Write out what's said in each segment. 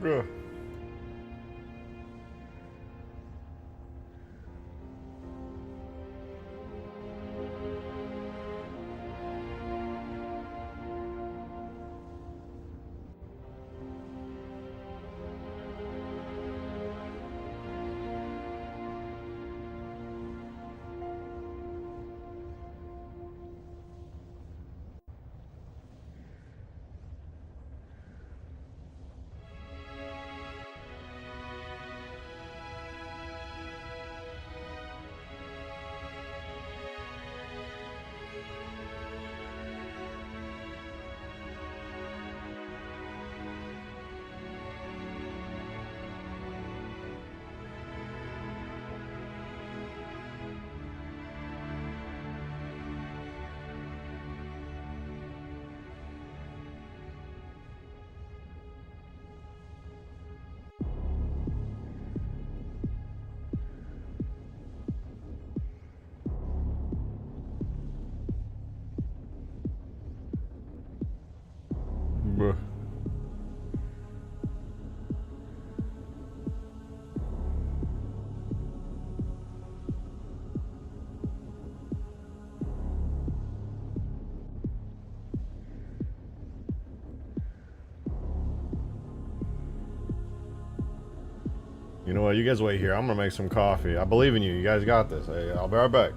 Bruh. Bruh. You know what? You guys wait here. I'm gonna make some coffee. I believe in you. You guys got this. Hey, I'll be right back.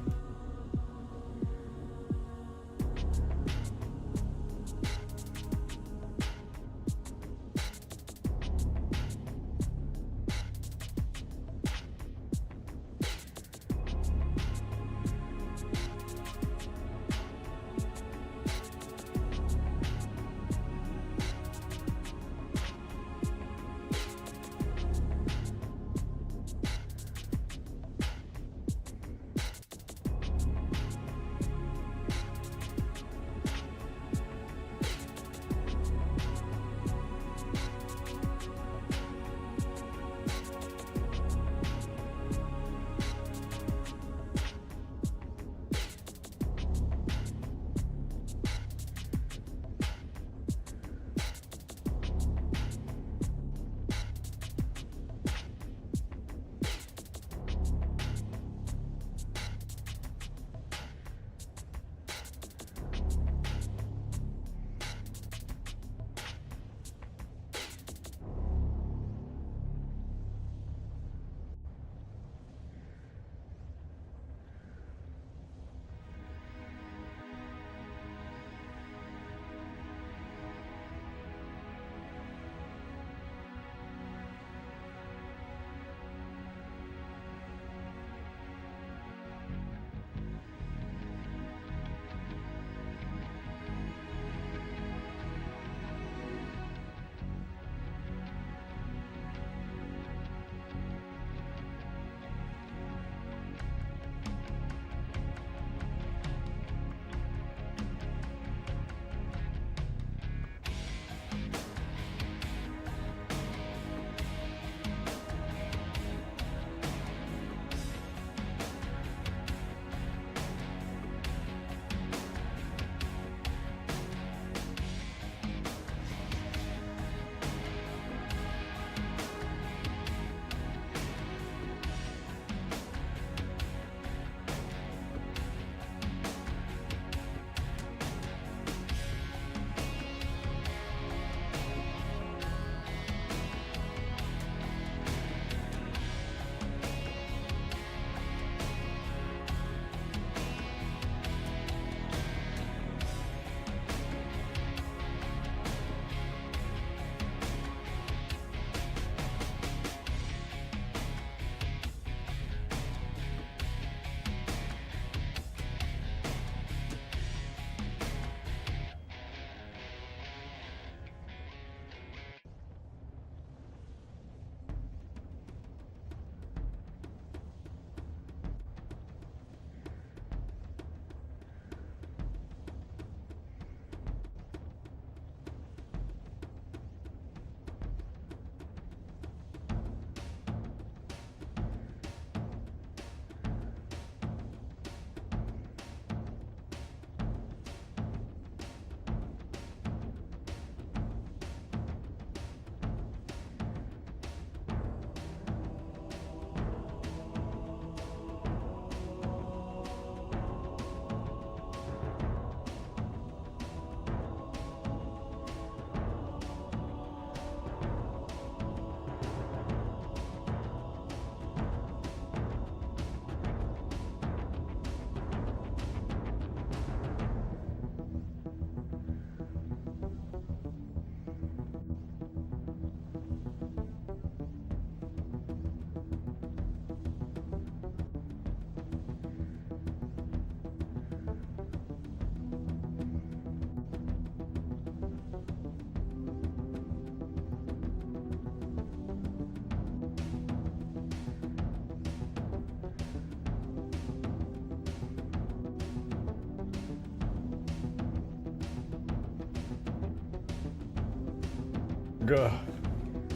Gah.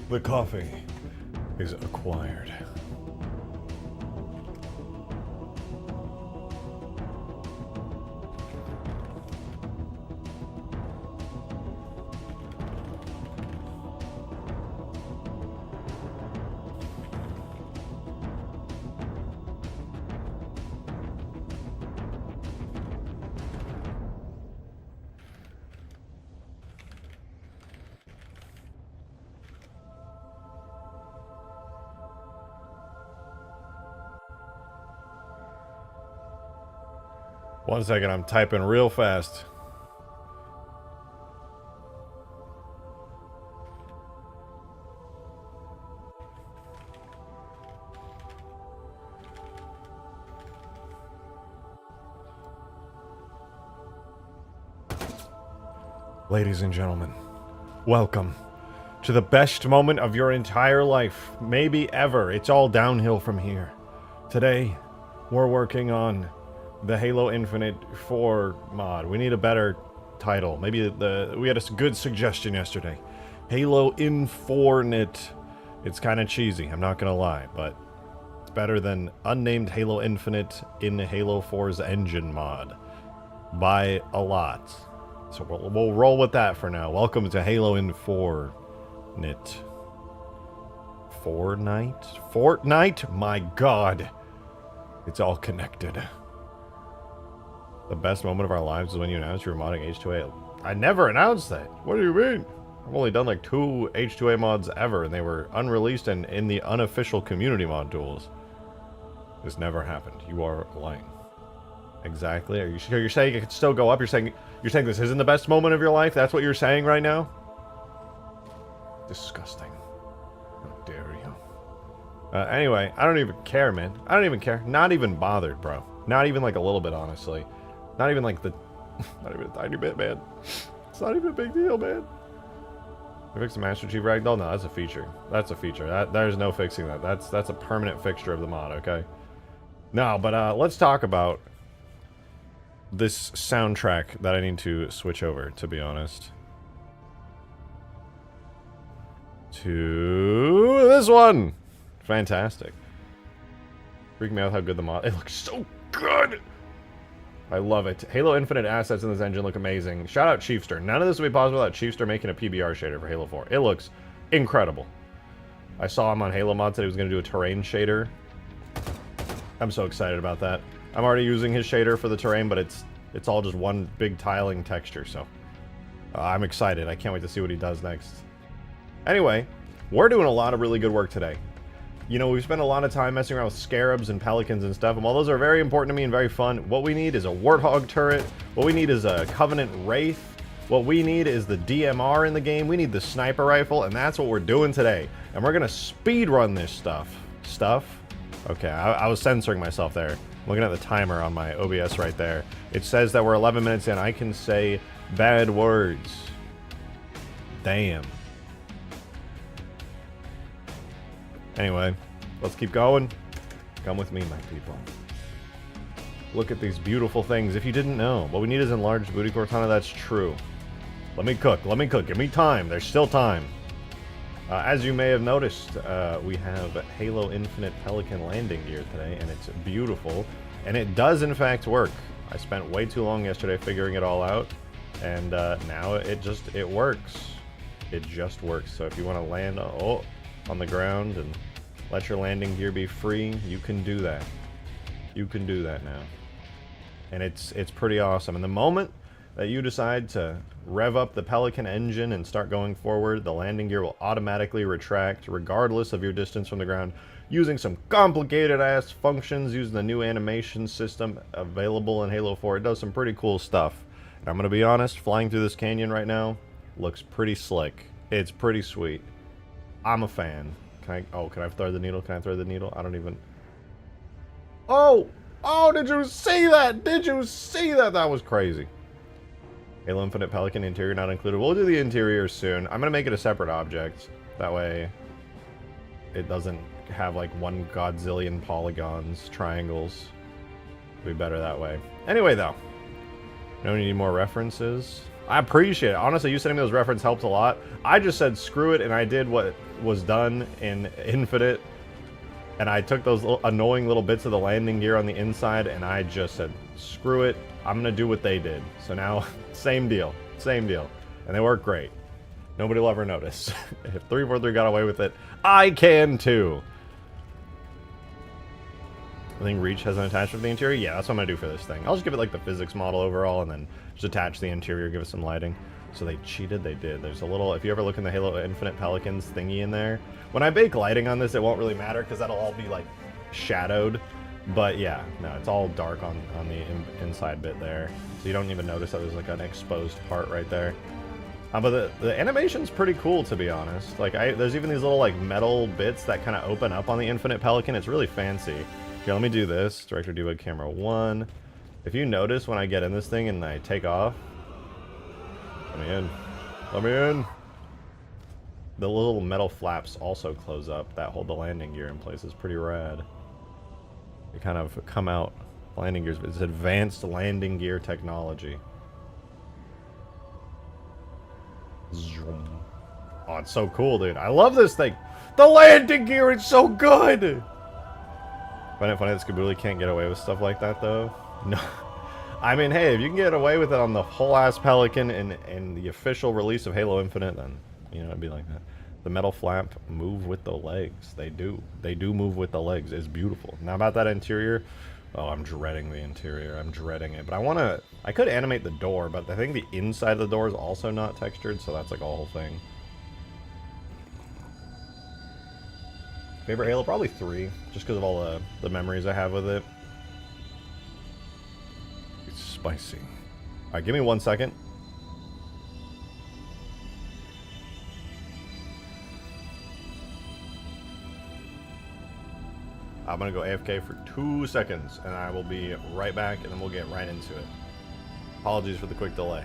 The coffee is acquired. One second, I'm typing real fast. Ladies and gentlemen, welcome to the best moment of your entire life, maybe ever. It's all downhill from here. Today, we're working on the Halo Infinite 4 mod. We need a better title. Maybe we had a good suggestion yesterday. Halo Infinite. It's kind of cheesy, I'm not gonna lie, but it's better than unnamed Halo Infinite in Halo 4's engine mod. By a lot. So we'll roll with that for now. Welcome to Halo Infinite. Fortnite? My god. It's all connected. The best moment of our lives is when you announced you were modding H2A. I never announced that. What do you mean? I've only done like 2 H2A mods ever, and they were unreleased and in the unofficial community mod tools. This never happened. You are lying. Exactly. Are you sure you're saying it could still go up? You're saying this isn't the best moment of your life? That's what you're saying right now? Disgusting. How dare you? Anyway, I don't even care, man. I don't even care. Not even bothered, bro. Not even like a little bit, honestly. Not even like the... not even a tiny bit, man. It's not even a big deal, man. You fix the Master Chief Ragdoll? No, that's a feature. That's a feature. There's no fixing that. That's a permanent fixture of the mod, okay? No, but let's talk about this soundtrack that I need to switch over, to be honest. To this one! Fantastic. Freaking me out with how good the mod... It looks so good! I love it. Halo Infinite assets in this engine look amazing. Shout out Chiefster. None of this would be possible without Chiefster making a PBR shader for Halo 4. It looks incredible. I saw him on Halo Mod said he was going to do a terrain shader. I'm so excited about that. I'm already using his shader for the terrain, but it's all just one big tiling texture, so... I'm excited. I can't wait to see what he does next. Anyway, we're doing a lot of really good work today. You know, we've spent a lot of time messing around with Scarabs and Pelicans and stuff, and while those are very important to me and very fun, what we need is a Warthog turret, what we need is a Covenant Wraith, what we need is the DMR in the game, we need the sniper rifle, and that's what we're doing today. And we're gonna speed run this stuff. Okay, I was censoring myself there. I'm looking at the timer on my OBS right there. It says that we're 11 minutes in. I can say bad words. Damn. Anyway, let's keep going. Come with me, my people. Look at these beautiful things. If you didn't know, what we need is enlarged booty Cortana. That's true. Let me cook. Let me cook. Give me time. There's still time. As you may have noticed, we have Halo Infinite Pelican landing gear today, and it's beautiful. And it does, in fact, work. I spent way too long yesterday figuring it all out, and now it works. It just works. So if you want to land on the ground and let your landing gear be free, you can do that. You can do that now. And it's pretty awesome. And the moment that you decide to rev up the Pelican engine and start going forward, the landing gear will automatically retract regardless of your distance from the ground, using some complicated ass functions, using the new animation system available in Halo 4. It does some pretty cool stuff. And I'm gonna be honest, flying through this canyon right now looks pretty slick. It's pretty sweet. I'm a fan. Can I thread the needle? Can I thread the needle? I don't even... Oh, did you see that? Did you see that? That was crazy. Halo Infinite Pelican interior not included. We'll do the interior soon. I'm going to make it a separate object. That way it doesn't have like 1 godzillion polygons, triangles. It'll be better that way. Anyway, though. You know, we need more references. I appreciate it. Honestly, you sending me those references helped a lot. I just said screw it, and I did what was done in Infinite. And I took those annoying little bits of the landing gear on the inside, and I just said, screw it, I'm going to do what they did. So now, same deal. Same deal. And they work great. Nobody will ever notice. If 343 got away with it, I can too. I think Reach has an attachment for the interior. Yeah, that's what I'm going to do for this thing. I'll just give it like the physics model overall, and then just attach the interior, give it some lighting. So they cheated? They did. There's a little, if you ever look in the Halo Infinite Pelicans thingy in there, when I bake lighting on this, it won't really matter because that'll all be like shadowed. But yeah, no, it's all dark on the inside bit there. So you don't even notice that there's like an exposed part right there. But the animation's pretty cool, to be honest. Like, there's even these little like metal bits that kind of open up on the Infinite Pelican. It's really fancy. Here, let me do this. Director Debug Camera 1. If you notice when I get in this thing and I take off, let me in. Let me in. The little metal flaps also close up that hold the landing gear in place. It's pretty rad. They kind of come out. Landing gears. It's advanced landing gear technology. Zoom. Oh, it's so cool, dude. I love this thing. The landing gear is so good. Find it funny that Skaboodly can't get away with stuff like that, though. No. I mean, hey, if you can get away with it on the whole ass Pelican in the official release of Halo Infinite, then, you know, it'd be like that. The metal flap move with the legs. They do. They do move with the legs. It's beautiful. Now about that interior. Oh, I'm dreading the interior. I'm dreading it. But I could animate the door, but I think the inside of the door is also not textured, so that's like a whole thing. Favorite Halo? Probably 3, just because of all the memories I have with it. It's spicy. Alright, give me 1 second. I'm gonna go AFK for 2 seconds, and I will be right back, and then we'll get right into it. Apologies for the quick delay.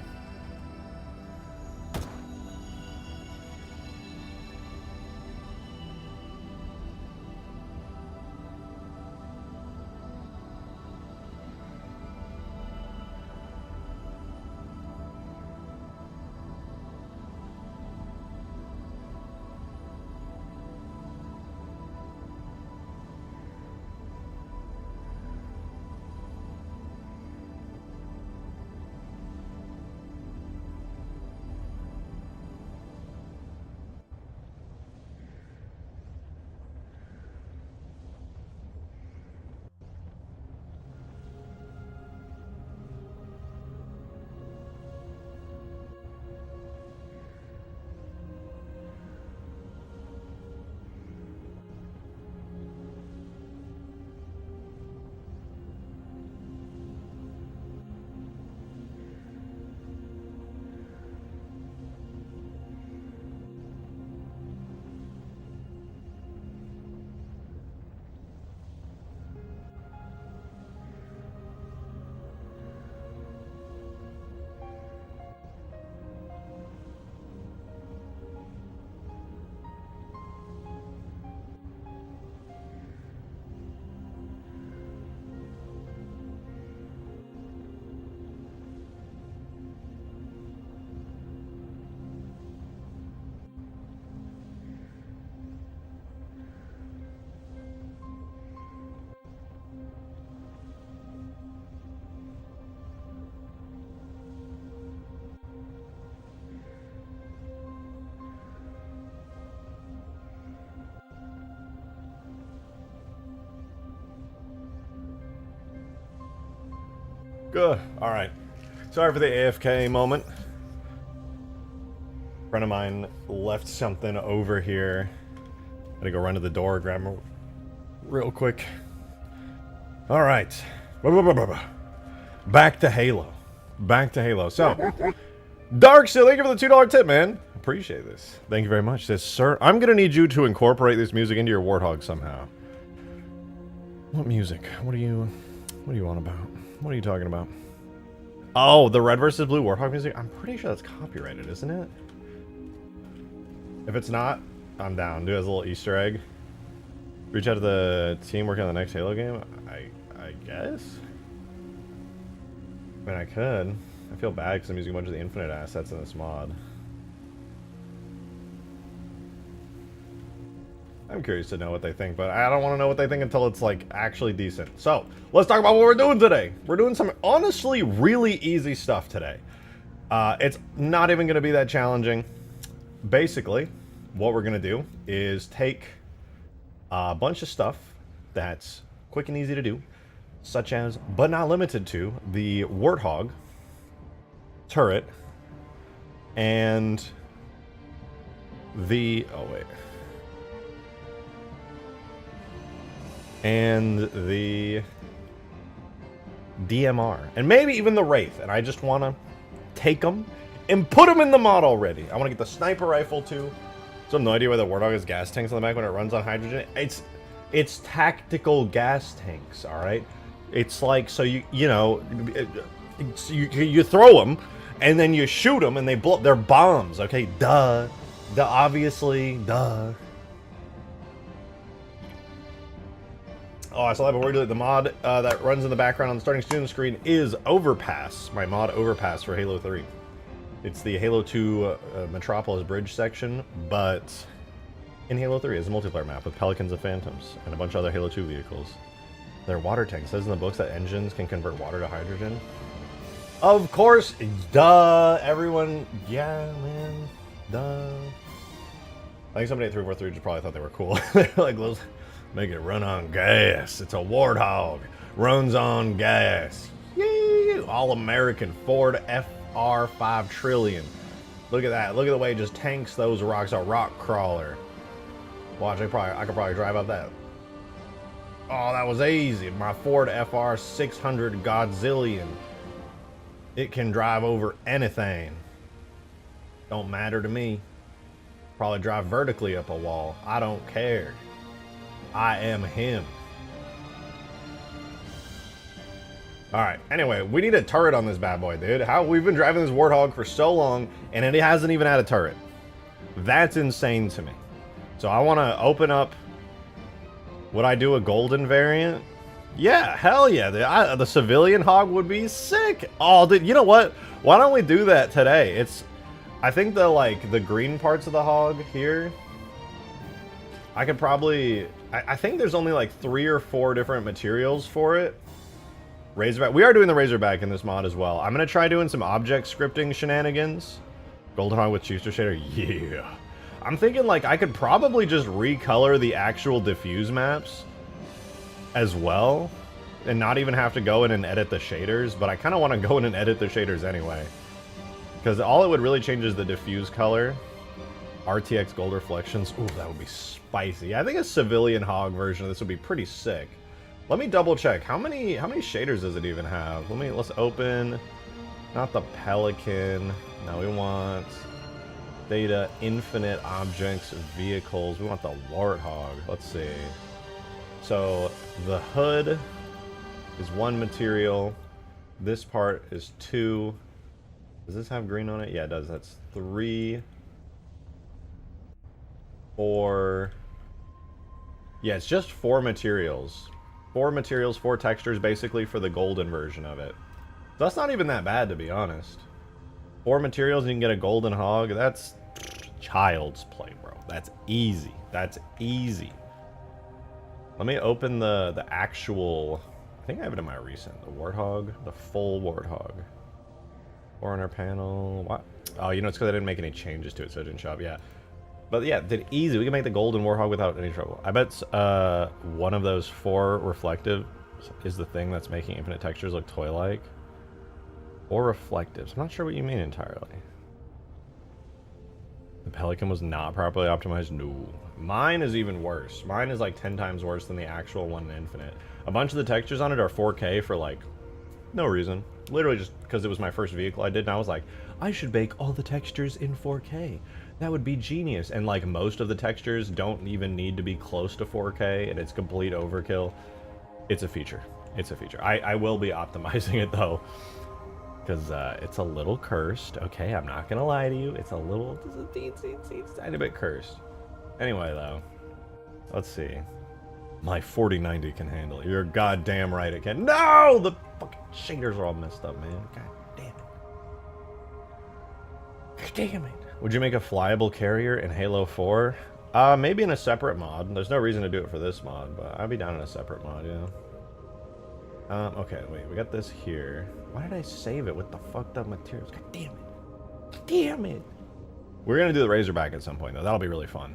Good. All right. Sorry for the AFK moment. A friend of mine left something over here. I had to go run to the door, grab them real quick. All right. Back to Halo. Back to Halo. So, Darksteel, thank you for the $2 tip, man. Appreciate this. Thank you very much. Says, sir, I'm going to need you to incorporate this music into your Warthog somehow. What music? What are you on about? What are you talking about? Oh, the red versus blue Warthog music? I'm pretty sure that's copyrighted, isn't it? If it's not, I'm down. Do it as a little Easter egg. Reach out to the team working on the next Halo game? I guess? I mean, I could. I feel bad because I'm using a bunch of the Infinite assets in this mod. I'm curious to know what they think, but I don't want to know what they think until it's, like, actually decent. So, let's talk about what we're doing today. We're doing some, honestly, really easy stuff today. It's not even going to be that challenging. Basically, what we're going to do is take a bunch of stuff that's quick and easy to do, such as, but not limited to, the Warthog turret and the... oh, wait. And the DMR. And maybe even the Wraith. And I just want to take them and put them in the mod already. I want to get the sniper rifle too. So I have no idea why the Warthog has gas tanks on the back when it runs on hydrogen. It's tactical gas tanks, alright? It's like, so you know, you throw them and then you shoot them and they blow. They're bombs, okay? Duh. Obviously, duh. Oh, I saw that before we do it. The mod that runs in the background on the starting student screen is Overpass, my mod Overpass for Halo 3. It's the Halo 2 Metropolis Bridge section, but in Halo 3 is a multiplayer map with Pelicans and Phantoms and a bunch of other Halo 2 vehicles. They're water tanks. It says in the books that engines can convert water to hydrogen. Of course, duh, everyone, yeah, man, duh. I think somebody at 343 just probably thought they were cool. They're like, let's make it run on gas. It's a Warthog. Runs on gas. Yee! All-American Ford FR 5 trillion. Look at that. Look at the way it just tanks those rocks. A rock crawler. Watch, I could probably drive up that. Oh, that was easy. My Ford FR 600 Godzillion. It can drive over anything. Don't matter to me. Probably drive vertically up a wall. I don't care. I am him. Alright, anyway, we need a turret on this bad boy, dude. We've been driving this Warthog for so long, and it hasn't even had a turret. That's insane to me. So I want to open up... Would I do a golden variant? Yeah, hell yeah. The civilian hog would be sick. Oh, dude, you know what? Why don't we do that today? I think the green parts of the hog here... I could probably... I think there's only like 3 or 4 different materials for it. Razorback. We are doing the Razorback in this mod as well. I'm going to try doing some object scripting shenanigans. Golden Hog with Schuster shader. Yeah. I'm thinking like I could probably just recolor the actual diffuse maps as well. And not even have to go in and edit the shaders. But I kind of want to go in and edit the shaders anyway. Because all it would really change is the diffuse color. RTX gold reflections. Ooh, that would be spicy. I think a civilian hog version of this would be pretty sick. Let me double check. How many shaders does it even have? Let's open not the Pelican. No, we want data, infinite objects, vehicles. We want the Warthog. Let's see. So the hood is 1 material. This part is 2. Does this have green on it? Yeah, it does. That's 3. 4. Yeah, it's just 4 materials. 4 materials, 4 textures, basically, for the golden version of it. So that's not even that bad, to be honest. 4 materials and you can get a golden hog. That's child's play, bro. That's easy. That's easy. Let me open the actual... I think I have it in my recent. The Warthog. The full Warthog. 400 panel. What? Oh, you know, it's because I didn't make any changes to it, so it didn't show up. Yeah. But yeah, did easy. We can make the golden Warthog without any trouble. I bet one of those 4 reflective is the thing that's making infinite textures look toy-like. Or reflectives. I'm not sure what you mean entirely. The Pelican was not properly optimized? No. Mine is even worse. Mine is like 10 times worse than the actual one in Infinite. A bunch of the textures on it are 4K for like no reason. Literally just because it was my first vehicle I did, and I was like, I should bake all the textures in 4K. That would be genius. And like most of the textures don't even need to be close to 4K, and it's complete overkill. It's a feature. It's a feature. I will be optimizing it though, because it's a little cursed. Okay, I'm not gonna lie to you. It's a little, tiny bit cursed. Anyway though, let's see. My 4090 can handle it. You're goddamn right it can. No! The fucking shaders are all messed up, man. God damn it. Damn it. Would you make a flyable carrier in Halo 4? Maybe in a separate mod. There's no reason to do it for this mod, but I'd be down in a separate mod, yeah. Okay, wait, we got this here. Why did I save it with the fucked up materials? God damn it. God damn it. We're gonna do the Razorback at some point, though. That'll be really fun.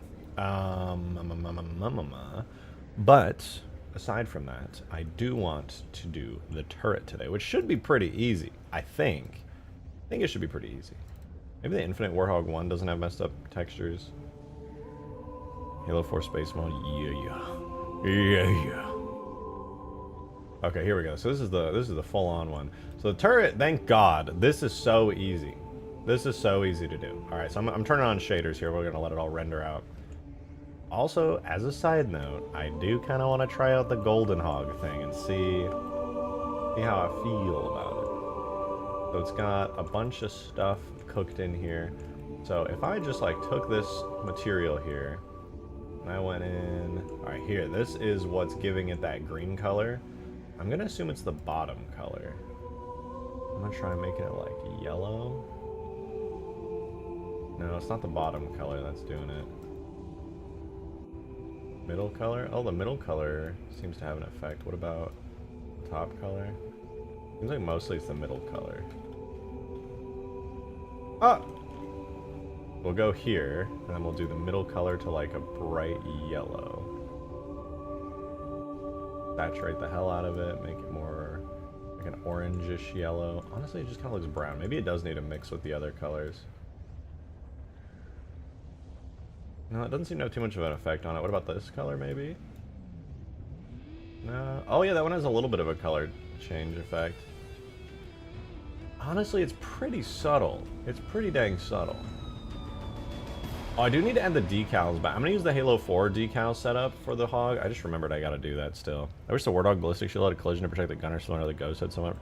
But, aside from that, I do want to do the turret today, which should be pretty easy, I think. I think it should be pretty easy. Maybe the Infinite Warthog 1 doesn't have messed up textures. Halo 4 Space Mode, yeah. Okay, here we go. So this is the full-on one. So the turret, thank God, this is so easy. This is so easy to do. All right, so I'm turning on shaders here. We're gonna let it all render out. Also, as a side note, I do kind of want to try out the Golden Hog thing and see how I feel about it. So it's got a bunch of stuff cooked in here. So if I just like took this material here and I went in, all right, here, this is what's giving it that green color. I'm gonna assume it's the bottom color. I'm gonna try making it like yellow. No, it's not the bottom color that's doing it. Middle color? Oh, the middle color seems to have an effect. What about the top color? Seems like mostly it's the middle color. Ah! We'll go here, and then we'll do the middle color to like a bright yellow. Saturate the hell out of it, make it more like an orangish yellow. Honestly, it just kind of looks brown. Maybe it does need to mix with the other colors. No, it doesn't seem to have too much of an effect on it. What about this color, maybe? No. Oh, yeah, that one has a little bit of a color change effect. Honestly, it's pretty subtle. It's pretty dang subtle. Oh, I do need to add the decals back. I'm going to use the Halo 4 decal setup for the Hog. I just remembered I got to do that still. I wish the Warthog ballistic shield had a collision to protect the gunner cylinder or the ghost head somewhere.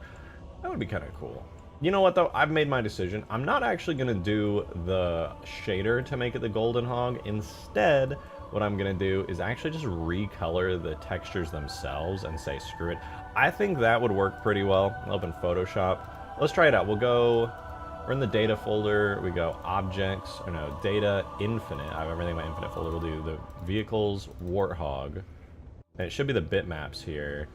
That would be kind of cool. You know what, though? I've made my decision. I'm not actually going to do the shader to make it the Golden Hog. Instead, what I'm going to do is actually just recolor the textures themselves and say, screw it. I think that would work pretty well. I'll open Photoshop. Let's try it out. We'll go... We're in the data folder, we go objects, or no, data infinite. I have everything in my infinite folder. We'll do the vehicles, Warthog. And it should be the bitmaps here.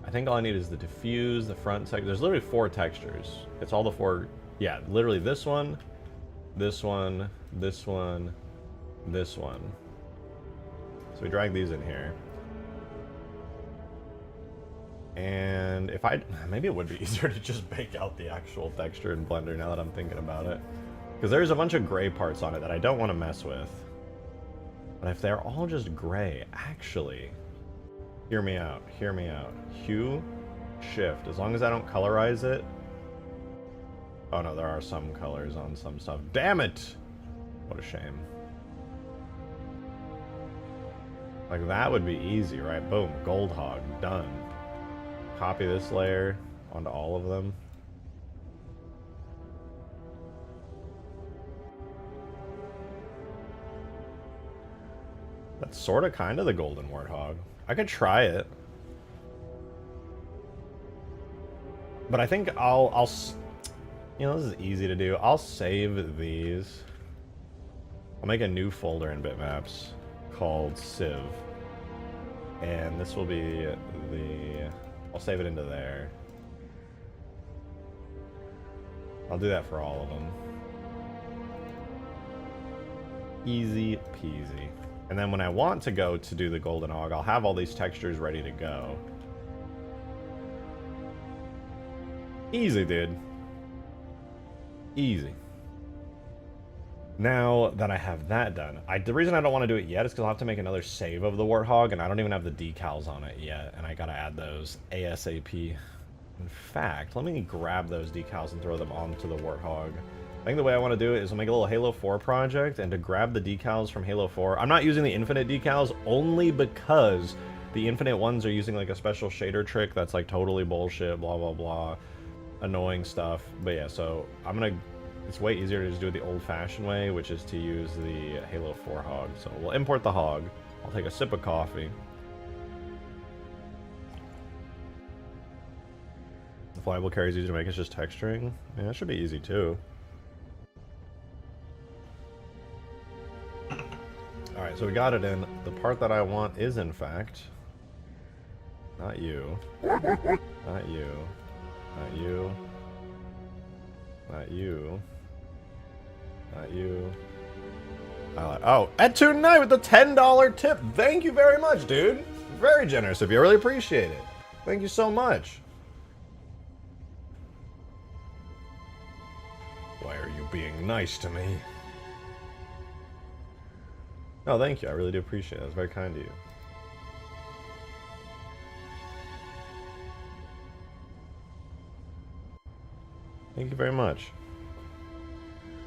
I think all I need is the diffuse, the front texture. There's literally 4 textures. It's all the 4, yeah, literally this one, this one, this one, this one. So we drag these in here. And if maybe it would be easier to just bake out the actual texture in Blender now that I'm thinking about it. Because there's a bunch of gray parts on it that I don't want to mess with. But if they're all just gray, actually, hear me out, hear me out. Hue, shift, as long as I don't colorize it. Oh no, there are some colors on some stuff. Damn it! What a shame. Like that would be easy, right? Boom, Gold Hog, done. Copy this layer onto all of them. That's sort of kind of the Golden Warthog. I could try it. But I think I'll you know, this is easy to do. I'll save these. I'll make a new folder in bitmaps called Civ. And this will be the... I'll save it into there. I'll do that for all of them. Easy peasy. And then when I want to go to do the Golden Hog, I'll have all these textures ready to go. Easy, dude. Easy. Now that I have that done, the reason I don't want to do it yet is because I'll have to make another save of the Warthog, and I don't even have the decals on it yet, and I gotta add those ASAP. In fact, let me grab those decals and throw them onto the Warthog. I think the way I want to do it is I'll make a little Halo 4 project, and to grab the decals from Halo 4, I'm not using the Infinite decals only because the Infinite ones are using like a special shader trick that's like totally bullshit, blah blah blah, annoying stuff. But yeah, so I'm gonna... It's way easier to just do it the old-fashioned way, which is to use the Halo 4 Hog. So we'll import the Hog. I'll take a sip of coffee. The flyable carry is easy to make, it's just texturing. Yeah, that should be easy too. Alright, so we got it in. The part that I want is, in fact... Not you. Not you. Not you. Not you. Not you. Oh, at tonight with the $10 tip. Thank you very much, dude. Very generous of you. I really appreciate it. Thank you so much. Why are you being nice to me? No, thank you. I really do appreciate it. That's very kind of you. Thank you very much.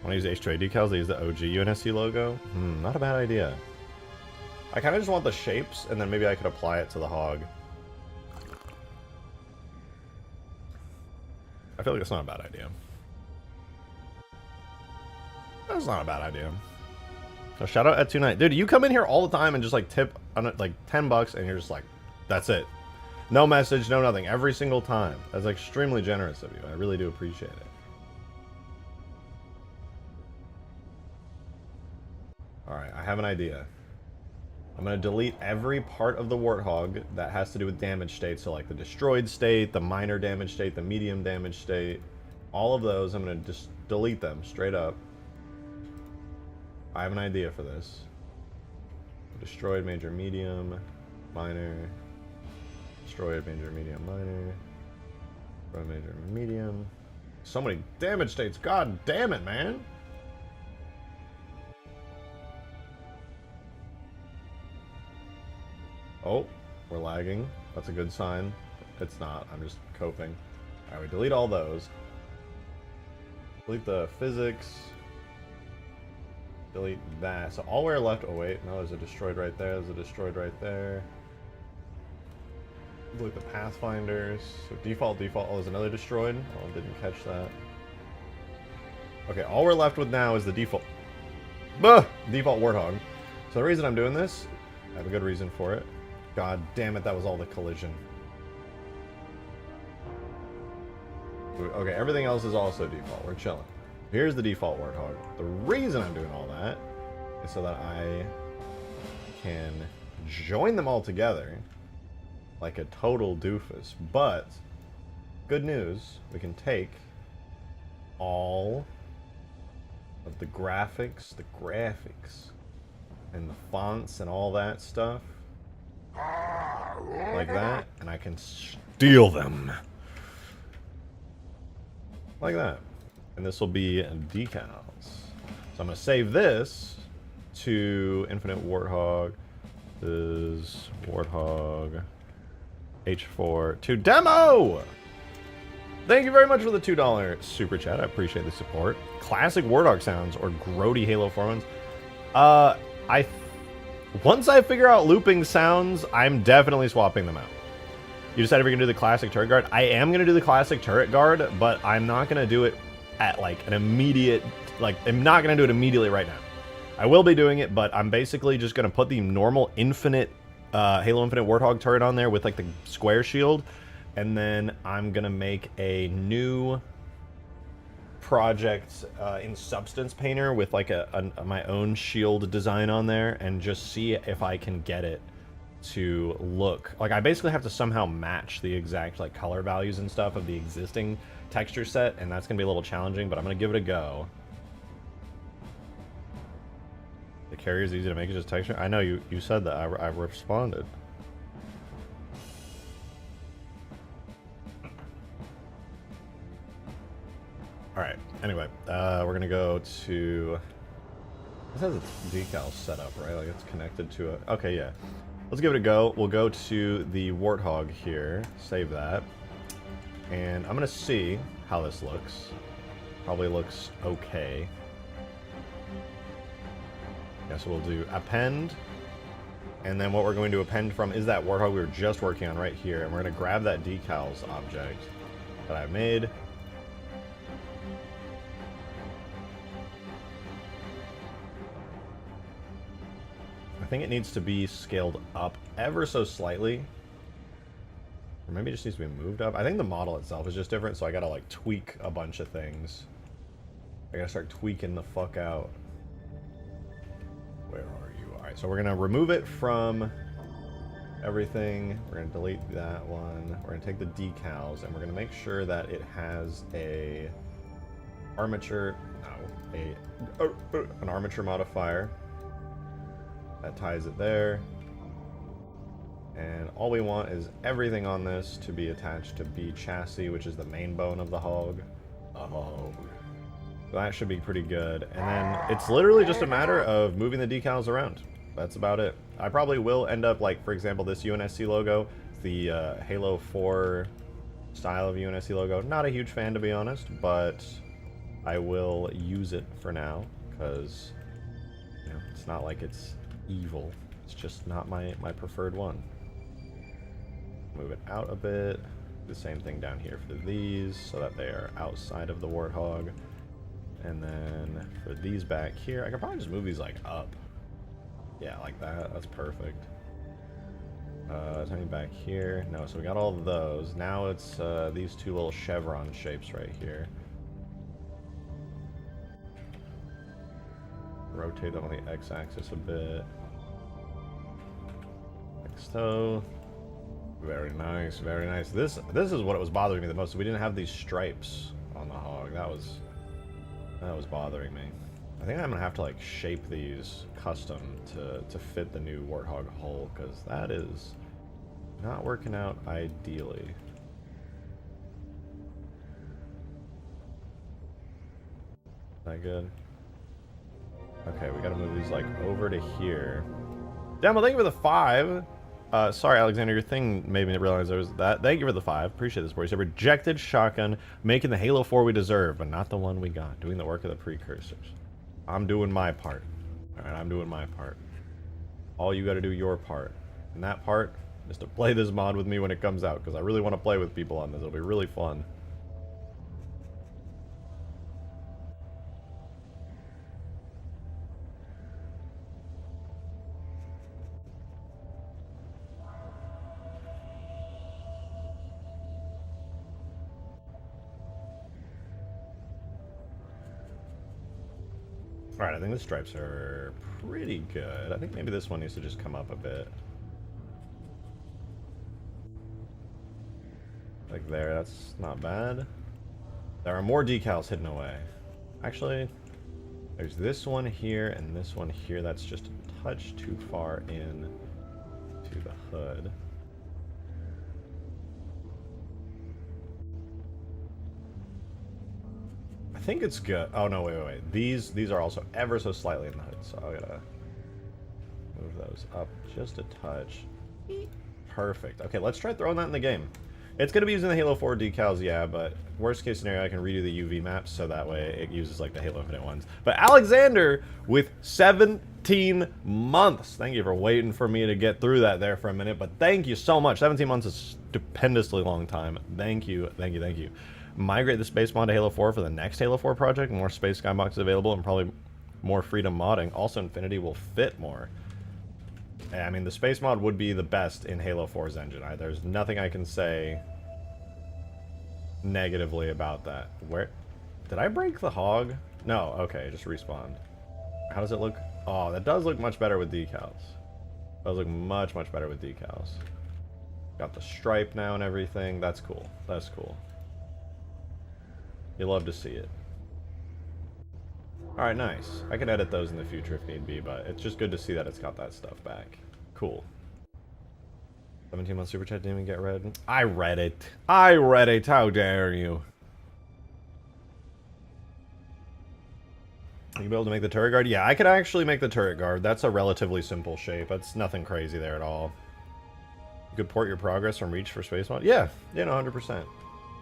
Want to use H2A decals? They use the OG UNSC logo? Not a bad idea. I kind of just want the shapes, and then maybe I could apply it to the hog. I feel like it's not a bad idea. That's not a bad idea. So shout out at tonight. Dude, you come in here all the time and just like tip on it like $10 and you're just like, that's it. No message, no nothing. Every single time. That's extremely generous of you. I really do appreciate it. Alright, I have an idea. I'm going to delete every part of the Warthog that has to do with damage state. So like the destroyed state, the minor damage state, the medium damage state. All of those, I'm going to just delete them straight up. I have an idea for this. Destroyed, major, medium, minor. Destroyed, major, medium, minor. Destroyed, major, medium. So many damage states. God damn it, man. Oh, we're lagging. That's a good sign. It's not. I'm just coping. Alright, we delete all those. Delete the physics. Delete that. So all we're left... Oh, wait. No, there's a destroyed right there. There's a destroyed right there. Delete the pathfinders. So default. Oh, there's another destroyed. Oh, didn't catch that. Okay, all we're left with now is the default... Default Warthog. So the reason I'm doing this, I have a good reason for it. God damn it, that was all the collision. Okay, everything else is also default. We're chilling. Here's the default Warthog. The reason I'm doing all that is so that I can join them all together like a total doofus. But, good news, we can take all of the graphics, and the fonts and all that stuff like that, and I can steal them like that, and this will be decals. So I'm gonna save this to Infinite Warthog. This is Warthog H4 to demo. Thank you very much for the $2 super chat. I appreciate the support. Classic Warthog sounds or grody Halo 4 ones. Once I figure out looping sounds, I'm definitely swapping them out. You decided we're going to do the classic turret guard? I am going to do the classic turret guard, but I'm not going to do it at like an immediate... Like, I'm not going to do it immediately right now. I will be doing it, but I'm basically just going to put the normal Infinite, Halo Infinite Warthog turret on there with like the square shield. And then I'm going to make a new project in Substance Painter with like my own shield design on there and just see if I can get it to look like I basically have to somehow match the exact like color values and stuff of the existing texture set, and that's gonna be a little challenging, but I'm gonna give it a go. The carrier is easy to make, it's just texture. I know you said that. I responded. Alright, anyway, we're gonna go to... This has its decal set up, right? Like it's connected to it. Okay, yeah. Let's give it a go. We'll go to the Warthog here, save that. And I'm gonna see how this looks. Probably looks okay. Yeah, so we'll do append. And then what we're going to append from is that Warthog we were just working on right here. And we're gonna grab that decals object that I made. I think it needs to be scaled up ever so slightly. Or maybe it just needs to be moved up. I think the model itself is just different, so I gotta like tweak a bunch of things. I gotta start tweaking the fuck out. Where are you? Alright, Alright, so we're going to remove it from everything. We're going to delete that one. We're going to take the decals, and we're going to make sure that it has a armature, an armature modifier. That ties it there. And all we want is everything on this to be attached to B chassis, which is the main bone of the hog. So that should be pretty good. And then it's literally just a matter of moving the decals around. That's about it. I probably will end up, like, for example, this UNSC logo, the Halo 4 style of UNSC logo. Not a huge fan, to be honest, but I will use it for now, because, you know, it's not like it's evil. It's just not my preferred one. Move it out a bit. The same thing down here for these, so that they are outside of the Warthog. And then for these back here, I could probably just move these like up. Yeah, like that. That's perfect. Something back here. No, so we got all of those. Now it's these two little chevron shapes right here. Rotate them on the x-axis a bit. Like so. Very nice, very nice. This is what was bothering me the most. We didn't have these stripes on the hog. That was bothering me. I think I'm gonna have to like shape these custom to fit the new Warthog hull, because that is not working out ideally. Is that good? Okay, we gotta move these like over to here. Demo, thank you for the 5. Sorry, Alexander, your thing made me realize there was that. Thank you for the 5. Appreciate this, boy. You said rejected shotgun, making the Halo 4 we deserve, but not the one we got. Doing the work of the precursors. I'm doing my part. Alright, I'm doing my part. All you gotta do your part. And that part is to play this mod with me when it comes out, because I really want to play with people on this. It'll be really fun. Alright, I think the stripes are pretty good. I think maybe this one needs to just come up a bit. Like there, that's not bad. There are more decals hidden away. Actually, there's this one here and this one here. That's just a touch too far in to the hood. I think it's good. Oh no, wait. These are also ever so slightly in the hood, so I gotta move those up just a touch. Perfect. Okay, let's try throwing that in the game. It's gonna be using the Halo 4 decals, yeah, but worst case scenario, I can redo the UV maps so that way it uses like the Halo Infinite ones. But Alexander with 17 months. Thank you for waiting for me to get through that there for a minute, but thank you so much. 17 months is a stupendously long time. Thank you. Migrate the space mod to Halo 4 for the next Halo 4 project. More space skyboxes available and probably more freedom modding. Also, Infinity will fit more. I mean, the space mod would be the best in Halo 4's engine. There's nothing I can say negatively about that. Where did I break the hog? No, okay, it just respawned. How does it look? Oh, that does look much better with decals. Does look much better with decals. Got the stripe now and everything. That's cool. That's cool. You love to see it. Alright, nice. I can edit those in the future if need be, but it's just good to see that it's got that stuff back. Cool. 17 month super chat didn't even get read. I read it. How dare you? You be able to make the turret guard? Yeah, I could actually make the turret guard. That's a relatively simple shape. That's nothing crazy there at all. You could port your progress from Reach for space mod? Yeah, 100%.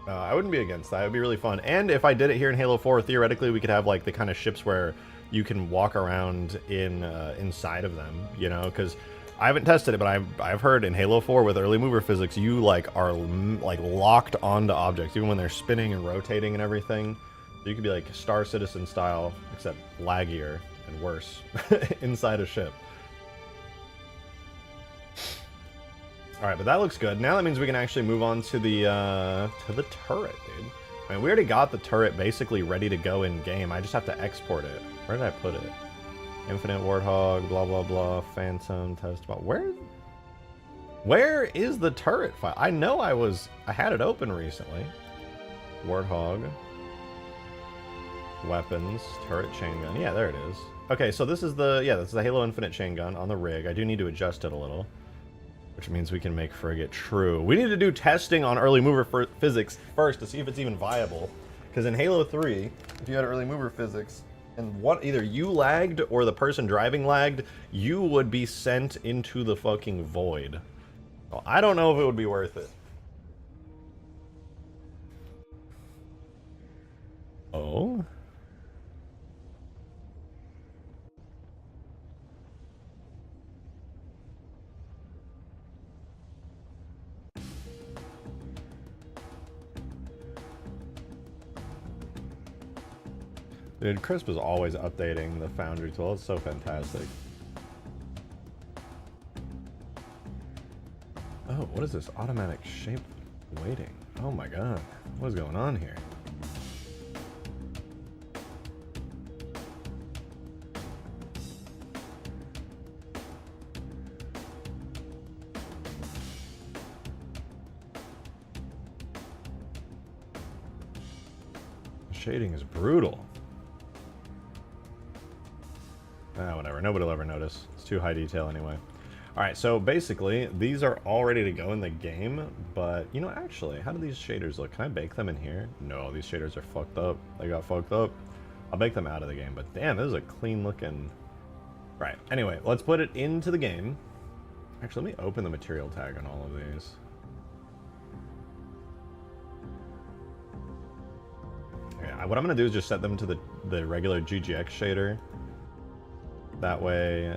I wouldn't be against that. It would be really fun. And if I did it here in Halo 4, theoretically, we could have like the kind of ships where you can walk around inside of them, you know, because I haven't tested it, but I've heard in Halo 4 with early mover physics, you like are like locked onto objects, even when they're spinning and rotating and everything. So you could be like Star Citizen style, except laggier and worse inside a ship. Alright, but that looks good. Now that means we can actually move on to the turret, dude. I mean, we already got the turret basically ready to go in-game. I just have to export it. Where did I put it? Infinite Warthog, blah, blah, blah, Phantom, test about. Where is the turret file? I know I had it open recently. Warthog. Weapons, turret, chain gun. Yeah, there it is. Okay, so this is the Halo Infinite chain gun on the rig. I do need to adjust it a little, which means we can make frigate true. We need to do testing on early mover physics first to see if it's even viable. Because in Halo 3, if you had early mover physics, and either you lagged or the person driving lagged, you would be sent into the fucking void. Well, I don't know if it would be worth it. Oh? Dude, Crisp is always updating the Foundry tool. It's so fantastic. Oh, what is this? Automatic shape weighting. Oh my god. What is going on here? The shading is brutal. Ah, whatever. Nobody will ever notice. It's too high detail anyway. Alright, so basically, these are all ready to go in the game, but, you know, actually, how do these shaders look? Can I bake them in here? No, these shaders are fucked up. They got fucked up. I'll bake them out of the game, but damn, this is a clean looking... Right, anyway, let's put it into the game. Actually, let me open the material tag on all of these. Okay, what I'm going to do is just set them to the regular GGX shader. That way,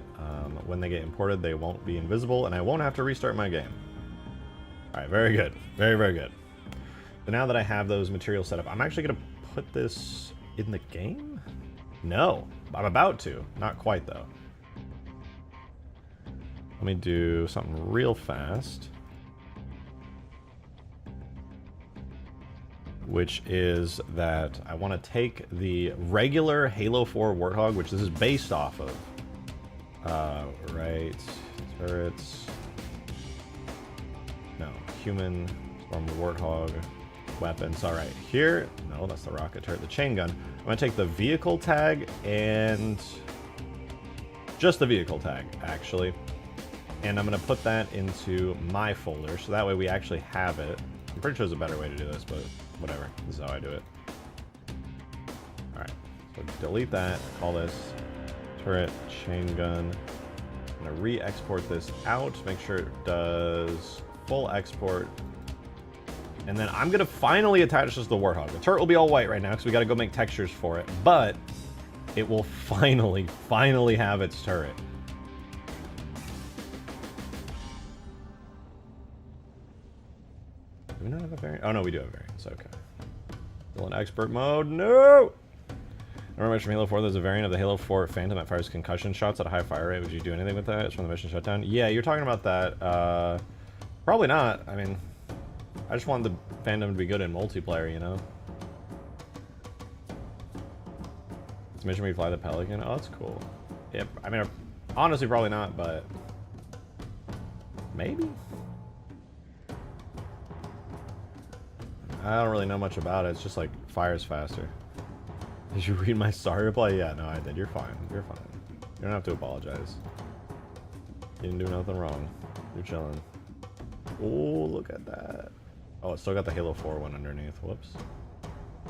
when they get imported, they won't be invisible, and I won't have to restart my game. Alright, very good. Very, very good. So now that I have those materials set up, I'm actually going to put this in the game? No, I'm about to. Not quite, though. Let me do something real fast. Which is that I want to take the regular Halo 4 Warthog, which this is based off of. Right, turrets. No, human, storm Warthog, weapons. All right, here, no, that's the rocket turret, the chain gun. I'm going to take the vehicle tag and just the vehicle tag, actually. And I'm going to put that into my folder, so that way we actually have it. I'm pretty sure there's a better way to do this, but whatever. This is how I do it. Alright, so delete that. Call this turret chain gun. I'm going to re-export this out. Make sure it does full export. And then I'm going to finally attach this to the Warthog. The turret will be all white right now because we got to go make textures for it. But it will finally have its turret. Do we not have a variant? Oh, no, we do have variants. Okay. Still in expert mode. No! I remember from Halo 4, there's a variant of the Halo 4 Phantom that fires concussion shots at a high fire rate. Would you do anything with that? It's from the mission shutdown. Yeah, you're talking about that. Probably not. I mean, I just want the Phantom to be good in multiplayer, you know? It's mission where you fly the Pelican. Oh, that's cool. Yeah, I mean, honestly, probably not, but maybe? I don't really know much about it. It's just like fires faster. Did you read my sorry reply? Yeah, no, I did. You're fine. You're fine. You don't have to apologize. You didn't do nothing wrong. You're chilling. Oh, look at that. Oh, it's still got the Halo 4 one underneath. Whoops.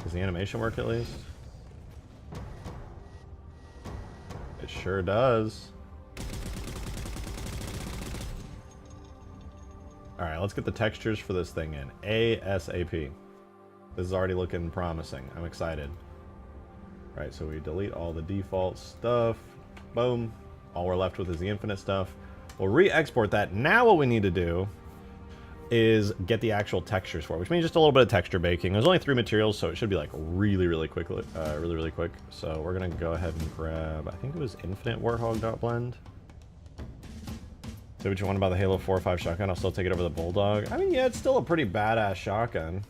Does the animation work at least? It sure does. Alright, let's get the textures for this thing in. ASAP. This is already looking promising. I'm excited. Right, so we delete all the default stuff. Boom. All we're left with is the infinite stuff. We'll re-export that. Now what we need to do is get the actual textures for it, which means just a little bit of texture baking. There's only 3 materials, so it should be like really quick. Really quick. So we're gonna go ahead and grab, I think it was Infinite Warthog.blend. Say what you want about the Halo 4.5 shotgun, I'll still take it over the Bulldog. I mean, yeah, it's still a pretty badass shotgun.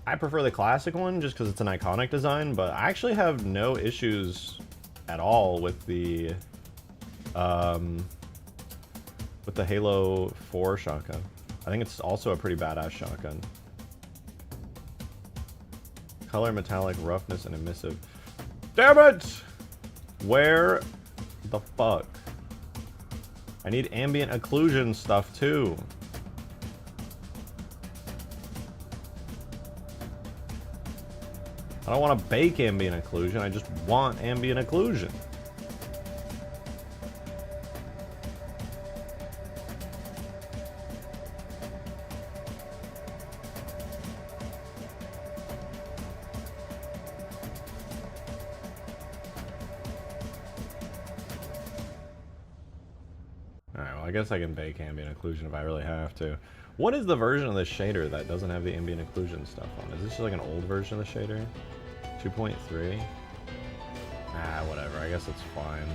I prefer the classic one just because it's an iconic design, but I actually have no issues at all with the With the Halo 4 shotgun. I think it's also a pretty badass shotgun. Color, metallic, roughness, and emissive. Damn it! Where the fuck? I need ambient occlusion stuff too. I don't want to bake ambient occlusion, I just want ambient occlusion. Alright, well I guess I can bake ambient occlusion if I really have to. What is the version of the shader that doesn't have the ambient occlusion stuff on? Is this just like an old version of the shader? 2.3? Ah, whatever. I guess it's fine.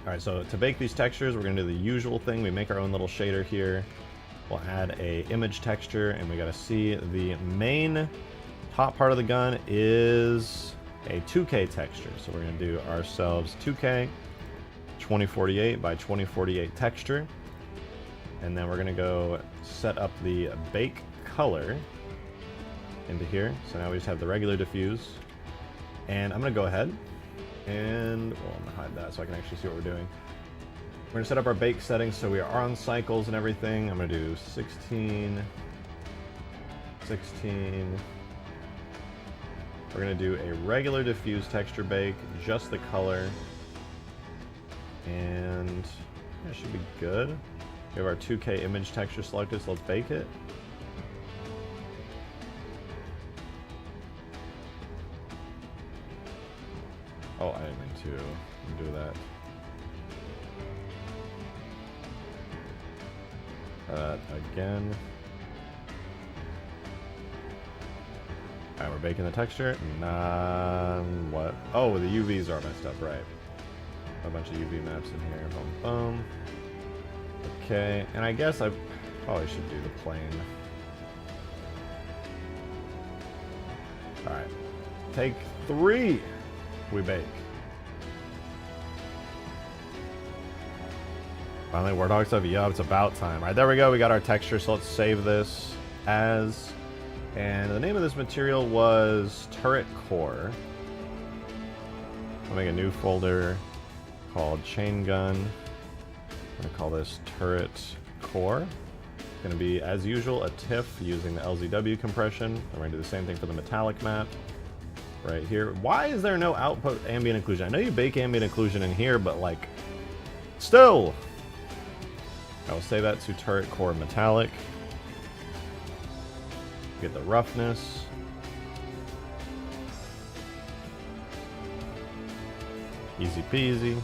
Alright, so to bake these textures, we're going to do the usual thing. We make our own little shader here. We'll add a image texture, and we got to see the main top part of the gun is a 2K texture. So we're going to do ourselves 2K 2048 by 2048 texture. And then we're going to go set up the bake color into here. So now we just have the regular diffuse. And I'm going to go ahead and, well, I'm going to hide that so I can actually see what we're doing. We're going to set up our bake settings so we are on cycles and everything. I'm going to do 16, 16. We're going to do a regular diffuse texture bake, just the color. And that should be good. We have our 2K image texture selected, so let's bake it. Oh, I didn't mean to do that. Again. Alright, we're baking the texture. What? Oh, the UVs are messed up, right. A bunch of UV maps in here. Boom, boom. Okay, and I guess I probably should do the plane. Alright. Take 3. We bake. Finally, Warthog stuff. Yeah, it's about time. Alright, there we go. We got our texture, so let's save this as. And the name of this material was Turret Core. I'll make a new folder called Chain Gun. I'm going to call this Turret Core. It's going to be, as usual, a TIFF using the LZW compression. And we're going to do the same thing for the metallic map right here. Why is there no output ambient occlusion? I know you bake ambient occlusion in here, but like, still! I will say that to Turret Core Metallic. Get the roughness. Easy peasy.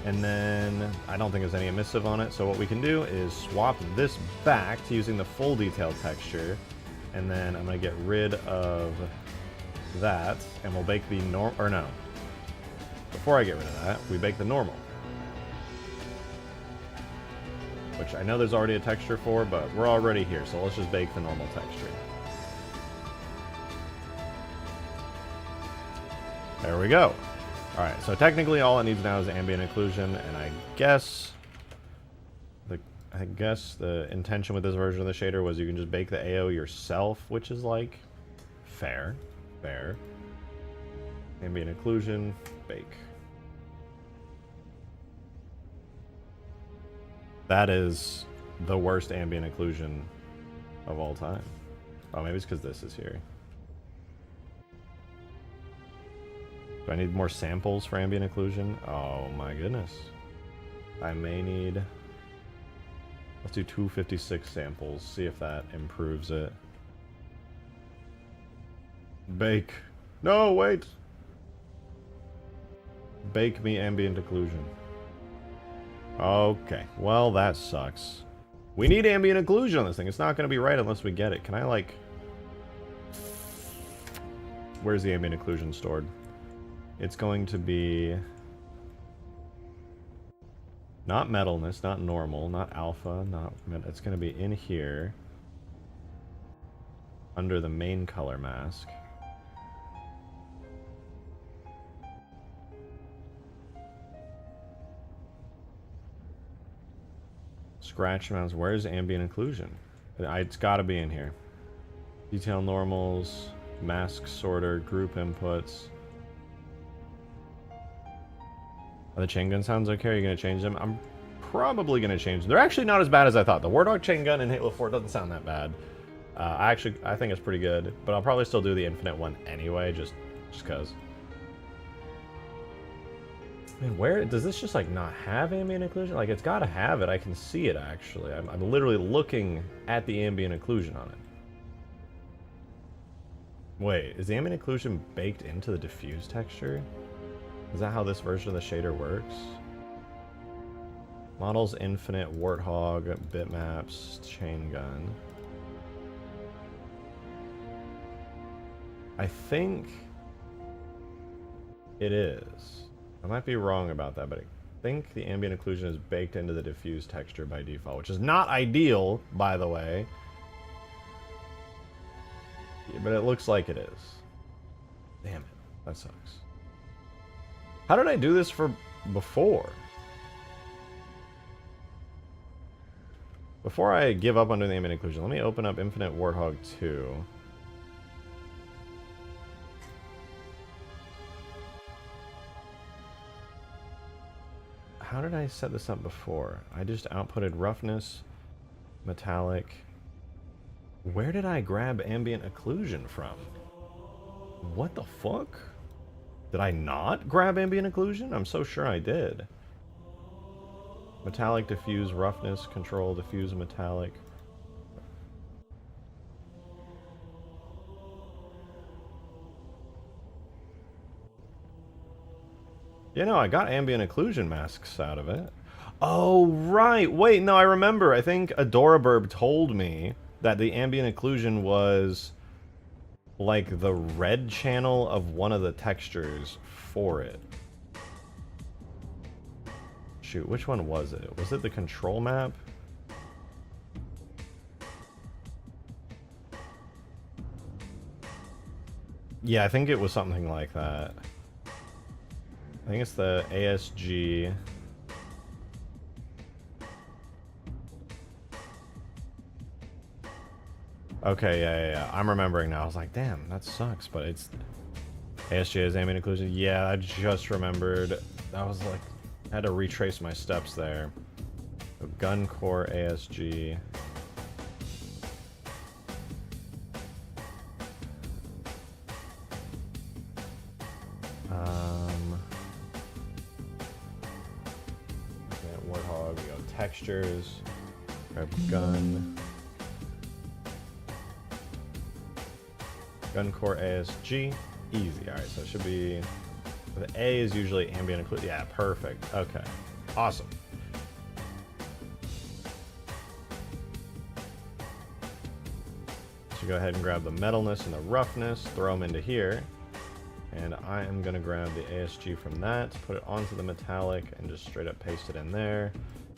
And then I don't think there's any emissive on it, so what we can do is swap this back to using the full detail texture, and then I'm going to get rid of that, and we'll bake the or no. Before I get rid of that, we bake the normal. Which I know there's already a texture for, but we're already here, so let's just bake the normal texture. There we go. Alright, so technically all it needs now is ambient occlusion, and I guess the intention with this version of the shader was you can just bake the AO yourself, which is like fair. Ambient occlusion, bake. That is the worst ambient occlusion of all time. Oh, maybe it's because this is here. Do I need more samples for ambient occlusion? Oh my goodness. I may need... Let's do 256 samples, see if that improves it. Bake. No, wait! Bake me ambient occlusion. Okay, well that sucks. We need ambient occlusion on this thing. It's not going to be right unless we get it. Can I like... Where's the ambient occlusion stored? It's going to be... Not metalness, not normal, not alpha, not... It's going to be in here. Under the main color mask. Scratch mounts. Where's ambient occlusion? It's got to be in here. Detail normals, mask sorter, group inputs. Are the chain gun sounds okay? Are you going to change them? I'm probably going to change them. They're actually not as bad as I thought. The Warthog chain gun in Halo 4 doesn't sound that bad. I think it's pretty good, but I'll probably still do the Infinite one anyway, just because. Man, where does this just like not have ambient occlusion? Like, it's got to have it. I can see it actually. I'm literally looking at the ambient occlusion on it. Wait, is the ambient occlusion baked into the diffuse texture? Is that how this version of the shader works? Models Infinite, Warthog, bitmaps, chain gun. I think it is. I might be wrong about that, but I think the ambient occlusion is baked into the diffuse texture by default, which is not ideal, by the way. Yeah, but it looks like it is. Damn it. That sucks. How did I do this for before? Before I give up on doing the ambient occlusion, let me open up Infinite Warthog 2. How did I set this up before? I just outputted roughness, metallic. Where did I grab ambient occlusion from? What the fuck? Did I not grab ambient occlusion? I'm so sure I did. Metallic, diffuse, roughness, control, diffuse, metallic. You know, I got ambient occlusion masks out of it. Oh, right. Wait, no, I remember. I think Adoraburb told me that the ambient occlusion was like the red channel of one of the textures for it. Shoot, which one was it? Was it the control map? Yeah, I think it was something like that. I think it's the ASG. Okay, yeah. I'm remembering now. I was like, damn, that sucks, but it's... ASG is ambient occlusion. Yeah, I just remembered. I was like... I had to retrace my steps there. So gun core ASG. Warthog, we go textures. Grab gun. Gun core ASG. Easy. Alright, so it should be... The A is usually ambient occlusion. Yeah, perfect. Okay. Awesome. So go ahead and grab the metalness and the roughness, throw them into here. And I am going to grab the ASG from that, put it onto the metallic, and just straight up paste it in there.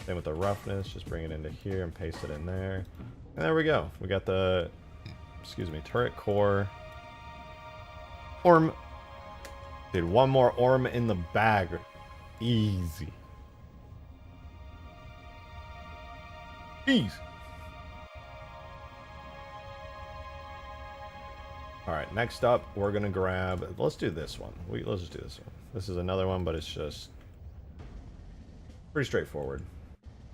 Same with the roughness, just bring it into here and paste it in there. And there we go. We got the, turret core. Orm. Dude, one more Orm in the bag. Easy. Easy. Alright, next up, we're going to grab... Let's do this one. Let's just do this one. This is another one, but it's just... pretty straightforward.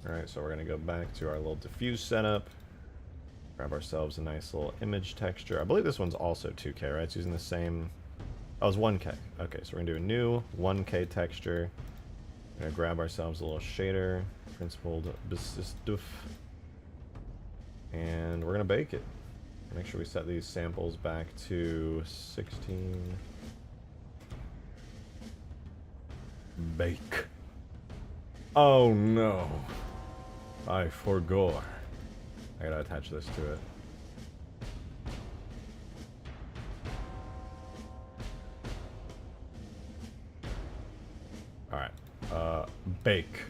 Alright, so we're going to go back to our little diffuse setup. Grab ourselves a nice little image texture. I believe this one's also 2K, right? It's using the same... Oh, it's 1K. Okay, so we're going to do a new 1K texture. We're going to grab ourselves a little shader. Principled stuff. And we're going to bake it. Make sure we set these samples back to 16. Bake. Oh no. I forgot. I gotta attach this to it. Alright. Bake.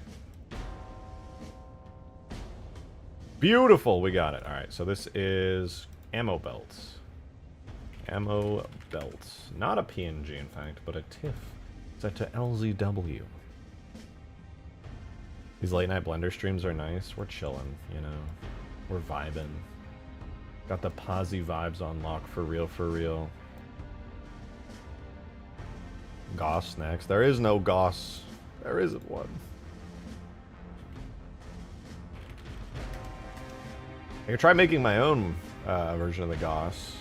Beautiful, we got it. Alright, so this is ammo belts. Ammo belts. Not a PNG, in fact, but a TIFF set to LZW. These late night Blender streams are nice. We're chilling, you know. We're vibing. Got the posy vibes on lock for real, for real. Goss next. There is no Goss. There isn't one. I could try making my own version of the Goss,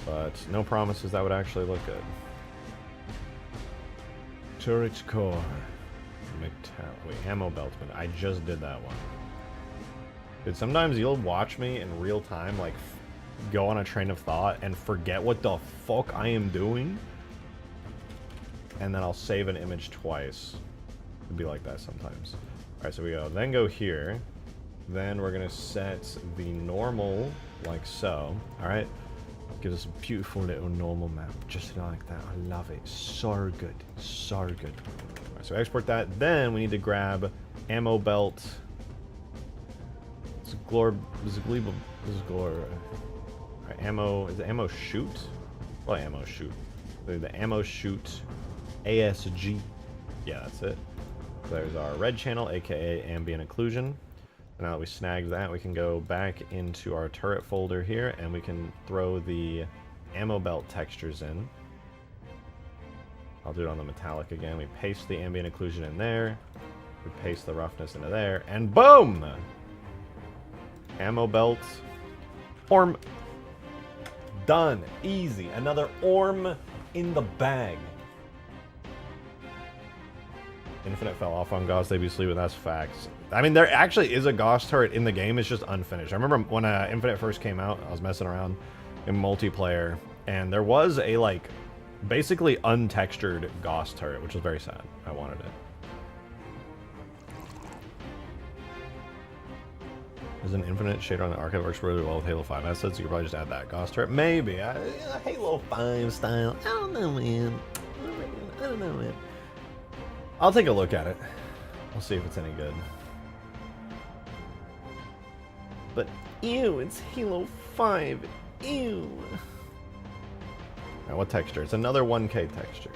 but no promises that would actually look good. Turret core. Wait, ammo beltman. I just did that one. Dude, sometimes you'll watch me in real time, like, go on a train of thought and forget what the fuck I am doing. And then I'll save an image twice. It'd be like that sometimes. Alright, so we go. Then go here. Then we're gonna set the normal, like so. Alright? Gives us a beautiful little normal map, just like that. I love it. So good. So good. Alright, so export that. Then we need to grab ammo belt. Alright, ammo. Is it ammo shoot? Well, ammo shoot. The ammo shoot ASG. Yeah, that's it. There's our red channel, aka ambient occlusion. And now that we snagged that, we can go back into our turret folder here, and we can throw the ammo belt textures in. I'll do it on the metallic again. We paste the ambient occlusion in there. We paste the roughness into there, and boom! Ammo belt. Orm. Done. Easy. Another Orm in the bag. Infinite fell off on Gauss, they'd be sleeping, that's facts. I mean, there actually is a Gauss turret in the game, it's just unfinished. I remember when Infinite first came out, I was messing around in multiplayer, and there was a, like, basically untextured Gauss turret, which was very sad. I wanted it. There's an Infinite shader on the archive, works really well with Halo 5 assets, so you could probably just add that Gauss turret. Maybe. Halo 5 style. I don't know, man. I don't know, man. I'll take a look at it. We'll see if it's any good. But, ew, it's Halo 5. Ew. Now, what texture? It's another 1K texture.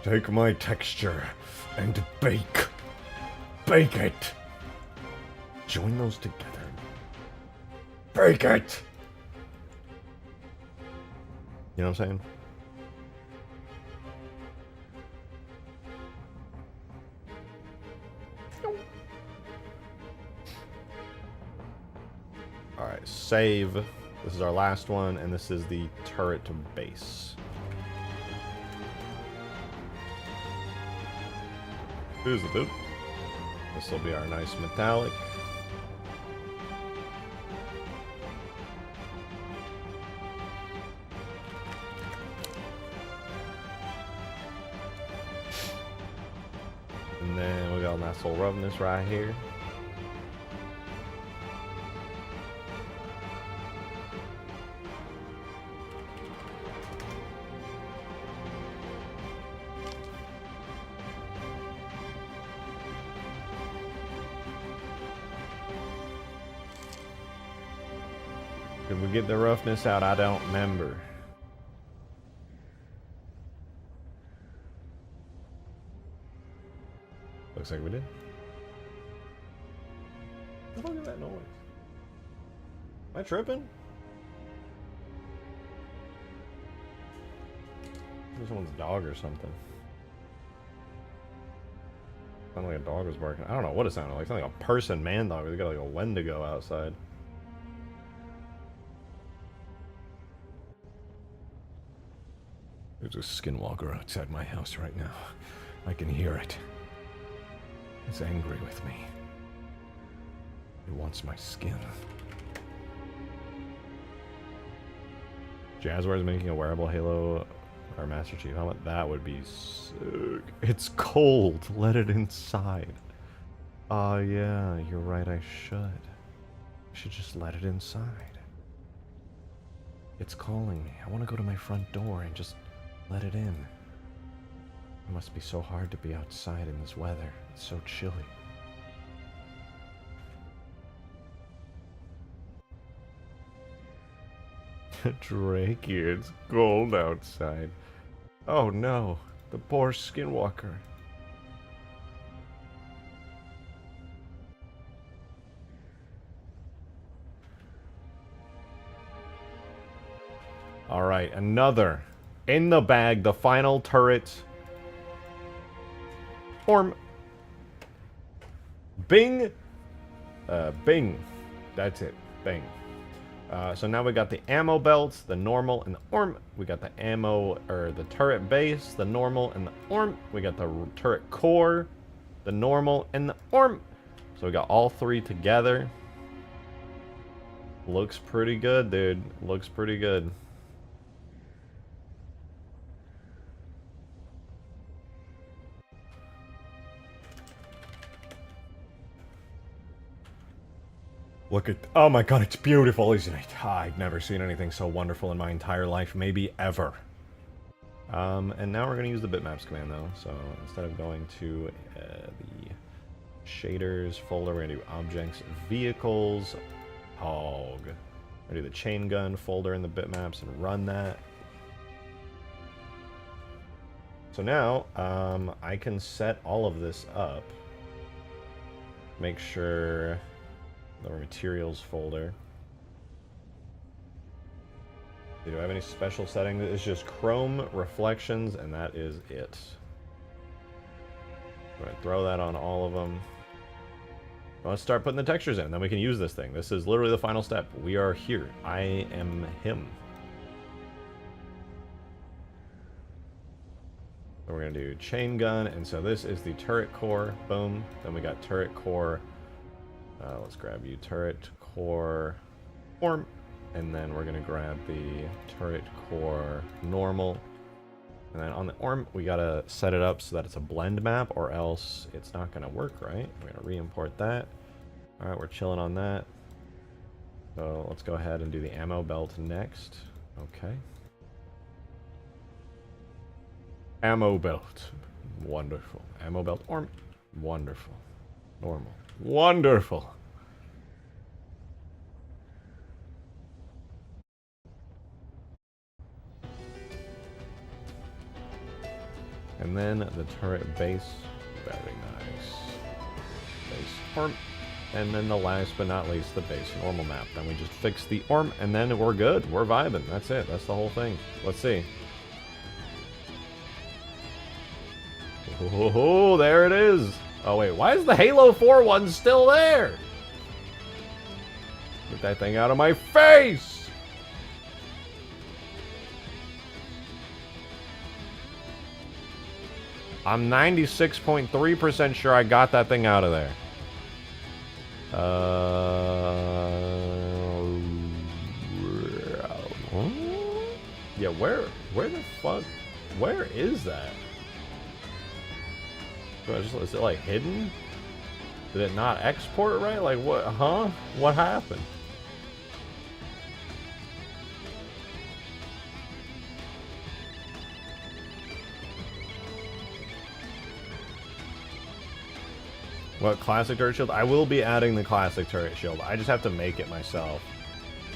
Take my texture and bake. Bake it. Join those together. Break it! You know what I'm saying? Alright, save. This is our last one, and this is the turret base. Who's the boot? This will be our nice metallic. And then we got a nice little roughness right here. Did we get the roughness out? I don't remember. Looks like we did. What the fuck is that noise? Am I tripping? Maybe someone's dog or something. Sounded like a dog was barking. I don't know what it sounded like. It sounded like a person man dog. They got like a Wendigo outside. There's a skinwalker outside my house right now. I can hear it. It's angry with me. It wants my skin. Jazzware is making a wearable Halo or Master Chief helmet. That would be sick. It's cold. Let it inside. Oh yeah, you're right. I should just let it inside. It's calling me. I want to go to my front door and just let it in. It must be so hard to be outside in this weather. It's so chilly. Drake, it's cold outside. Oh no, the poor skinwalker. Alright, another. In the bag, the final turret. Orm. Bing. Bing. That's it. Bing. So now we got the ammo belts, the normal, and the orm. We got the ammo, or the turret base, the normal, and the orm. We got the turret core, the normal, and the orm. So we got all three together. Looks pretty good, dude. Looks pretty good. Look at, oh my god, it's beautiful, isn't it? I've never seen anything so wonderful in my entire life, maybe ever. And now we're going to use the bitmaps command though. So instead of going to the shaders folder, we're going to do objects, vehicles, hog. We're going to do the chain gun folder in the bitmaps and run that. So now I can set all of this up. Make sure the materials folder. Do I have any special settings? It's just chrome reflections, and that is it. I'm going to throw that on all of them. Let's start putting the textures in, then we can use this thing. This is literally the final step. We are here. I am him. So we're going to do chain gun, and so this is the turret core. Boom. Then we got turret core. Let's grab you, turret core orm, and then we're gonna grab the turret core normal, and then on the orm we gotta set it up so that it's a blend map, or else it's not gonna work right. We're gonna re-import that. All right, we're chilling on that. So let's go ahead and do the ammo belt next. Okay. Ammo belt, wonderful. Ammo belt orm, wonderful. Normal. Wonderful. And then the turret base. Very nice. Base orm. And then the last but not least, the base normal map. Then we just fix the orm, and then we're good. We're vibing. That's it. That's the whole thing. Let's see. Oh, there it is. Oh wait, why is the Halo 4 one still there? Get that thing out of my face! I'm 96.3% sure I got that thing out of there. Yeah, where the fuck, where is that? Is it like hidden? Did it not export right? Like what, huh? What happened? What, classic turret shield? I will be adding the classic turret shield. I just have to make it myself.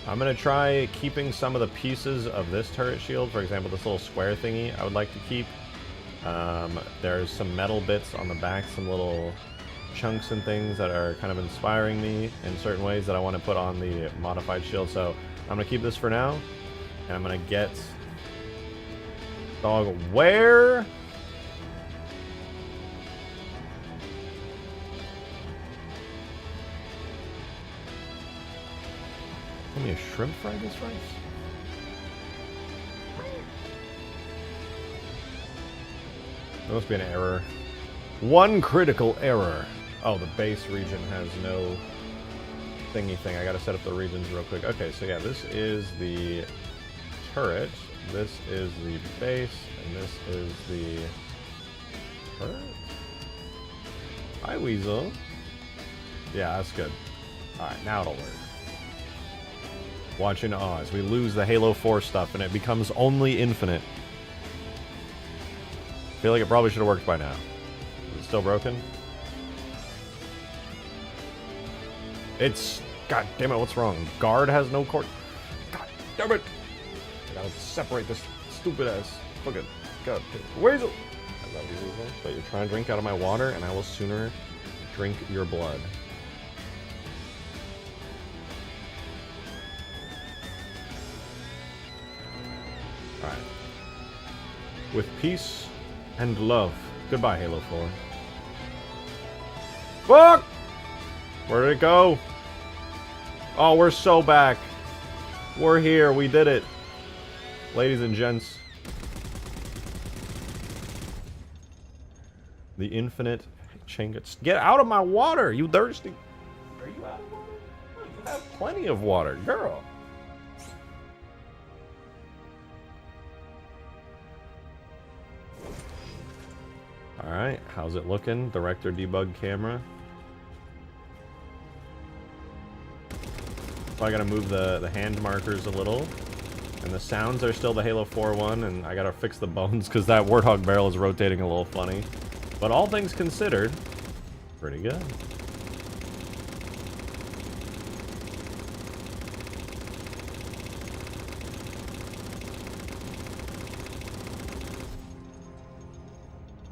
I'm gonna try keeping some of the pieces of this turret shield. For example, this little square thingy I would like to keep. There's some metal bits on the back, some little chunks and things that are kind of inspiring me in certain ways that I want to put on the modified shield. So I'm going to keep this for now, and I'm going to get... Dog, where? Give me a shrimp fried this rice? There must be an error. One critical error. Oh, the base region has no thingy thing. I gotta set up the regions real quick. Okay, so yeah, this is the turret. This is the base. And this is the turret? Hi, Weasel. Yeah, that's good. Alright, now it'll work. Watch in awe as we lose the Halo 4 stuff and it becomes only Infinite. I feel like it probably should have worked by now. Is it still broken? It's... God damn it, what's wrong? Guard has no cord... God damn it! separate this stupid ass fucking god. Weasel! I love you, Weasel, but you're trying to drink out of my water, and I will sooner drink your blood. Alright. With peace and love. Goodbye, Halo 4. Fuck! Where did it go? Oh, we're so back. We're here. We did it. Ladies and gents. The Infinite Chinggets. Get out of my water, you thirsty. Are you out of water? You have plenty of water, girl. Alright, how's it looking? Director debug camera. So I gotta move the hand markers a little. And the sounds are still the Halo 4 one, and I gotta fix the bones because that Warthog barrel is rotating a little funny. But all things considered, pretty good.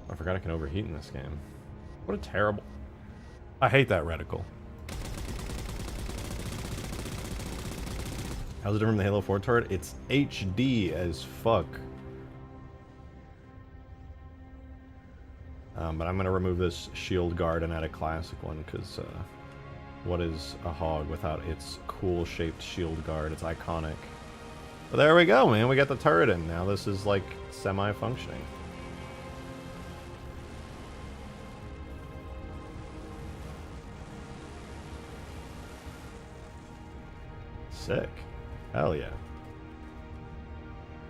I forgot I can overheat in this game. What a terrible... I hate that reticle. How's it different from the Halo 4 turret? It's HD as fuck. But I'm going to remove this shield guard and add a classic one, because what is a hog without its cool shaped shield guard? It's iconic. But there we go, man. We got the turret in. Now this is like semi-functioning. Sick. Hell yeah.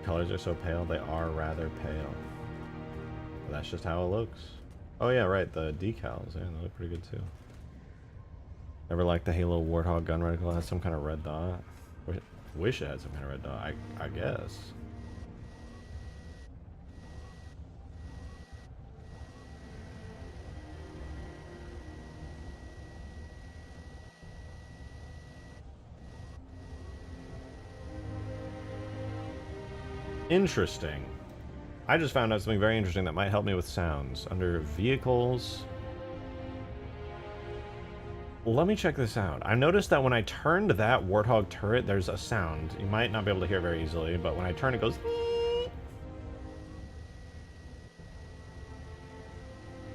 Colors are so pale, they are rather pale. But that's just how it looks. Oh yeah, right, the decals, yeah, they look pretty good too. Never liked the Halo Warthog gun reticle. It has some kind of red dot. Wish it had some kind of red dot, I guess. Interesting. I just found out something very interesting that might help me with sounds. Under vehicles... Let me check this out. I noticed that when I turned that Warthog turret, there's a sound. You might not be able to hear very easily, but when I turn it goes...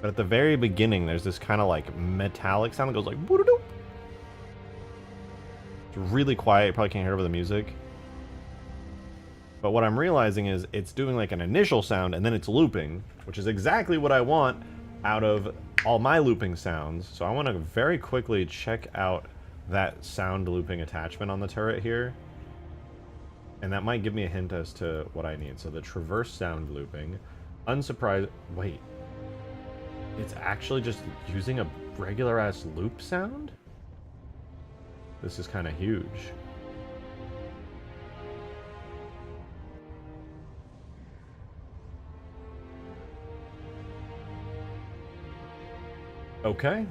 But at the very beginning, there's this kind of like metallic sound that goes like... It's really quiet, you probably can't hear it over the music. But what I'm realizing is it's doing like an initial sound and then it's looping, which is exactly what I want out of all my looping sounds. So I want to very quickly check out that sound looping attachment on the turret here. And that might give me a hint as to what I need. So the traverse sound looping, unsurprised, wait, it's actually just using a regular ass loop sound? This is kind of huge. Okay.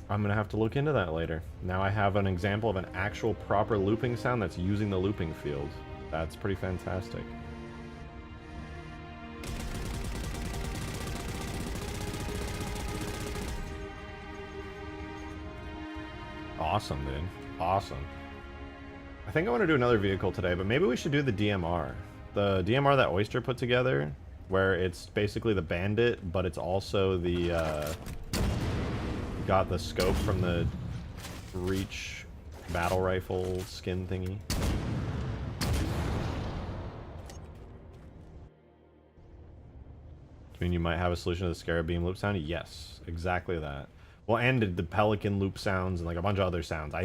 I'm gonna have to look into that later. Now I have an example of an actual proper looping sound that's using the looping field. That's pretty fantastic. Awesome, dude. Awesome. I think I want to do another vehicle today, but maybe we should do the DMR. The DMR that Oyster put together, where it's basically the Bandit, but it's also the, got the scope from the Reach battle rifle skin thingy. I mean, you might have a solution to the Scarab beam loop sound? Yes, exactly that. Well, and the Pelican loop sounds and like a bunch of other sounds. I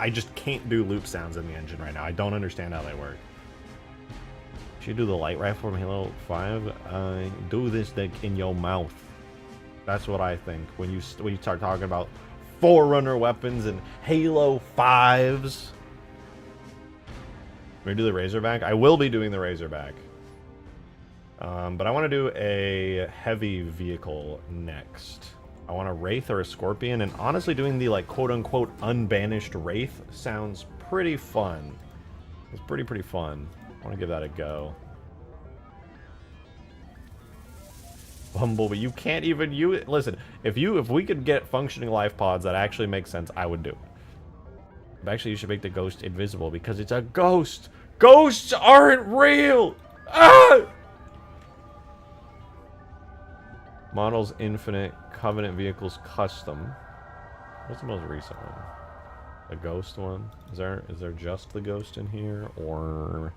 just can't do loop sounds in the engine right now. I don't understand how they work. Should you do the light rifle from Halo 5? Do this like in your mouth. That's what I think when you start talking about Forerunner weapons and Halo 5s. Maybe do the Razorback? I will be doing the Razorback. But I want to do a heavy vehicle next. I want a Wraith or a Scorpion, and honestly doing the like quote-unquote unbanished Wraith sounds pretty fun. It's pretty fun. want to give that a go. Bumblebee, you can't even use it. Listen, if we could get functioning life pods that actually make sense, I would do it. But actually, you should make the ghost invisible because it's a ghost. Ghosts aren't real. Ah! Models Infinite Covenant Vehicles Custom. What's the most recent one? The ghost one? Is there just the ghost in here, or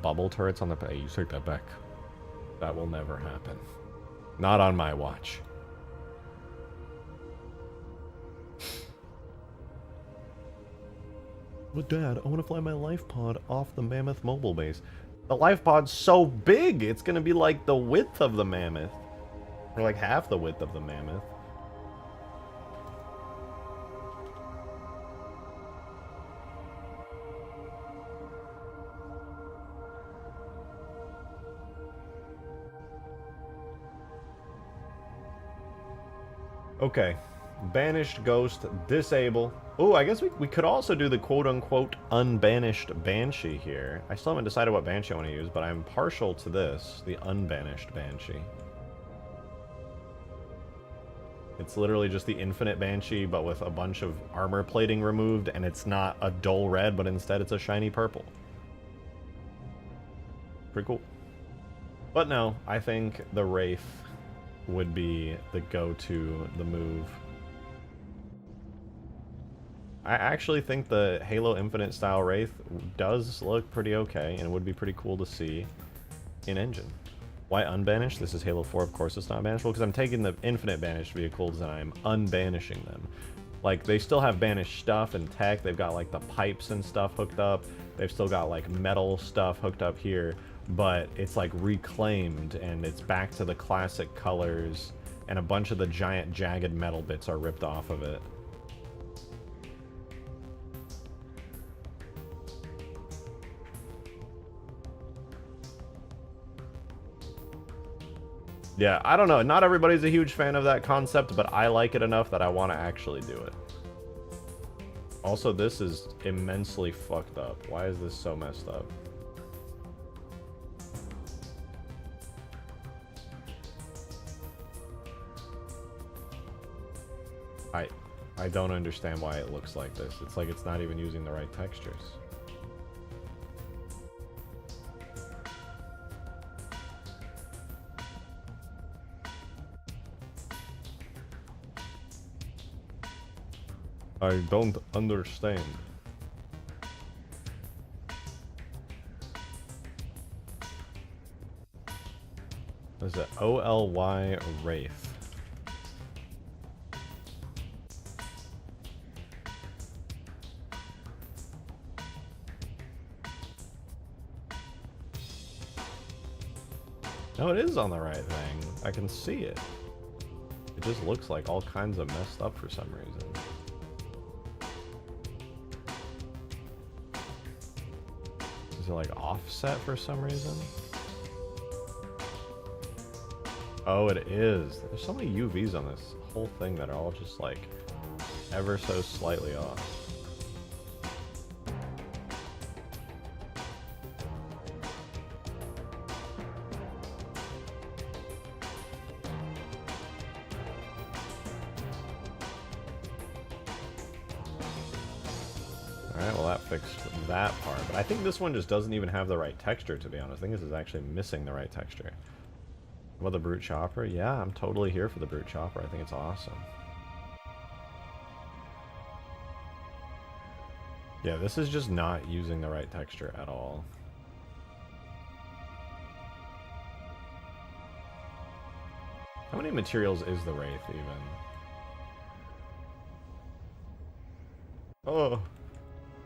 bubble turrets on the? Hey, you take that back. That will never happen. Not on my watch. But Dad, I want to fly my life pod off the Mammoth mobile base. The life pod's so big, it's gonna be like the width of the Mammoth. Or like half the width of the Mammoth. Okay. Banished Ghost, disable. Oh, I guess we could also do the quote-unquote unbanished Banshee here. I still haven't decided what Banshee I want to use, but I'm partial to this, the unbanished Banshee. It's literally just the Infinite Banshee, but with a bunch of armor plating removed, and it's not a dull red, but instead it's a shiny purple. Pretty cool. But no, I think the Wraith would be the go-to, the move. I actually think the Halo Infinite style Wraith does look pretty okay, and it would be pretty cool to see in engine. Why unbanished? This is Halo 4, of course it's not banishable, because I'm taking the Infinite banished vehicles and I'm unbanishing them. Like, they still have banished stuff and tech, they've got like the pipes and stuff hooked up, they've still got like metal stuff hooked up here, but it's like reclaimed and it's back to the classic colors, and a bunch of the giant jagged metal bits are ripped off of it. Yeah, I don't know. Not everybody's a huge fan of that concept, but I like it enough that I want to actually do it. Also, this is immensely fucked up. Why is this so messed up? I don't understand why it looks like this. It's like it's not even using the right textures. I don't understand. What is it? OLY Wraith. No, it is on the right thing. I can see it. It just looks like all kinds of messed up for some reason. Is it like offset for some reason? Oh, it is. There's so many UVs on this whole thing that are all just like ever so slightly off. Alright, well that fixed that part. But I think this one just doesn't even have the right texture, to be honest. I think this is actually missing the right texture. Well, the Brute Chopper? Yeah, I'm totally here for the Brute Chopper. I think it's awesome. Yeah, this is just not using the right texture at all. How many materials is the Wraith, even? Oh.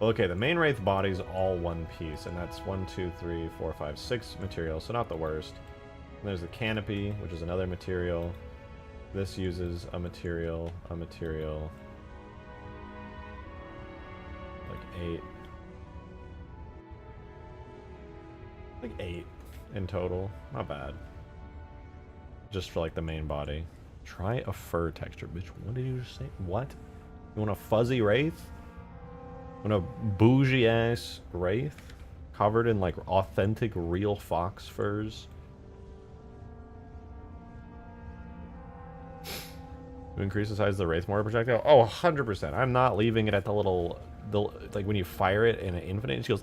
Okay, the main Wraith body's all one piece, and that's 1, 2, 3, 4, 5, 6 materials, so not the worst. And there's the canopy, which is another material. This uses a material, like 8. Like 8 in total. Not bad. Just for like the main body. Try a fur texture, bitch. What did you just say? What? You want a fuzzy Wraith? Want a bougie ass Wraith? Covered in, like, authentic, real fox furs. To increase the size of the Wraith mortar projectile? Oh, 100%. I'm not leaving it at the little... like, when you fire it in an Infinite, it goes...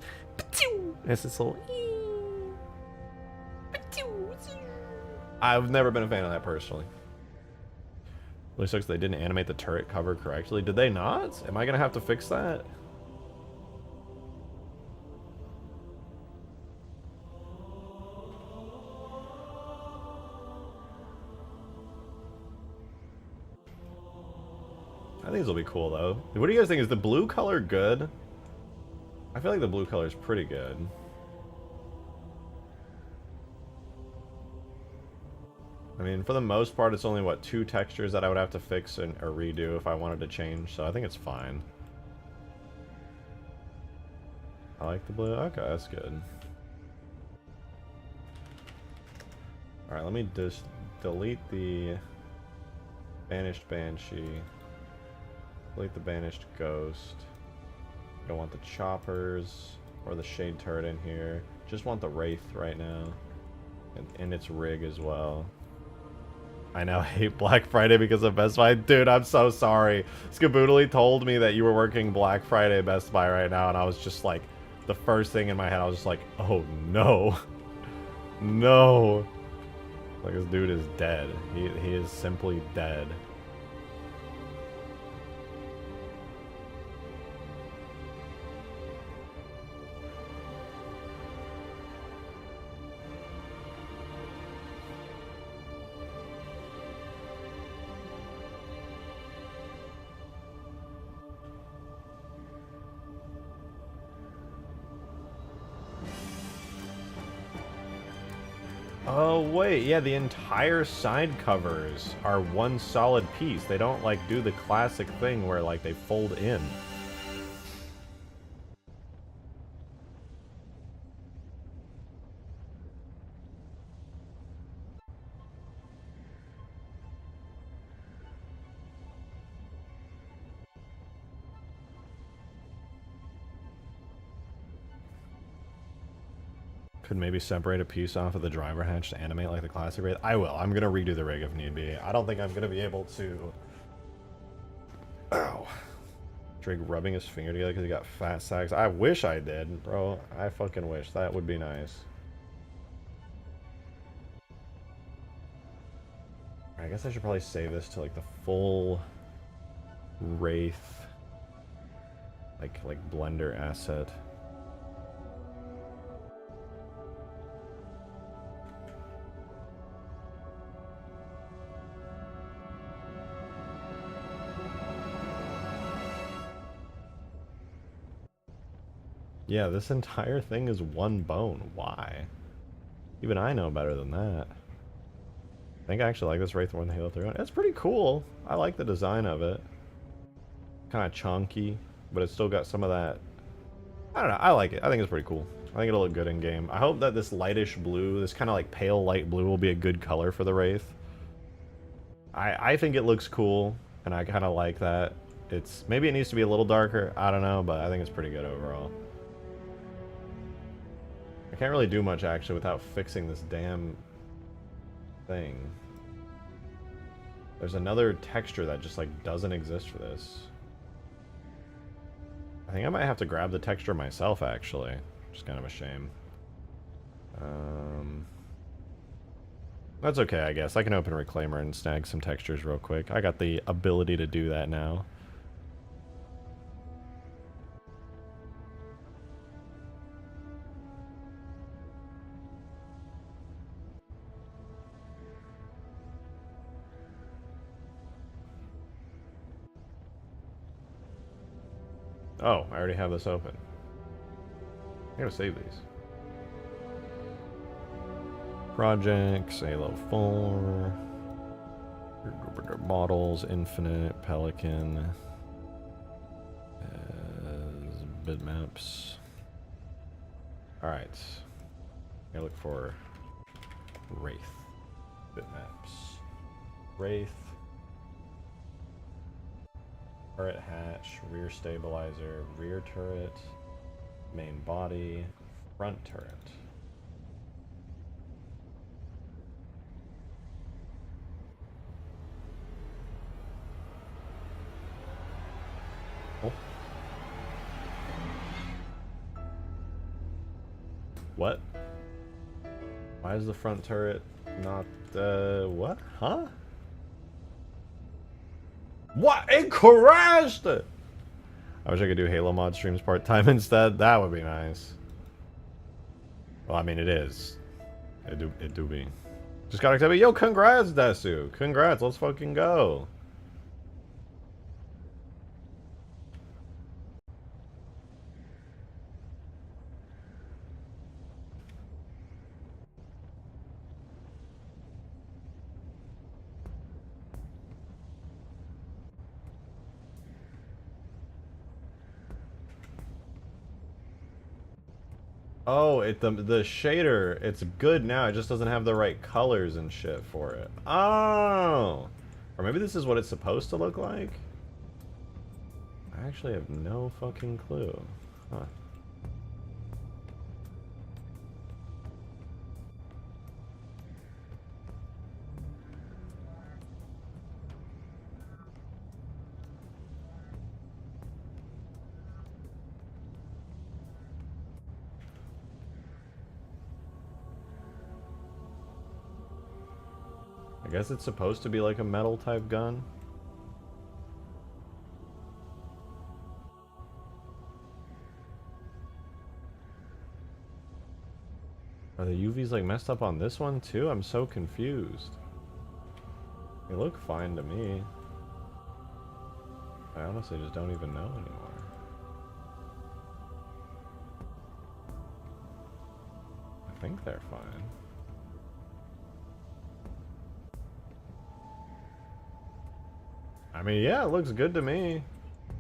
It's this little... I've never been a fan of that, personally. Really sucks they didn't animate the turret cover correctly. Did they not? Am I going to have to fix that? I think this will be cool, though. What do you guys think? Is the blue color good? I feel like the blue color is pretty good. I mean, for the most part, it's only, what, 2 textures that I would have to fix or redo if I wanted to change, so I think it's fine. I like the blue. Okay, that's good. Alright, let me just delete the Banished Banshee. Delete the Banished Ghost. Don't want the choppers or the Shade Turret in here. Just want the Wraith right now. And its rig as well. I now hate Black Friday because of Best Buy. Dude, I'm so sorry. Skaboodly told me that you were working Black Friday at Best Buy right now, and I was just like, the first thing in my head, I was just like, oh no. No. Like, this dude is dead. He is simply dead. Oh, wait, yeah, the entire side covers are one solid piece. They don't, like, do the classic thing where, like, they fold in. Could maybe separate a piece off of the driver hatch to animate like the classic Wraith. I will. I'm going to redo the rig if need be. I don't think I'm going to be able to... Ow. Drake rubbing his finger together because he got fat sacks. I wish I did, bro. I fucking wish. That would be nice. I guess I should probably save this to like the full Wraith like Blender asset. Yeah, this entire thing is one bone. Why? Even I know better than that. I think I actually like this Wraith more than Halo 3. It's pretty cool. I like the design of it. Kind of chunky, but it's still got some of that... I don't know, I like it. I think it's pretty cool. I think it'll look good in game. I hope that this lightish blue, this kind of like pale light blue, will be a good color for the Wraith. I think it looks cool, and I kind of like that. It's maybe it needs to be a little darker. I don't know, but I think it's pretty good overall. I can't really do much actually without fixing this damn thing. There's another texture that just like doesn't exist for this. I think I might have to grab the texture myself actually, which is kind of a shame. That's okay, I guess. I can open Reclaimer and snag some textures real quick. I got the ability to do that now. Oh, I already have this open. I gotta save these. Projects, Halo 4, models, Infinite, Pelican, bitmaps. Alright. I look for Wraith. Bitmaps. Wraith. Turret hatch, rear stabilizer, rear turret, main body, front turret. Oh. What? Why is the front turret not, what? Huh? What? It crashed! I wish I could do Halo mod streams part-time instead. That would be nice. Well, I mean, it is. It do be. Just got accepted. Yo, congrats, Desu. Congrats. Let's fucking go. Oh, the shader, it's good now. It just doesn't have the right colors and shit for it. Oh! Or maybe this is what it's supposed to look like? I actually have no fucking clue. Huh. I guess it's supposed to be like a metal type gun. Are the UVs like messed up on this one too? I'm so confused. They look fine to me. I honestly just don't even know anymore. I think they're fine. I mean, yeah, it looks good to me.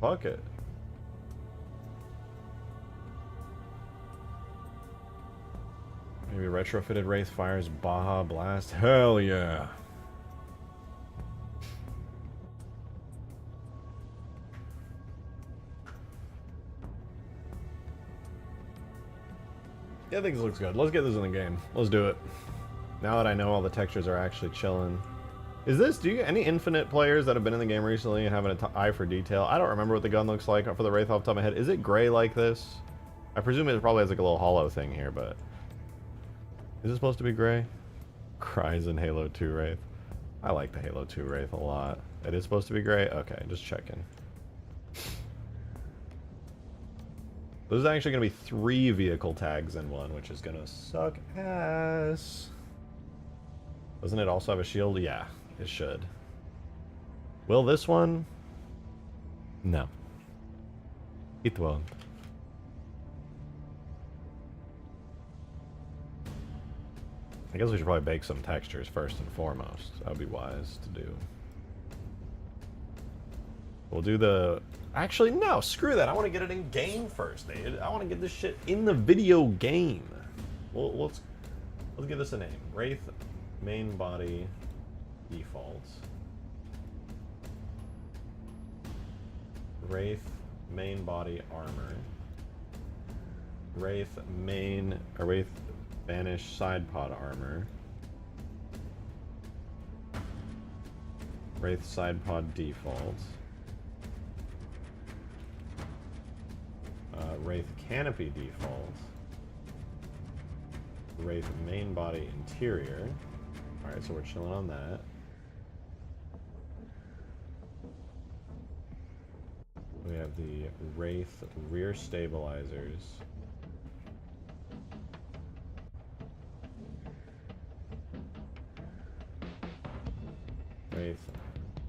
Fuck it. Maybe retrofitted Wraith fires Baja Blast. Hell yeah. Yeah, I think this looks good. Let's get this in the game. Let's do it. Now that I know all the textures are actually chilling. Is this, do you any Infinite players that have been in the game recently and have an eye for detail? I don't remember what the gun looks like for the Wraith off the top of my head. Is it gray like this? I presume it probably has like a little hollow thing here, but... Is it supposed to be gray? Cries in Halo 2 Wraith. I like the Halo 2 Wraith a lot. It is supposed to be gray? Okay, just checking. There's actually going to be 3 vehicle tags in one, which is going to suck ass. Doesn't it also have a shield? Yeah, it should. Will this one? No. It won't. I guess we should probably bake some textures first and foremost. That would be wise to do. We'll do the... Actually, no, screw that. I want to get it in game first, dude. I want to get this shit in the video game. Well, let's give this a name. Wraith main body defaults. Wraith main body armor. Wraith main... Or Wraith Banish side pod armor. Wraith side pod default. Wraith canopy default. Wraith main body interior. Alright, so we're chilling on that. We have the Wraith rear stabilizers. Wraith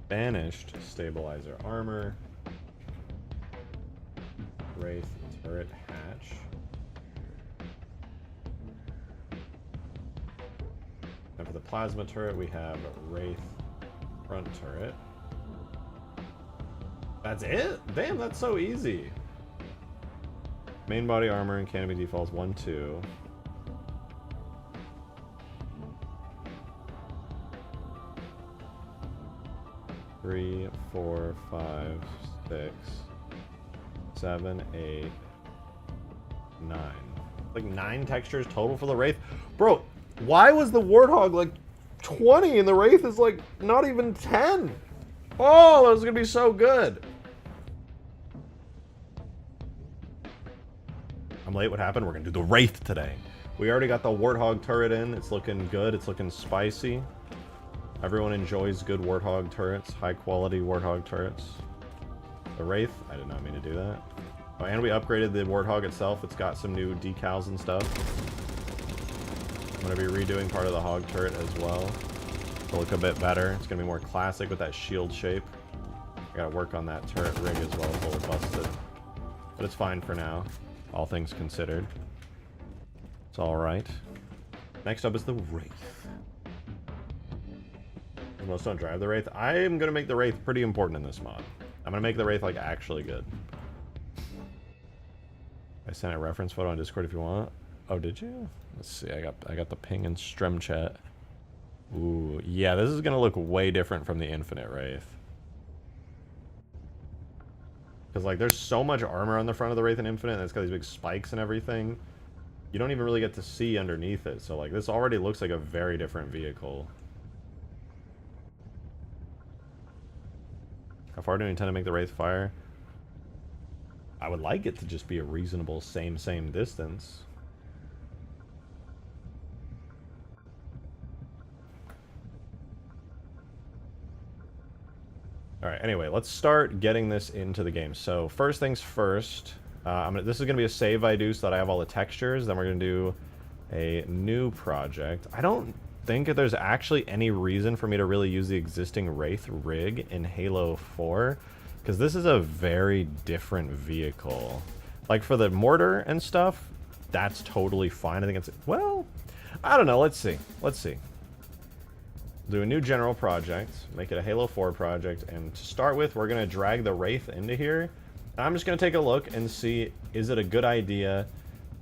banished stabilizer armor. Wraith turret hatch. And for the plasma turret, we have Wraith front turret. That's it? Damn, that's so easy. Main body armor and canopy defaults 1, 2. Three, 4, 5, 6, 7, 8, 9. Like 9 textures total for the Wraith. Bro, why was the Warthog like 20 and the Wraith is like not even 10? Oh, that was gonna be so good. I'm late, what happened? We're gonna do the Wraith today. We already got the Warthog turret in. It's looking good, it's looking spicy. Everyone enjoys good Warthog turrets, high quality Warthog turrets. The Wraith, I did not mean to do that. Oh, and we upgraded the Warthog itself. It's got some new decals and stuff. I'm going to be redoing part of the hog turret as well to look a bit better. It's going to be more classic with that shield shape. I got to work on that turret rig as well, fully busted. But it's fine for now, all things considered. It's alright. Next up is the Wraith. Most don't drive the Wraith. I am going to make the Wraith pretty important in this mod. I'm going to make the Wraith, like, actually good. I sent a reference photo on Discord if you want. Oh, did you? Let's see. I got the ping in Strem chat. Ooh, yeah, this is going to look way different from the Infinite Wraith. Because, like, there's so much armor on the front of the Wraith in Infinite, and it's got these big spikes and everything. You don't even really get to see underneath it. So, like, this already looks like a very different vehicle. How far do you intend to make the Wraith fire? I would like it to just be a reasonable same distance. Alright, anyway, let's start getting this into the game. So, first things first, this is going to be a save I do so that I have all the textures. Then we're going to do a new project. I don't think that there's actually any reason for me to really use the existing Wraith rig in Halo 4, because this is a very different vehicle. Like for the mortar and stuff, that's totally fine. I think it's, well, I don't know, let's see. Do a new general project, make it a Halo 4 project, and to start with, we're gonna drag the Wraith into here. And I'm just gonna take a look and see, is it a good idea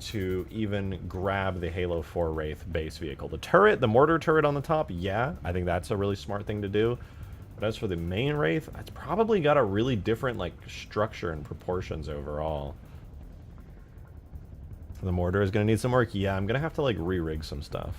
to even grab the Halo 4 Wraith base vehicle. The turret, the mortar turret on the top, yeah, I think that's a really smart thing to do. But as for the main Wraith, it's probably got a really different, like, structure and proportions overall. The mortar is going to need some work. Yeah, I'm going to have to, like, re-rig some stuff.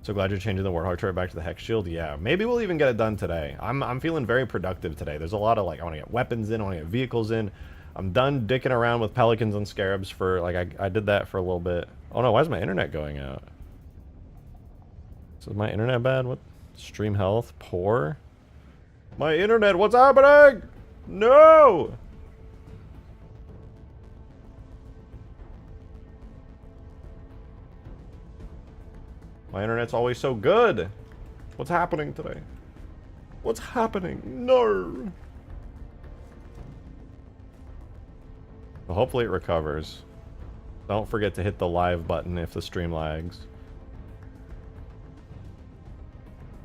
So glad you're changing the Warthog turret back to the Hex Shield. Yeah, maybe we'll even get it done today. I'm feeling very productive today. There's a lot of, like, I want to get weapons in, I want to get vehicles in. I'm done dicking around with Pelicans and Scarabs for, like, I did that for a little bit. Oh no, why is my internet going out? Is my internet bad? What? Stream health? Poor? My internet, what's happening? No! My internet's always so good. What's happening today? What's happening? No! Well, hopefully it recovers. Don't forget to hit the live button if the stream lags.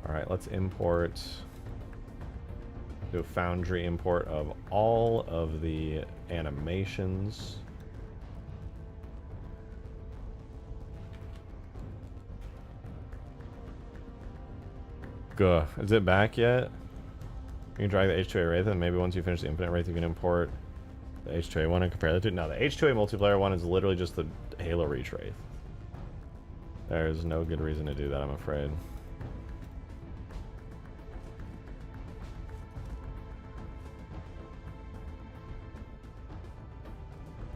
Alright, let's import. Do a foundry import of all of the animations. Gah. Is it back yet? You can drag the H2A Wraith, and maybe once you finish the Infinite Wraith, you can import the H2A one and compare the two. No, the H2A multiplayer one is literally just the Halo Reach Wraith. There's no good reason to do that, I'm afraid.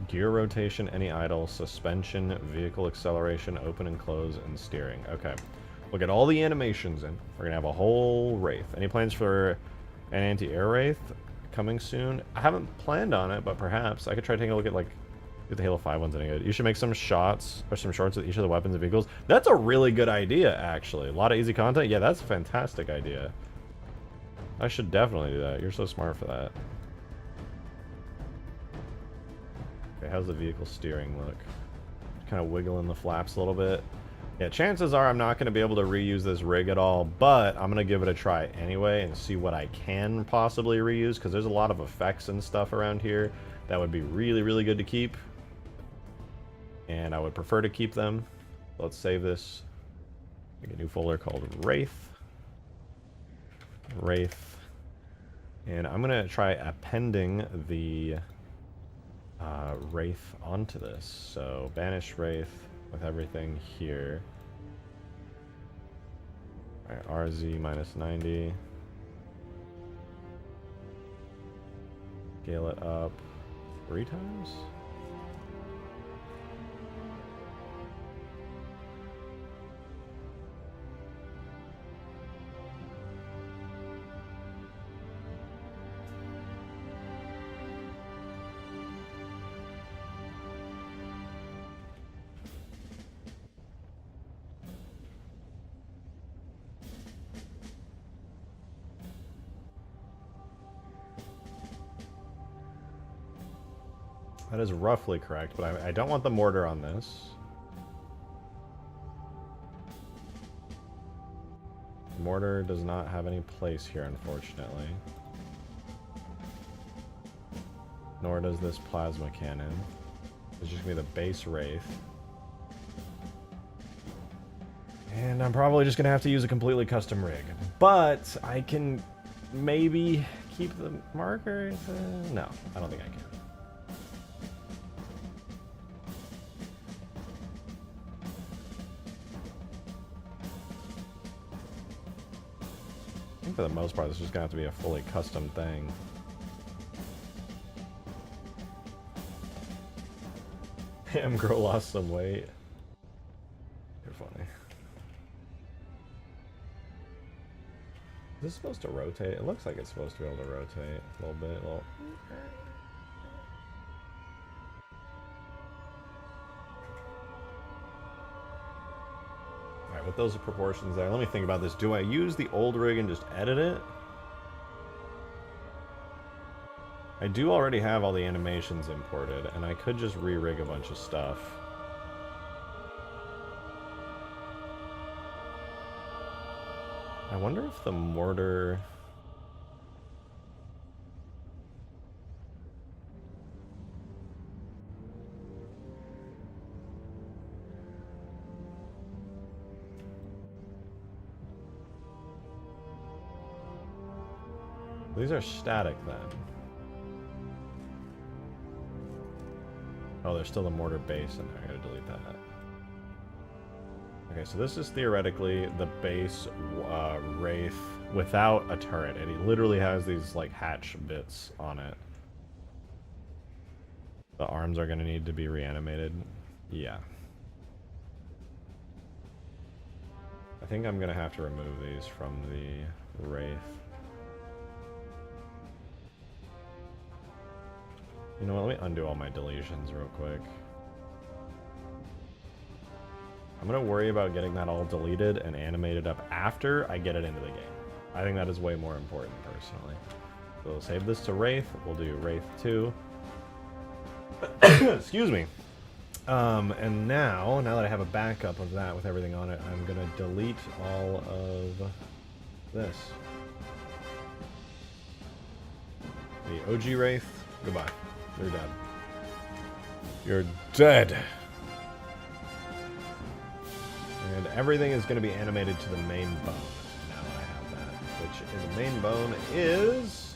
Gear rotation, any idle, suspension, vehicle acceleration, open and close, and steering. Okay. We'll get all the animations in. We're going to have a whole Wraith. Any plans for an anti-air Wraith coming soon? I haven't planned on it, but perhaps. I could try taking a look at, like, if the Halo 5 one's any good. You should make some shots, or some shorts with each of the weapons and vehicles. That's a really good idea, actually. A lot of easy content. Yeah, that's a fantastic idea. I should definitely do that. You're so smart for that. Okay, how's the vehicle steering look? Kind of wiggling the flaps a little bit. Yeah, chances are I'm not going to be able to reuse this rig at all, but I'm going to give it a try anyway and see what I can possibly reuse, because there's a lot of effects and stuff around here that would be really, really good to keep. And I would prefer to keep them. Let's save this. Make a new folder called Wraith. Wraith. And I'm going to try appending the Wraith onto this. So, banish Wraith. with everything here. Alright, RZ minus 90. Scale it up 3 times? That is roughly correct, but I don't want the mortar on this. The mortar does not have any place here, unfortunately. Nor does this plasma cannon. It's just going to be the base Wraith. And I'm probably just going to have to use a completely custom rig. But I can maybe keep the markers? No, I don't think I can. I think for the most part, this is just going to have to be a fully custom thing. Grow lost some weight. You're funny. Is this supposed to rotate? It looks like it's supposed to be able to rotate a little bit. Alright, with those proportions there, let me think about this. Do I use the old rig and just edit it? I do already have all the animations imported, and I could just re-rig a bunch of stuff. I wonder if the mortar... These are static then. Oh, there's still the mortar base in there. I gotta delete that. Okay, so this is theoretically the base Wraith without a turret. And he literally has these like hatch bits on it. The arms are gonna need to be reanimated. Yeah. I think I'm gonna have to remove these from the Wraith. You know what, let me undo all my deletions real quick. I'm gonna worry about getting that all deleted and animated up after I get it into the game. I think that is way more important, personally. So we'll save this to Wraith. We'll do Wraith 2. Excuse me. And now that I have a backup of that with everything on it, I'm gonna delete all of this. The OG Wraith, goodbye. You're dead. You're dead. And everything is going to be animated to the main bone. Now that I have that. Which the main bone is...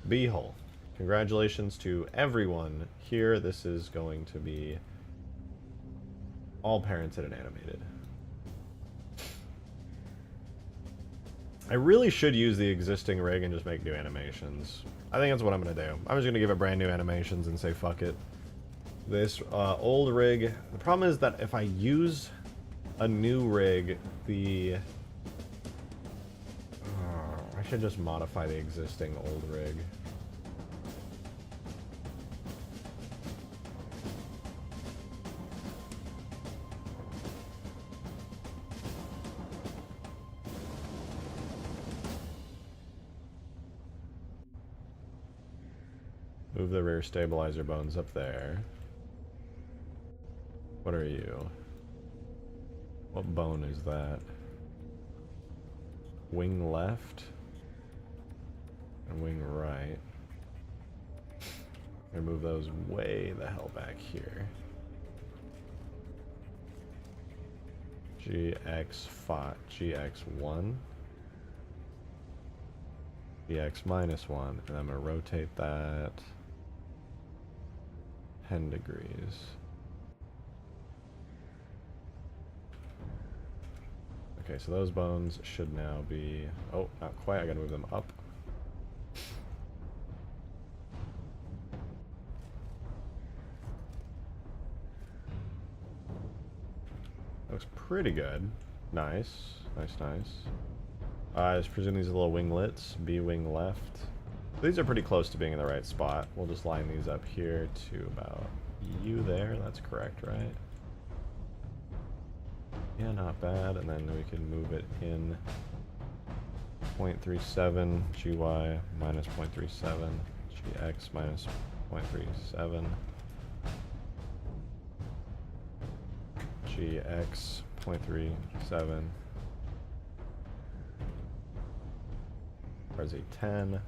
Beehole. Congratulations to everyone here. This is going to be all parented and animated. I really should use the existing rig and just make new animations. I think that's what I'm going to do. I'm just going to give it brand new animations and say fuck it. This old rig... The problem is that if I use a new rig, the... I should just modify the existing old rig. Move the rear stabilizer bones up there. What are you? What bone is that? Wing left and wing right. I'm gonna move those way the hell back here. GX5, GX1, GX minus 1, and I'm gonna rotate that 10 degrees. Okay, so those bones should now be... Oh, not quite. I gotta move them up. Looks pretty good. Nice. Nice, nice. I just presume these are little winglets. B wing left. These are pretty close to being in the right spot. We'll just line these up here to about you there. That's correct, right? Yeah, not bad. And then we can move it in 0.37, GY minus 0.37, GX minus 0.37, GX 0.37, Resi 10,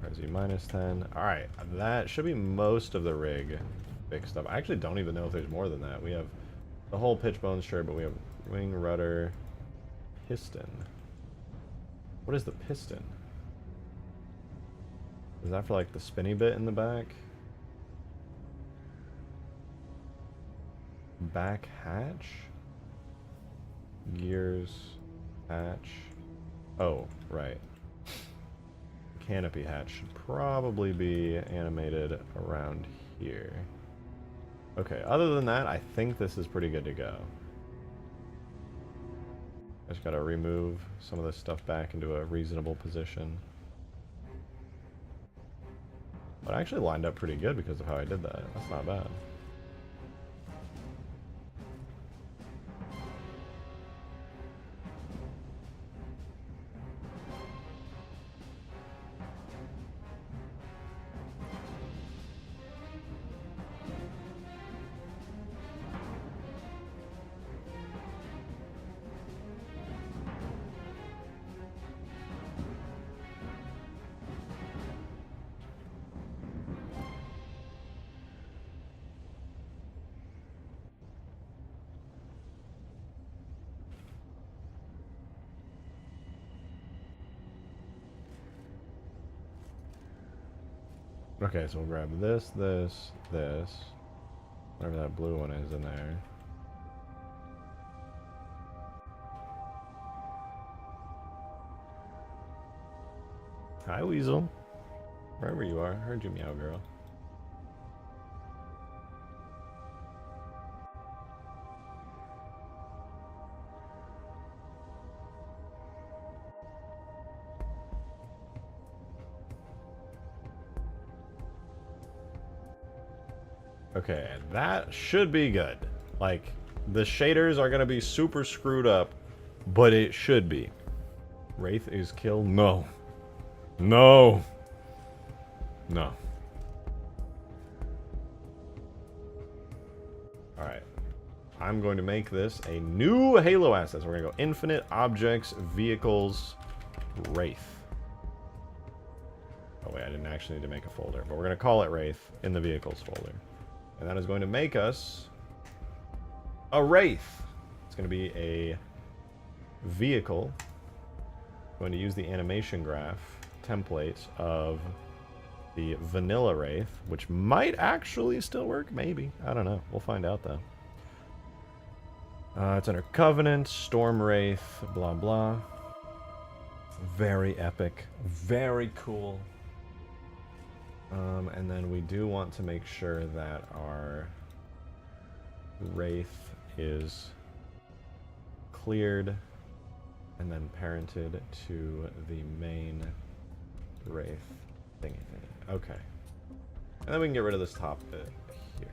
Resi minus 10. Alright, that should be most of the rig fixed up. I actually don't even know if there's more than that. We have the whole pitch bone, sure, but we have wing, rudder, piston. What is the piston? Is that for like the spinny bit in the back? Back hatch? Gears, hatch. Oh, right. Canopy hatch should probably be animated around here. Okay, other than that, I think this is pretty good to go. I just gotta remove some of this stuff back into a reasonable position. But I actually lined up pretty good because of how I did that. That's not bad. Okay, so we'll grab this, this, this. Whatever that blue one is in there. Hi, Weasel. Wherever you are. Heard you, meow girl. Okay, that should be good. Like, the shaders are gonna be super screwed up, but it should be. Wraith is killed? No. No. No. Alright. I'm going to make this a new Halo asset. So we're gonna go Infinite Objects, Vehicles, Wraith. Oh wait, I didn't actually need to make a folder, but we're gonna call it Wraith in the Vehicles folder. And that is going to make us a Wraith. It's going to be a vehicle. I'm going to use the animation graph template of the vanilla Wraith, which might actually still work, maybe. I don't know. We'll find out, though. It's under Covenant, Storm Wraith, blah, blah. Very epic. Very cool. And then we do want to make sure that our Wraith is cleared and then parented to the main Wraith thingy. Okay. And then we can get rid of this top bit here.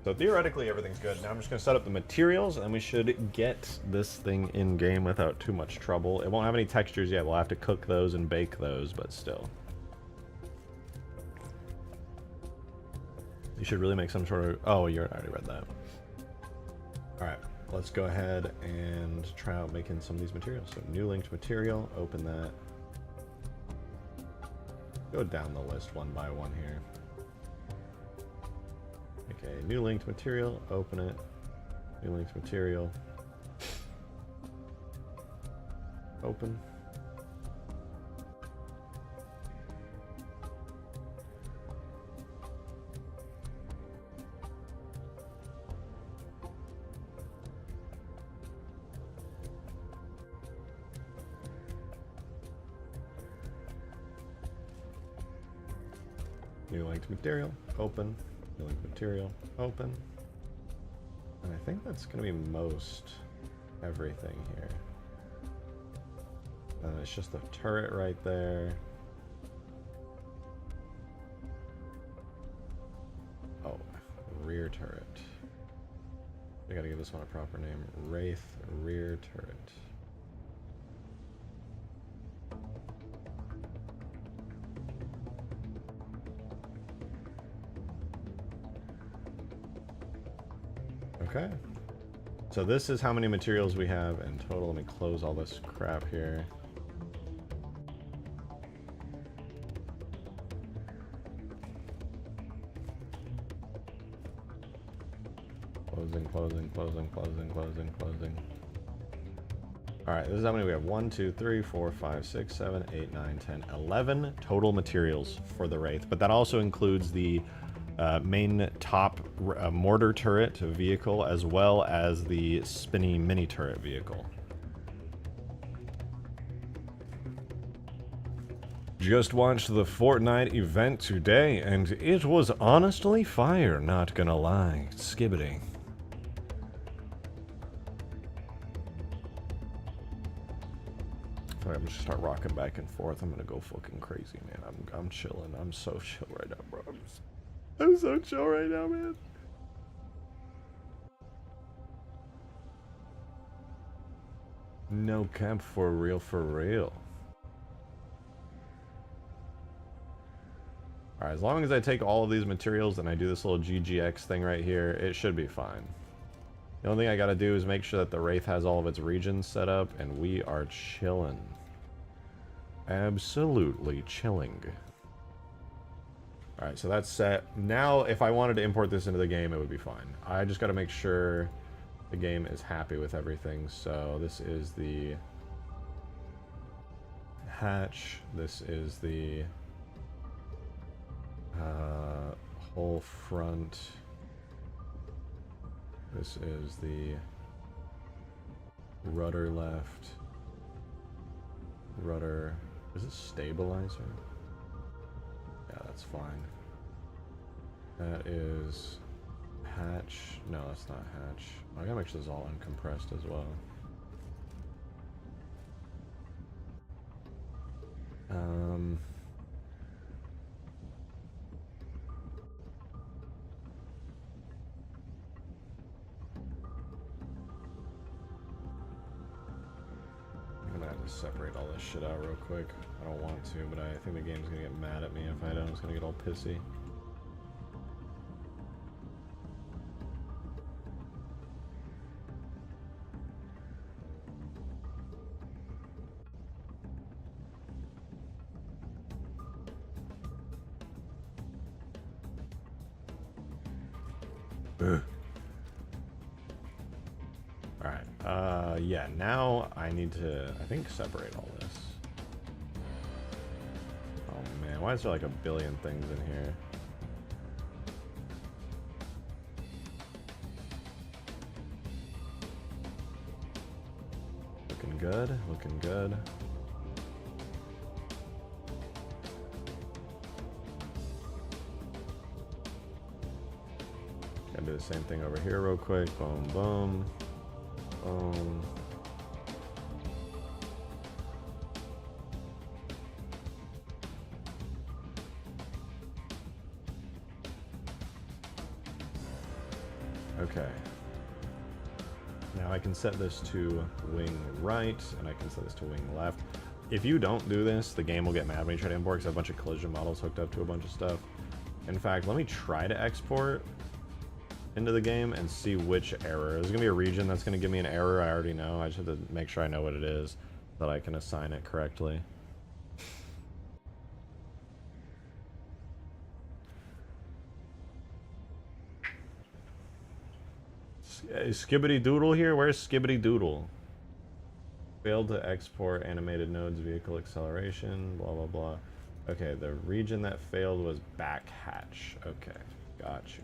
So theoretically everything's good. Now I'm just going to set up the materials and we should get this thing in game without too much trouble. It won't have any textures yet. We'll have to cook those and bake those, but still. You should really make some sort of... Oh, you already read that. Alright, let's go ahead and try out making some of these materials. So new linked material, open that. Go down the list one by one here. Okay, new linked material, open it. New linked material. Open. New linked material, open. New linked material, open. And I think that's going to be most everything here. It's just the turret right there. Oh, rear turret. I gotta give this one a proper name. Wraith rear turret. Okay. So this is how many materials we have in total. Let me close all this crap here. Closing, closing, closing, closing, closing, closing. Alright, this is how many we have. 1, 2, 3, 4, 5, 6, 7, 8, 9, 10, 11 total materials for the Wraith. But that also includes the main top mortar turret vehicle, as well as the spinny mini turret vehicle. Just watched the Fortnite event today, and it was honestly fire, not gonna lie. Skibbity. I'm gonna start rocking back and forth. I'm gonna go fucking crazy, man. I'm chilling. I'm so chill right now, bro. I'm so chill right now, man. No cap, for real, for real. Alright, as long as I take all of these materials and I do this little GGX thing right here, it should be fine. The only thing I gotta do is make sure that the Wraith has all of its regions set up, and we are chilling. Absolutely chilling. Alright, so that's set. Now, if I wanted to import this into the game, it would be fine. I just gotta make sure the game is happy with everything. So this is the hatch. This is the whole front. This is the rudder left. Rudder. Is it stabilizer? Yeah, that's fine. That is hatch. No, that's not hatch. I gotta make sure this is all uncompressed as well. I'm gonna have to separate all this shit out real quick. I don't want to, but I think the game's gonna get mad at me if I don't. It's gonna get all pissy. Alright, yeah, now I need to, I think, separate all this. Oh man, why is there like a billion things in here? Looking good, looking good. Gonna do the same thing over here real quick. Boom, boom. Boom. Okay. Now I can set this to wing right, and I can set this to wing left. If you don't do this, the game will get mad when you try to import, because I have a bunch of collision models hooked up to a bunch of stuff. In fact, let me try to export into the game and see which error. There's gonna be a region that's gonna give me an error. I already know. I just have to make sure I know what it is, so that I can assign it correctly. Is Skibbity Doodle here? Where's Skibbity Doodle? Failed to export animated nodes, vehicle acceleration, blah blah blah. Okay, the region that failed was back hatch. Okay, got you.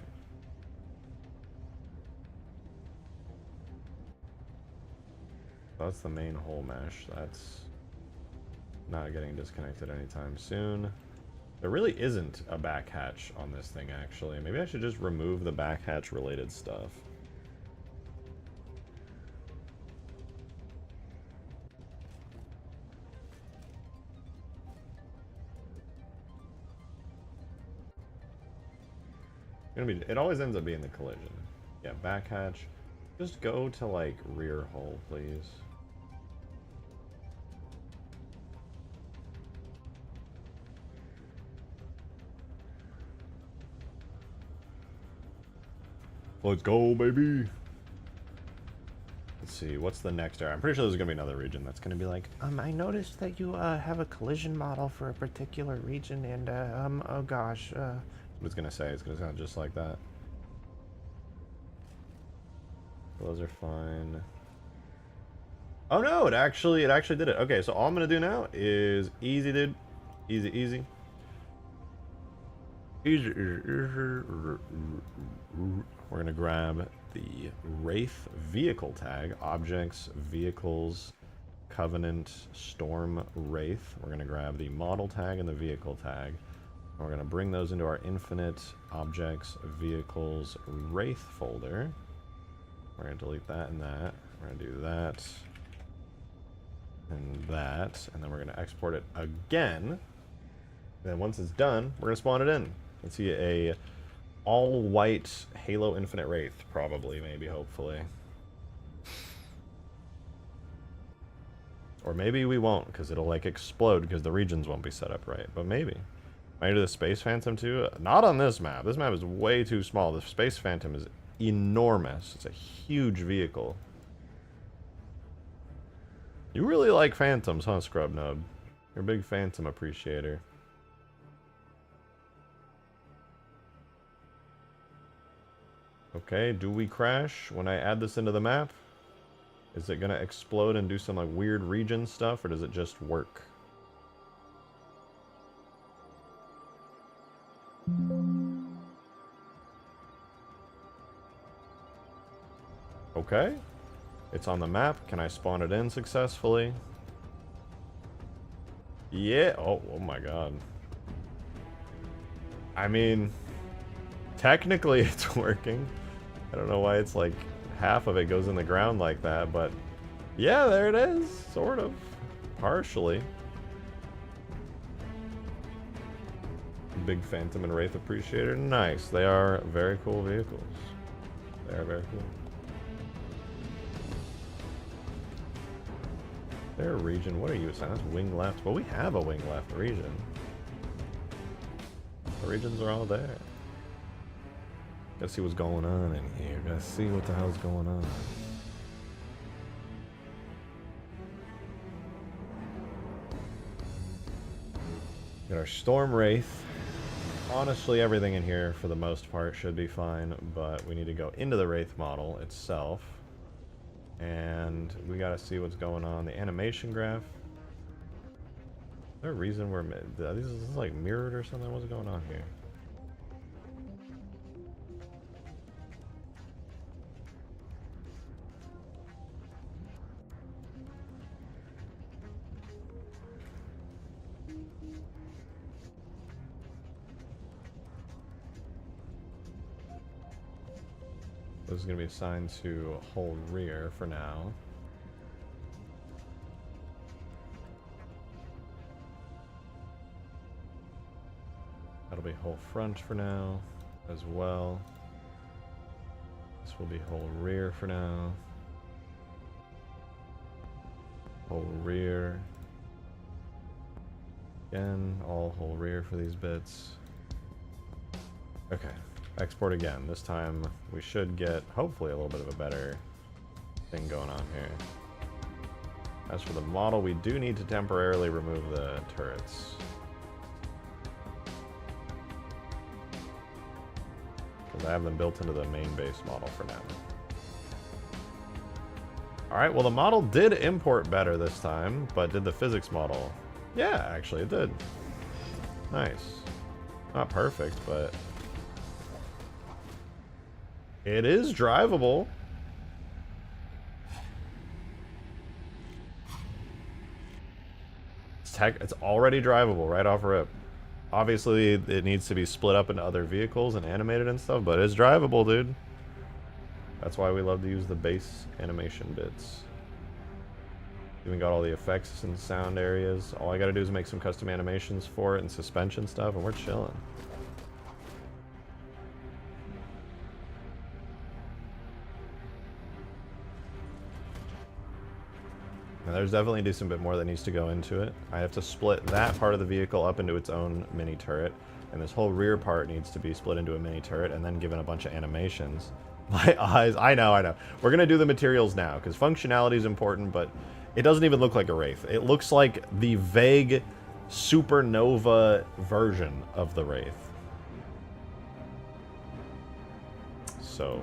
That's the main hole mesh. That's not getting disconnected anytime soon. There really isn't a back hatch on this thing, actually. Maybe I should just remove the back hatch related stuff. It always ends up being the collision. Yeah, back hatch. Just go to, like, rear hull, please. Let's go, baby! Let's see, what's the next area? I'm pretty sure there's gonna be another region that's gonna be like, I noticed that you have a collision model for a particular region, and oh gosh, what it's gonna say. It's gonna sound just like that. Those are fine. Oh no, it actually did it. Okay, so all I'm gonna do now is easy, dude. Easy, easy. Easy. We're gonna grab the Wraith vehicle tag, objects, vehicles, Covenant, Storm, Wraith. We're gonna grab the model tag and the vehicle tag. And we're gonna bring those into our Infinite Objects, Vehicles, Wraith folder. We're gonna delete that and that. We're gonna do that and that, and then we're gonna export it again. And then once it's done, we're gonna spawn it in. Let's see a all-white Halo Infinite Wraith, probably, maybe, hopefully. Or maybe we won't, because it'll like explode because the regions won't be set up right. But maybe. Might do the Space Phantom too. Not on this map. This map is way too small. The Space Phantom is enormous. It's a huge vehicle. You really like Phantoms, huh, Scrub Nub? You're a big Phantom appreciator. Okay, do we crash when I add this into the map? Is it gonna explode and do some like weird region stuff, or does it just work? Okay. It's on the map. Can I spawn it in successfully? Yeah. Oh my god. I mean, technically it's working. I don't know why it's like half of it goes in the ground like that, but yeah, there it is. Sort of. Partially. Big Phantom and Wraith appreciator. Nice. They are very cool vehicles. They are very cool. Their region, what are you assigning? That's wing left. Well, we have a wing left region. The regions are all there. Gotta see what's going on in here. Gotta see what the hell's going on. Got our Storm Wraith. Honestly, everything in here, for the most part, should be fine, but we need to go into the Wraith model itself. And we gotta see what's going on. The animation graph. Is there a reason we're... This is like mirrored or something? What's going on here? This is going to be assigned to whole rear for now. That'll be whole front for now as well. This will be whole rear for now. Whole rear. Again, all whole rear for these bits. Okay. Export again. This time we should get, hopefully, a little bit of a better thing going on here. As for the model, we do need to temporarily remove the turrets. Because I have them built into the main base model for now. Alright, well the model did import better this time, but did the physics model? Yeah, actually it did. Nice. Not perfect, but... it is drivable. It's already drivable right off rip. Obviously, it needs to be split up into other vehicles and animated and stuff, but it's drivable, dude. That's why we love to use the base animation bits. Even got all the effects and sound areas. All I gotta do is make some custom animations for it and suspension stuff, and we're chilling. Now, there's definitely a decent bit more that needs to go into it. I have to split that part of the vehicle up into its own mini turret, and this whole rear part needs to be split into a mini turret and then given a bunch of animations. My eyes, I know. We're gonna do the materials now, because functionality is important, but it doesn't even look like a Wraith. It looks like the vague supernova version of the Wraith. So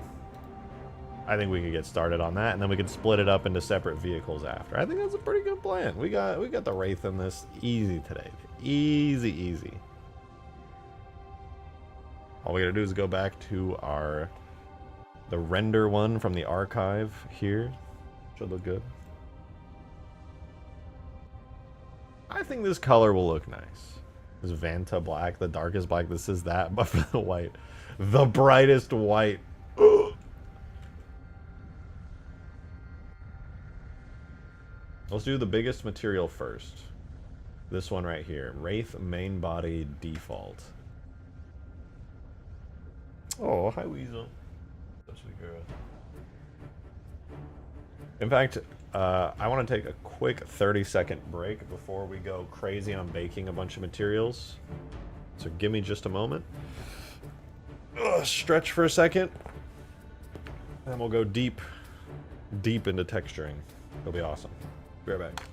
I think we could get started on that, and then we could split it up into separate vehicles after. I think that's a pretty good plan. We got the Wraith in this easy today. Easy. All we gotta do is go back to the render one from the archive here. Should look good. I think this color will look nice. This Vanta black, the darkest black. This is that, but for the white. The brightest white. Let's do the biggest material first. This one right here. Wraith main body default. Oh, hi Weasel. Such a girl. In fact, I want to take a quick 30-second break before we go crazy on baking a bunch of materials. So give me just a moment. Stretch for a second. And we'll go deep into texturing. It'll be awesome. Be right back.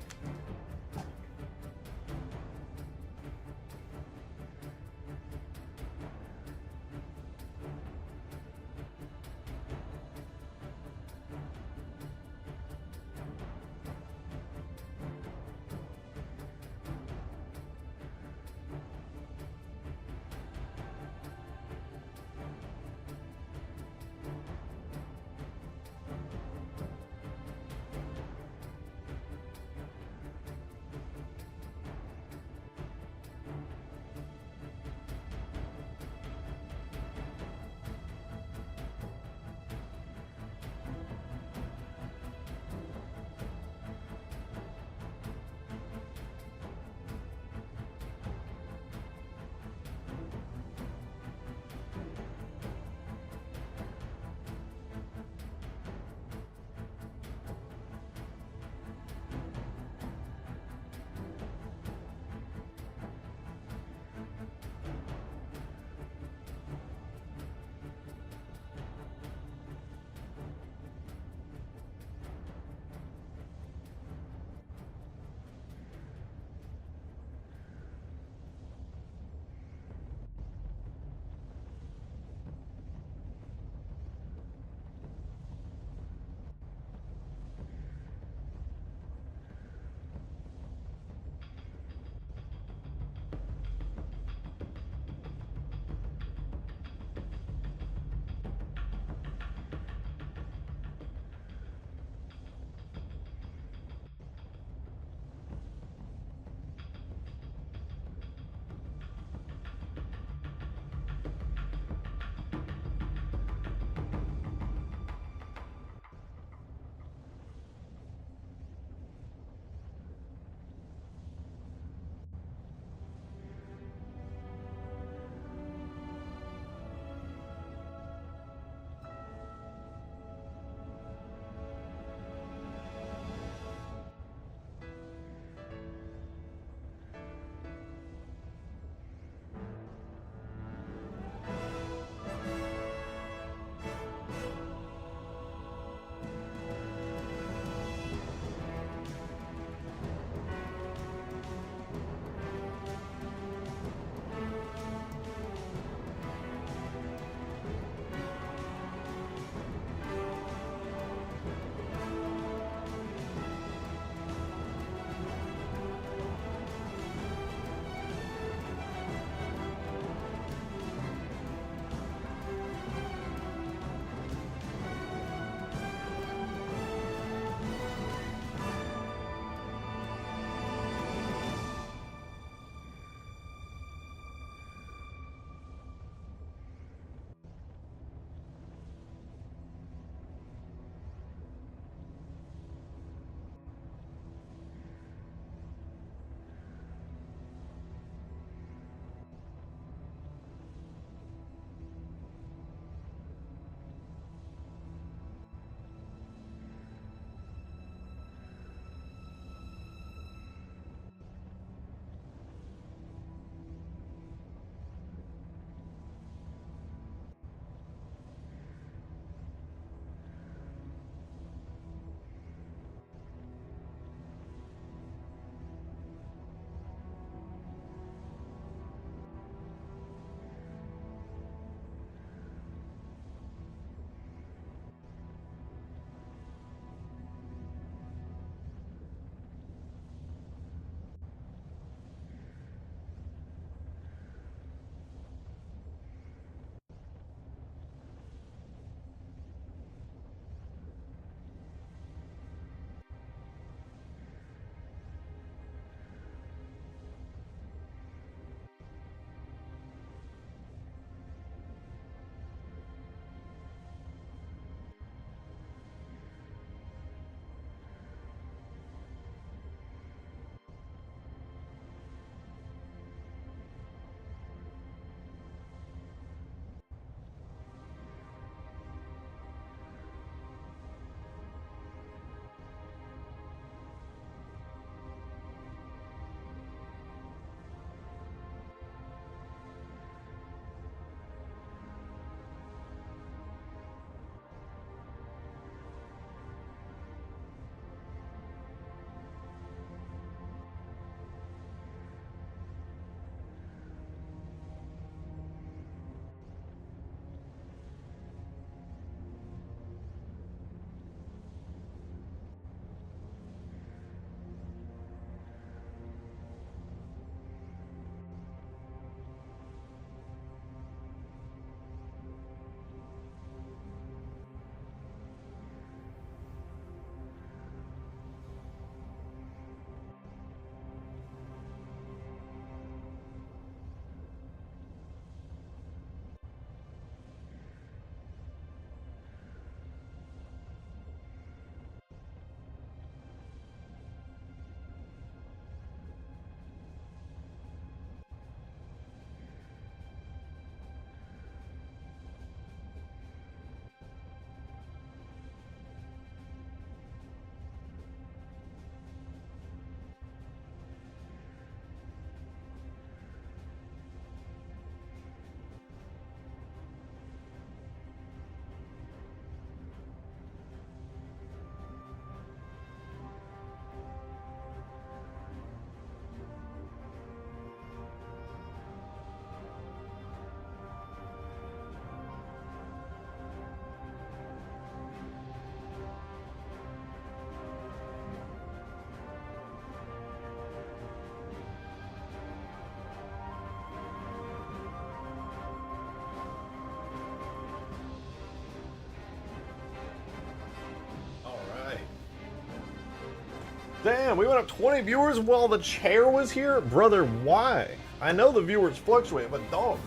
Damn, we went up 20 viewers while the chair was here? Brother, why? I know the viewers fluctuate, but dog,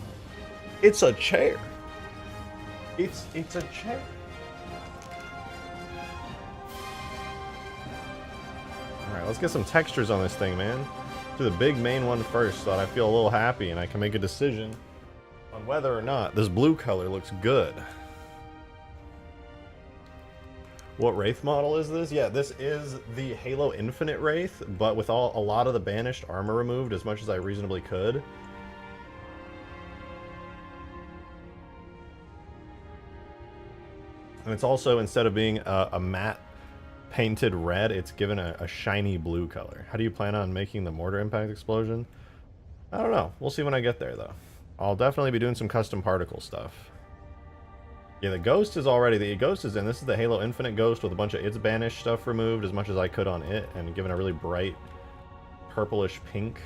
it's a chair. It's a chair. Alright, let's get some textures on this thing, man. Do the big main one first so that I feel a little happy and I can make a decision on whether or not this blue color looks good. What Wraith model is this? Yeah, this is the Halo Infinite Wraith, but with a lot of the banished armor removed as much as I reasonably could. And it's also, instead of being a matte painted red, it's given a shiny blue color. How do you plan on making the mortar impact explosion? I don't know. We'll see when I get there, though. I'll definitely be doing some custom particle stuff. Yeah, the ghost is already, the ghost is in. This is the Halo Infinite ghost with a bunch of its banished stuff removed as much as I could on it, and given a really bright purplish pink.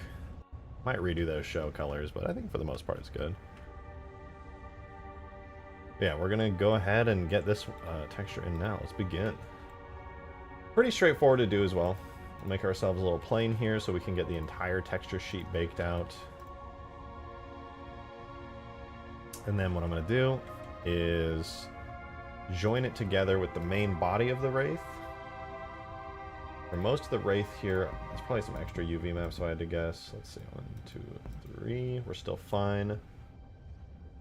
Might redo those show colors, but I think for the most part it's good. Yeah, we're gonna go ahead and get this texture in now. Let's begin. Pretty straightforward to do as well. We'll make ourselves a little plane here so we can get the entire texture sheet baked out. And then what I'm going to do is join it together with the main body of the Wraith. For most of the Wraith here, there's probably some extra UV maps if I had to guess. Let's see, 1, 2, 3. We're still fine.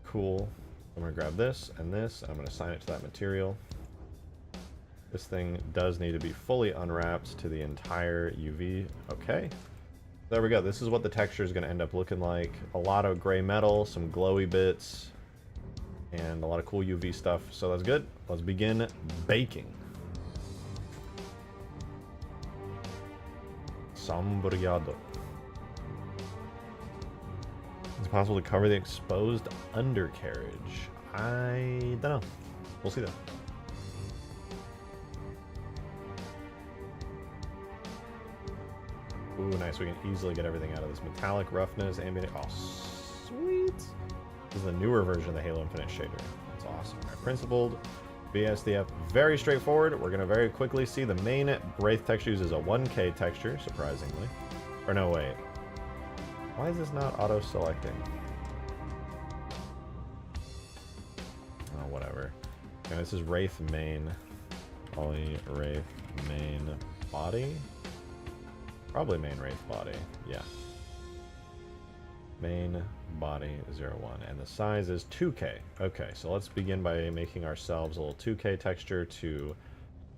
Cool. I'm going to grab this and this, and I'm going to assign it to that material. This thing does need to be fully unwrapped to the entire UV. Okay. There we go. This is what the texture is going to end up looking like. A lot of gray metal, some glowy bits, and a lot of cool UV stuff. So that's good. Let's begin baking. Sombreado. It's possible to cover the exposed undercarriage. I don't know. We'll see though. Ooh, nice. We can easily get everything out of this. Metallic roughness, ambient. Oh, sweet. This is the newer version of the Halo Infinite shader. That's awesome. All right, principled. BSDF. Very straightforward. We're going to very quickly see the main Wraith texture uses a 1K texture, surprisingly. Or no, wait. Why is this not auto-selecting? Oh, whatever. Okay, this is Wraith main. Poly Wraith main body. Probably main Wraith body, yeah. Main body 01, and the size is 2K. Okay, so let's begin by making ourselves a little 2K texture to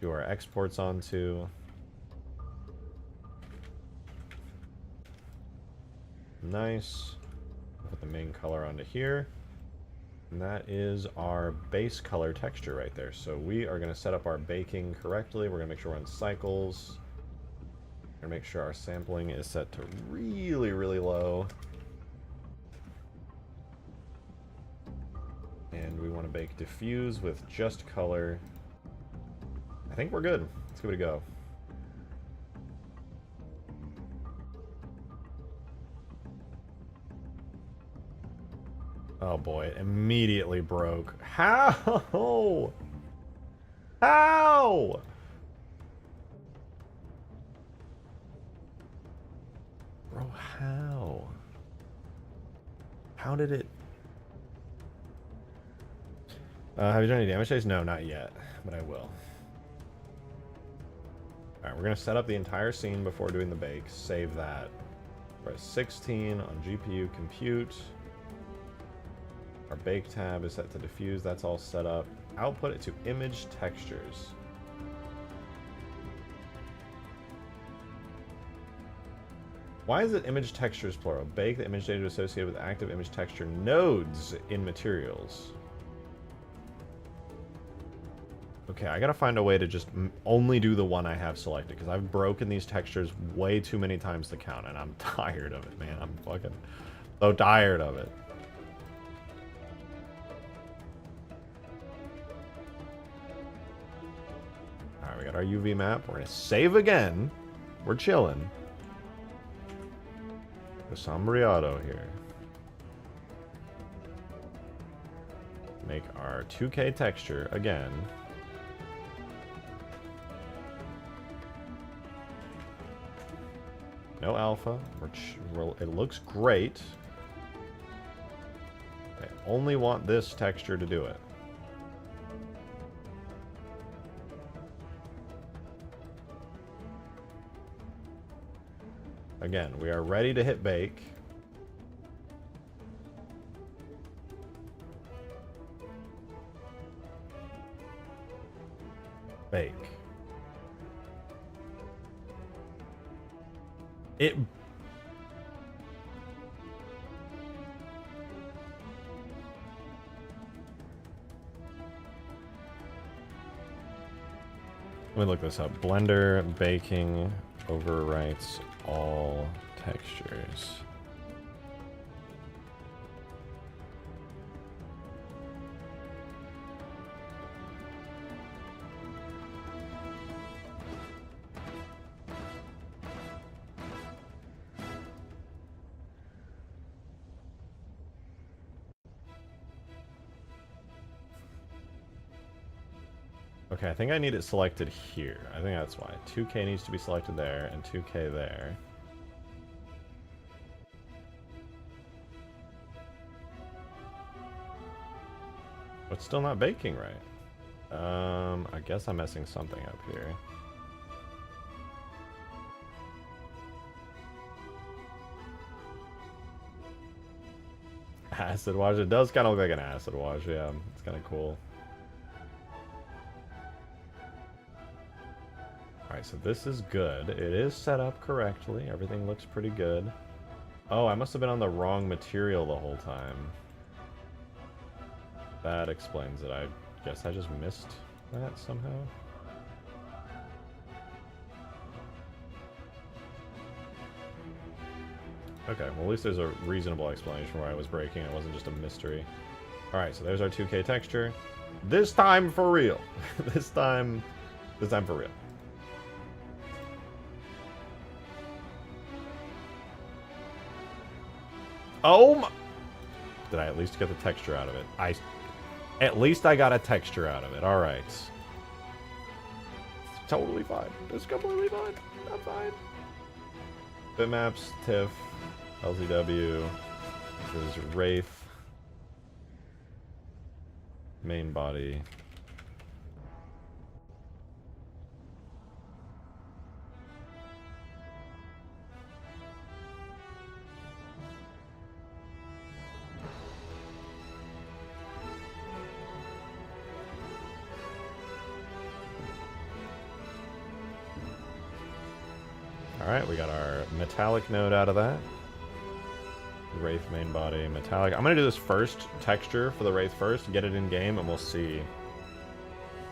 do our exports onto. Nice. Put the main color onto here. And that is our base color texture right there. So we are going to set up our baking correctly. We're going to make sure we're on cycles. Make sure our sampling is set to really, really low. And we want to bake diffuse with just color. I think we're good. Let's give it a go. Oh boy, it immediately broke. How? How? Bro, how? How did it... have you done any damage saves? No, not yet, but I will. Alright, we're going to set up the entire scene before doing the bake. Save that. We're at 16 on GPU compute. Our bake tab is set to diffuse. That's all set up. Output it to image textures. Why is it image textures plural? Bake the image data associated with active image texture nodes in materials. Okay, I gotta find a way to just only do the one I have selected, because I've broken these textures way too many times to count, and I'm tired of it, man. I'm fucking so tired of it. Alright, we got our UV map. We're gonna save again. We're chilling. Sombreado here. Make our 2K texture again. no alpha. It looks great. I only want this texture to do it. Again, we are ready to hit bake. Bake. It... Let me look this up. Blender baking overwrites all textures. Okay, I think I need it selected here. I think that's why. 2K needs to be selected there, and 2K there. But still not baking right. I guess I'm messing something up here. Acid wash. It does kind of look like an acid wash, yeah. It's kind of cool. Alright, so this is good. It is set up correctly. Everything looks pretty good. Oh, I must have been on the wrong material the whole time. That explains it. I guess I just missed that somehow. Okay, well at least there's a reasonable explanation why I was breaking. It wasn't just a mystery. Alright, so there's our 2K texture. This time for real. This time for real. Oh my... Did I at least get the texture out of it? At least I got a texture out of it. Alright. It's totally fine. It's completely fine. I'm fine. Bitmaps, TIFF, LCW. This is Wraith. Main body. Alright, we got our metallic node out of that. Wraith main body, metallic. I'm going to do this first texture for the Wraith first, get it in game, and we'll see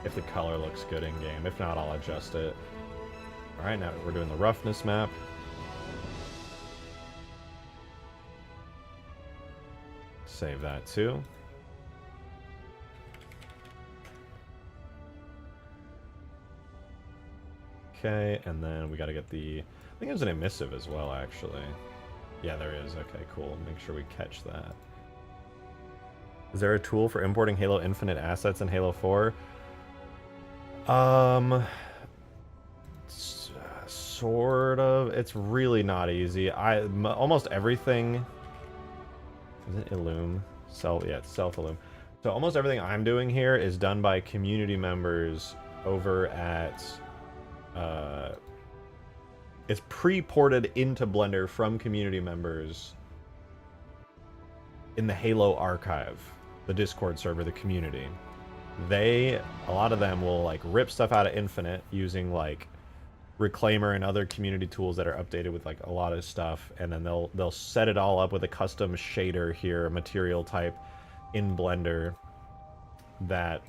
if the color looks good in game. If not, I'll adjust it. Alright, now we're doing the roughness map. Save that too. Okay, and then we got to get the... I think there's an emissive as well, actually. Yeah, there is. Okay, cool. Make sure we catch that. Is there a tool for importing Halo Infinite assets in Halo 4? Sort of. It's really not easy. Almost everything... Is it Illum? Yeah, it's self-Illum. So almost everything I'm doing here is done by community members over at... it's pre-ported into Blender from community members in the Halo archive, the Discord server, the community. A lot of them will like rip stuff out of Infinite using like Reclaimer and other community tools that are updated with like a lot of stuff, and then they'll set it all up with a custom shader here, a material type in Blender that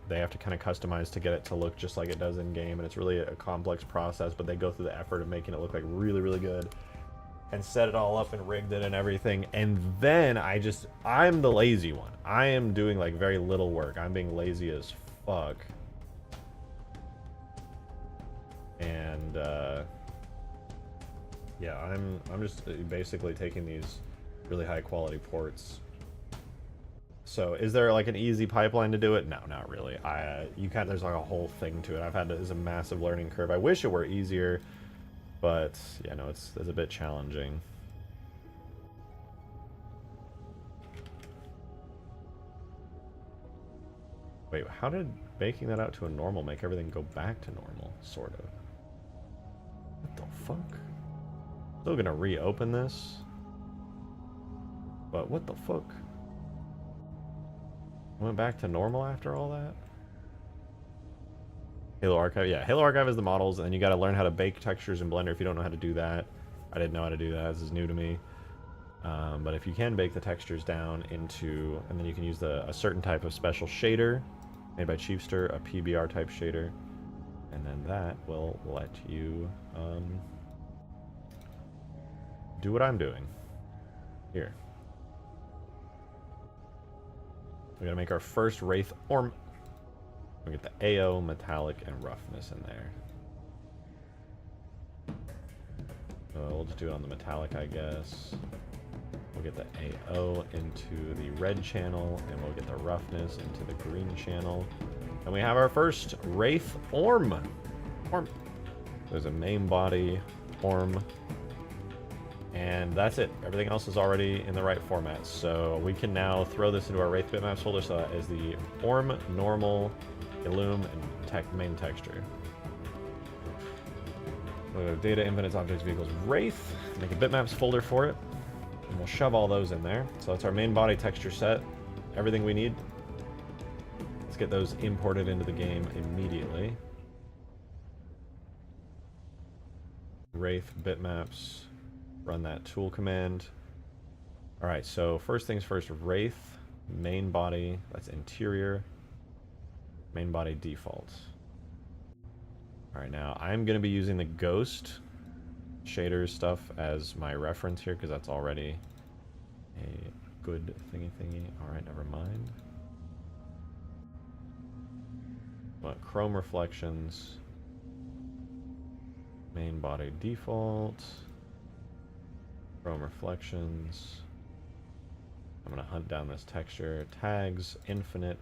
they have to kind of customize to get it to look just like it does in game, and it's really a complex process, but they go through the effort of making it look like really, really good and set it all up and rigged it and everything. And then I'm the lazy one. I am doing like very little work. I'm being lazy as fuck. And yeah, I'm just basically taking these really high quality ports. So is there like an easy pipeline to do it? No, not really. There's like a whole thing to it. There's a massive learning curve. I wish it were easier. But yeah, no, it's a bit challenging. Wait, how did baking that out to a normal make everything go back to normal? Sort of. What the fuck? Still gonna reopen this. But what the fuck? Went back to normal after all that? Halo Archive, yeah, Halo Archive is the models, and you gotta learn how to bake textures in Blender if you don't know how to do that. I didn't know how to do that, this is new to me. But if you can bake the textures down into, and then you can use a certain type of special shader made by Chiefster, a PBR type shader, and then that will let you do what I'm doing. Here. We're gonna make our first Wraith Orm. We get the AO, metallic, and roughness in there. We'll just do it on the metallic, I guess. We'll get the AO into the red channel, and we'll get the roughness into the green channel. And we have our first Wraith Orm. There's a main body Orm. And that's it. Everything else is already in the right format. So we can now throw this into our Wraith bitmaps folder. So that is the Orm, normal, Illume, and main texture. Data, infinite objects, vehicles, Wraith. Make a bitmaps folder for it. And we'll shove all those in there. So that's our main body texture set. Everything we need. Let's get those imported into the game immediately. Wraith bitmaps. Run that tool command. Alright, so first things first, Wraith, main body, that's interior, main body default. Alright, now I'm going to be using the ghost shaders stuff as my reference here, because that's already a good thingy. Alright, never mind. What, chrome reflections, main body default. Chrome reflections. I'm going to hunt down this texture. Tags, infinite,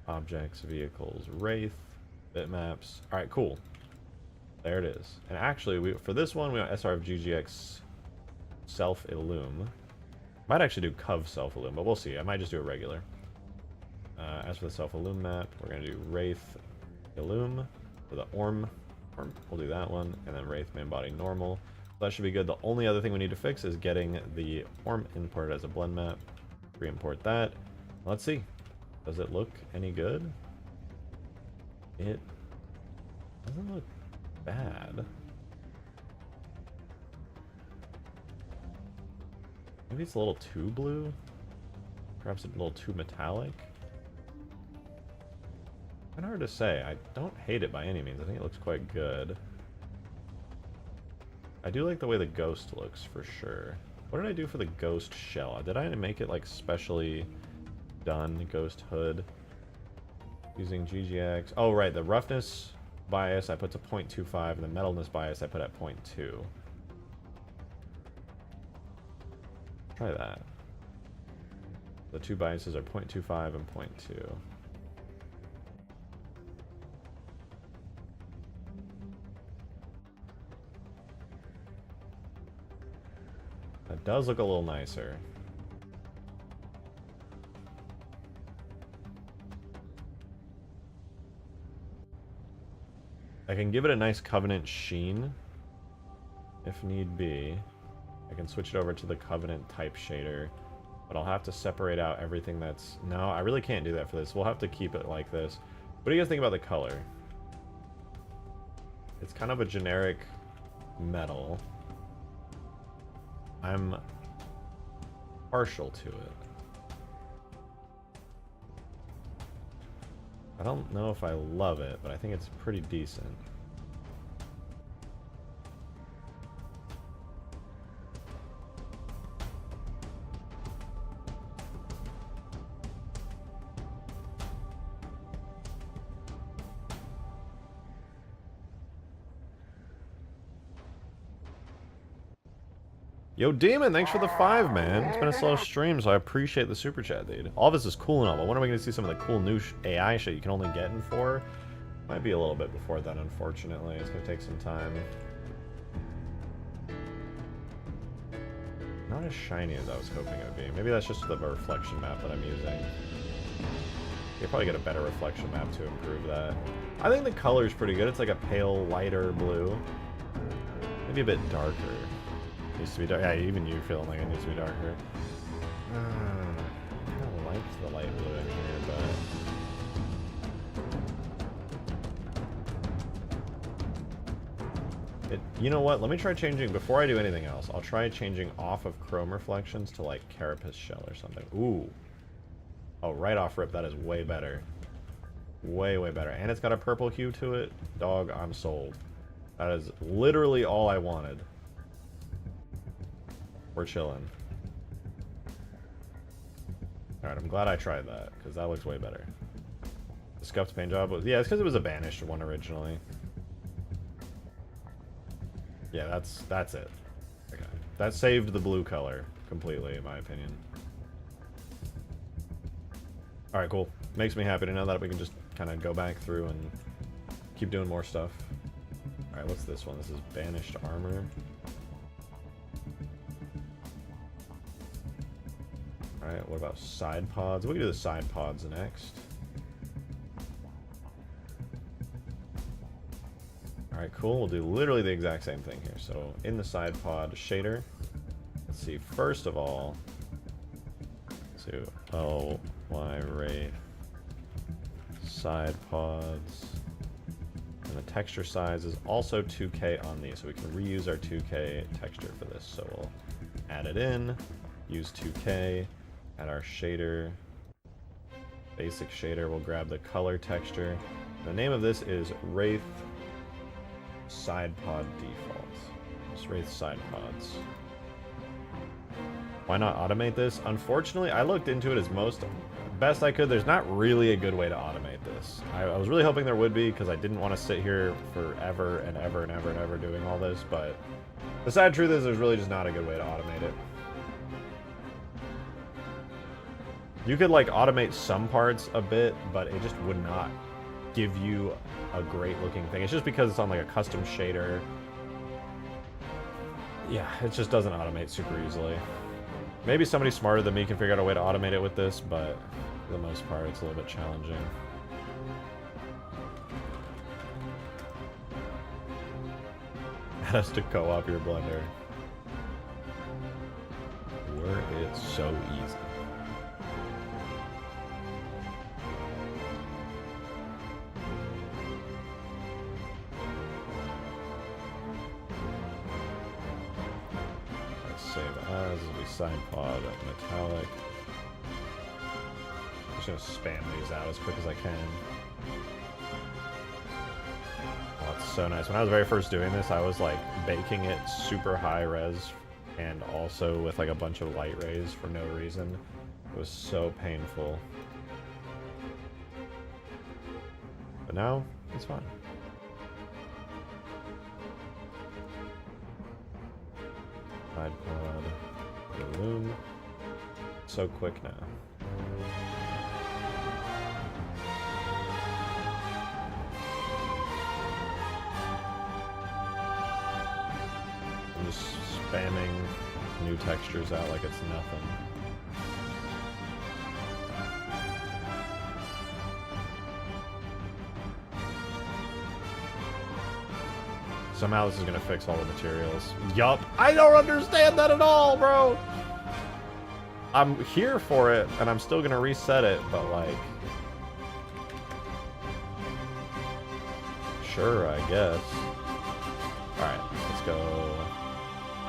objects, vehicles, Wraith, bitmaps. Alright, cool. There it is. And actually, for this one, we want srf ggx self-illume. Might actually do cov self-illume, but we'll see. I might just do a regular. As for the self-illume map, we're going to do Wraith illume for the Orm. We'll do that one. And then Wraith main body normal. That should be good. The only other thing we need to fix is getting the Orm imported as a blend map. Re-import that. Let's see. Does it look any good? It doesn't look bad. Maybe it's a little too blue. Perhaps a little too metallic. Kind of hard to say. I don't hate it by any means. I think it looks quite good. I do like the way the ghost looks, for sure. What did I do for the ghost shell? Did I make it, like, specially done ghost hood? Using GGX. Oh, right, the roughness bias I put to 0.25, and the metalness bias I put at 0.2. Try that. The two biases are 0.25 and 0.2. That does look a little nicer. I can give it a nice Covenant sheen, if need be. I can switch it over to the Covenant type shader, but I'll have to separate out everything that's... No, I really can't do that for this. We'll have to keep it like this. What do you guys think about the color? It's kind of a generic metal. I'm partial to it. I don't know if I love it, but I think it's pretty decent. Yo, Demon, thanks for the 5, man. It's been a slow stream, so I appreciate the super chat, dude. All this is cool and all, but when are we going to see some of the cool new AI shit you can only get in 4? Might be a little bit before that, unfortunately. It's going to take some time. Not as shiny as I was hoping it would be. Maybe that's just the reflection map that I'm using. You'll probably get a better reflection map to improve that. I think the color's pretty good. It's like a pale, lighter blue. Maybe a bit darker. Needs to be dark. Yeah, even you feeling like it needs to be darker. I kind of liked the light blue in here, but... you know what? Let me try changing, before I do anything else, I'll try changing off of chrome reflections to like carapace shell or something. Ooh. Oh, right off rip, that is way better. Way, way better. And it's got a purple hue to it. Dog, I'm sold. That is literally all I wanted. We're chilling. Alright, I'm glad I tried that, because that looks way better. The scuffed paint job was... yeah, it's because it was a banished one originally. Yeah, that's it. Okay. That saved the blue color completely, in my opinion. Alright, cool. Makes me happy to know that we can just kind of go back through and keep doing more stuff. Alright, what's this one? This is banished armor. Alright, what about side pods? We can do the side pods next. Alright, cool. We'll do literally the exact same thing here. So, in the side pod shader, let's see, first of all, Wraith side pods, and the texture size is also 2K on these, so we can reuse our 2K texture for this. So we'll add it in, use 2K, add our shader, basic shader. We'll grab the color texture. The name of this is Wraith side pod defaults. Just Wraith side pods. Why not automate this? Unfortunately, I looked into it as best I could. There's not really a good way to automate this. I was really hoping there would be, because I didn't want to sit here forever and ever and ever and ever doing all this, but the sad truth is there's really just not a good way to automate it. You could like automate some parts a bit, but it just would not give you a great looking thing. It's just because it's on like a custom shader. Yeah, it just doesn't automate super easily. Maybe somebody smarter than me can figure out a way to automate it with this, but for the most part, it's a little bit challenging. That has to co-op your blender. Were it so easy. This will be side pod metallic. I'm just gonna spam these out as quick as I can. Oh, it's so nice. When I was very first doing this, I was like baking it super high res and also with like a bunch of light rays for no reason. It was so painful. But now, it's fine. Side pod. Loom. So quick now. I'm just spamming new textures out like it's nothing. Somehow this is gonna fix all the materials. Yup. I don't understand that at all, bro! I'm here for it, and I'm still gonna reset it, but like... sure, I guess. Alright, let's go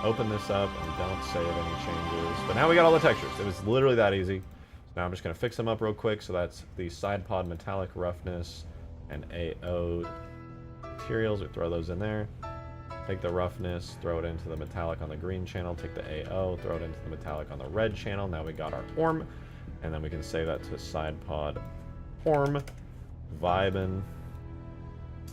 open this up and don't save any changes. But now we got all the textures. It was literally that easy. So now I'm just gonna fix them up real quick. So that's the side pod metallic roughness and AO materials. We throw those in there. Take the roughness, throw it into the metallic on the green channel, take the AO, throw it into the metallic on the red channel. Now we got our ORM, and then we can save that to side pod ORM, vibin.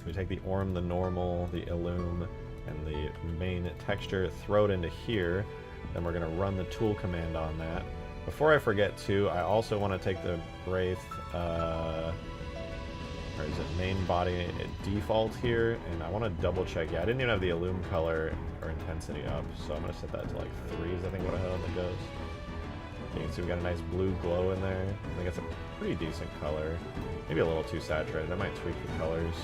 We take the ORM, the normal, the illume, and the main texture, throw it into here. Then we're gonna run the tool command on that. Before I forget too, I also want to take the Wraith or is it main body default here? And I want to double check. Yeah, I didn't even have the Illum color or intensity up, so I'm going to set that to like 3s, I think what I had on the Ghost. You can see we got a nice blue glow in there. I think it's a pretty decent color. Maybe a little too saturated. I might tweak the colors.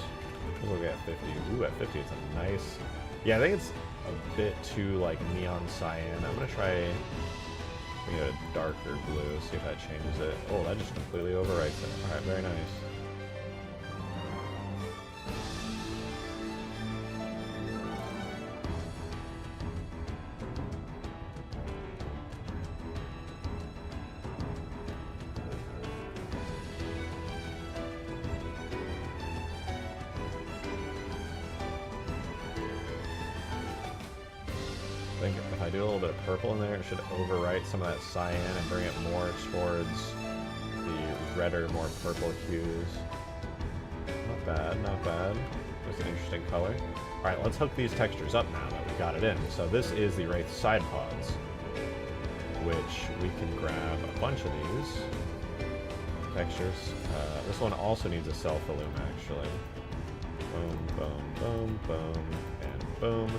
Let's look at 50. Ooh, at 50 it's a nice... Yeah, I think it's a bit too like neon cyan. I'm going to try a darker blue, see if that changes it. Oh, that just completely overwrites it. Alright, very nice. I think if I do a little bit of purple in there, it should overwrite some of that cyan and bring it more towards the redder, more purple hues. Not bad, not bad. That's an interesting color. Alright, let's hook these textures up now that we got it in. So this is the Wraith side pods, which we can grab a bunch of these textures. This one also needs a self-illum, actually. Boom, boom, boom, boom, and boom.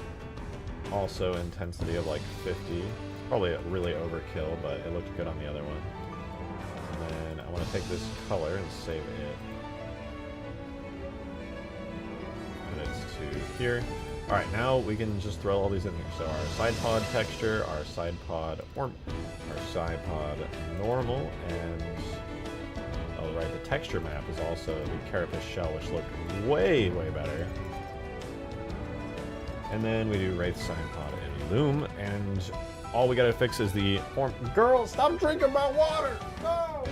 Also intensity of like 50. Probably really overkill, but it looked good on the other one. And then I want to take this color and save it. And it's to here. Alright, now we can just throw all these in here. So our side pod texture, our side pod normal, and oh right, the texture map is also the carapace shell, which looked way, way better. And then we do Wraith side pod and Illum, and all we gotta fix is the form. Girl, stop drinking my water! No!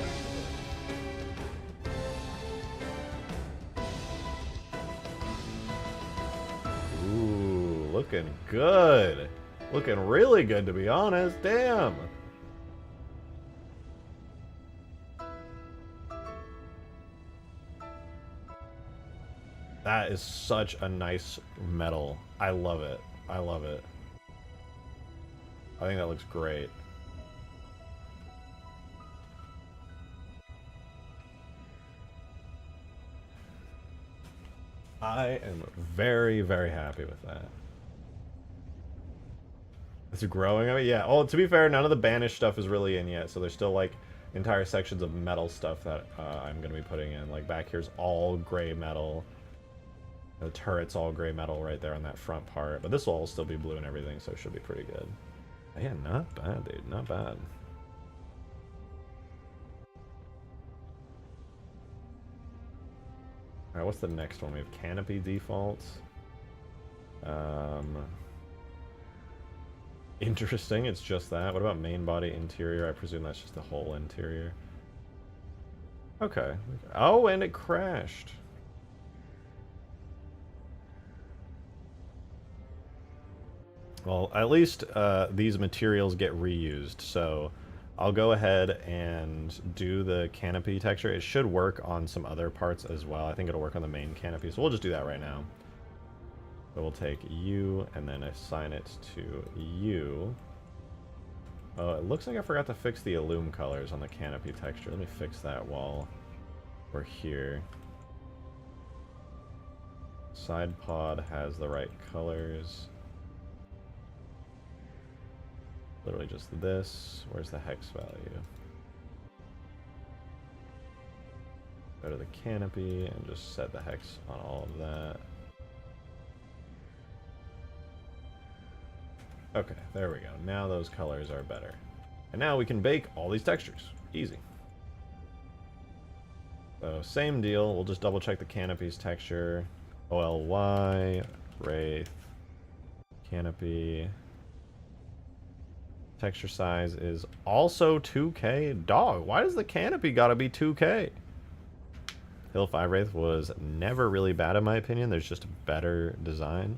Ooh, looking good. Looking really good, to be honest. Damn. That is such a nice metal. I love it. I love it. I think that looks great. I am very, very happy with that. It's growing. I mean, yeah. Oh, to be fair, none of the banished stuff is really in yet, so there's still like entire sections of metal stuff that I'm going to be putting in. Like back here's all gray metal. The turret's all gray metal right there on that front part. But this will all still be blue and everything, so it should be pretty good. Yeah, not bad, dude. Not bad. Alright, what's the next one? We have canopy defaults. Interesting, it's just that. What about main body interior? I presume that's just the whole interior. Okay. Oh, and it crashed. Well, at least these materials get reused, so I'll go ahead and do the canopy texture. It should work on some other parts as well. I think it'll work on the main canopy, so we'll just do that right now. So we'll take U and then assign it to U. Oh, it looks like I forgot to fix the Illum colors on the canopy texture. Let me fix that while we're here. Side pod has the right colors. Literally just this. Where's the hex value? Go to the canopy and just set the hex on all of that. Okay, there we go. Now those colors are better. And now we can bake all these textures. Easy. So same deal. We'll just double check the canopy's texture. OLY, Wraith, canopy. Texture size is also 2K. Dog, why does the canopy gotta be 2K? Halo 5 Wraith was never really bad in my opinion. There's just a better design.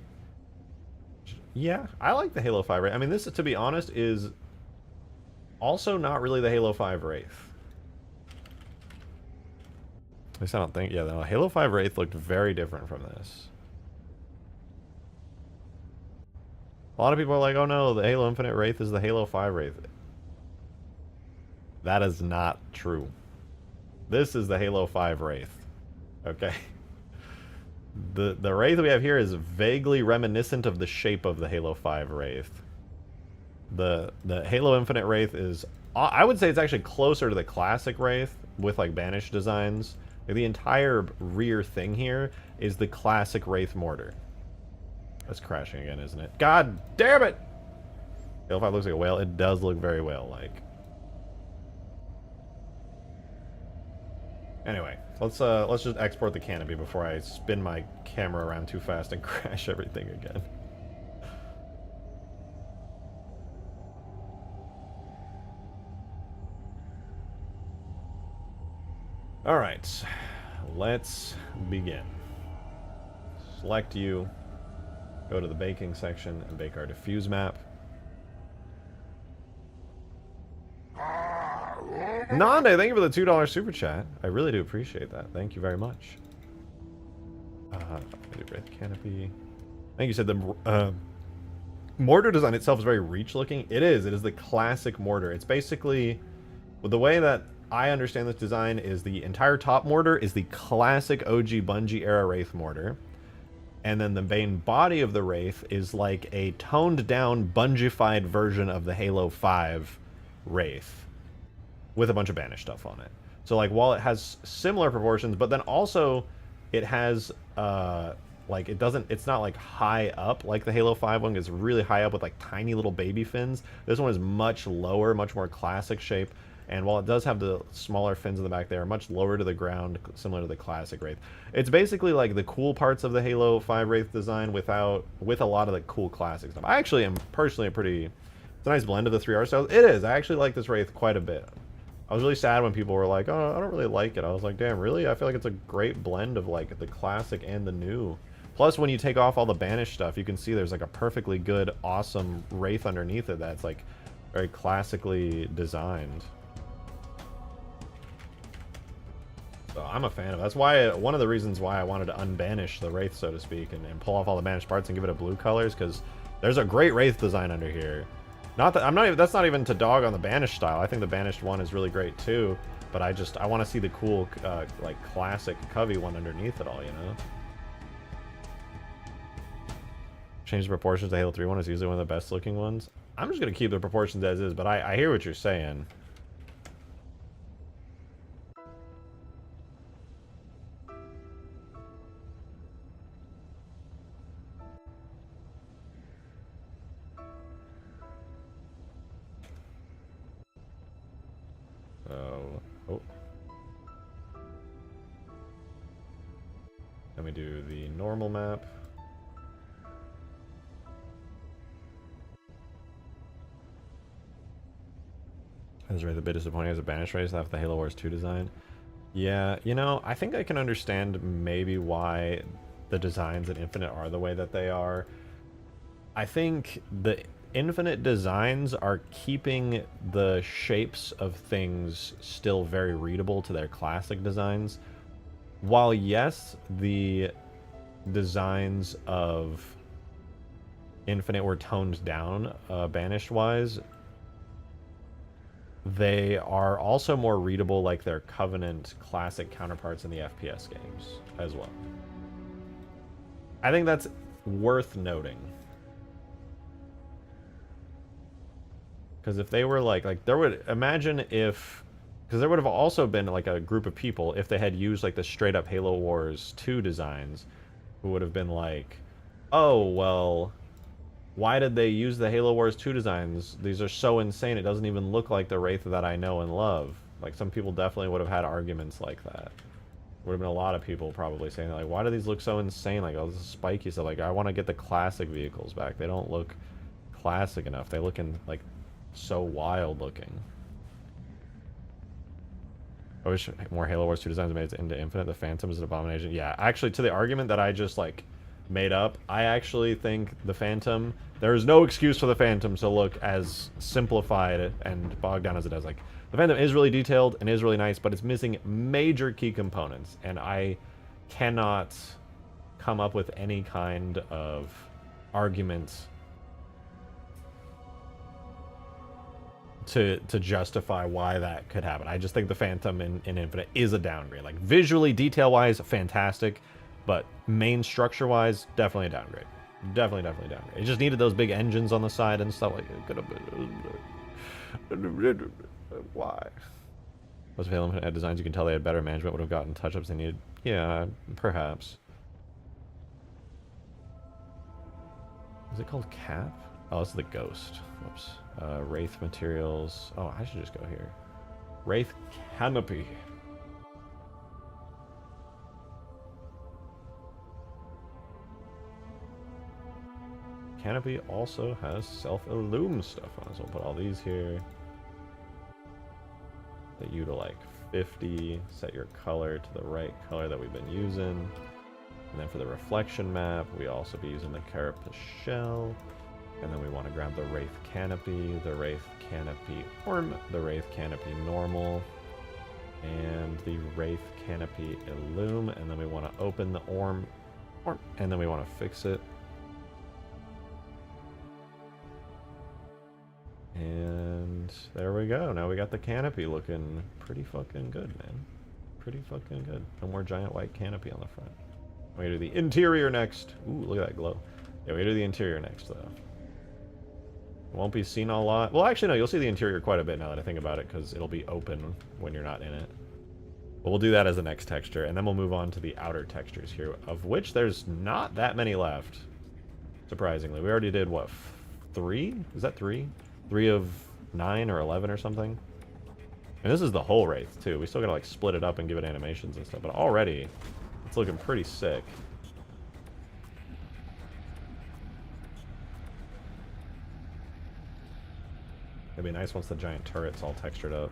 Yeah, I like the Halo 5 Wraith. I mean, this, to be honest, is also not really the Halo 5 Wraith. At least I don't think. Yeah, no, Halo 5 Wraith looked very different from this. A lot of people are like, oh no, the Halo Infinite Wraith is the Halo 5 Wraith. That is not true. This is the Halo 5 Wraith. Okay? the Wraith we have here is vaguely reminiscent of the shape of the Halo 5 Wraith. The Halo Infinite Wraith is, I would say it's actually closer to the classic Wraith with like banished designs. Like, the entire rear thing here is the classic Wraith mortar. That's crashing again, isn't it? God damn it! Halo 5 looks like a whale. It does look very whale-like. Anyway, let's just export the canopy before I spin my camera around too fast and crash everything again. All right, let's begin. Select you, go to the baking section and bake our diffuse map. Nande, thank you for the $2 super chat. I really do appreciate that. Thank you very much. Wraith canopy. I think you said the mortar design itself is very Reach looking. It is. It is the classic mortar. It's basically, well, the way that I understand this design is the entire top mortar is the classic OG Bungie era Wraith mortar. And then the main body of the Wraith is like a toned down Bungified version of the Halo 5 Wraith with a bunch of banished stuff on it. So like, while it has similar proportions, but then also it has like, it's not like high up like the Halo 5 one. It's really high up with like tiny little baby fins. This one is much lower, much more classic shape. And while it does have the smaller fins in the back, they are much lower to the ground, similar to the classic Wraith. It's basically like the cool parts of the Halo 5 Wraith design with a lot of the cool classic stuff. I actually am personally it's a nice blend of the three art styles. It is. I actually like this Wraith quite a bit. I was really sad when people were like, oh, I don't really like it. I was like, damn, really? I feel like it's a great blend of like the classic and the new. Plus, when you take off all the banished stuff, you can see there's like a perfectly good, awesome Wraith underneath it that's like very classically designed. So I'm a fan of it. That's why, one of the reasons why I wanted to unbanish the Wraith, so to speak, and pull off all the banished parts and give it a blue colors, because there's a great Wraith design under here. Not that that's not even to dog on the banished style. I think the banished one is really great too, but I want to see the cool like classic Covey one underneath it all, you know. Change the proportions. The Halo 3 one is usually one of the best looking ones. I'm just gonna keep the proportions as is, but I hear what you're saying. Oh. Then we do the normal map. I was really a bit disappointed as a banished race after the Halo Wars 2 design. Yeah, you know, I think I can understand maybe why the designs in Infinite are the way that they are. I think the Infinite designs are keeping the shapes of things still very readable to their classic designs. While yes, the designs of Infinite were toned down banished wise, they are also more readable like their Covenant classic counterparts in the FPS games as well. I think that's worth noting. Because if they were like there would, imagine if, because there would have also been like a group of people if they had used like the straight up Halo Wars 2 designs, who would have been like, oh, well, why did they use the Halo Wars 2 designs? These are so insane, it doesn't even look like the Wraith that I know and love. Like, some people definitely would have had arguments like that. Would have been a lot of people probably saying, like, why do these look so insane? Like, oh, this is spiky stuff. Like, I want to get the classic vehicles back. They don't look classic enough. They look like so wild looking. I wish more Halo Wars 2 designs made it into Infinite. The Phantom is an abomination. Yeah, actually, to the argument that I just, like, made up, I actually think the Phantom, there is no excuse for the Phantom to look as simplified and bogged down as it does. Like, the Phantom is really detailed and is really nice, but it's missing major key components, and I cannot come up with any kind of argument to justify why that could happen. I just think the Phantom in Infinite is a downgrade. Like, visually, detail-wise, fantastic. But main structure-wise, definitely a downgrade. Definitely downgrade. It just needed those big engines on the side and stuff like it. Could have been... Why? Most Halo Infinite designs, you can tell they had better management, would have gotten touch-ups they needed. Yeah, perhaps. Is it called Cap? Oh, this is the Ghost. Whoops. Wraith materials. Oh, I should just go here. Wraith Canopy. Canopy also has self-illume stuff on it, so we'll put all these here. Set you to like 50. Set your color to the right color that we've been using. And then for the reflection map, we also be using the carapace shell. And then we want to grab the Wraith Canopy, the Wraith Canopy Orm, the Wraith Canopy Normal, and the Wraith Canopy Illume. And then we want to open the Orm, and then we want to fix it. And there we go. Now we got the canopy looking pretty fucking good, man. Pretty fucking good. No more giant white canopy on the front. We're gonna do the interior next. Ooh, look at that glow. Yeah, we're gonna do the interior next, though. It won't be seen a lot. Well, actually, no, you'll see the interior quite a bit now that I think about it, because it'll be open when you're not in it. But we'll do that as the next texture, and then we'll move on to the outer textures here, of which there's not that many left. Surprisingly. We already did, what, 3? Is that 3? 3 of 9 or 11 or something. And this is the whole Wraith, too. We still gotta, like, split it up and give it animations and stuff. But already, it's looking pretty sick. It'd be nice once the giant turret's all textured up.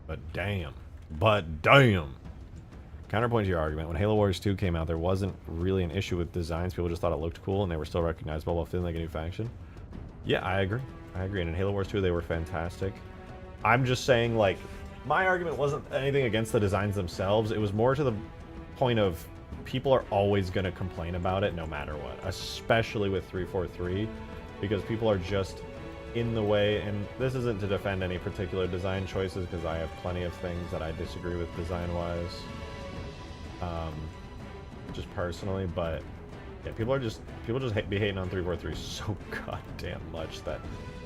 But damn. But damn! Counterpoint to your argument. When Halo Wars 2 came out, there wasn't really an issue with designs. People just thought it looked cool, and they were still recognizable while feeling like a new faction. Yeah, I agree. I agree. And in Halo Wars 2, they were fantastic. I'm just saying, like, my argument wasn't anything against the designs themselves. It was more to the point of people are always going to complain about it no matter what, especially with 343, because people are just in the way. And this isn't to defend any particular design choices, because I have plenty of things that I disagree with design-wise, just personally, but yeah, people just be hating on 343 so goddamn much that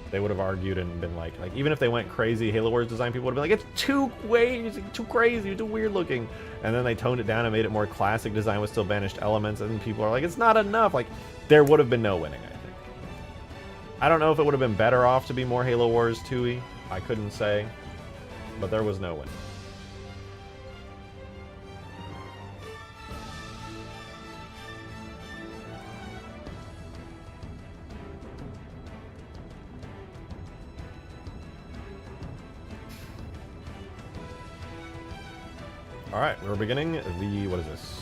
they would have argued and been like even if they went crazy Halo Wars design, people would have been like, it's too crazy, too weird looking. And then they toned it down and made it more classic design with still banished elements, and then people are like, it's not enough. Like, there would have been no winning, I think. I don't know if it would have been better off to be more Halo Wars 2-y. I couldn't say, but there was no winning. Alright, we're beginning the, what is this?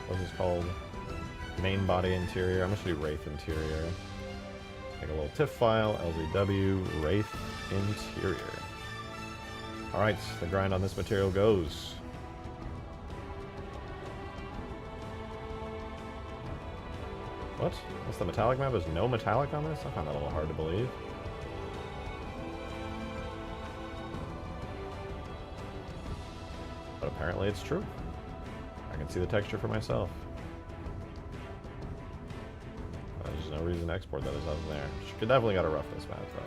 What is this called? Main body interior. I'm just gonna do Wraith interior. Make a little TIFF file, LZW, Wraith interior. Alright, the grind on this material goes. What? What's the metallic map? There's no metallic on this? I found that a little hard to believe. But apparently it's true. I can see the texture for myself. There's no reason to export that as up there. Could definitely got a roughness map though.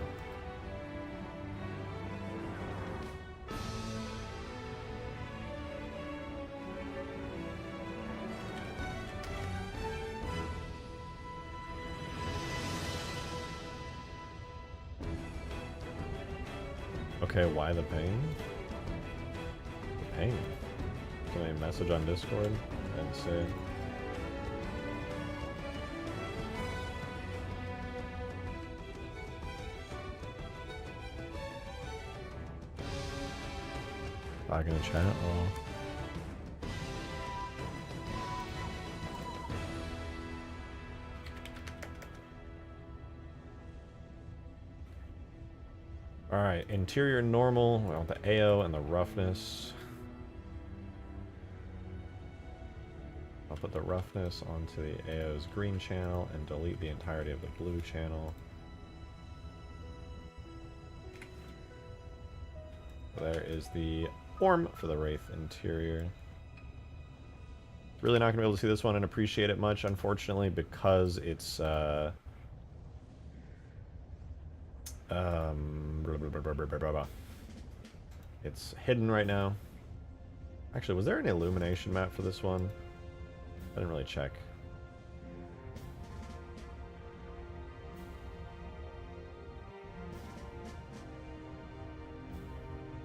Okay, why the pain? The pain? Can I message on Discord and say? Back in the chat? Oh. Alright, interior normal. We want the AO and the roughness. I'll put the roughness onto the AO's green channel and delete the entirety of the blue channel. There is the form for the Wraith interior. Really not going to be able to see this one and appreciate it much, unfortunately, because it's, it's hidden right now. Actually, was there an illumination map for this one? I didn't really check.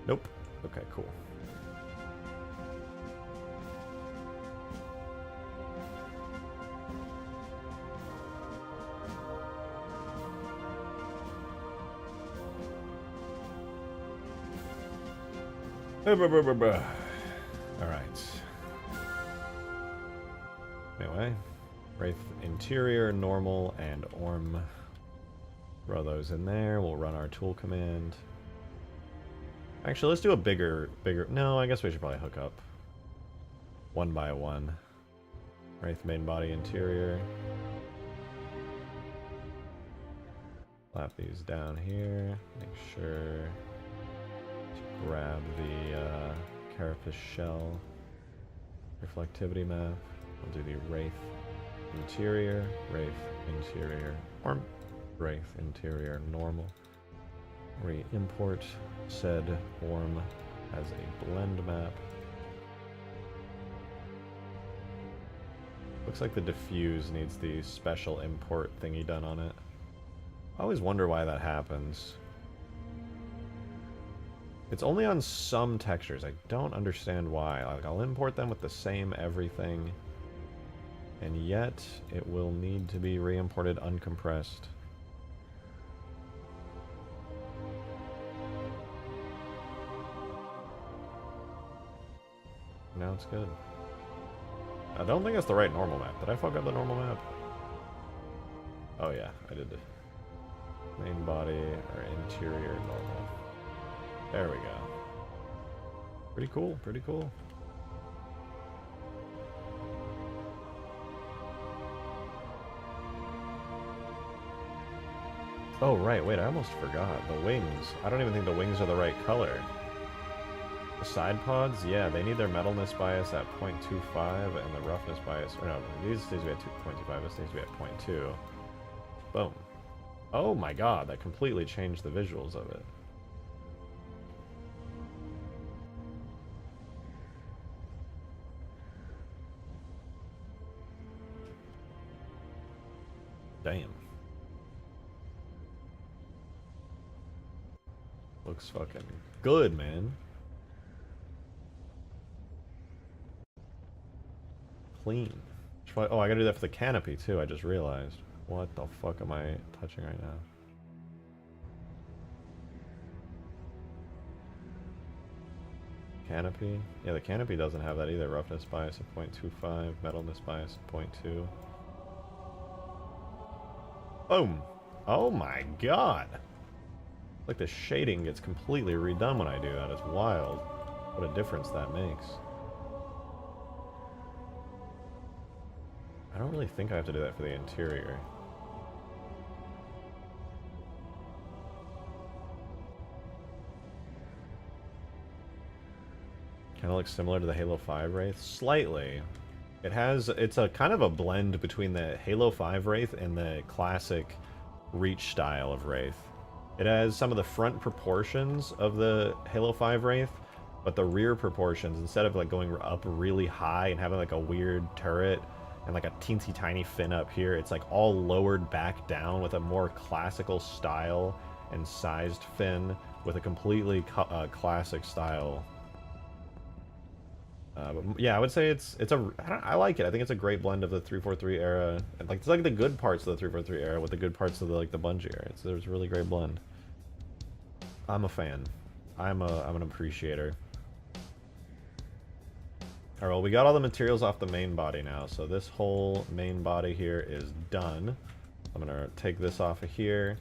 Nope. Okay, cool. Alright. Anyway. Wraith interior, normal, and orm. Throw those in there. We'll run our tool command. Actually, let's do a bigger... No, I guess we should probably hook up. One by one. Wraith main body interior. Slap these down here. Make sure to grab the carapace shell. Reflectivity map. We'll do the Wraith interior, Wraith interior, or Wraith interior normal. Re-import said orm as a blend map. Looks like the diffuse needs the special import thingy done on it. I always wonder why that happens. It's only on some textures. I don't understand why. Like, I'll import them with the same everything, and yet it will need to be re-imported uncompressed. Now it's good. I don't think that's the right normal map. Did I fuck up the normal map? Oh yeah, I did. Main body or interior normal. There we go. Pretty cool, pretty cool. Oh right, wait, I almost forgot. The wings. I don't even think the wings are the right color. The side pods, yeah, they need their metalness bias at 0.25 and the roughness bias, or no, these needs to be at 2.25, this needs to be at 0.2. Boom. Oh my god, that completely changed the visuals of it. Damn. Looks fucking good, man. Clean. Oh, I gotta do that for the canopy too, I just realized. What the fuck am I touching right now? Canopy? Yeah, the canopy doesn't have that either. Roughness bias of 0.25, metalness bias of 0.2. Boom! Oh my god! Like the shading gets completely redone when I do that. It's wild. What a difference that makes. I don't really think I have to do that for the interior. Kind of looks similar to the Halo 5 Wraith. Slightly. It's a kind of a blend between the Halo 5 Wraith and the classic Reach style of Wraith. It has some of the front proportions of the Halo 5 Wraith, but the rear proportions, instead of like going up really high and having like a weird turret and like a teensy tiny fin up here, it's like all lowered back down with a more classical style and sized fin with a completely classic style. But yeah, I would say I like it. I think it's a great blend of the 343 era. Like, it's like the good parts of the 343 era with the good parts of the like the Bungie era. There's a really great blend. I'm a fan. I'm an appreciator. Alright, well, we got all the materials off the main body now, so this whole main body here is done. I'm gonna take this off of here,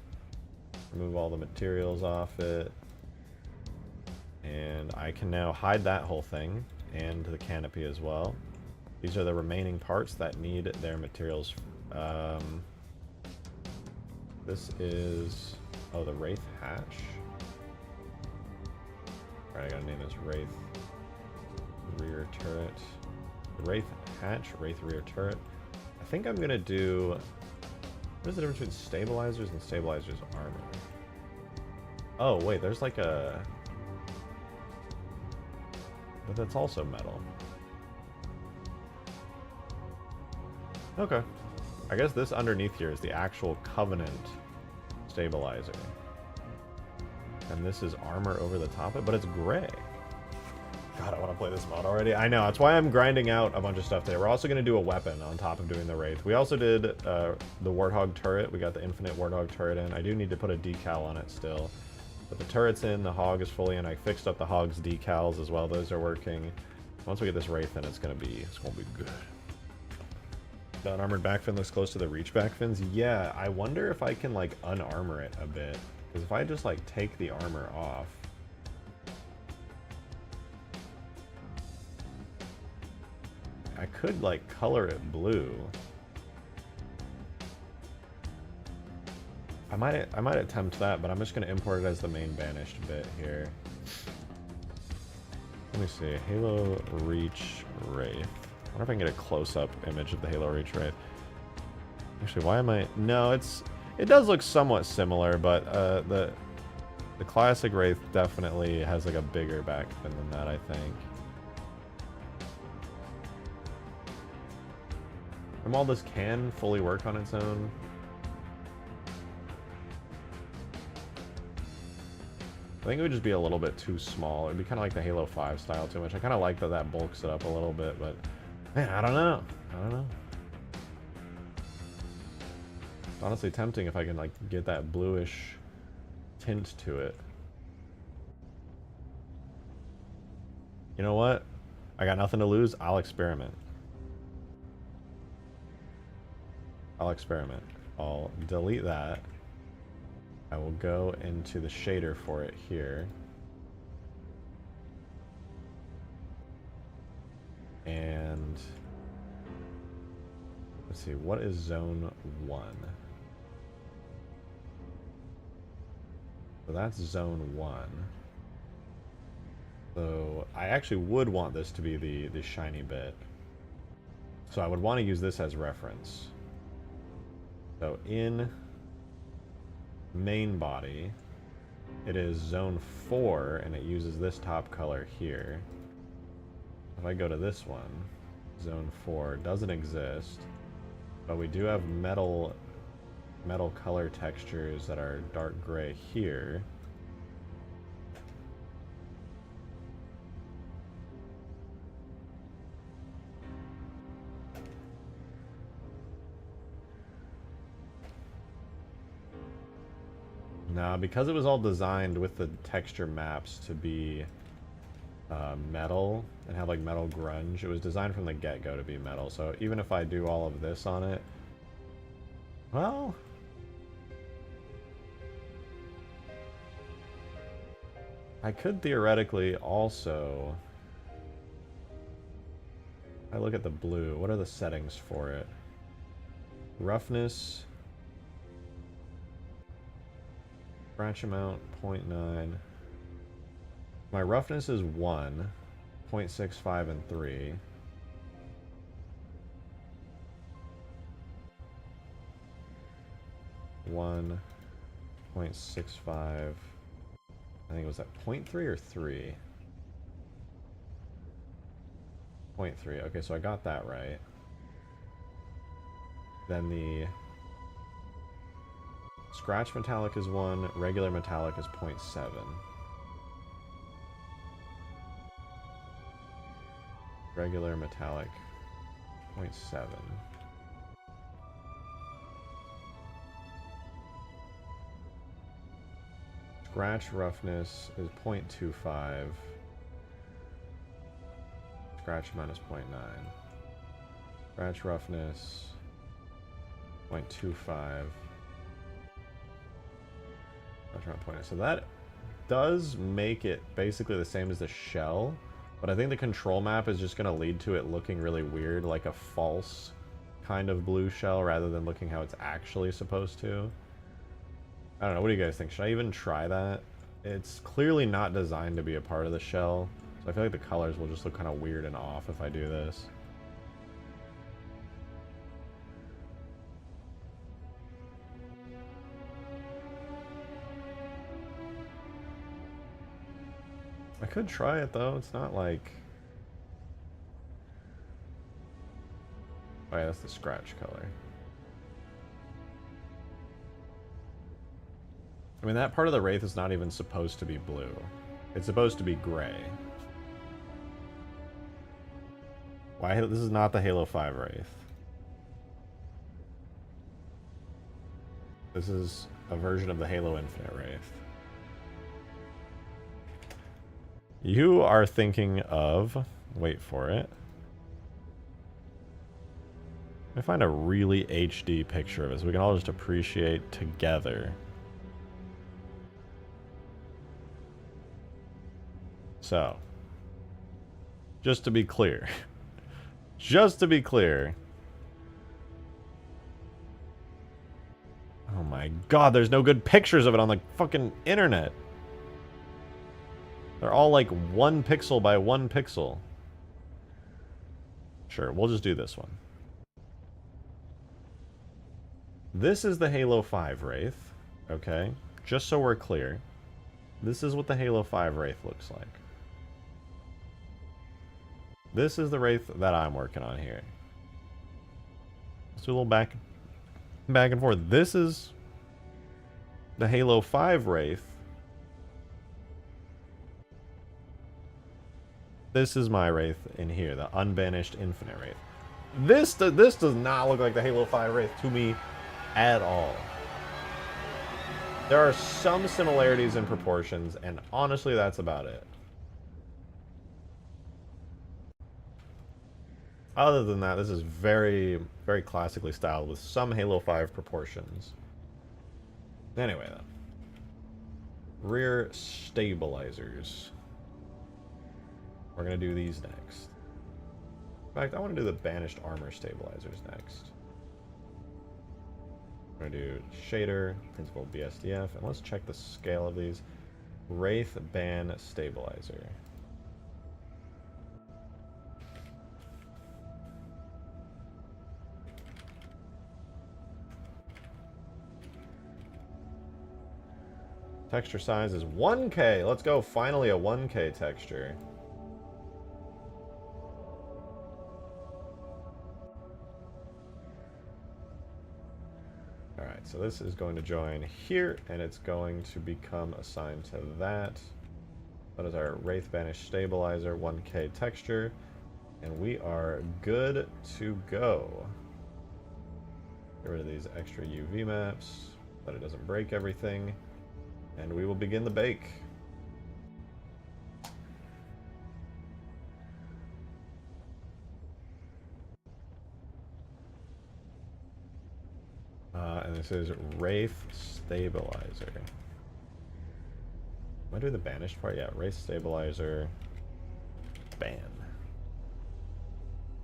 remove all the materials off it, and I can now hide that whole thing and the canopy as well. These are the remaining parts that need their materials. This is, oh, the Wraith hatch. Alright, I gotta name this Wraith rear turret. The Wraith hatch, Wraith rear turret. I think I'm gonna do... What is the difference between stabilizers and stabilizers armor? Oh, wait, there's like a... But that's also metal. Okay. I guess this underneath here is the actual Covenant stabilizer. And this is armor over the top of it, but it's gray. God, I want to play this mod already. I know, that's why I'm grinding out a bunch of stuff today. We're also going to do a weapon on top of doing the Wraith. We also did the Warthog turret. We got the Infinite Warthog turret in. I do need to put a decal on it still. But the turret's in, the Hog is fully in. I fixed up the Hog's decals as well. Those are working. Once we get this Wraith in, it's gonna be good. The unarmored back fin looks close to the reach back fins. Yeah, I wonder if I can like unarmor it a bit. Because if I just like take the armor off. I could like color it blue. I might attempt that, but I'm just gonna import it as the main banished bit here. Let me see, Halo Reach Wraith. I wonder if I can get a close-up image of the Halo Reach Wraith. Actually, why am I? No, it does look somewhat similar, but the classic Wraith definitely has like a bigger back fin than that, I think. And while this can fully work on its own, I think it would just be a little bit too small. It would be kind of like the Halo 5 style too much. I kind of like that that bulks it up a little bit, but man, I don't know. It's honestly tempting if I can like get that bluish tint to it. You know what? I got nothing to lose. I'll experiment. I'll delete that. I will go into the shader for it here. And let's see, what is zone 1? So that's zone 1. So I actually would want this to be the shiny bit. So I would want to use this as reference. So in main body, it is zone 4 and it uses this top color here. If I go to this one, zone 4 doesn't exist, but we do have metal color textures that are dark gray here. Now, because it was all designed with the texture maps to be metal and have like metal grunge, it was designed from the get-go to be metal. So even if I do all of this on it, well, I could theoretically also, I look at the blue, what are the settings for it? Roughness, scratch amount 0.9. My roughness is 1, 0.65 and 3. One, 0.65. I think it was at 0.3 or 3. 0.3. Okay, so I got that right. Then the scratch metallic is 1, regular metallic is 0.7. Regular metallic 0.7. Scratch roughness is 0.25. Scratch amount is 0.9. Scratch roughness 0.25. So that does make it basically the same as the shell, but I think the control map is just going to lead to it looking really weird, like a false kind of blue shell rather than looking how it's actually supposed to. I don't know, what do you guys think? Should I even try that? It's clearly not designed to be a part of the shell, so I feel like the colors will just look kind of weird and off if I do this. I could try it though. It's not like... Oh yeah, that's the scratch color. I mean, that part of the Wraith is not even supposed to be blue. It's supposed to be gray. Why? This is not the Halo 5 Wraith. This is a version of the Halo Infinite Wraith. You are thinking of... Wait for it. Let me find a really HD picture of it so we can all just appreciate together. So, just to be clear. Just to be clear. Oh my god, there's no good pictures of it on the fucking internet. They're all like 1 pixel by 1 pixel. Sure, we'll just do this one. This is the Halo 5 Wraith, okay? Just so we're clear. This is what the Halo 5 Wraith looks like. This is the Wraith that I'm working on here. Let's do a little back and forth. This is the Halo 5 Wraith. This is my Wraith in here, the unbanished Infinite Wraith. This does not look like the Halo 5 Wraith to me at all. There are some similarities in proportions, and honestly, that's about it. Other than that, this is very, very classically styled with some Halo 5 proportions. Anyway, then. Rear stabilizers. We're going to do these next. In fact, I want to do the banished armor stabilizers next. We're going to do shader, principal BSDF, and let's check the scale of these. Wraith ban stabilizer. Texture size is 1K. Let's go. Finally a 1K texture. Alright, so this is going to join here, and it's going to become assigned to that. That is our Wraith Banish Stabilizer, 1K texture. And we are good to go. Get rid of these extra UV maps, so that it doesn't break everything. And we will begin the bake. And this is Wraith Stabilizer. Am I doing the banished part? Yeah, Wraith Stabilizer. Ban.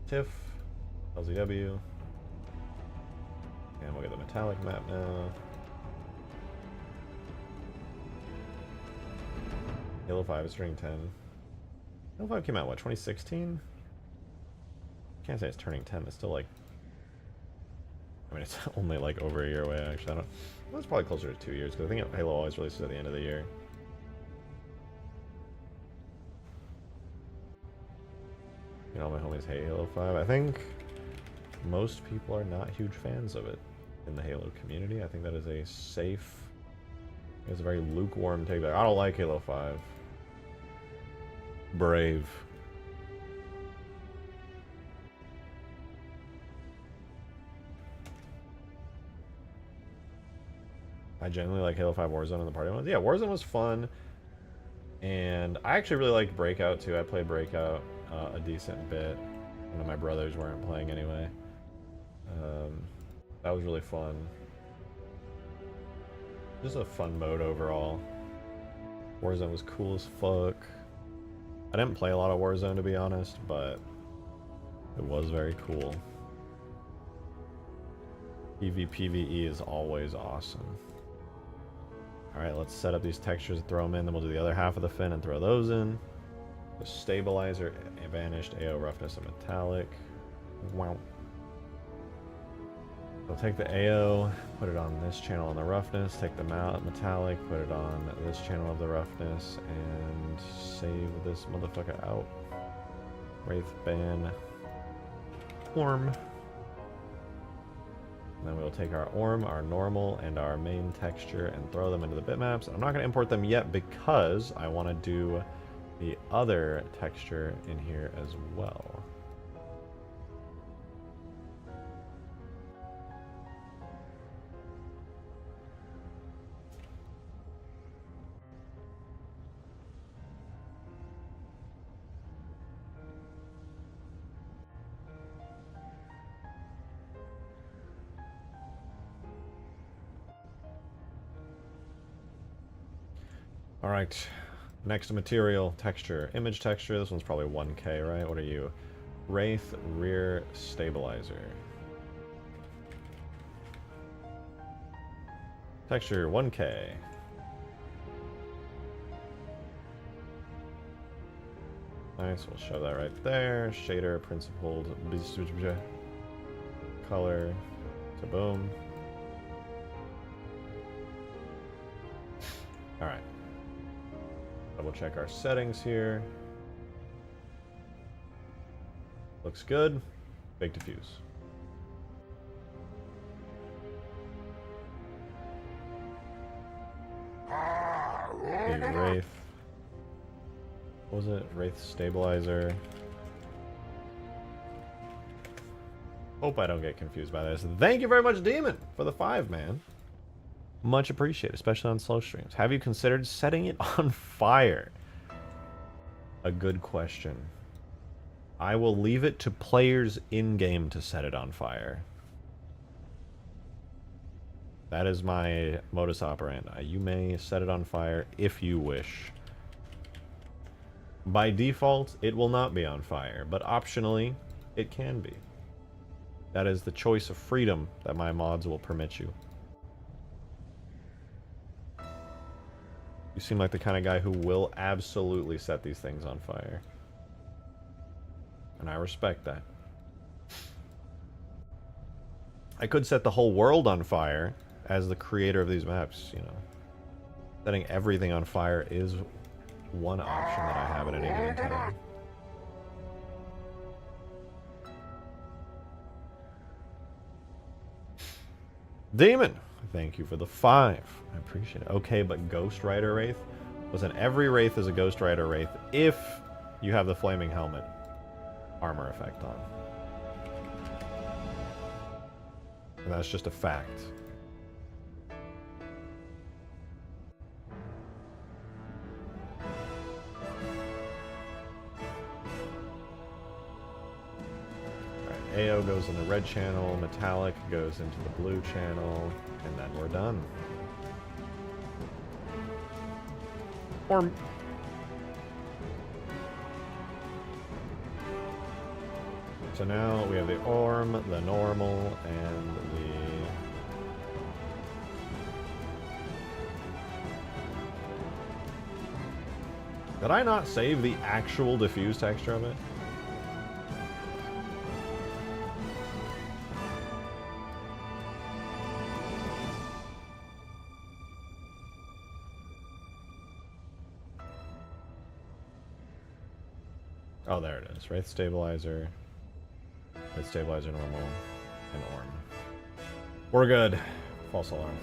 TIFF. LZW. And we'll get the metallic map now. Halo 5 is turning 10. Halo 5 came out, what, 2016? Can't say it's turning 10, it's still like... I mean, it's only like over a year away, actually. I don't... Well, it's probably closer to 2 years, because I think Halo always releases at the end of the year. You know, my homies hate Halo 5. I think most people are not huge fans of it in the Halo community. I think that is a safe... It's a very lukewarm take there. I don't like Halo 5. Brave. I genuinely like Halo 5 Warzone in the party modes. Yeah, Warzone was fun. And I actually really liked Breakout too. I played Breakout a decent bit. One of my brothers weren't playing anyway. That was really fun. Just a fun mode overall. Warzone was cool as fuck. I didn't play a lot of Warzone to be honest, but it was very cool. PvE is always awesome. Alright, let's set up these textures and throw them in, then we'll do the other half of the fin and throw those in. The stabilizer, banished, AO roughness, and metallic. Wow. We'll take the AO, put it on this channel on the roughness, take the metallic, put it on this channel of the roughness, and save this motherfucker out. Wraith ban. Orm. And then we'll take our Orm, our normal, and our main texture and throw them into the bitmaps. I'm not going to import them yet because I want to do the other texture in here as well. All right, next material, texture, image texture. This one's probably 1K, right? What are you? Wraith rear stabilizer. Texture 1K. Nice, we'll show that right there. Shader, principled, color, so boom. All right. Double check our settings here. Looks good. Big diffuse. Big Wraith. What was it? Wraith stabilizer. Hope I don't get confused by this. Thank you very much, Demon, for the 5, man. Much appreciated, especially on slow streams. Have you considered setting it on fire? A good question. I will leave it to players in-game to set it on fire. That is my modus operandi. You may set it on fire if you wish. By default, it will not be on fire, but optionally, it can be. That is the choice of freedom that my mods will permit you. You seem like the kind of guy who will absolutely set these things on fire. And I respect that. I could set the whole world on fire as the creator of these maps, you know. Setting everything on fire is one option that I have at any given time. Demon! Thank you for the 5. I appreciate it. Okay, but Ghost Rider Wraith? Listen, every Wraith is a Ghost Rider Wraith if you have the Flaming Helmet armor effect on. And that's just a fact. Alright, AO goes in the red channel, Metallic goes into the blue channel, and then we're done. Orm. So now we have the Orm, the normal, and the... Did I not save the actual diffuse texture of it? Oh, there it is. Wraith stabilizer. Wraith stabilizer normal. And Orm. We're good. False alarm.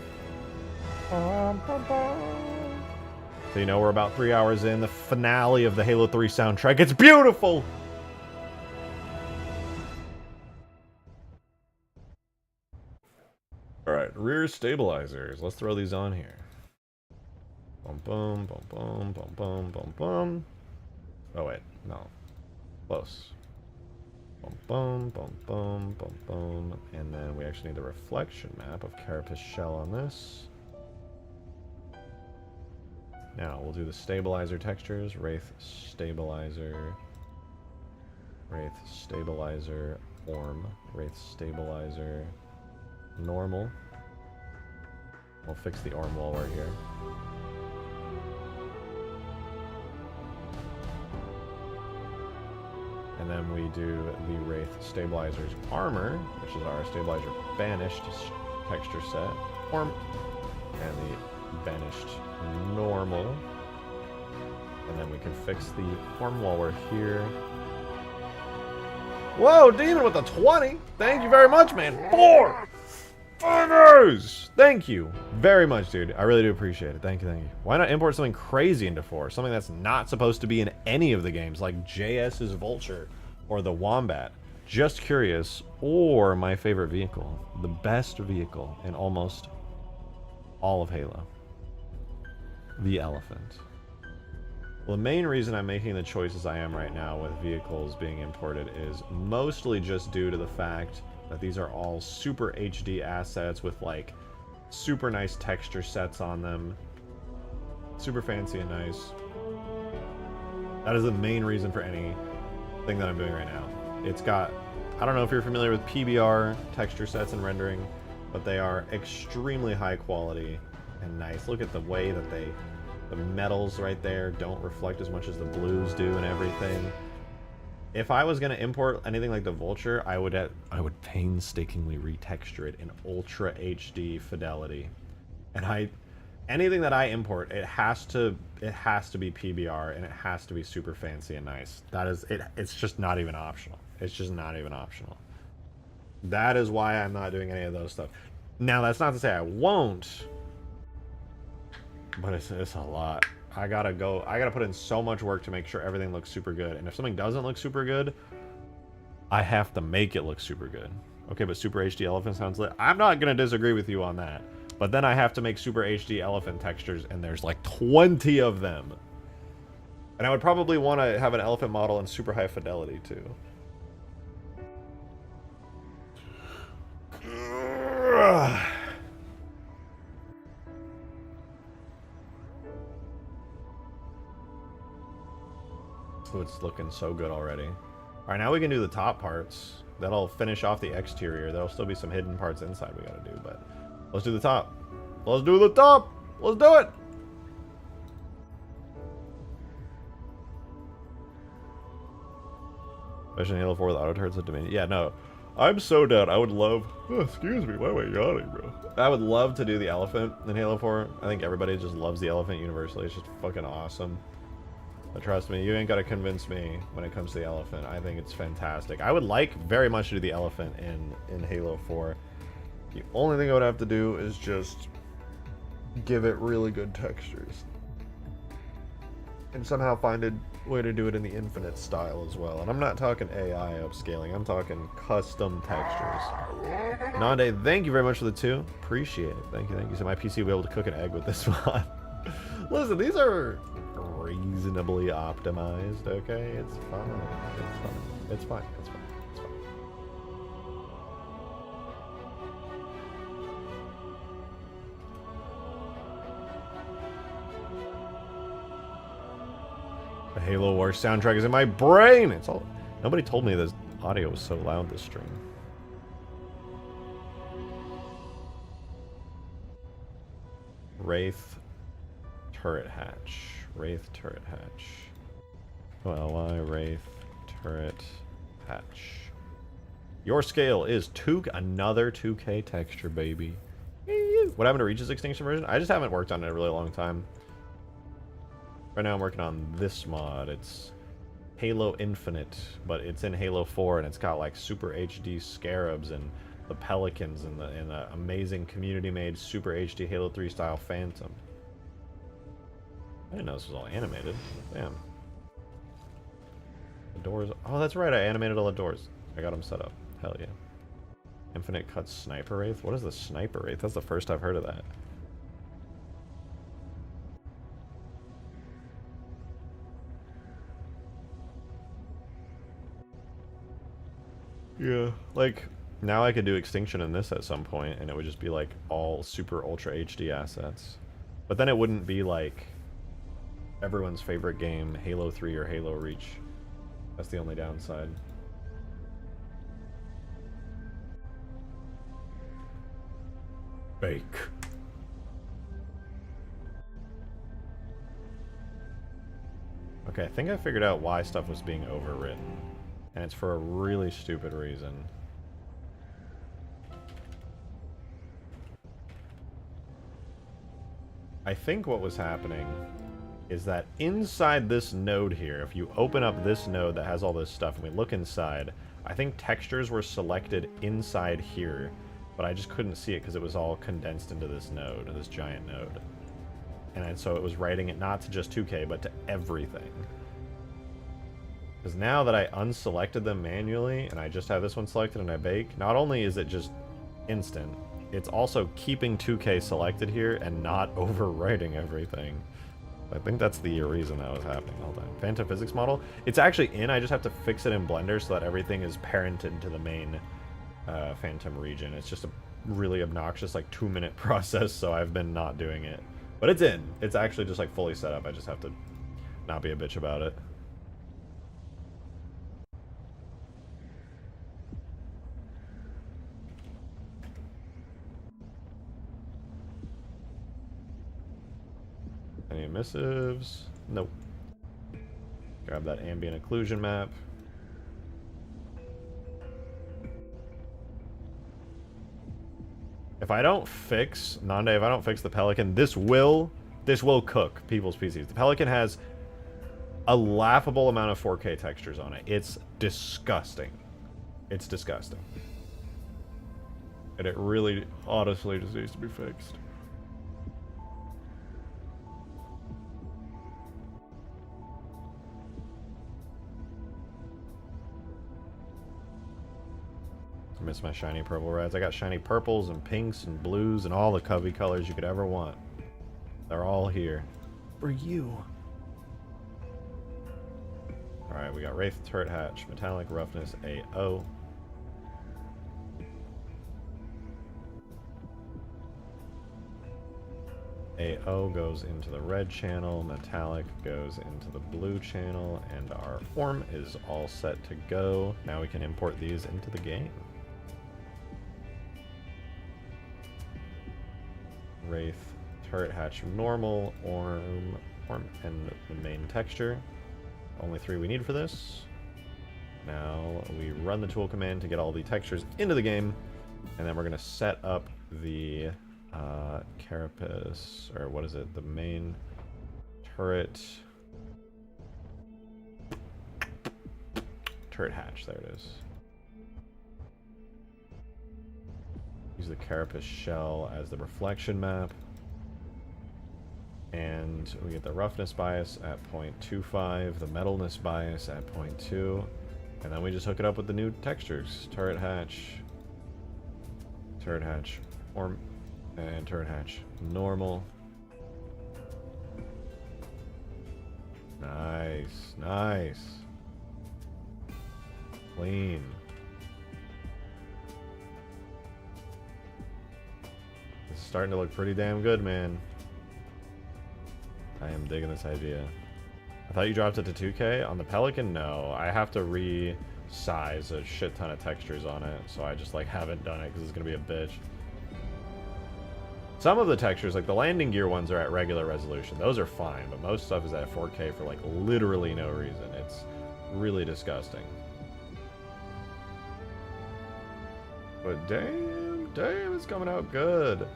So you know we're about 3 hours in. The finale of the Halo 3 soundtrack. It's beautiful! Alright, rear stabilizers. Let's throw these on here. Boom, boom, boom, boom, boom, boom, boom, boom. Oh, wait. No. Close. Boom, boom, boom, boom, boom, boom. And then we actually need the reflection map of Carapace Shell on this. Now, we'll do the stabilizer textures. Wraith stabilizer. Wraith stabilizer. Orm. Wraith stabilizer. Normal. We'll fix the Orm while we're here. And then we do the Wraith Stabilizer's Armor, which is our Stabilizer Banished texture set. And the Banished Normal. And then we can fix the form while we're here. Whoa, Demon with a 20! Thank you very much, man. 4 fingers! Thank you very much, dude. I really do appreciate it. Thank you, thank you. Why not import something crazy into 4? Something that's not supposed to be in any of the games, like JS's Vulture or the Wombat. Just curious. Or my favorite vehicle. The best vehicle in almost all of Halo. The Elephant. Well, the main reason I'm making the choices I am right now with vehicles being imported is mostly just due to the fact that these are all super HD assets with like super nice texture sets on them. Super fancy and nice. That is the main reason for anything that I'm doing right now. It's got, I don't know if you're familiar with PBR texture sets and rendering, but they are extremely high quality and nice. Look at the way that the metals right there don't reflect as much as the blues do and everything. If I was going to import anything like the Vulture, I would painstakingly retexture it in Ultra HD fidelity. And anything that I import, it has to be PBR and it has to be super fancy and nice. That is it. It's just not even optional. It's just not even optional. That is why I'm not doing any of those stuff. Now, that's not to say I won't. But it's a lot. I gotta put in so much work to make sure everything looks super good. And if something doesn't look super good, I have to make it look super good. Okay, but Super HD Elephant sounds lit. I'm not gonna disagree with you on that. But then I have to make Super HD Elephant textures, and there's like 20 of them. And I would probably want to have an elephant model in super high fidelity, too. Oh, it's looking so good already. Alright, now we can do the top parts. That'll finish off the exterior. There'll still be some hidden parts inside we gotta do, but let's do the top. Let's do the top! Let's do it! Especially in Halo 4 with auto turrets at Dominion. Yeah, no. I'm so down. I would love... Oh, excuse me, why am I yawning, bro? I would love to do the elephant in Halo 4. I think everybody just loves the elephant universally. It's just fucking awesome. But trust me, you ain't gotta convince me when it comes to the elephant. I think it's fantastic. I would like very much to do the elephant in Halo 4. The only thing I would have to do is just give it really good textures. And somehow find a way to do it in the Infinite style as well. And I'm not talking AI upscaling, I'm talking custom textures. Nande, thank you very much for the 2. Appreciate it. Thank you, thank you. So my PC will be able to cook an egg with this one. Listen, these are reasonably optimized, okay? It's fine. It's fine. It's fine. It's fine. It's fine. The Halo War soundtrack is in my brain! It's all... Nobody told me this audio was so loud this stream. Wraith turret hatch. Wraith turret hatch. OLY Wraith turret hatch. Your scale is another 2K texture, baby. What happened to Reach's extinction version? I just haven't worked on it in a really long time. Right now I'm working on this mod. It's Halo Infinite, but it's in Halo 4 and it's got like super HD Scarabs and the Pelicans and the amazing community-made super HD Halo 3 style Phantom. I didn't know this was all animated. Damn. The doors. Oh, that's right. I animated all the doors. I got them set up. Hell yeah. Infinite Cuts Sniper Wraith? What is the Sniper Wraith? That's the first I've heard of that. Yeah. Like, now I could do Extinction in this at some point, and it would just be like all super ultra HD assets. But then it wouldn't be like everyone's favorite game, Halo 3 or Halo Reach. That's the only downside. Bake. Okay, I think I figured out why stuff was being overwritten. And it's for a really stupid reason. I think what was happening is that inside this node here, if you open up this node that has all this stuff and we look inside, I think textures were selected inside here, but I just couldn't see it because it was all condensed into this node, this giant node. And so it was writing it not to just 2K, but to everything. Because now that I unselected them manually, and I just have this one selected and I bake, not only is it just instant, it's also keeping 2K selected here and not overwriting everything. I think that's the reason that was happening all the time. Phantom physics model. It's actually in, I just have to fix it in Blender so that everything is parented to the main Phantom region. It's just a really obnoxious, like, 2-minute process, so I've been not doing it. But it's in. It's actually just, like, fully set up. I just have to not be a bitch about it. Any emissives? Nope. Grab that ambient occlusion map. If I don't fix, Nande, if I don't fix the Pelican, this will cook people's PCs. The Pelican has a laughable amount of 4K textures on it. It's disgusting. It's disgusting. And it really, honestly, just needs to be fixed. I miss my shiny purple reds. I got shiny purples and pinks and blues and all the covey colors you could ever want. They're all here. For you. Alright, we got Wraith, Turret Hatch, Metallic, Roughness, AO. AO goes into the red channel, Metallic goes into the blue channel, and our form is all set to go. Now we can import these into the game. Wraith, Turret Hatch, Normal, Orm, and the main texture. Only 3 we need for this. Now we run the tool command to get all the textures into the game, and then we're going to set up the carapace, or what is it? The main turret hatch. There it is. Use the carapace shell as the reflection map. And we get the roughness bias at 0.25, the metalness bias at 0.2, and then we just hook it up with the new textures. Turret hatch, Orm, and turret hatch normal. Nice, nice. Clean. It's starting to look pretty damn good, man. I am digging this idea. I thought you dropped it to 2K. On the Pelican, no. I have to resize a shit ton of textures on it, so I just, like, haven't done it because it's going to be a bitch. Some of the textures, like the landing gear ones, are at regular resolution. Those are fine, but most stuff is at 4K for, like, literally no reason. It's really disgusting. But damn, it's coming out good.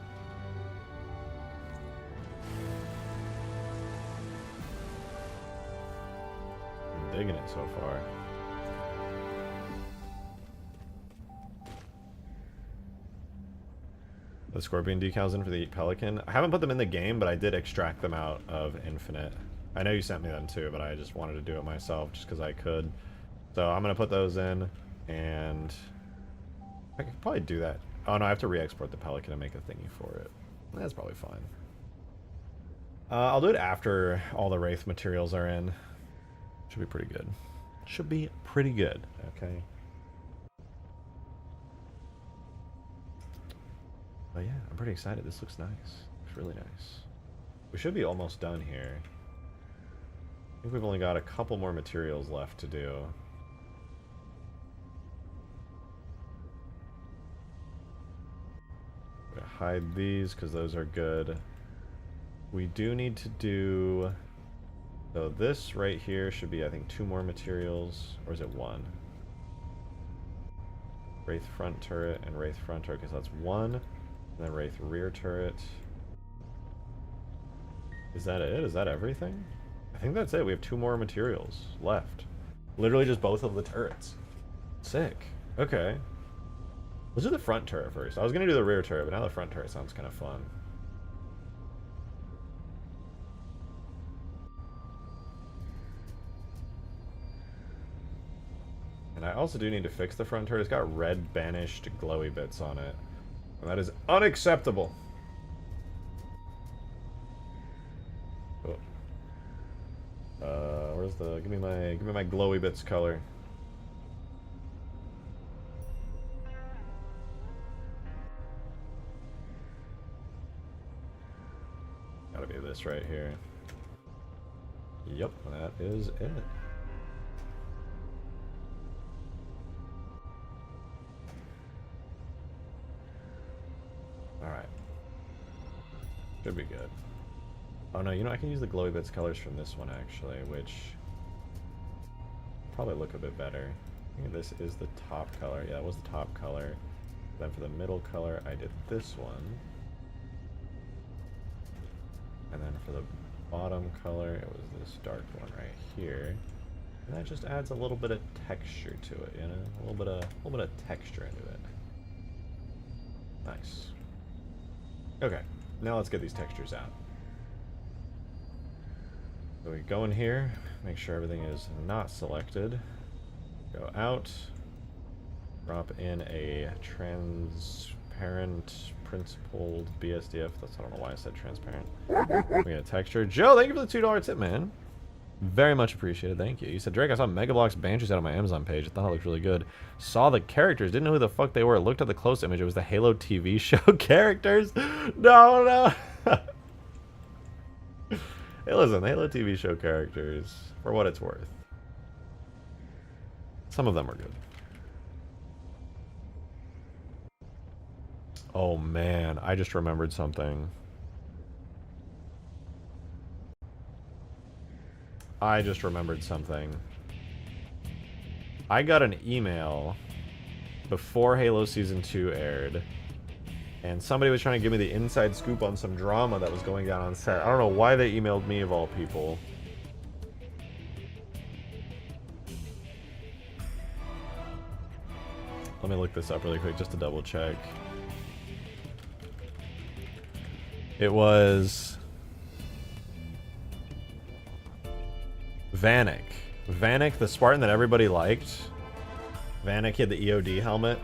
I'm digging it so far. The Scorpion decals in for the Pelican. I haven't put them in the game, but I did extract them out of Infinite. I know you sent me them too, but I just wanted to do it myself just because I could. So I'm going to put those in, and I could probably do that. Oh no, I have to re-export the Pelican and make a thingy for it. That's probably fine. I'll do it after all the Wraith materials are in. Should be pretty good. Should be pretty good, okay? But yeah, I'm pretty excited. This looks nice. Looks really nice. We should be almost done here. I think we've only got a couple more materials left to do. I'm gonna hide these because those are good. We do need to do... So this right here should be, I think, 2 more materials. Or is it 1? Wraith front turret and Wraith front turret, because that's one. And then Wraith rear turret. Is that it? Is that everything? I think that's it. We have 2 more materials left. Literally just both of the turrets. Sick. Okay. Let's do the front turret first. I was going to do the rear turret, but now the front turret sounds kind of fun. And I also do need to fix the front turret. It's got red banished glowy bits on it. And that is unacceptable. Oh. Where's the give me my glowy bits color. Gotta be this right here. Yep, that is it. Alright. Should be good. Oh no, you know, I can use the glowy bits colors from this one actually, which probably look a bit better. I think this is the top color. Yeah, that was the top color. Then for the middle color, I did this one. And then for the bottom color, it was this dark one right here. And that just adds a little bit of texture to it, you know? A little bit of texture into it. Nice. Okay, now let's get these textures out. So we go in here, make sure everything is not selected. Go out. Drop in a transparent principled BSDF. I don't know why I said transparent. We got a texture. Joe, thank you for the $2 tip, man. Very much appreciated. Thank you. You said, Drake, I saw Mega Bloks Banshees out on my Amazon page. I thought it looked really good. Saw the characters. Didn't know who the fuck they were. Looked at the close image. It was the Halo TV show characters. No. Hey, listen. Halo TV show characters, for what it's worth. Some of them are good. Oh, man. I just remembered something. I got an email before Halo Season 2 aired, and somebody was trying to give me the inside scoop on some drama that was going down on set. I don't know why they emailed me, of all people. Let me look this up really quick just to double check. It was Vanek. Vanek, the Spartan that everybody liked. Vanek had the EOD helmet.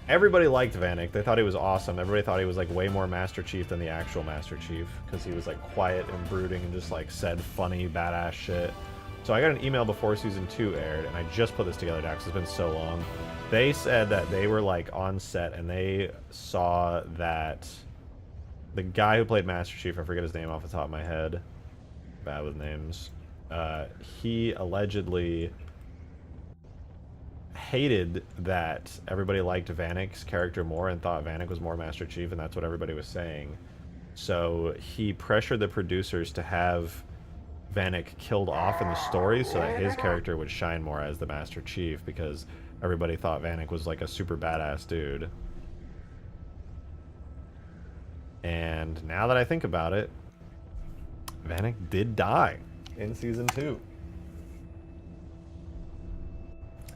Everybody liked Vanek. They thought he was awesome. Everybody thought he was like way more Master Chief than the actual Master Chief, because he was like quiet and brooding and just like said funny, badass shit. So I got an email before Season 2 aired, and I just put this together, Dax. It's been so long. They said that they were like on set and they saw that the guy who played Master Chief, I forget his name off the top of my head. Bad with names. He allegedly hated that everybody liked Vanek's character more and thought Vanek was more Master Chief, and that's what everybody was saying. So he pressured the producers to have Vanek killed off in the story so that his character would shine more as the Master Chief, because everybody thought Vanek was like a super badass dude. And now that I think about it, Vanek did die in Season 2.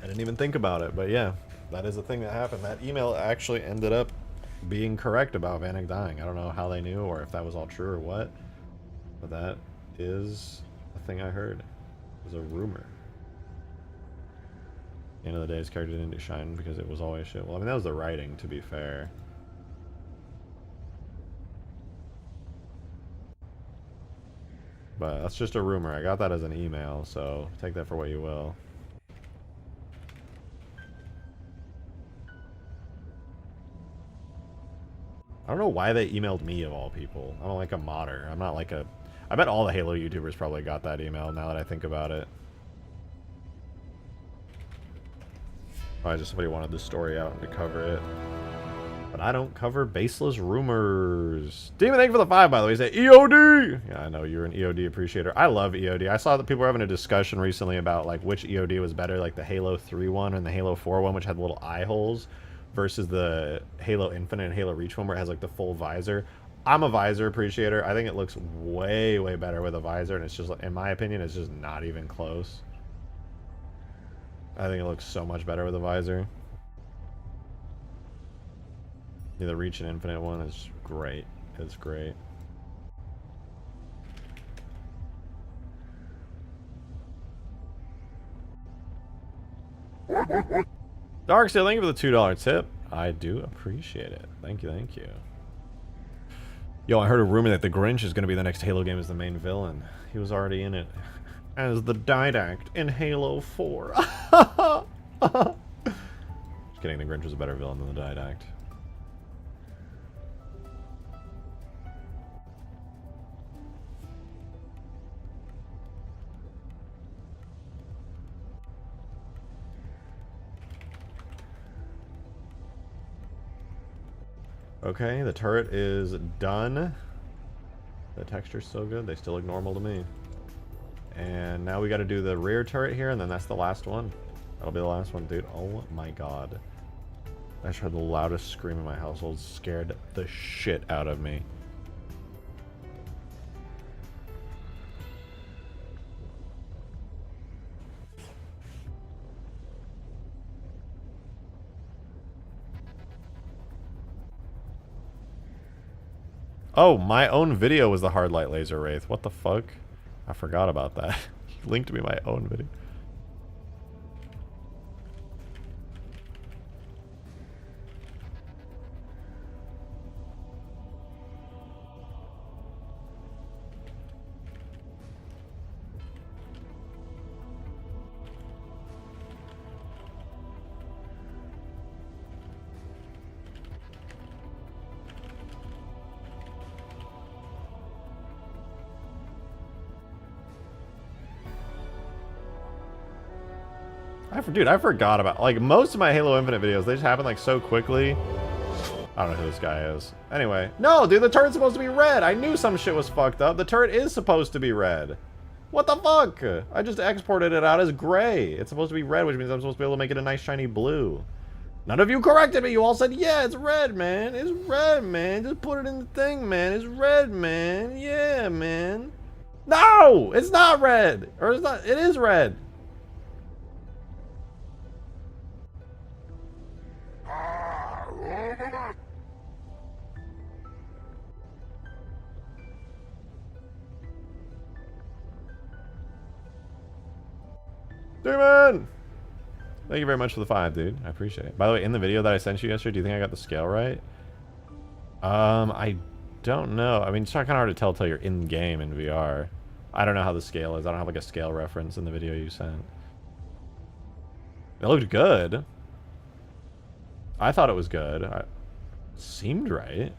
I didn't even think about it, but yeah, that is the thing that happened. That email actually ended up being correct about Vanek dying. I don't know how they knew or if that was all true or what, but that is a thing I heard. It was a rumor. At the end of the day, his character didn't shine because it was always shit. Well, I mean, that was the writing, to be fair. But that's just a rumor. I got that as an email, so take that for what you will. I don't know why they emailed me, of all people. I'm like a modder. I'm not like a... I bet all the Halo YouTubers probably got that email, now that I think about it. Probably just somebody wanted the story out and to cover it. But I don't cover baseless rumors. Demon, thank you for the 5, by the way. He said, EOD! Yeah, I know, you're an EOD appreciator. I love EOD. I saw that people were having a discussion recently about, like, which EOD was better, like the Halo 3 one and the Halo 4 one, which had the little eye holes, versus the Halo Infinite and Halo Reach one, where it has, like, the full visor. I'm a visor appreciator. I think it looks way, way better with a visor, and it's just, in my opinion, it's just not even close. I think it looks so much better with a visor. Yeah, the Reach and Infinite one is great. It's great. Darksteel, thank you for the $2 tip. I do appreciate it. Thank you, thank you. Yo, I heard a rumor that the Grinch is going to be the next Halo game as the main villain. He was already in it as the Didact in Halo 4. Just kidding, the Grinch was a better villain than the Didact. Okay, the turret is done. The texture's so good, they still look normal to me. And now we gotta do the rear turret here, and then that's the last one. That'll be the last one, dude. Oh my god. I just heard the loudest scream in my household. Scared the shit out of me. Oh, my own video was the hard light laser wraith. What the fuck? I forgot about that. He linked me my own video. Dude, I forgot about, like, most of my Halo Infinite videos, they just happen, like, so quickly. I don't know who this guy is. Anyway. No, dude, the turret's supposed to be red. I knew some shit was fucked up. The turret is supposed to be red. What the fuck? I just exported it out as gray. It's supposed to be red, which means I'm supposed to be able to make it a nice shiny blue. None of you corrected me. You all said, yeah, it's red, man. It's red, man. Just put it in the thing, man. It's red, man. Yeah, man. No! It's not red. Or it's not. It is red. Demon! Thank you very much for the 5, dude. I appreciate it. By the way, in the video that I sent you yesterday, do you think I got the scale right? I don't know. I mean, it's kind of hard to tell till you're in game in VR. I don't know how the scale is. I don't have like a scale reference in the video you sent. It looked good. I thought it was good. It seemed right.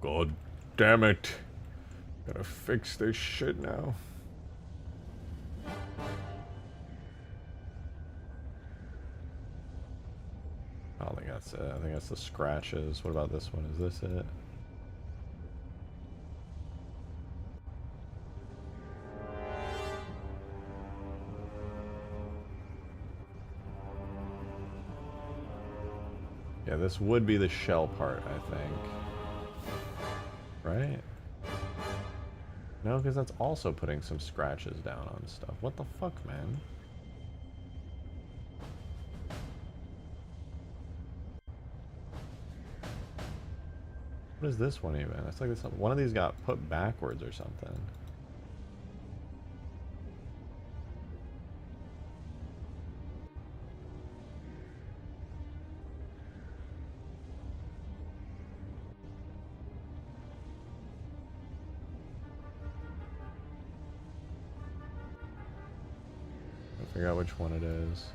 God damn it. Gotta fix this shit now. I don't think that's it. I think that's the scratches. What about this one? Is this it? Yeah, this would be the shell part, I think. Right? No, because that's also putting some scratches down on stuff. What the fuck, man? What is this one even? It's like this, one of these got put backwards or something. Figure out which one it is.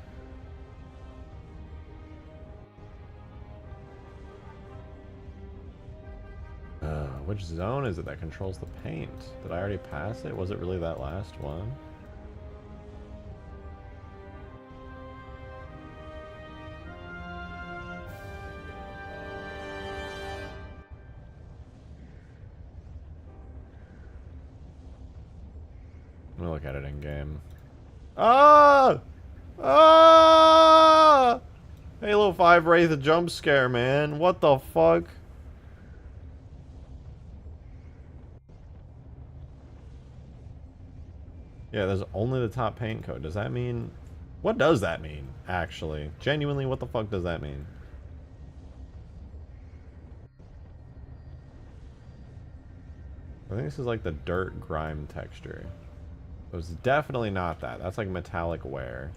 Which zone is it that controls the paint? Did I already pass it? Was it really that last one? me look at it in game. Ah! Ah! Halo 5 Wraith jump scare, man. What the fuck? Yeah, there's only the top paint code. Does that mean... What does that mean, actually? Genuinely, what the fuck does that mean? I think this is like the dirt grime texture. So it's definitely not that. That's like metallic wear.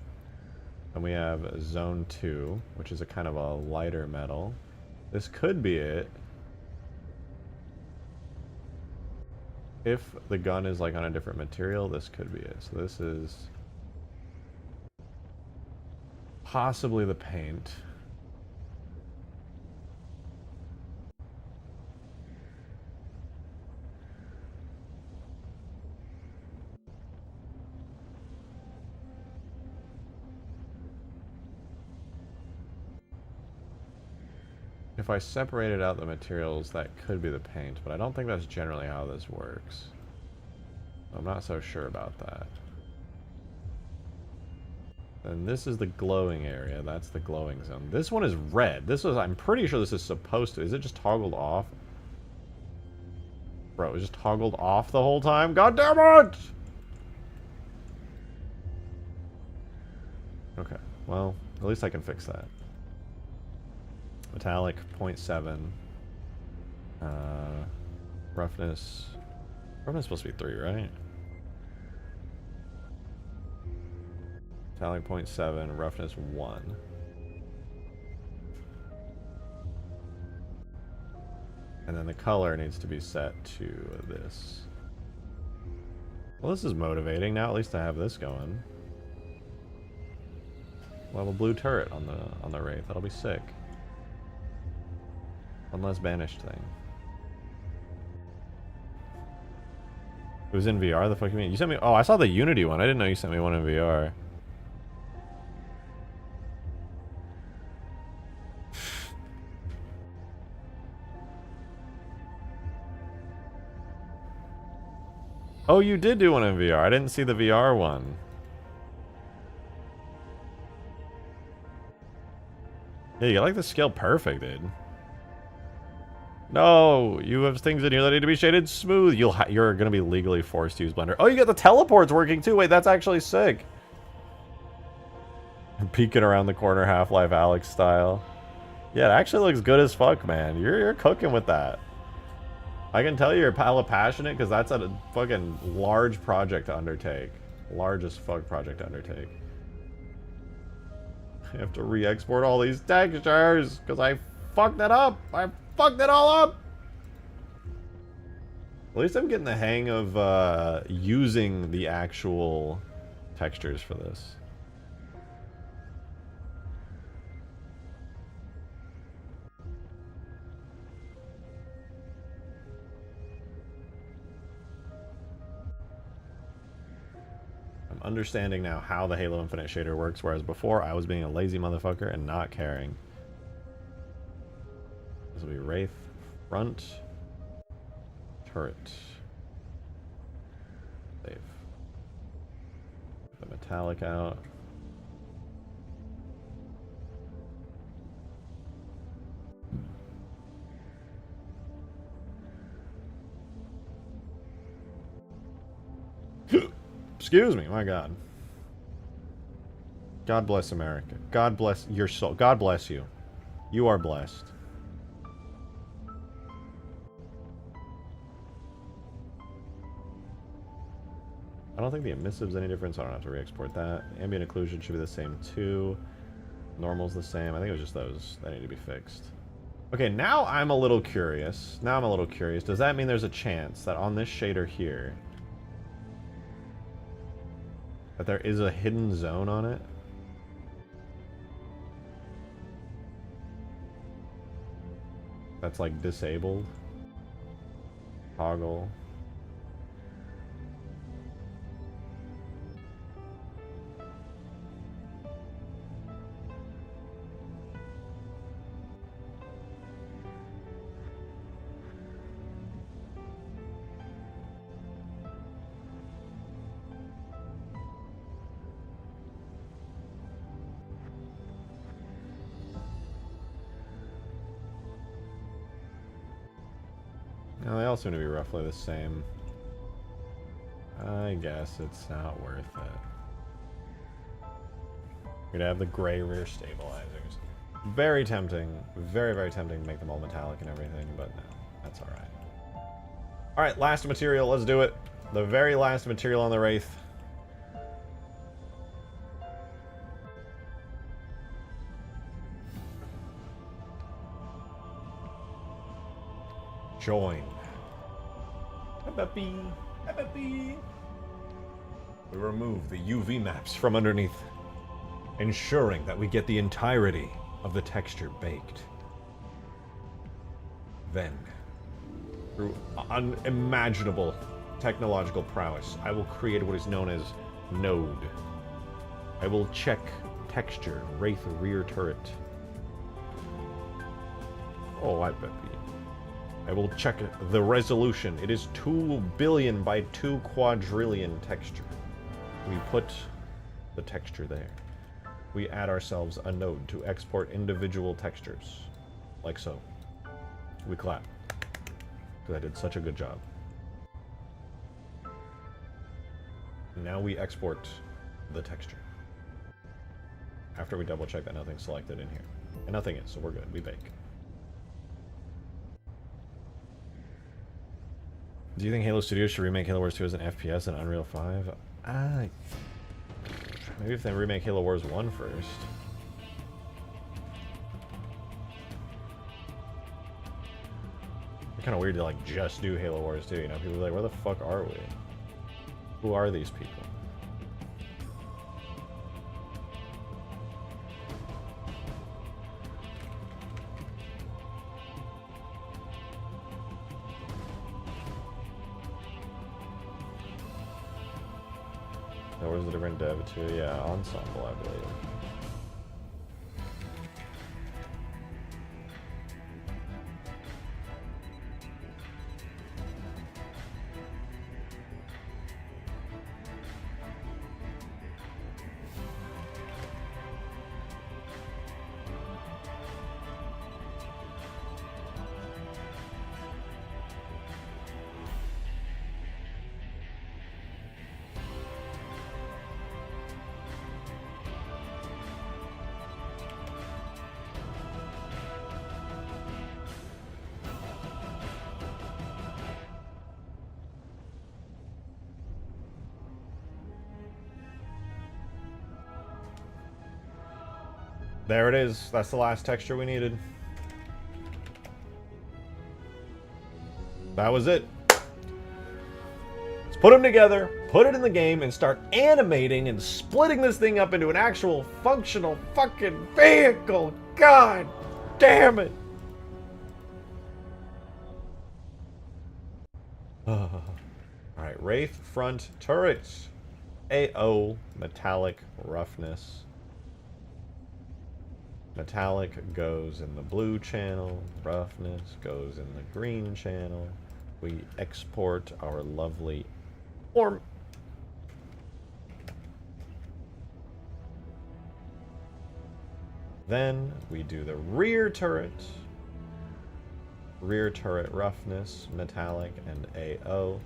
And we have Zone 2, which is a kind of a lighter metal. This could be it. If the gun is like on a different material, this could be it. So this is possibly the paint. If I separated out the materials, that could be the paint, but I don't think that's generally how this works. I'm not so sure about that. And this is the glowing area. That's the glowing zone. This one is red. This was, I'm pretty sure this is supposed to. Is it just toggled off? Bro, it was just toggled off the whole time? God damn it! Okay, well, at least I can fix that. Metallic, 0.7. Roughness. Roughness is supposed to be 3, right? Metallic, 0.7. Roughness, 1. And then the color needs to be set to this. Well, this is motivating. Now at least I have this going. We'll have a blue turret on the Wraith. That'll be sick. One less banished thing. It was in VR? The fuck you mean? You sent me... Oh, I saw the Unity one. I didn't know you sent me one in VR. Oh, you did do one in VR. I didn't see the VR one. Yeah, you got like the scale perfect, dude. No, you have things in here that need to be shaded smooth. You're gonna be legally forced to use Blender. Oh, you got the teleports working too. Wait, that's actually sick. Peeking around the corner, Half-Life Alex style. Yeah, it actually looks good as fuck, man. You're cooking with that. I can tell you're hella passionate because that's a fucking large project to undertake. Largest fuck project to undertake. I have to re-export all these textures because I fucked it up. I fucked it all up. At least I'm getting the hang of using the actual textures for this. I'm understanding now how the Halo Infinite shader works, whereas before I was being a lazy motherfucker and not caring. This will be Wraith, front, turret. Save. The metallic out. Excuse me, my God. God bless America. God bless your soul. God bless you. You are blessed. I don't think the emissive's any different, so I don't have to re-export that. Ambient occlusion should be the same too. Normal's the same. I think it was just those that need to be fixed. Okay, now I'm a little curious. Does that mean there's a chance that on this shader here that there is a hidden zone on it? That's like disabled. Toggle. No, they all seem to be roughly the same. I guess it's not worth it. We'd have the gray rear stabilizers. Very tempting. Very, very tempting to make them all metallic and everything, but no, that's alright. Alright, last material, let's do it. The very last material on the Wraith. Join. We remove the UV maps from underneath, ensuring that we get the entirety of the texture baked. Then, through unimaginable technological prowess, I will create what is known as Node. I will check texture, Wraith rear turret. Oh, I bet you. I will check the resolution. It is 2 billion by 2 quadrillion texture. We put the texture there. We add ourselves a node to export individual textures. Like so. We clap. Because I did such a good job. Now we export the texture. After we double check that nothing's selected in here. And nothing is, so we're good. We bake. Do you think Halo Studios should remake Halo Wars 2 as an FPS and Unreal 5? Maybe if they remake Halo Wars 1 first. It's kind of weird to like just do Halo Wars 2, you know? People are like, where the fuck are we? Who are these people? Where's the different dev too? Yeah, Ensemble, I believe. There it is. That's the last texture we needed. That was it. Let's put them together, put it in the game, and start animating and splitting this thing up into an actual functional fucking vehicle. God damn it. Alright, Wraith front turrets. AO metallic roughness. Metallic goes in the blue channel, roughness goes in the green channel. We export our lovely form. Then we do the rear turret. Rear turret roughness, metallic, and AO.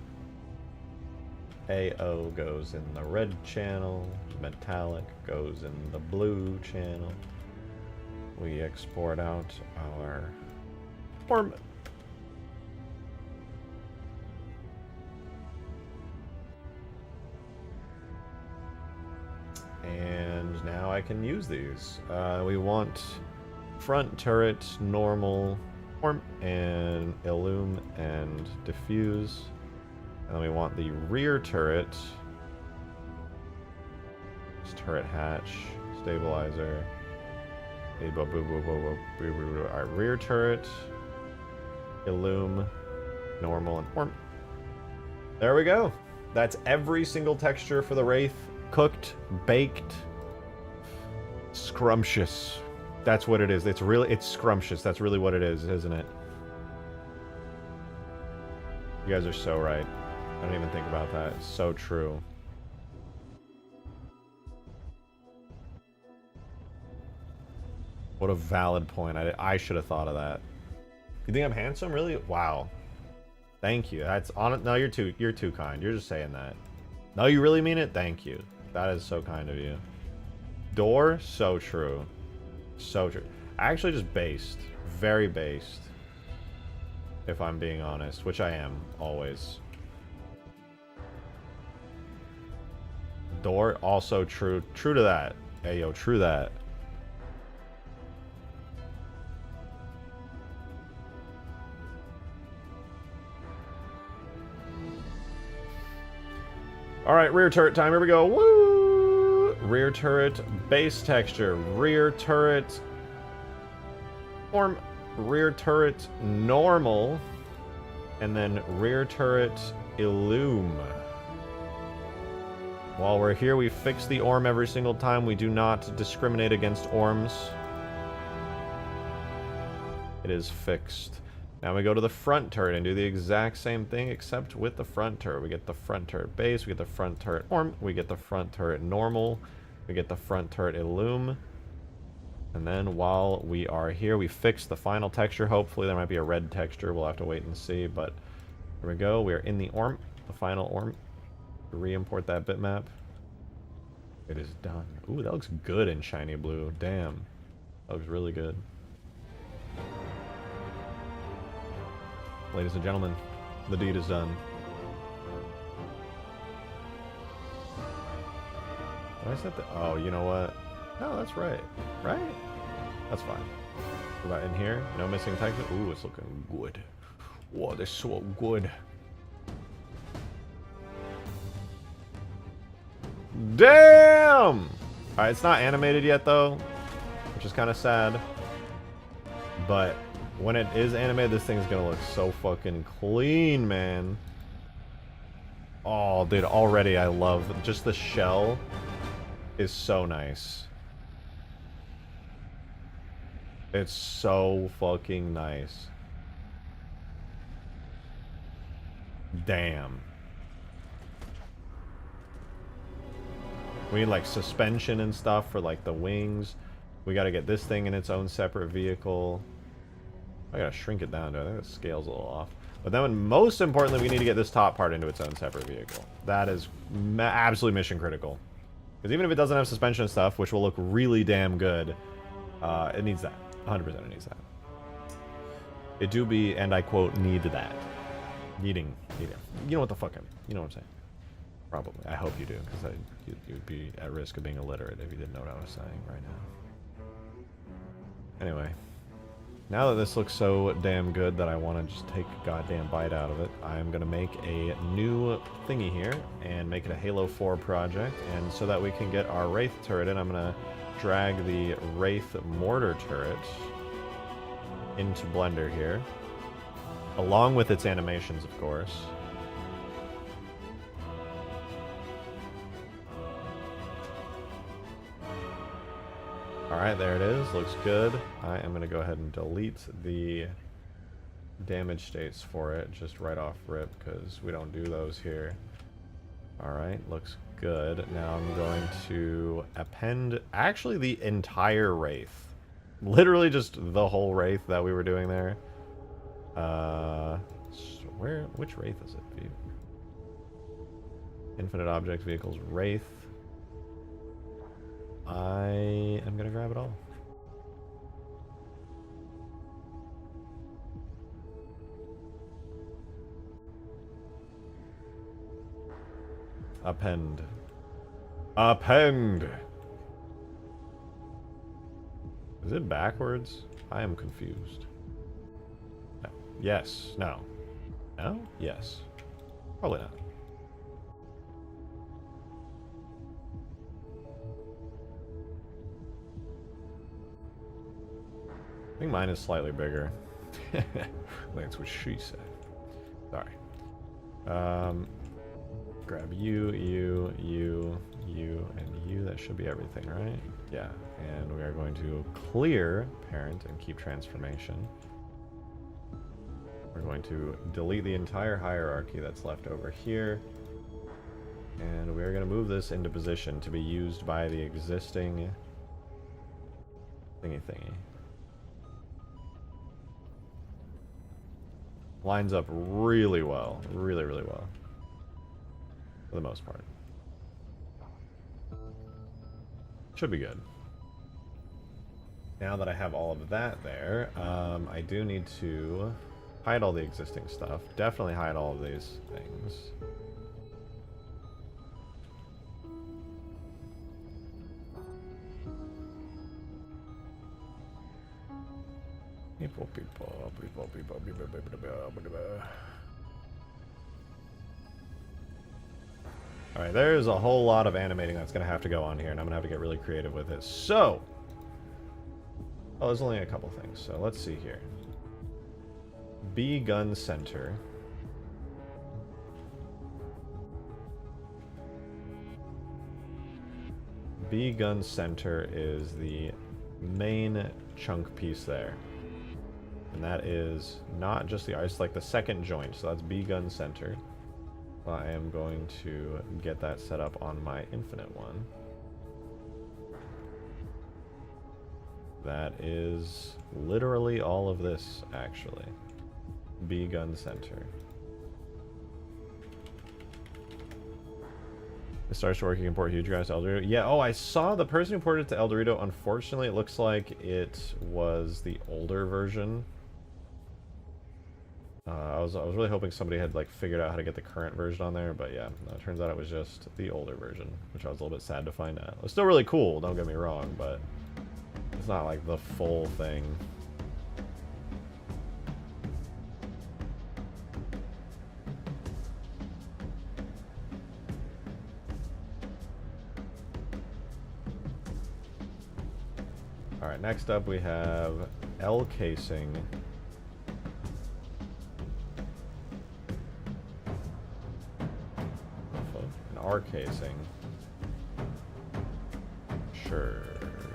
AO goes in the red channel, metallic goes in the blue channel. We export out our form. And now I can use these. We want front turret, normal, form, and illume and diffuse. And then we want the rear turret. This turret hatch, stabilizer. Our rear turret, illume, normal, and form. There we go. That's every single texture for the Wraith. Cooked, baked, scrumptious. That's what it is. It's scrumptious. That's really what it is, isn't it? You guys are so right. I didn't even think about that. It's so true. What a valid point. I should have thought of that. You think I'm handsome? Really? Wow. Thank you. That's on it. No, you're too kind. You're just saying that. No, you really mean it? Thank you. That is so kind of you. Door, so true. So true. Actually just based. Very based. If I'm being honest, which I am, always. Door, also true. True to that. Hey, yo, true that. Alright, rear turret time. Here we go. Woo! Rear turret, base texture. Rear turret, rear turret, normal. And then rear turret, illume. While we're here, we fix the orm every single time. We do not discriminate against orms. It is fixed. Now we go to the front turret and do the exact same thing, except with the front turret. We get the front turret base, we get the front turret orm, we get the front turret normal, we get the front turret illume. And then while we are here, we fix the final texture. Hopefully there might be a red texture. We'll have to wait and see, but here we go. We are in the orm, the final orm. Re-import that bitmap. It is done. Ooh, that looks good in shiny blue. Damn. That looks really good. Ladies and gentlemen, the deed is done. Did I set the... Oh, you know what? No, that's right. Right? That's fine. What about in here? No missing texture? Ooh, it's looking good. Whoa, they're so good. Damn! Alright, it's not animated yet, though, which is kind of sad. But when it is animated, this thing's gonna look so fucking clean, man. Oh, dude, already I love... Just the shell is so nice. It's so fucking nice. Damn. We need, like, suspension and stuff for, like, the wings. We gotta get this thing in its own separate vehicle. I gotta shrink it down, dude. I think the scale's a little off. But then, most importantly, we need to get this top part into its own separate vehicle. That is absolutely mission critical. Because even if it doesn't have suspension and stuff, which will look really damn good, it needs that. 100% it needs that. It do be, and I quote, need that. Needing. You know what the fuck you know what I'm saying. Probably. I hope you do, because you'd be at risk of being illiterate if you didn't know what I was saying right now. Anyway. Now that this looks so damn good that I want to just take a goddamn bite out of it, I'm going to make a new thingy here and make it a Halo 4 project. And so that we can get our Wraith turret in, I'm going to drag the Wraith mortar turret into Blender here. Along with its animations, of course. Alright, there it is. Looks good. I am going to go ahead and delete the damage states for it just right off rip because we don't do those here. Alright, looks good. Now I'm going to append actually the entire Wraith. Literally just the whole Wraith that we were doing there. Which Wraith is it? View. Infinite Object Vehicles Wraith. I am gonna grab it all. Append. Append! Is it backwards? I am confused. No. Yes. No. No? Yes. Probably not. I think mine is slightly bigger. That's what she said. Sorry. Grab you, and you. That should be everything, right? Yeah. And we are going to clear parent and keep transformation. We're going to delete the entire hierarchy that's left over here. And we're going to move this into position to be used by the existing thingy. Lines up really well. Really, really well. For the most part. Should be good. Now that I have all of that there, I do need to hide all the existing stuff. Definitely hide all of these things. Alright, there's a whole lot of animating that's going to have to go on here, and I'm going to have to get really creative with it. So, oh, there's only a couple things, so let's see here. B gun center. B gun center is the main chunk piece there. And that is not just the, it's like the second joint, so that's B gun center. I am going to get that set up on my Infinite one. That is literally all of this, actually. B gun center. It starts to work, you can port huge guys to El Dorado. Yeah, oh, I saw the person who ported it to El Dorado. Unfortunately, it looks like it was the older version. I was really hoping somebody had like figured out how to get the current version on there, but yeah, no, it turns out it was just the older version, which I was a little bit sad to find out. It's still really cool, don't get me wrong, but it's not like the full thing. Alright, next up we have L casing. An R casing. Sure,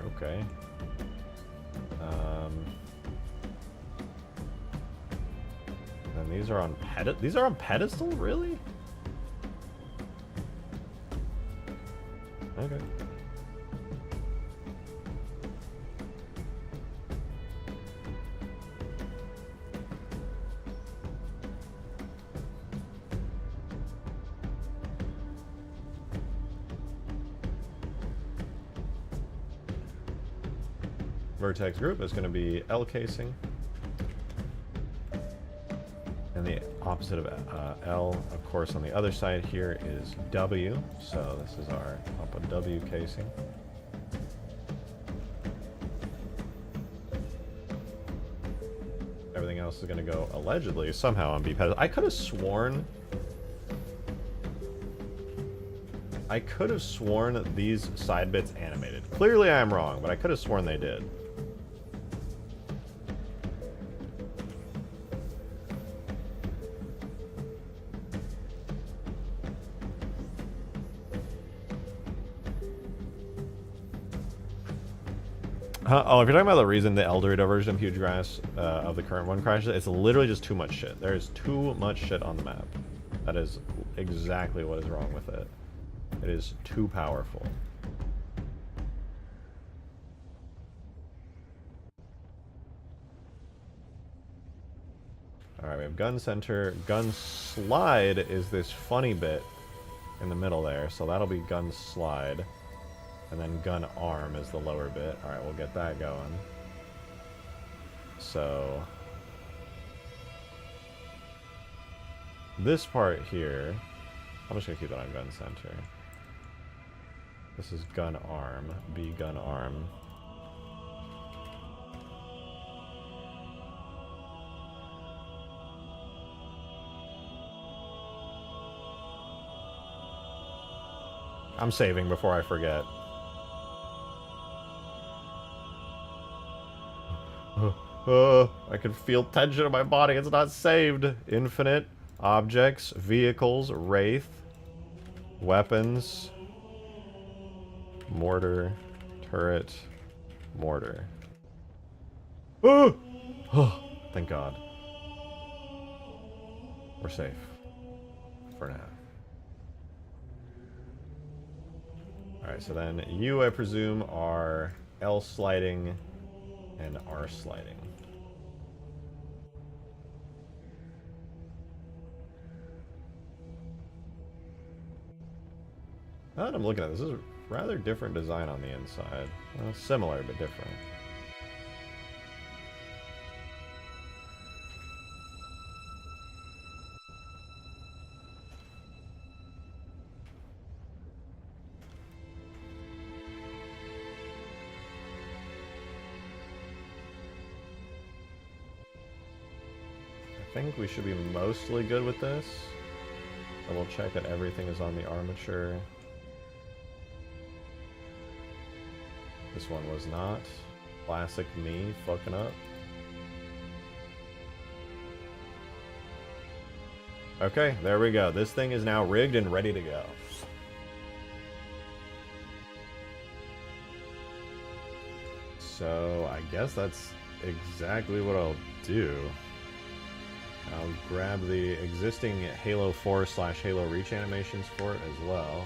okay. And these are on pedestal, really? Okay. Vertex group is going to be L casing. And the opposite of L, of course, on the other side here is W. So this is our Papa W casing. Everything else is going to go, allegedly, somehow on B pedestal. I could have sworn these side bits animated. Clearly I am wrong, but I could have sworn they did. Oh, if you're talking about the reason the El Dorado version of Huge Grass of the current one crashes, it's literally just too much shit. There is too much shit on the map. That is exactly what is wrong with it. It is too powerful. Alright, we have gun center. Gun slide is this funny bit in the middle there, so that'll be gun slide. And then gun arm is the lower bit. Alright, we'll get that going. So this part here, I'm just gonna keep that on gun center. This is gun arm, B gun arm. I'm saving before I forget. I can feel tension in my body. It's not saved. Infinite, objects, vehicles, Wraith, weapons, mortar, turret, mortar. Oh! Thank God. We're safe. For now. Alright, so then you, I presume, are L sliding and R sliding. Now that I'm looking at this, this is a rather different design on the inside. Similar, but different. I think we should be mostly good with this. Double check that everything is on the armature. This one was not. Classic me fucking up. Okay, there we go. This thing is now rigged and ready to go. So I guess that's exactly what I'll do. I'll grab the existing Halo 4/Halo Reach animations for it as well.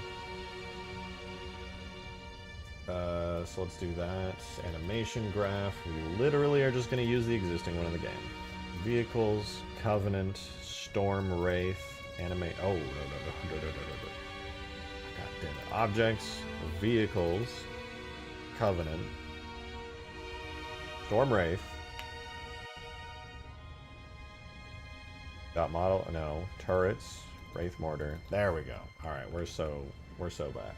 So let's do that. Animation graph. We literally are just going to use the existing one in the game. Vehicles, Covenant, Storm, Wraith, animate. Oh, no. God damn it. Objects, vehicles, Covenant, Storm, Wraith. Dot model, no. Turrets, Wraith mortar. There we go. Alright, we're so back.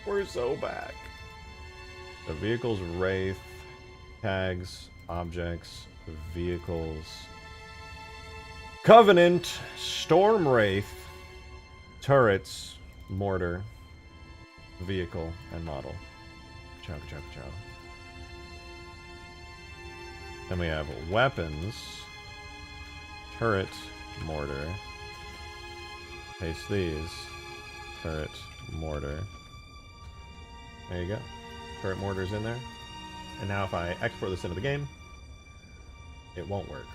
We're so back. The vehicles, Wraith, tags, objects, vehicles, Covenant, Storm Wraith, turrets, mortar, vehicle, and model. Chow. Then we have weapons. Turret, mortar. Paste these. Turret, mortar. There you go. Turret mortar's in there. And now if I export this into the game, it won't work.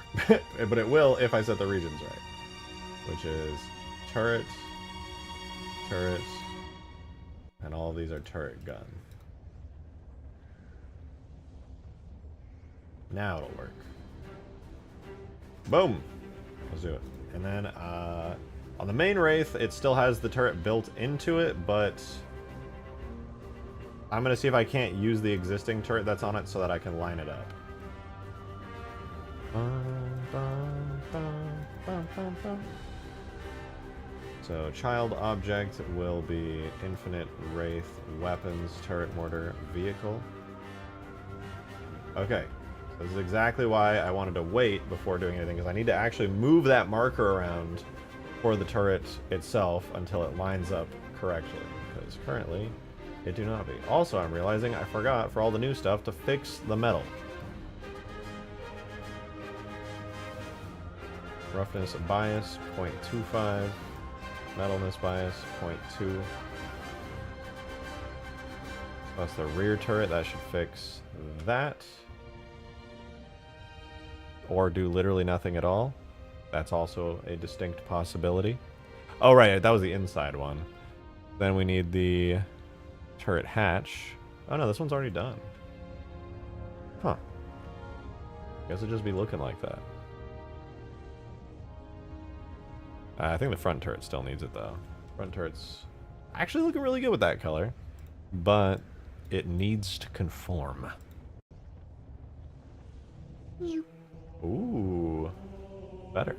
But it will if I set the regions right. Which is turret, turret, and all of these are turret gun. Now it'll work. Boom! Let's do it. And then on the main Wraith, it still has the turret built into it, but I'm going to see if I can't use the existing turret that's on it so that I can line it up. So child object will be Infinite Wraith weapons, turret, mortar, vehicle. Okay. This is exactly why I wanted to wait before doing anything, because I need to actually move that marker around for the turret itself until it lines up correctly, because currently it do not be. Also, I'm realizing I forgot for all the new stuff to fix the metal. Roughness bias 0.25, metalness bias 0.2. That's the rear turret, that should fix that. Or do literally nothing at all. That's also a distinct possibility. Oh, right, that was the inside one. Then we need the turret hatch. Oh, no, this one's already done. Huh. Guess it'd just be looking like that. I think the front turret still needs it, though. Front turret's actually looking really good with that color. But it needs to conform. Ooh, better.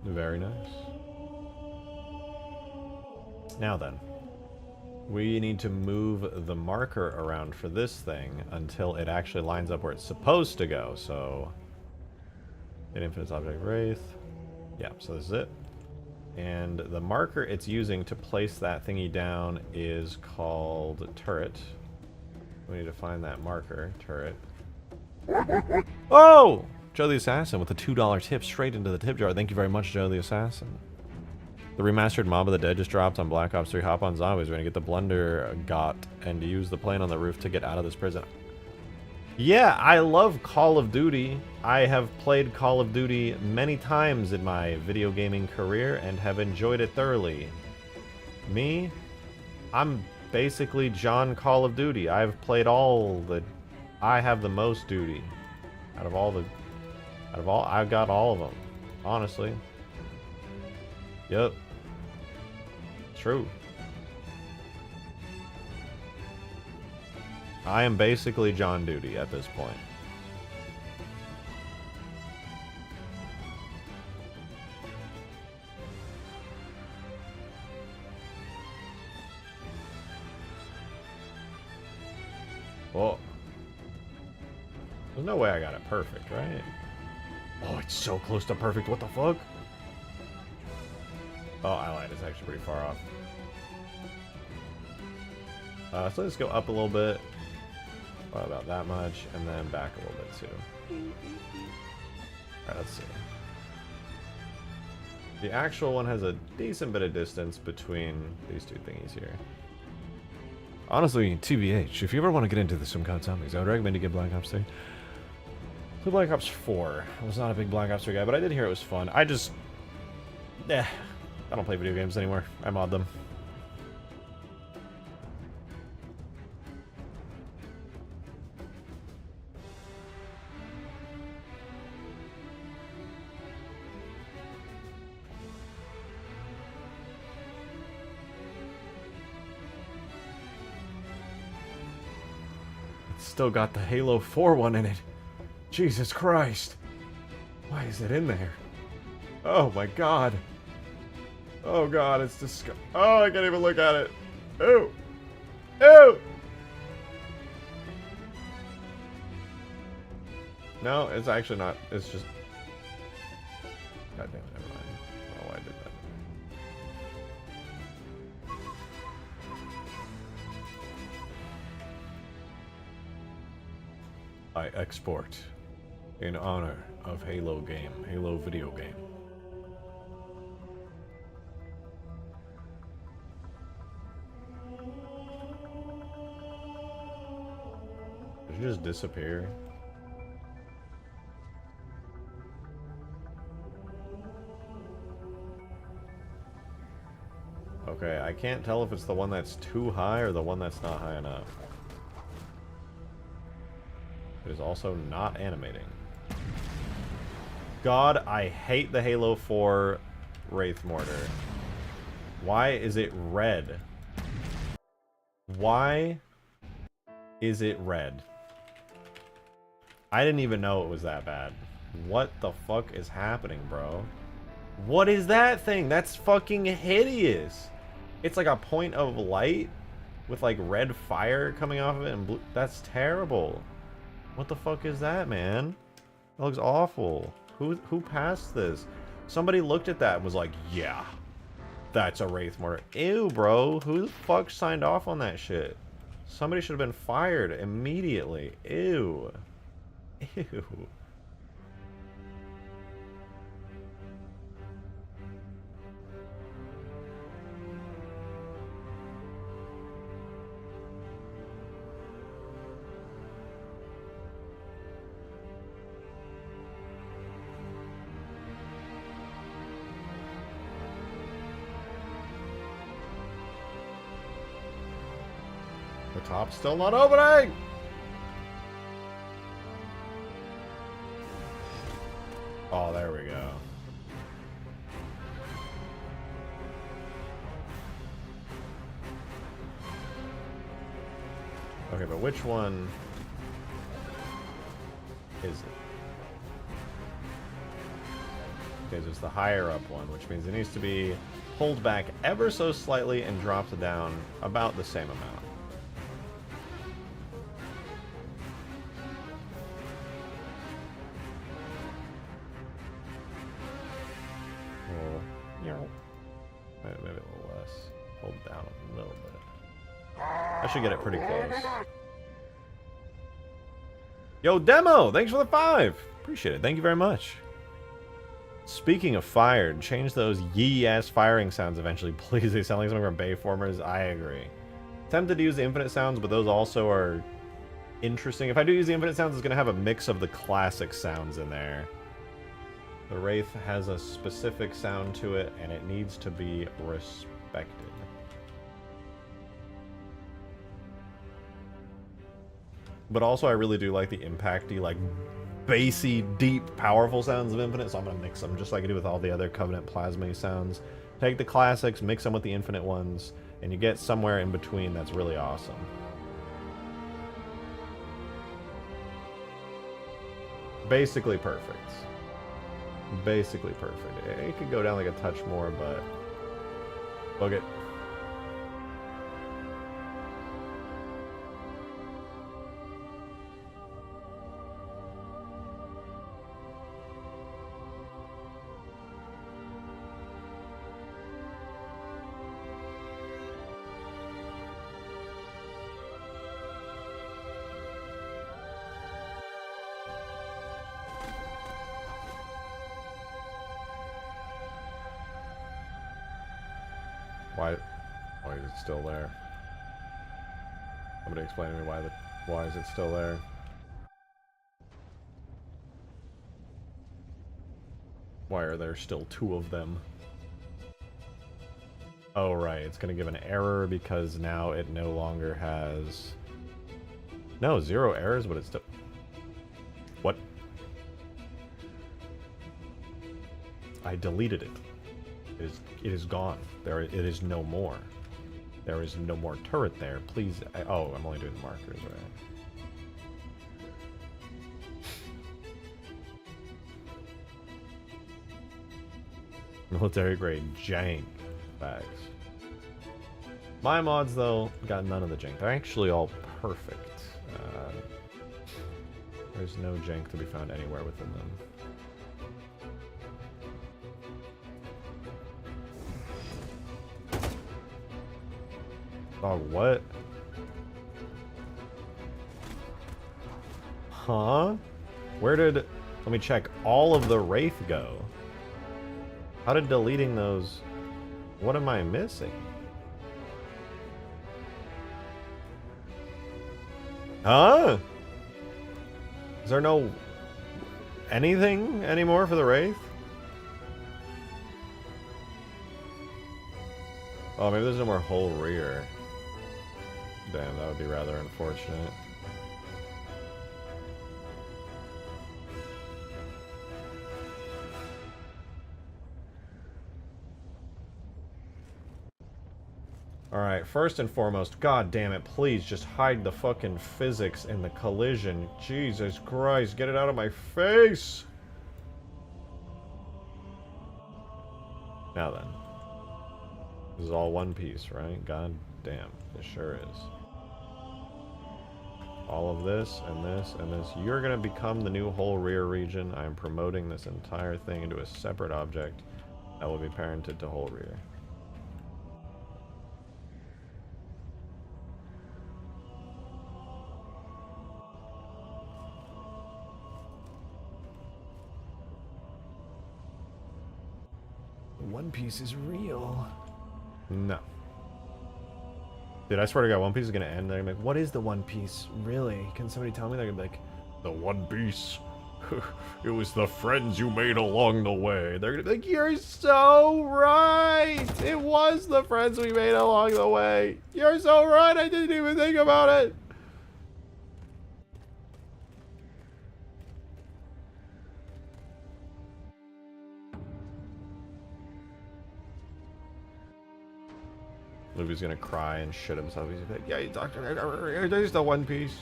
Very nice. Now then, we need to move the marker around for this thing until it actually lines up where it's supposed to go. So, hit Infinite Object Wraith. Yeah, so this is it. And the marker it's using to place that thingy down is called turret. We need to find that marker, turret. Oh! Joe the Assassin with a $2 tip straight into the tip jar. Thank you very much, Joe the Assassin. The remastered Mob of the Dead just dropped on Black Ops 3 Hop on Zombies. We're gonna get the Blunder got and use the plane on the roof to get out of this prison. Yeah, I love Call of Duty. I have played Call of Duty many times in my video gaming career and have enjoyed it thoroughly. Me? I'm basically John Call of Duty. I've played all the... I have the most duty. I've got all of them. Honestly. Yep. True. I am basically John Duty at this point. Well, there's no way I got it perfect, right? Oh, it's so close to perfect. What the fuck? Oh, I lied. It's actually pretty far off. So let's go up a little bit. About that much, and then back a little bit too. Alright, let's see. The actual one has a decent bit of distance between these two thingies here. Honestly, TBH, if you ever want to get into some COD zombies, I would recommend you get Black Ops 3. Play Black Ops 4. I was not a big Black Ops 3 guy, but I did hear it was fun. I just... I don't play video games anymore. I mod them. Still got the Halo 4 one in it. Jesus Christ. Why is it in there? Oh my god. Oh god, it's disgusting. Oh, I can't even look at it. Ew. Ew. No, it's actually not. It's just... God damn it, never mind. I don't know why I did that. I export in honor of Halo video game. Did you just disappear? Okay, I can't tell if it's the one that's too high or the one that's not high enough. It is also not animating. God, I hate the Halo 4 Wraith mortar. Why is it red? Why is it red? I didn't even know it was that bad. What the fuck is happening, bro? What is that thing? That's fucking hideous. It's like a point of light with like red fire coming off of it and blue. That's terrible. What the fuck is that, man? That looks awful. Who passed this? Somebody looked at that and was like, yeah, that's a Wraith mortar. Ew, bro. Who the fuck signed off on that shit? Somebody should have been fired immediately. Ew. Ew. The top's still not opening! Oh, there we go. Okay, but which one is it? Okay, so it's the higher up one, which means it needs to be pulled back ever so slightly and dropped down about the same amount. Maybe a little less. Hold down a little bit. I should get it pretty close. Yo, Demo! Thanks for the 5! Appreciate it. Thank you very much. Speaking of fired, change those yee-ass firing sounds eventually, please. They sound like something from Bayformers. I agree. Tempted to use the infinite sounds, but those also are interesting. If I do use the infinite sounds, it's going to have a mix of the classic sounds in there. The Wraith has a specific sound to it, and it needs to be respected. But also, I really do like the impacty, like, bassy, deep, powerful sounds of Infinite, so I'm gonna mix them just like I do with all the other Covenant Plasma sounds. Take the classics, mix them with the Infinite ones, and you get somewhere in between that's really awesome. Basically perfect. Basically perfect. It could go down like a touch more, but look it. Why is it still there? Somebody explain to me why is it still there? Why are there still 2 of them? Oh right, it's gonna give an error because now it no longer has... No, 0 errors, but it's still... What? I deleted it. It is gone. It is no more. There is no more turret there. Please. Oh, I'm only doing the markers, right? Military grade jank. Facts. My mods, though, got none of the jank. They're actually all perfect. There's no jank to be found anywhere within them. Oh, what? Huh? Where did... Let me check. All of the Wraith go? How did deleting those... What am I missing? Huh? Is there no... anything anymore for the Wraith? Oh, maybe there's no more whole rear. Damn, that would be rather unfortunate. Alright, first and foremost, god damn it, please just hide the fucking physics in the collision. Jesus Christ, get it out of my face! Now then. This is all one piece, right? God damn, it sure is. All of this, and this, and this. You're gonna become the new whole rear region. I am promoting this entire thing into a separate object that will be parented to whole rear. One Piece is real. No. Dude, I swear to God, One Piece is gonna end. They're gonna be like, what is the One Piece? Really? Can somebody tell me? They're gonna be like, the One Piece. It was the friends you made along the way. They're gonna be like, you're so right! It was the friends we made along the way. You're so right, I didn't even think about it. Luffy's gonna cry and shit himself. He's like, yeah, Doctor, there's the One Piece.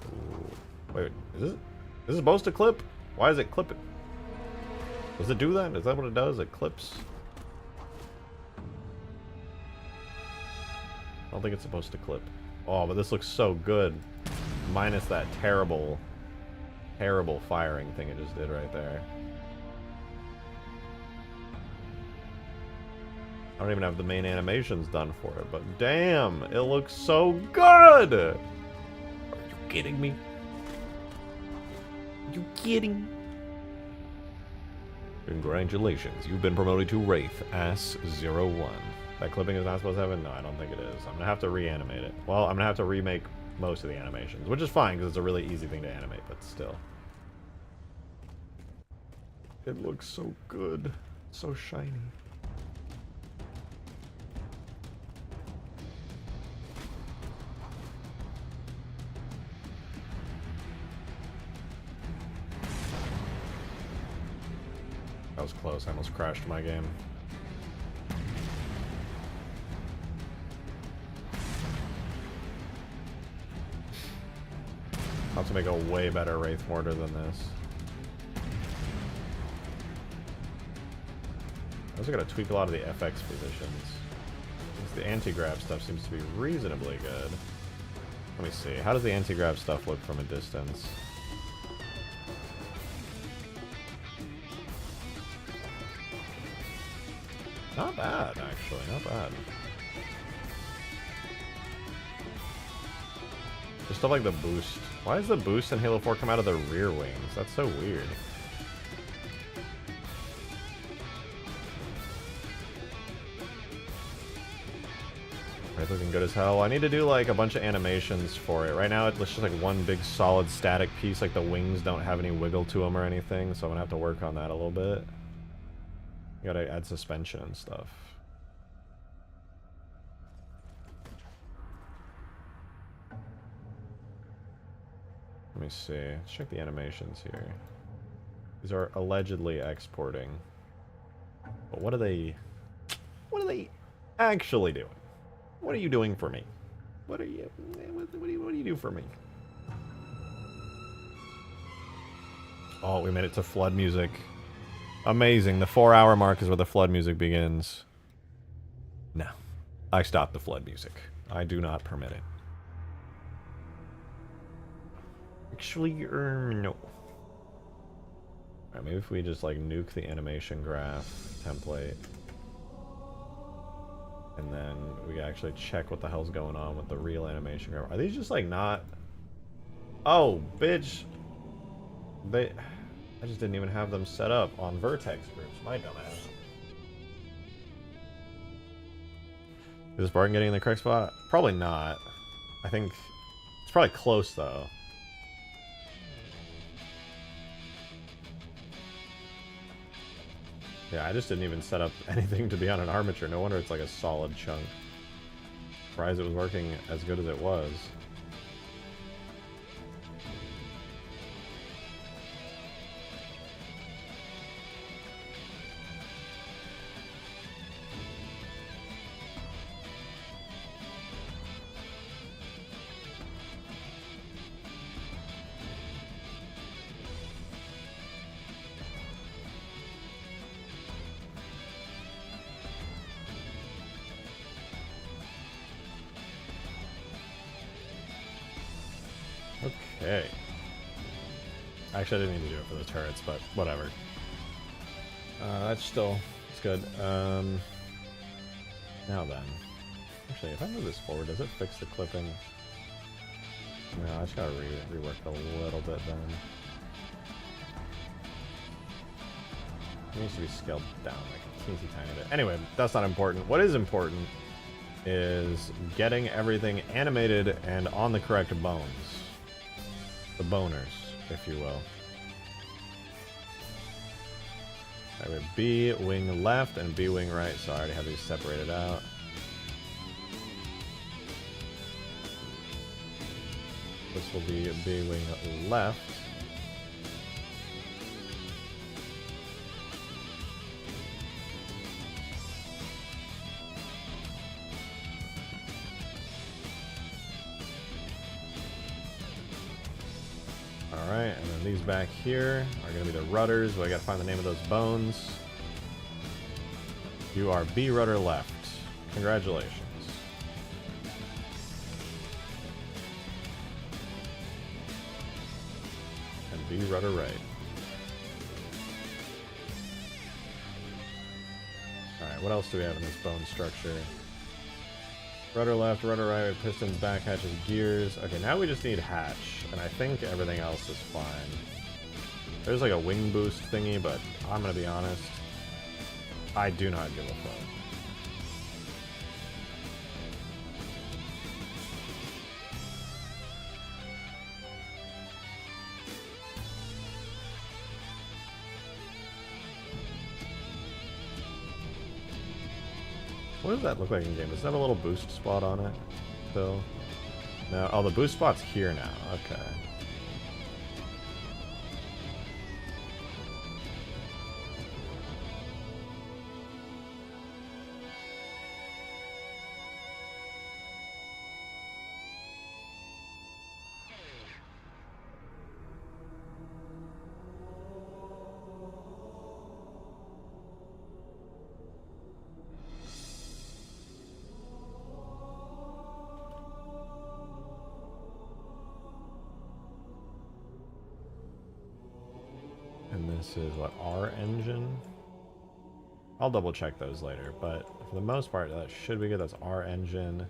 Ooh. Wait, is this supposed to clip? Why is it clipping? Does it do that? Is that what it does? It clips? I don't think it's supposed to clip. Oh, but this looks so good. Minus that terrible, terrible firing thing it just did right there. I don't even have the main animations done for it, but damn, it looks so good! Are you kidding me? Are you kidding? Congratulations, you've been promoted to Wraith, Ass01. That clipping is not supposed to happen? No, I don't think it is. I'm gonna have to reanimate it. Well, I'm gonna have to remake most of the animations, which is fine, because it's a really easy thing to animate, but still. It looks so good. So shiny. That was close. I almost crashed my game. I'll have to make a way better Wraith mortar than this. I also gotta tweak a lot of the FX positions. The anti-grav stuff seems to be reasonably good. Let me see. How does the anti-grav stuff look from a distance? Not bad, actually. Not bad. Just stuff like the boost. Why does the boost in Halo 4 come out of the rear wings? That's so weird. Right, looking good as hell. I need to do like a bunch of animations for it. Right now it's just like one big solid static piece. Like the wings don't have any wiggle to them or anything, so I'm gonna have to work on that a little bit. You gotta add suspension and stuff. Let me see. Let's check the animations here. These are allegedly exporting. But what are they actually doing? What are you doing for me? What do you do for me? Oh, we made it to flood music. Amazing. The 4-hour mark is where the flood music begins. No. I stopped the flood music. I do not permit it. Actually, no. Alright, maybe if we just like nuke the animation graph template. And then we can actually check what the hell's going on with the real animation graph. Are these just like not... Oh, bitch. I just didn't even have them set up on vertex groups. My dumbass. Is this bargain getting in the correct spot? Probably not. I think it's probably close though. Yeah, I just didn't even set up anything to be on an armature. No wonder it's like a solid chunk. Surprised it was working as good as it was. Okay. Actually, I didn't need to do it for the turrets, but whatever. That's still... it's good. Now then. Actually, if I move this forward, does it fix the clipping? No, I just gotta rework a little bit then. It needs to be scaled down like a teensy tiny bit. Anyway, that's not important. What is important is getting everything animated and on the correct bones. The boners, if you will. I have B wing left and B wing right, so I already have these separated out. This will be B wing left. Alright, and then these back here are going to be the rudders, but I got to find the name of those bones. You are B rudder left. Congratulations. And B rudder right. Alright, what else do we have in this bone structure? Rudder left, rudder right, pistons, back hatches, gears. Okay, now we just need hatch, and I think everything else is fine. There's like a wing boost thingy, but I'm gonna be honest, I do not give a fuck. What does that look like in game? Does that have a little boost spot on it still? No. Oh, the boost spot's here now. Okay. This is what, R engine? I'll double check those later, but for the most part, that should be good. That's R engine.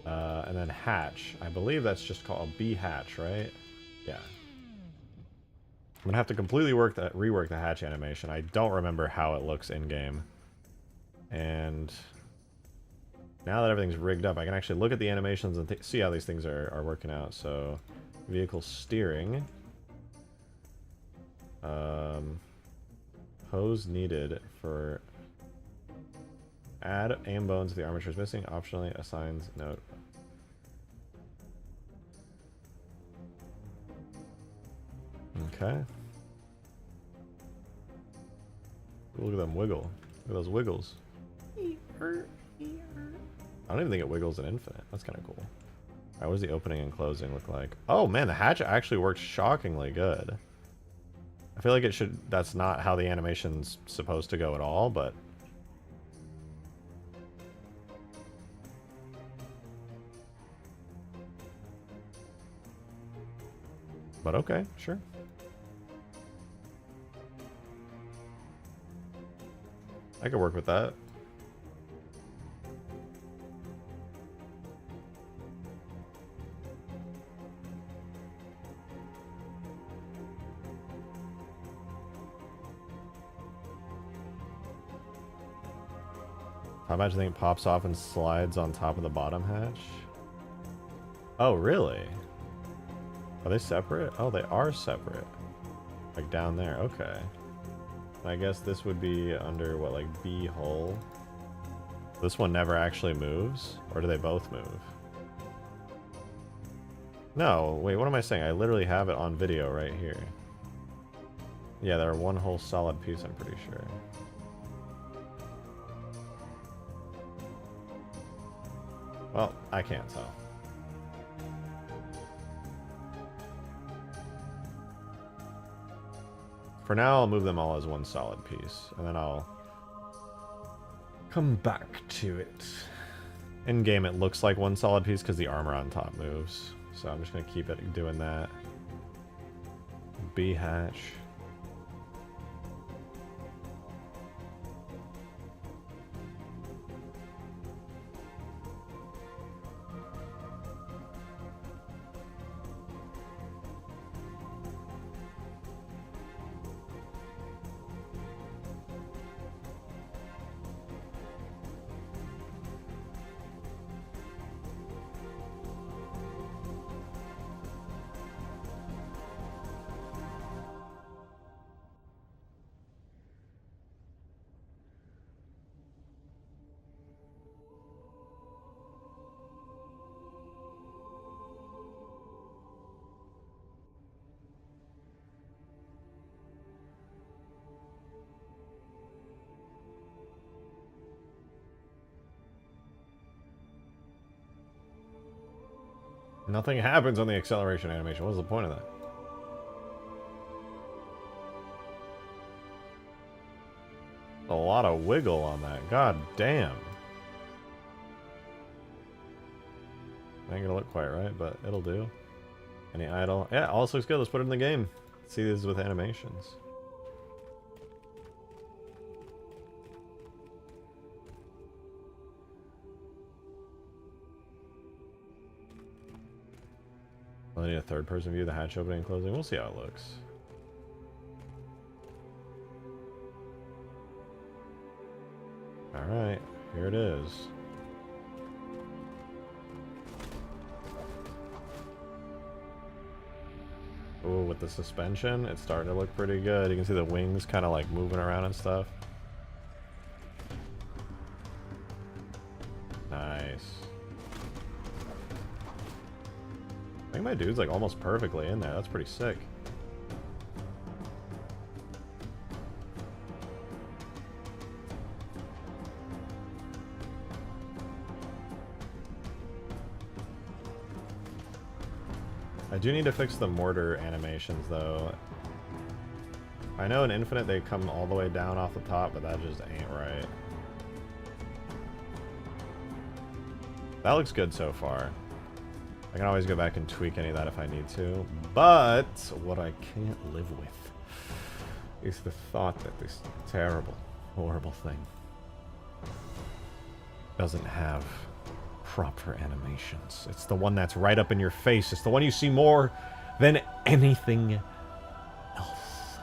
And then hatch. I believe that's just called B hatch, right? Yeah. I'm gonna have to completely rework the hatch animation. I don't remember how it looks in game. And now that everything's rigged up, I can actually look at the animations and see how these things are working out. So, vehicle steering. Hose needed for add aim bones to the armature is missing. Optionally assigns note. Okay. Look at them wiggle. Look at those wiggles. I don't even think it wiggles in Infinite. That's kind of cool. Alright, what does the opening and closing look like? Oh man, the hatch actually works shockingly good. I feel like it should... That's not how the animation's supposed to go at all, but... But okay, sure. I could work with that. How much do you think it pops off and slides on top of the bottom hatch? Oh, really? Are they separate? Oh, they are separate. Like down there, okay. I guess this would be under, what, like B hull? This one never actually moves? Or do they both move? No, wait, what am I saying? I literally have it on video right here. Yeah, they're one whole solid piece, I'm pretty sure. Well, I can't tell. For now, I'll move them all as one solid piece, and then I'll come back to it. In game, it looks like one solid piece because the armor on top moves. So I'm just going to keep it doing that. B hatch. Nothing happens on the acceleration animation. What's the point of that? A lot of wiggle on that. God damn. Ain't gonna look quite right, but it'll do. Any idle? Yeah, all this looks good. Let's put it in the game. Let's see these with animations. I need a third-person view of the hatch opening and closing. We'll see how it looks. Alright, here it is. Ooh, with the suspension, it's starting to look pretty good. You can see the wings kind of like moving around and stuff. Nice. I think my dude's like almost perfectly in there. That's pretty sick. I do need to fix the mortar animations though. I know in Infinite they come all the way down off the top, but that just ain't right. That looks good so far. I can always go back and tweak any of that if I need to. But what I can't live with is the thought that this terrible, horrible thing doesn't have proper animations. It's the one that's right up in your face. It's the one you see more than anything else.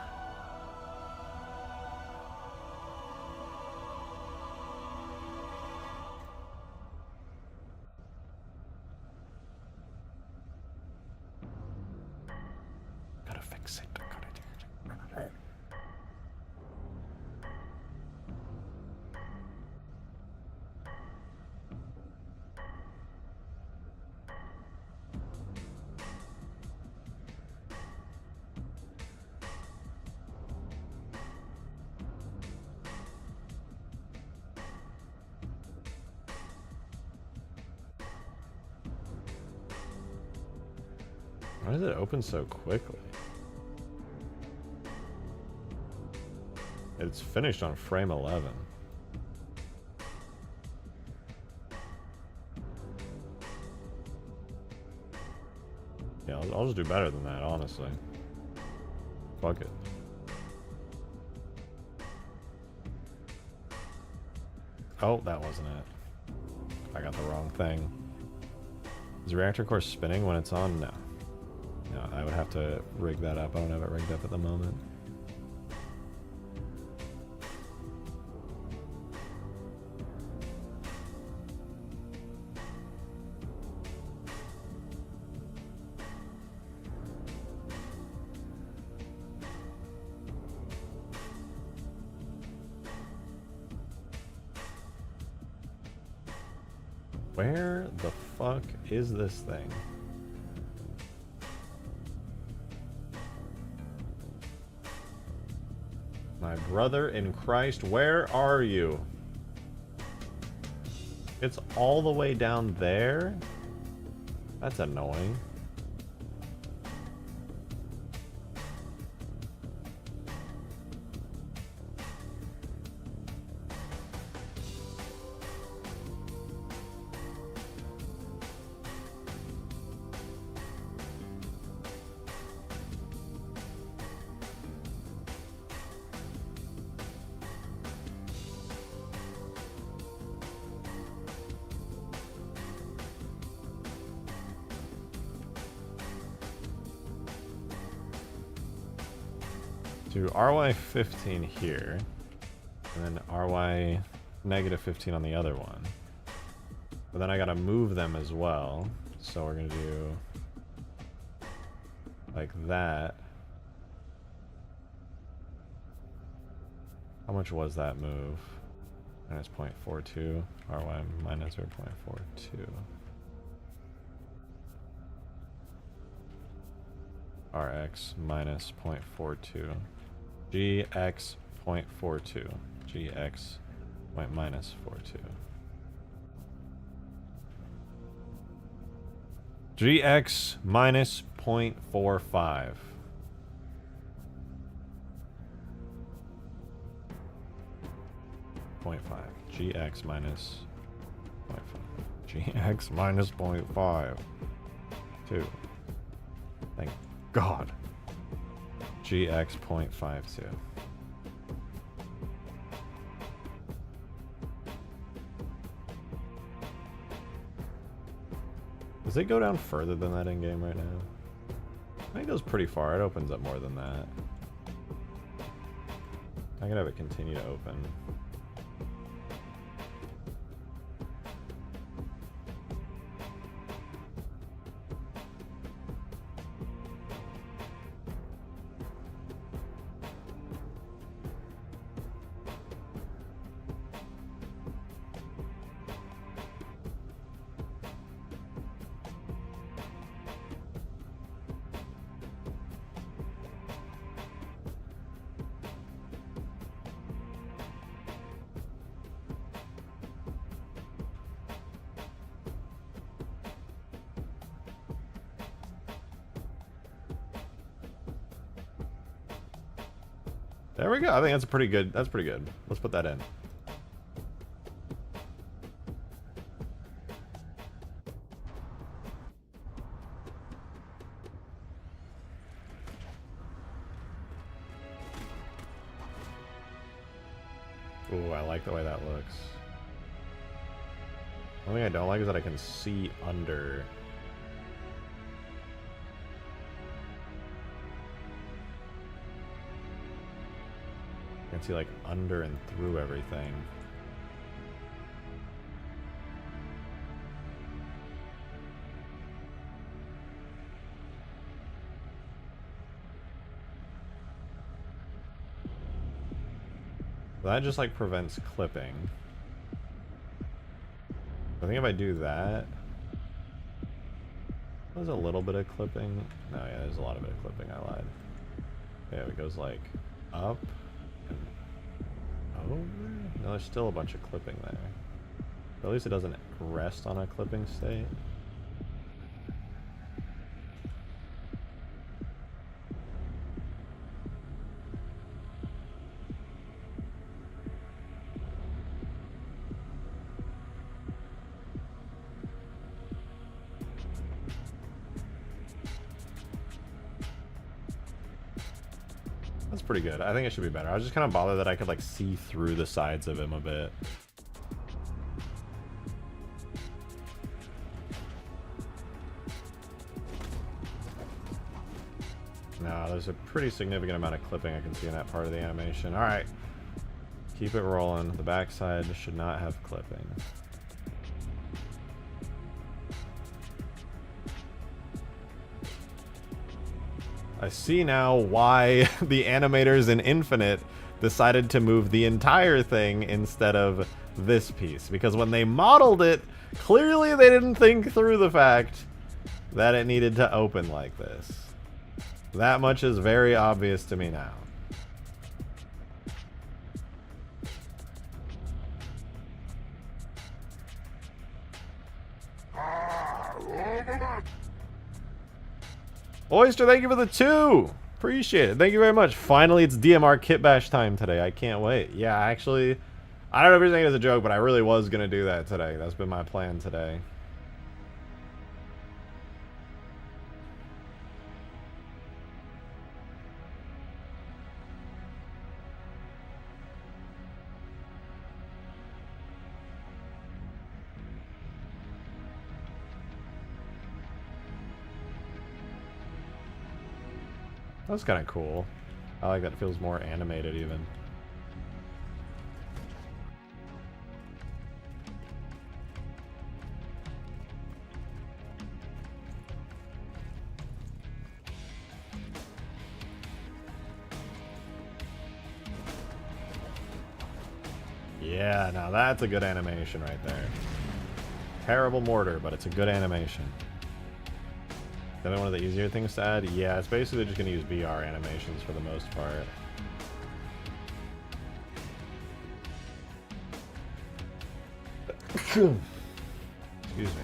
Gotta fix it. Gotta do it. Why does it open so quickly? It's finished on frame 11. Yeah, I'll just do better than that, honestly. Fuck it. Oh, that wasn't it. I got the wrong thing. Is the reactor core spinning when it's on? No. No, I would have to rig that up. I don't have it rigged up at the moment. Where the fuck is this thing? My brother in Christ, where are you? It's all the way down there? That's annoying. Do RY15 here, and then RY negative 15 on the other one. But then I gotta move them as well. So we're gonna do like that. How much was that move? Minus 0.42, RY minus 0.42. RX minus 0.42. GX 0.42. GX point minus 42. GX minus 0.45. GX minus 0.5. GX minus 0.5. 2. Thank God. GX 0.52. Does it go down further than that in game right now? I think it goes pretty far. It opens up more than that. I can have it continue to open. There we go. I think that's pretty good. That's pretty good. Let's put that in. Ooh, I like the way that looks. One thing I don't like is that I can see under. I can see like under and through everything. That just like prevents clipping. I think if I do that, there's a little bit of clipping. No, yeah, there's a lot of it of clipping. I lied. Yeah, it goes like up and over. No, there's still a bunch of clipping there. But at least it doesn't rest on a clipping state. That's pretty good. I think it should be better. I was just kind of bothered that I could like see through the sides of him a bit. No, there's a pretty significant amount of clipping I can see in that part of the animation. Alright. Keep it rolling. The backside should not have clipping. I see now why the animators in Infinite decided to move the entire thing instead of this piece. Because when they modeled it, clearly they didn't think through the fact that it needed to open like this. That much is very obvious to me now. Oyster, thank you for the 2! Appreciate it. Thank you very much. Finally, it's DMR kit bash time today. I can't wait. Yeah, actually, I don't know if you're saying it as a joke, but I really was going to do that today. That's been my plan today. That's kind of cool. I like that it feels more animated even. Yeah, now that's a good animation right there. Terrible mortar, but it's a good animation. Is that one of the easier things to add? Yeah, it's basically just going to use VR animations for the most part. Excuse me.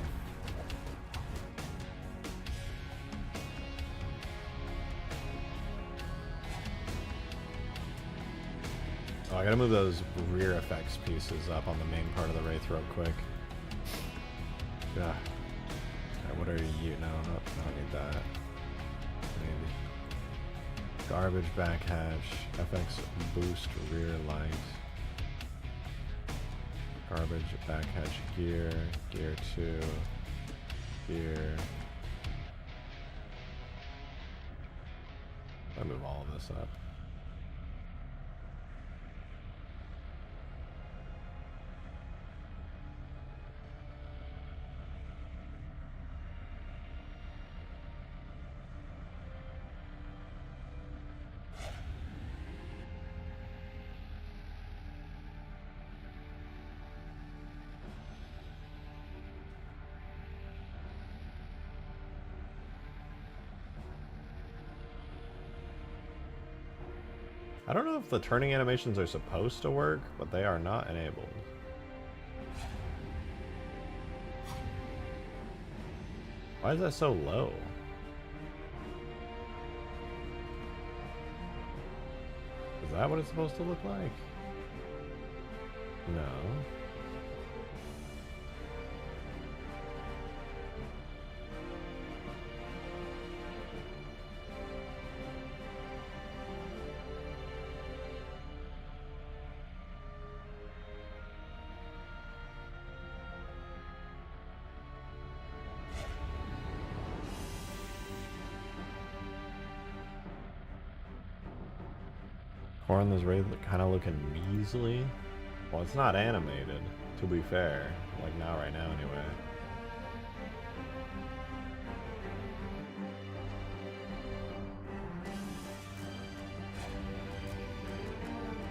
Oh, I gotta move those rear effects pieces up on the main part of the Wraith real quick. Yeah. What are you? No, I don't need that. Maybe. Garbage back hatch. FX boost rear light. Garbage back hatch gear. Gear 2. Gear. I move all of this up. I don't know if the turning animations are supposed to work, but they are not enabled. Why is that so low? Is that what it's supposed to look like? No. Or on this Wraith kind of looking measly. Well, it's not animated, to be fair. Like, not right now, anyway.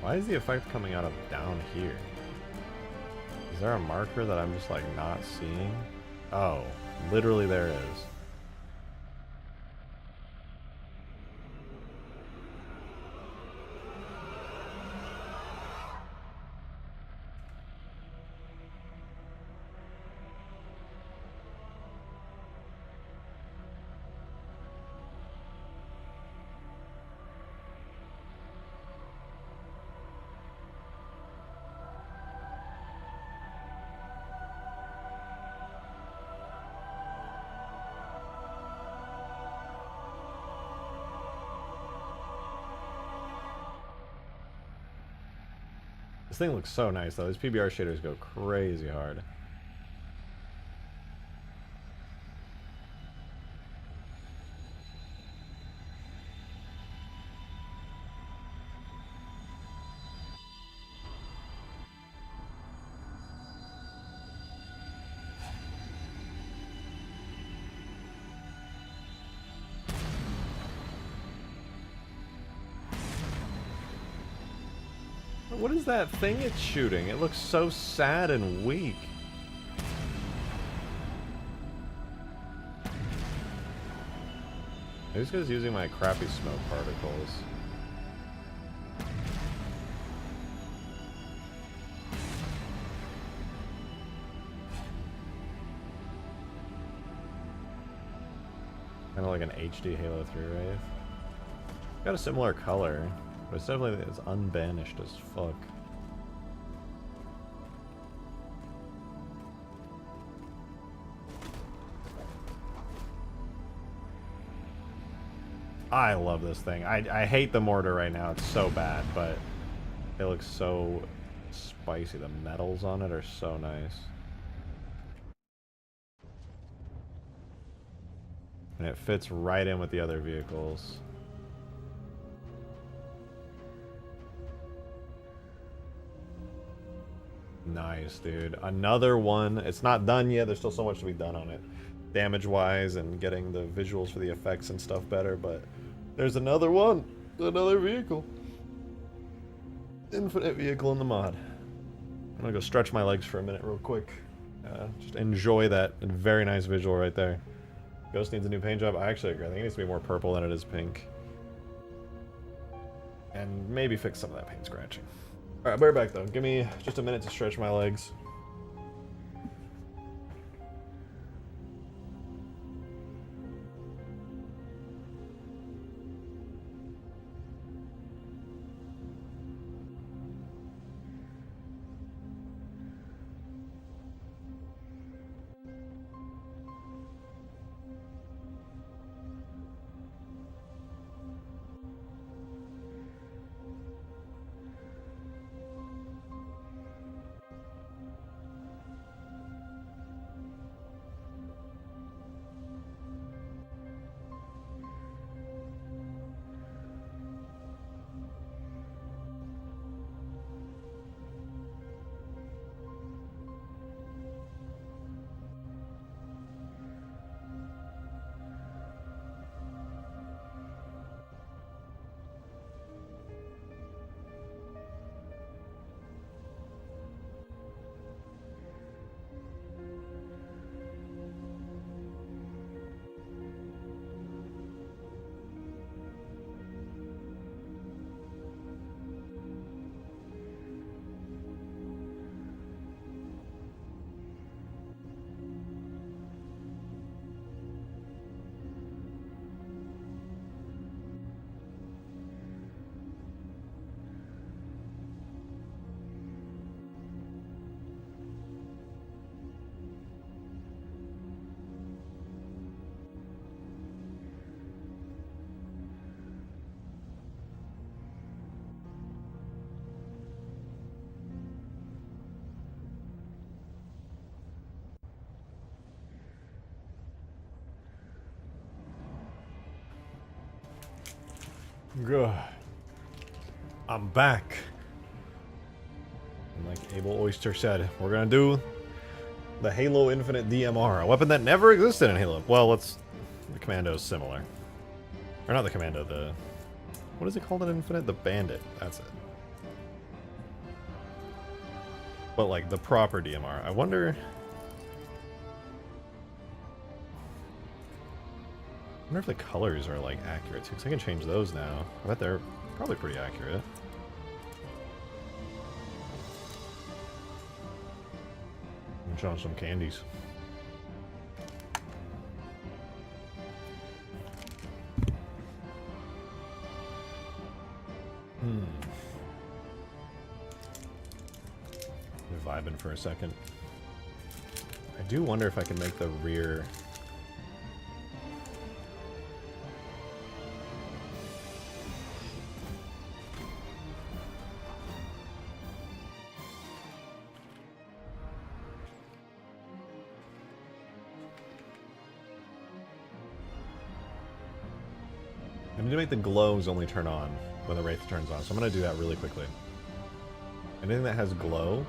Why is the effect coming out of down here? Is there a marker that I'm just, like, not seeing? Oh, literally there is. This thing looks so nice, though. These PBR shaders go crazy hard. What is that thing it's shooting? It looks so sad and weak. Maybe it's 'cause it's using my crappy smoke particles. Kind of like an HD Halo 3 Wraith. Got a similar color. But it's definitely it's unbanished as fuck. I love this thing. I hate the mortar right now. It's so bad, but it looks so spicy. The metals on it are so nice. And it fits right in with the other vehicles. Nice, dude. Another one. It's not done yet. There's still so much to be done on it. Damage-wise and getting the visuals for the effects and stuff better, but there's another one. Another vehicle. Infinite vehicle in the mod. I'm gonna go stretch my legs for a minute real quick. Just enjoy that very nice visual right there. Ghost needs a new paint job. I actually agree. I think it needs to be more purple than it is pink. And maybe fix some of that paint scratching. Alright, I'll be right back though. Give me just a minute to stretch my legs. Good. I'm back. And like Abel Oyster said, we're gonna do the Halo Infinite DMR, a weapon that never existed in Halo. Well, the Commando's similar. Or not the Commando, what is it called in Infinite? The Bandit, that's it. But like the proper DMR. I wonder if the colors are like accurate too, because I can change those now. I bet they're probably pretty accurate. I'm showing some candies. We're vibing for a second. I do wonder if I can make the rear. I need to make the glows only turn on when the Wraith turns on, so I'm going to do that really quickly. Anything that has glow,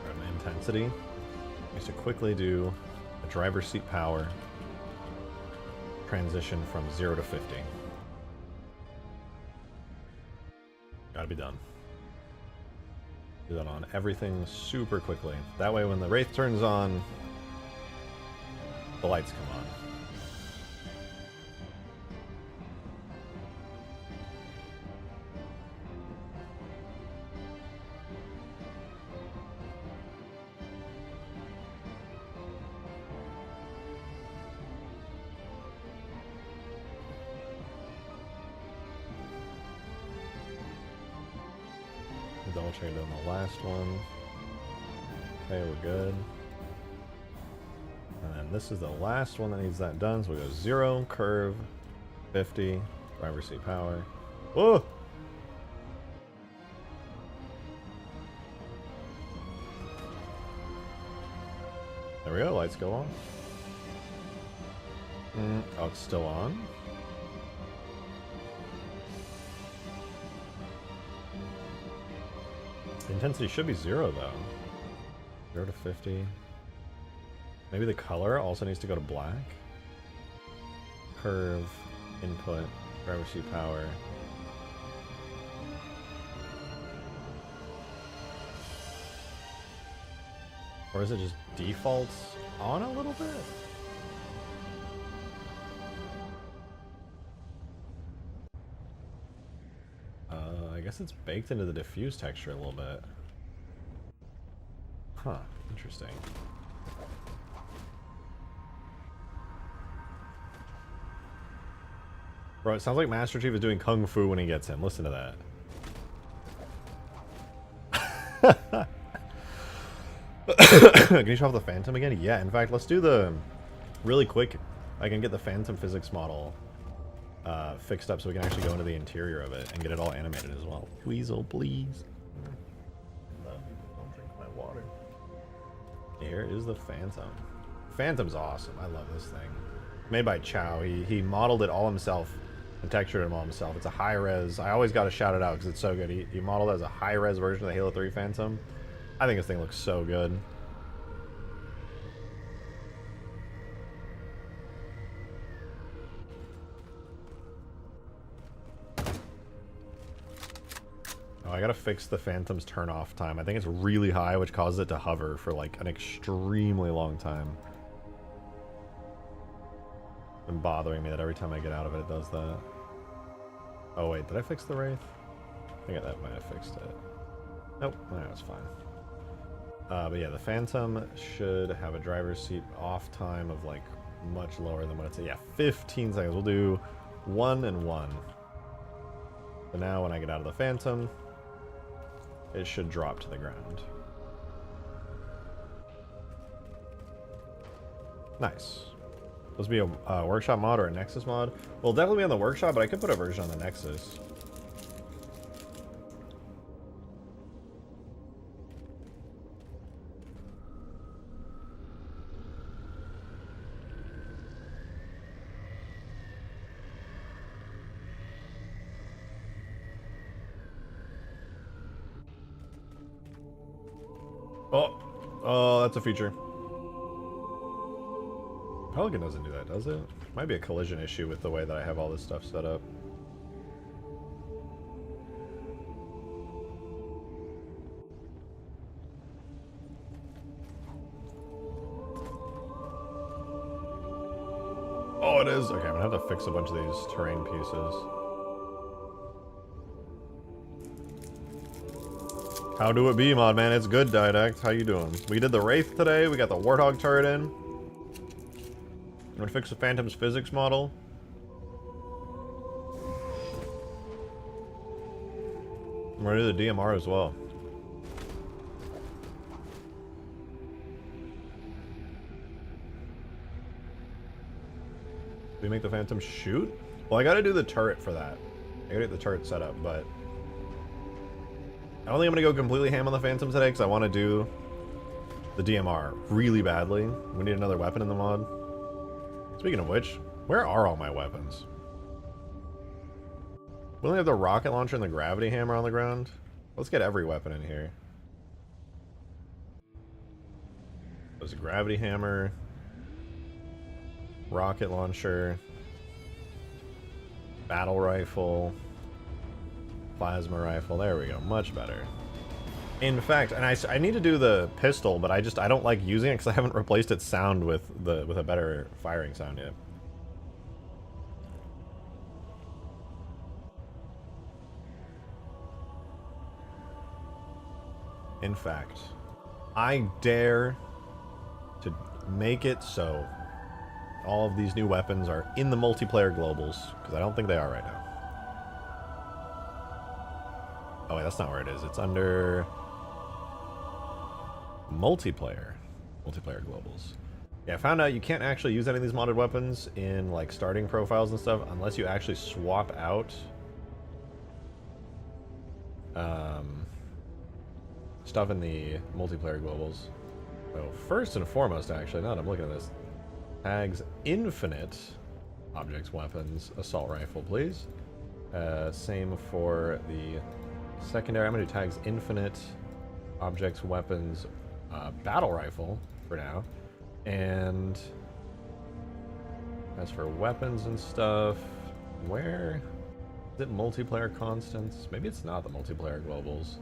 or an intensity, needs to quickly do a driver's seat power transition from 0 to 50. Gotta be done. Do that on everything super quickly. That way when the Wraith turns on, the lights come on. Double check on the last one. Okay, we're good. And then this is the last one that needs that done. So we go 0, curve, 50, driver seat power. Whoa! There we go, lights go on. Oh, it's still on? The intensity should be 0 though. 0 to 50. Maybe the color also needs to go to black. Curve, input, driver seat power. Or is it just defaults on a little bit? I guess it's baked into the diffuse texture a little bit. Huh, interesting. Bro, it sounds like Master Chief is doing Kung Fu when he gets him. Listen to that. Can you show off the Phantom again? Yeah, in fact, let's do the... Really quick, I can get the Phantom physics model fixed up so we can actually go into the interior of it and get it all animated as well. Weasel, please. Love you, but don't drink my water. Here is the Phantom. Phantom's awesome. I love this thing. Made by Chow. He modeled it all himself and textured it all himself. It's a high-res. I always got to shout it out because it's so good. He modeled it as a high-res version of the Halo 3 Phantom. I think this thing looks so good. Oh, I gotta fix the Phantom's turn-off time. I think it's really high, which causes it to hover for like an extremely long time. It's been bothering me that every time I get out of it, it does that. Oh wait, did I fix the Wraith? I think that might have fixed it. Nope, no, it's fine. But yeah, the Phantom should have a driver's seat off time of like much lower than what it's at. Yeah, 15 seconds. We'll do 1 and 1. So now when I get out of the Phantom, it should drop to the ground. Nice. This be a workshop mod or a Nexus mod? Well, definitely be on the workshop, but I could put a version on the Nexus. Oh, oh, that's a feature. Pelican doesn't do that, does it? Might be a collision issue with the way that I have all this stuff set up. Oh, it is. Okay, I'm gonna have to fix a bunch of these terrain pieces. How do it be, mod man? It's good, Didact. How you doing? We did the Wraith today. We got the Warthog turret in. I'm gonna fix the Phantom's physics model. I'm gonna do the DMR as well. Do we make the Phantom shoot? Well, I gotta do the turret for that. I gotta get the turret set up, but I don't think I'm gonna go completely ham on the Phantom today because I want to do the DMR really badly. We need another weapon in the mod. Speaking of which, where are all my weapons? We only have the rocket launcher and the gravity hammer on the ground. Let's get every weapon in here. There's a gravity hammer, rocket launcher, battle rifle, plasma rifle. There we go. Much better. In fact, and I need to do the pistol, but I don't like using it because I haven't replaced its sound with a better firing sound yet. In fact, I dare to make it so all of these new weapons are in the multiplayer globals, because I don't think they are right now. Oh wait, that's not where it is. It's under multiplayer globals. Yeah, I found out you can't actually use any of these modded weapons in like starting profiles and stuff unless you actually swap out stuff in the multiplayer globals. So first and foremost, actually, now that I'm looking at this, tags Infinite objects, weapons, assault rifle, please. Same for the secondary. I'm going to do tags Infinite objects, weapons, battle rifle for now. And as for weapons and stuff, where is it? Multiplayer constants? Maybe it's not the multiplayer globals.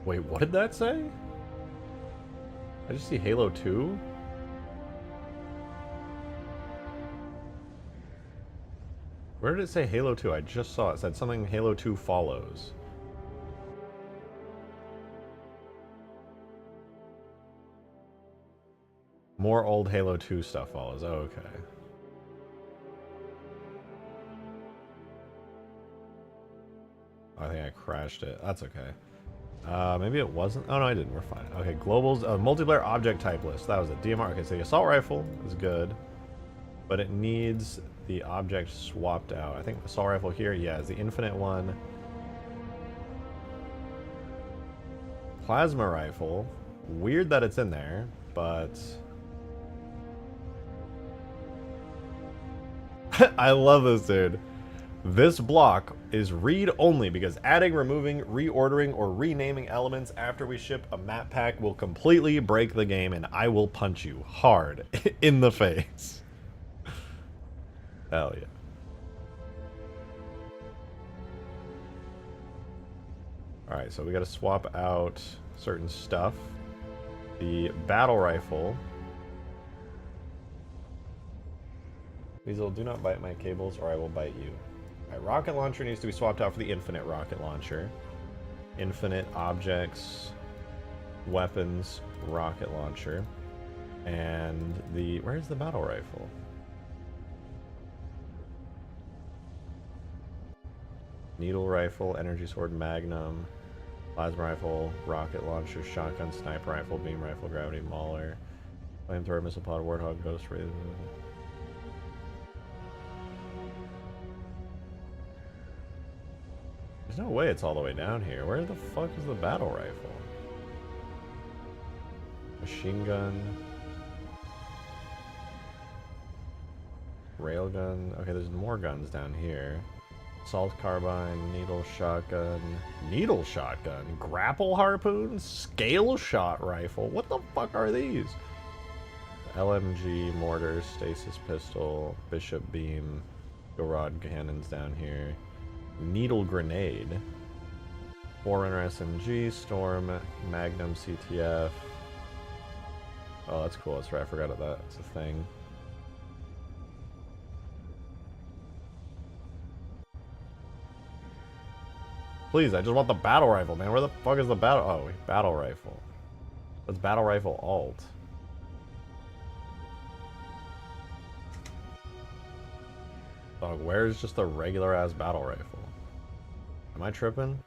Wait, what did that say? I just see Halo 2. Where did it say Halo 2? I just saw it. It said something Halo 2 follows. More old Halo 2 stuff follows. Oh, okay. I think I crashed it. That's okay. Maybe it wasn't. Oh, no, I didn't. We're fine. Okay, globals. Multiplayer object type list. That was it. DMR. Okay, so the assault rifle is good, but it needs the object swapped out. I think assault rifle here, yeah, is the infinite one. Plasma rifle. Weird that it's in there, but I love this, dude. This block is read only because adding, removing, reordering, or renaming elements after we ship a map pack will completely break the game and I will punch you hard in the face. Hell yeah. Alright, so we gotta swap out certain stuff. The battle rifle. Weasel, do not bite my cables or I will bite you. Alright, rocket launcher needs to be swapped out for the infinite rocket launcher. Infinite objects, weapons, rocket launcher. And the... where's the battle rifle? Needle rifle, energy sword, magnum, plasma rifle, rocket launcher, shotgun, sniper rifle, beam rifle, gravity mauler, flamethrower, missile pod, warthog, ghost wraith. There's no way it's all the way down here. Where the fuck is the battle rifle? Machine gun. Railgun. Okay, there's more guns down here. Assault carbine, needle shotgun, grapple harpoon, scale shot rifle. What the fuck are these? LMG, mortar, stasis pistol, bishop beam, rod cannons down here, needle grenade, Forerunner SMG, storm, magnum CTF. Oh, that's cool. That's right. I forgot about that. It's a thing. Please, I just want the battle rifle, man. Where the fuck is the battle? Oh, battle rifle. That's battle rifle alt. Dog, where's just a regular ass battle rifle? Am I tripping?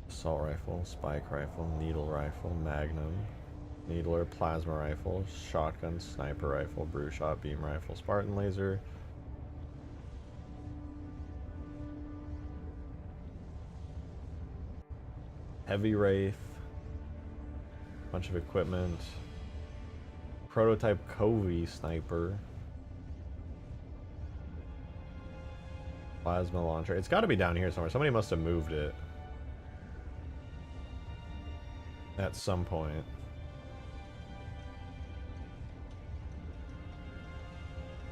Assault rifle, spike rifle, needle rifle, magnum, needler, plasma rifle, shotgun, sniper rifle, brew shot, beam rifle, Spartan laser. Heavy Wraith. Bunch of equipment. Prototype Covey sniper. Plasma launcher. It's got to be down here somewhere. Somebody must have moved it. At some point.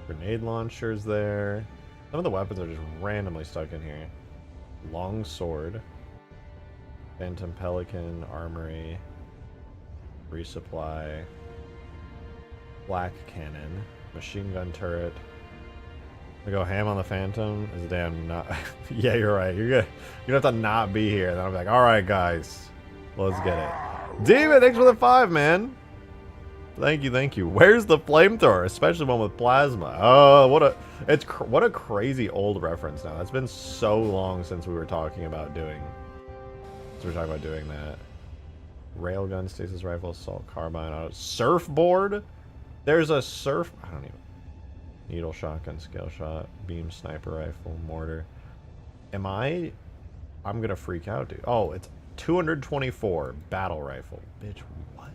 Grenade launchers there. Some of the weapons are just randomly stuck in here. Long sword. Phantom Pelican, armory. Resupply. Black cannon. Machine gun turret. I go ham on the Phantom. Is damn not. Yeah, you're right. You're gonna have to not be here. And then I'm like, alright guys. Let's get it. Demon, thanks for the 5, man. Thank you, thank you. Where's the flamethrower? Especially one with plasma. Oh, what a crazy old reference now. That's been so long since we were talking about doing. So we're talking about doing that. Railgun, stasis rifle, assault carbine, surfboard. There's a I don't even. Needle shotgun, scale shot, beam sniper rifle, mortar. I'm gonna freak out, dude. Oh, it's 224 battle rifle. Bitch, what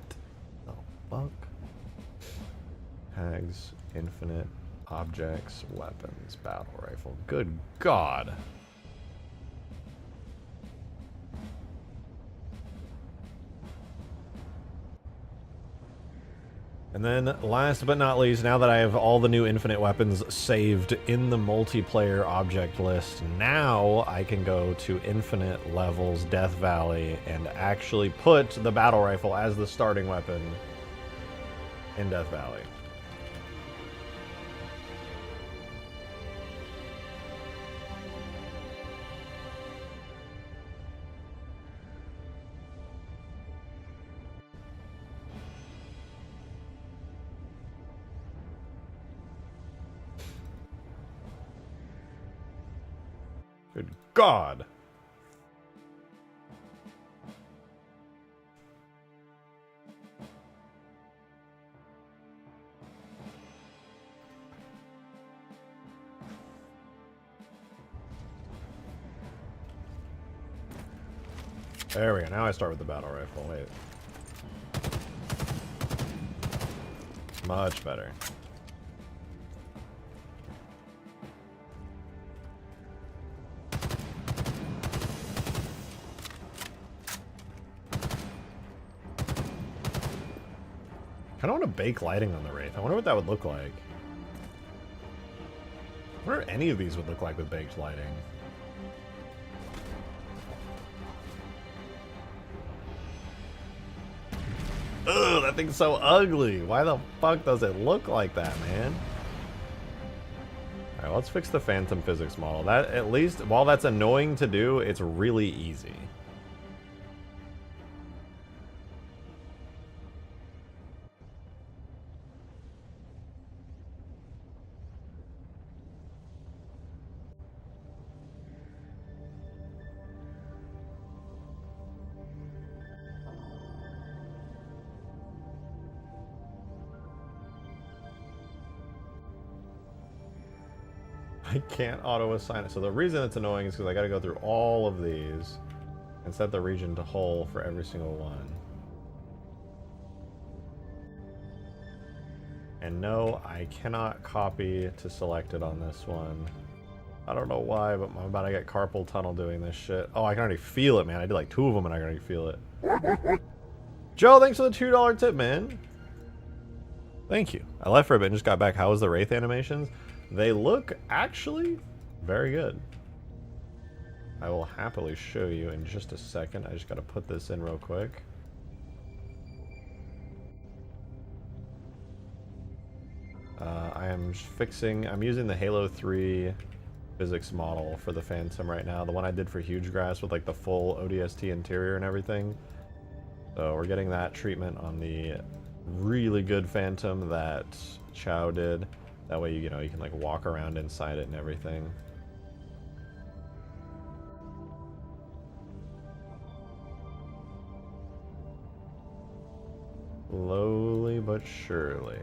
the fuck? Tags, infinite, objects, weapons, battle rifle. Good God. And then, last but not least, now that I have all the new infinite weapons saved in the multiplayer object list, now I can go to infinite levels Death Valley and actually put the battle rifle as the starting weapon in Death Valley. Good God. There we go. Now I start with the battle rifle. Wait. Much better. I kind of want to bake lighting on the Wraith. I wonder what that would look like. I wonder if any of these would look like with baked lighting. Ugh, that thing's so ugly. Why the fuck does it look like that, man? Alright, let's fix the Phantom physics model. That, at least, while that's annoying to do, it's really easy. I can't auto-assign it. So the reason it's annoying is because I gotta go through all of these and set the region to whole for every single one. And no, I cannot copy to select it on this one. I don't know why, but I'm about to get carpal tunnel doing this shit. Oh, I can already feel it, man. I did like 2 of them and I can already feel it. Joe, thanks for the $2 tip, man. Thank you. I left for a bit and just got back. How was the Wraith animations? They look actually very good. I will happily show you in just a second. I just gotta put this in real quick. I'm using the Halo 3 physics model for the Phantom right now. The one I did for Huge Grass with like the full ODST interior and everything. So we're getting that treatment on the really good Phantom that Chow did. That way, you know, you can like walk around inside it and everything. Slowly but surely.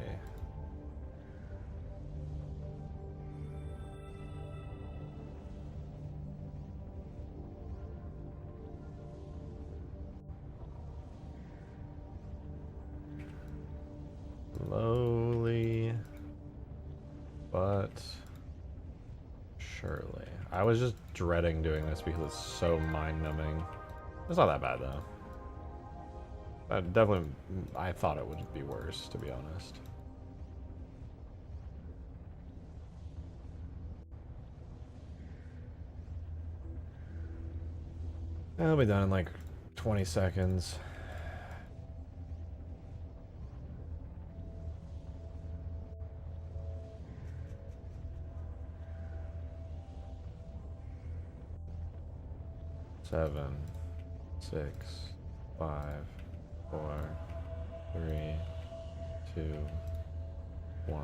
Slowly but surely. I was just dreading doing this because it's so mind-numbing. It's not that bad though. Definitely, I thought it would be worse, to be honest. I'll be done in like 20 seconds. Seven, 6, 5, 4, 3, 2, 1.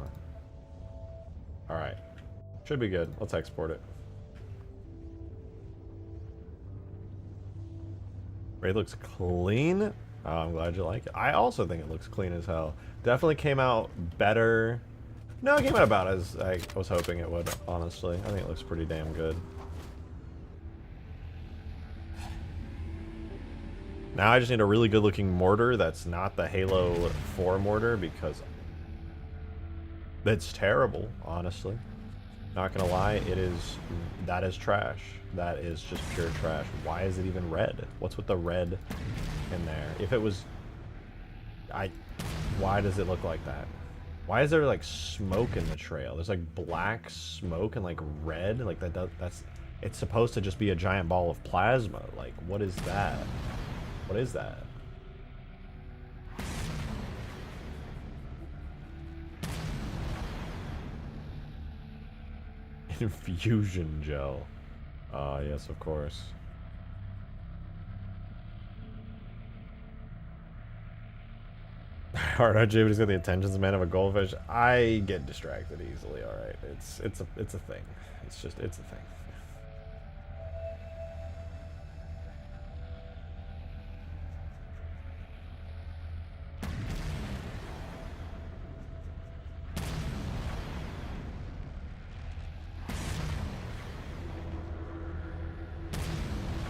Alright. Should be good. Let's export it. Wraith looks clean. Oh, I'm glad you like it. I also think it looks clean as hell. Definitely came out better. No, it came out about as I was hoping it would, honestly. I think it looks pretty damn good. Now I just need a really good looking mortar that's not the Halo 4 mortar because it's terrible, honestly. Not gonna lie, that is trash. That is just pure trash. Why is it even red? What's with the red in there? If it was, why does it look like that? Why is there like smoke in the trail? There's like black smoke and like red, like it's supposed to just be a giant ball of plasma. Like, what is that? What is that? Infusion gel. Yes, of course. Hard on Jim, he's got the attention span of a goldfish. I get distracted easily, alright. It's a thing. It's a thing.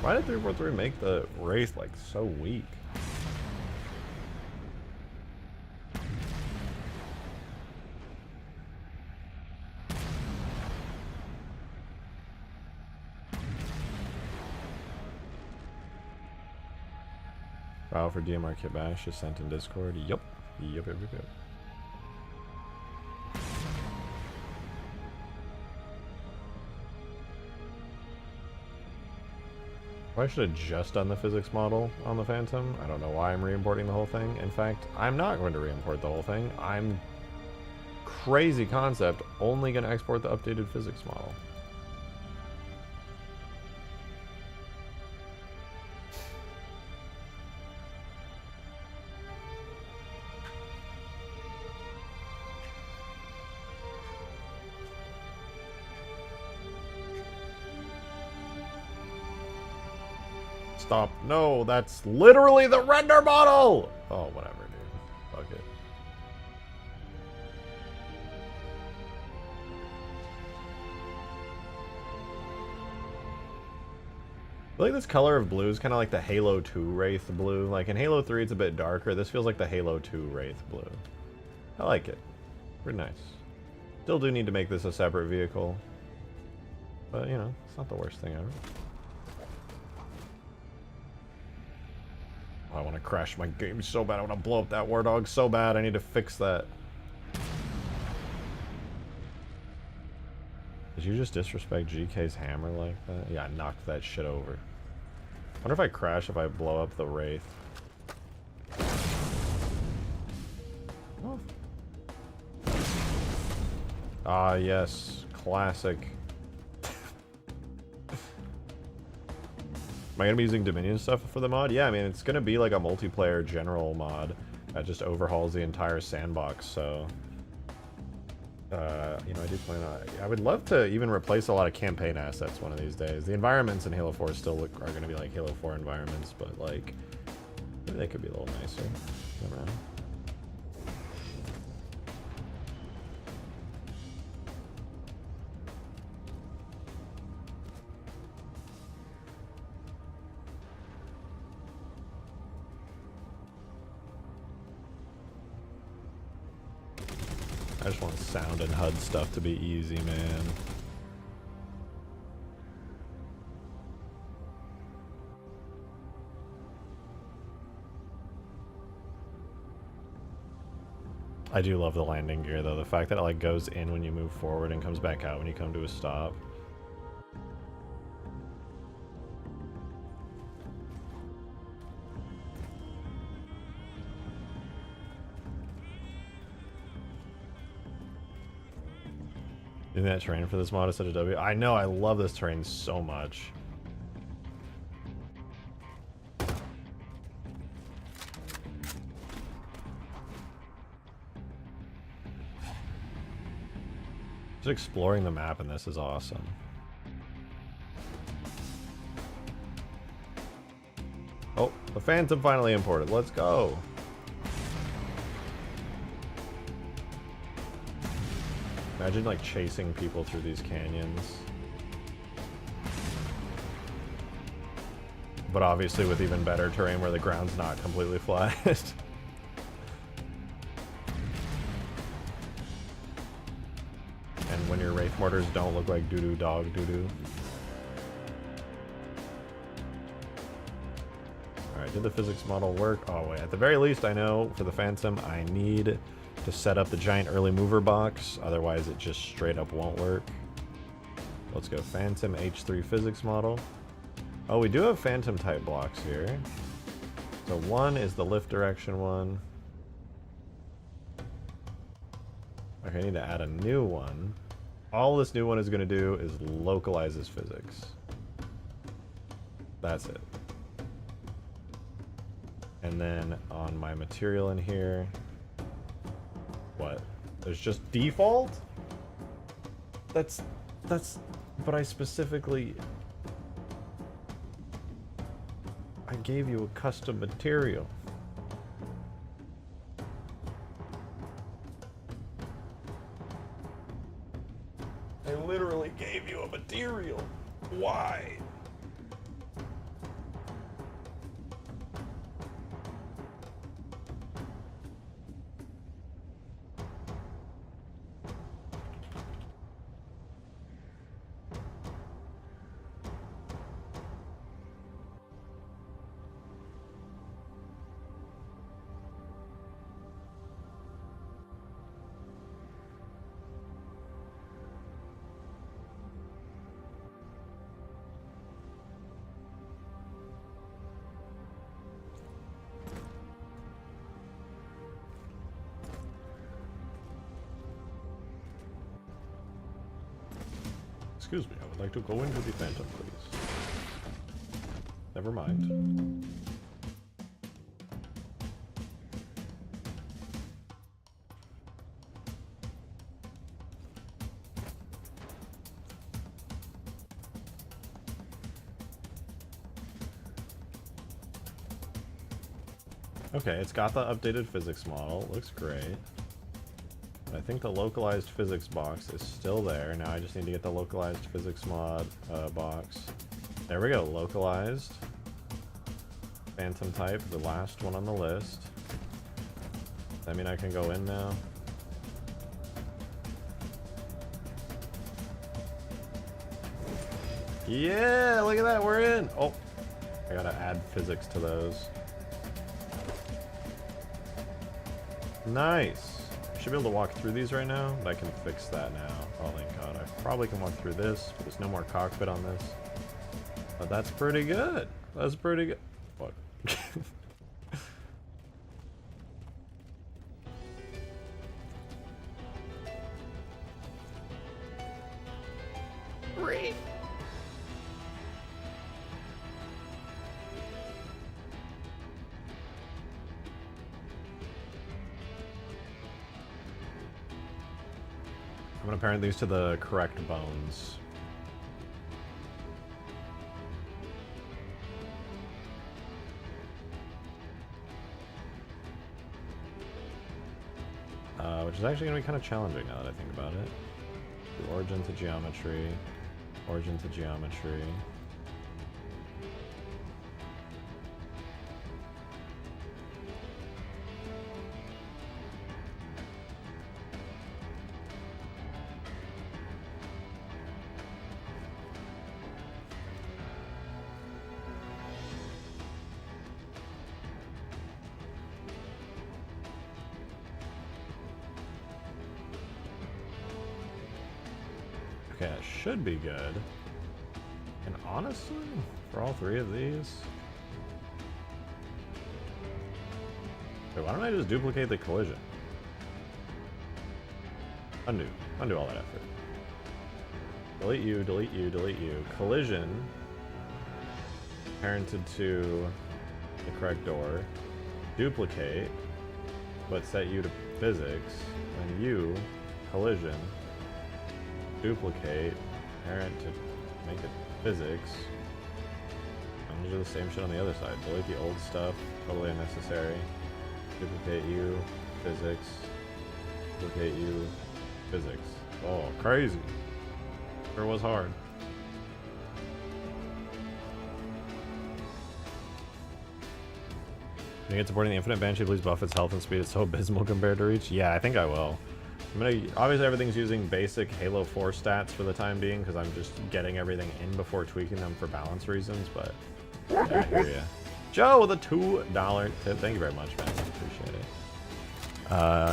Why did 343 make the Wraith like so weak? File for DMR kit bash is sent in Discord. Yup. Yup. I should have just done the physics model on the Phantom. I don't know why I'm re-importing the whole thing. In fact, I'm not going to re-import the whole thing. I'm crazy concept, only going to export the updated physics model. Stop. No, that's literally the render model! Oh, whatever, dude. Fuck it. I feel like this color of blue is kind of like the Halo 2 Wraith blue. Like in Halo 3 it's a bit darker. This feels like the Halo 2 Wraith blue. I like it. Pretty nice. Still do need to make this a separate vehicle. But, you know, it's not the worst thing ever. Oh, I want to crash my game so bad. I want to blow up that Warthog so bad. I need to fix that. Did you just disrespect GK's hammer like that? Yeah, I knocked that shit over. Wonder if I crash if I blow up the Wraith. Oh. Ah, yes. Classic. Am I going to be using Dominion stuff for the mod? Yeah, I mean, it's going to be like a multiplayer general mod that just overhauls the entire sandbox, so... you know, I do plan on... I would love to even replace a lot of campaign assets one of these days. The environments in Halo 4 still are going to be like Halo 4 environments, but like... maybe they could be a little nicer. I don't know. I just want sound and HUD stuff to be easy, man. I do love the landing gear, though. The fact that it like goes in when you move forward and comes back out when you come to a stop. Isn't that terrain for this mod is such a W? I know, I love this terrain so much. Just exploring the map in this is awesome. Oh, the Phantom finally imported. Let's go. Imagine like chasing people through these canyons. But obviously with even better terrain where the ground's not completely flat. And when your Wraith mortars don't look like doo-doo dog doo-doo. Alright, did the physics model work? Oh wait, at the very least I know for the Phantom I need to set up the giant early mover box, otherwise it just straight up won't work. Let's go Phantom H3 physics model. Oh, we do have Phantom type blocks here. So one is the lift direction one. Okay, I need to add a new one. All this new one is going to do is localize this physics. That's it. And then on my material in here, what? There's just default? That's, but I specifically, I gave you a custom material. I literally gave you a material. Why? Excuse me, I would like to go into the Phantom, please. Never mind. Okay, it's got the updated physics model. Looks great. I think the localized physics box is still there. Now I just need to get the localized physics mod box. There we go, localized. Phantom type, the last one on the list. I mean, I can go in now. Yeah, look at that, we're in. Oh, I gotta add physics to those. Nice. I should be able to walk through these right now, but I can fix that now. Oh, thank God. I probably can walk through this, but there's no more cockpit on this. But that's pretty good. That's pretty good. What? Wraith. I'm gonna parent these to the correct bones. Which is actually gonna be kind of challenging now that I think about it. The origin to geometry, origin to geometry. Okay, that should be good. And honestly, for all three of these... Wait, why don't I just duplicate the collision? Undo. Undo all that effort. Delete you, delete you, delete you. Collision. Parented to the correct door. Duplicate. But set you to physics. And you, collision. Duplicate, parent to make it physics. I'm gonna do the same shit on the other side. Delete the old stuff, totally unnecessary. Duplicate you, physics. Duplicate you, physics. Oh, crazy. Sure was hard. When you get supporting the Infinite Banshee, please buff its health and speed. It's so abysmal compared to Reach. Yeah, I think I will. Obviously everything's using basic Halo 4 stats for the time being, because I'm just getting everything in before tweaking them for balance reasons, but yeah, I hear ya. Joe with a $2 tip. Thank you very much, man. I appreciate it.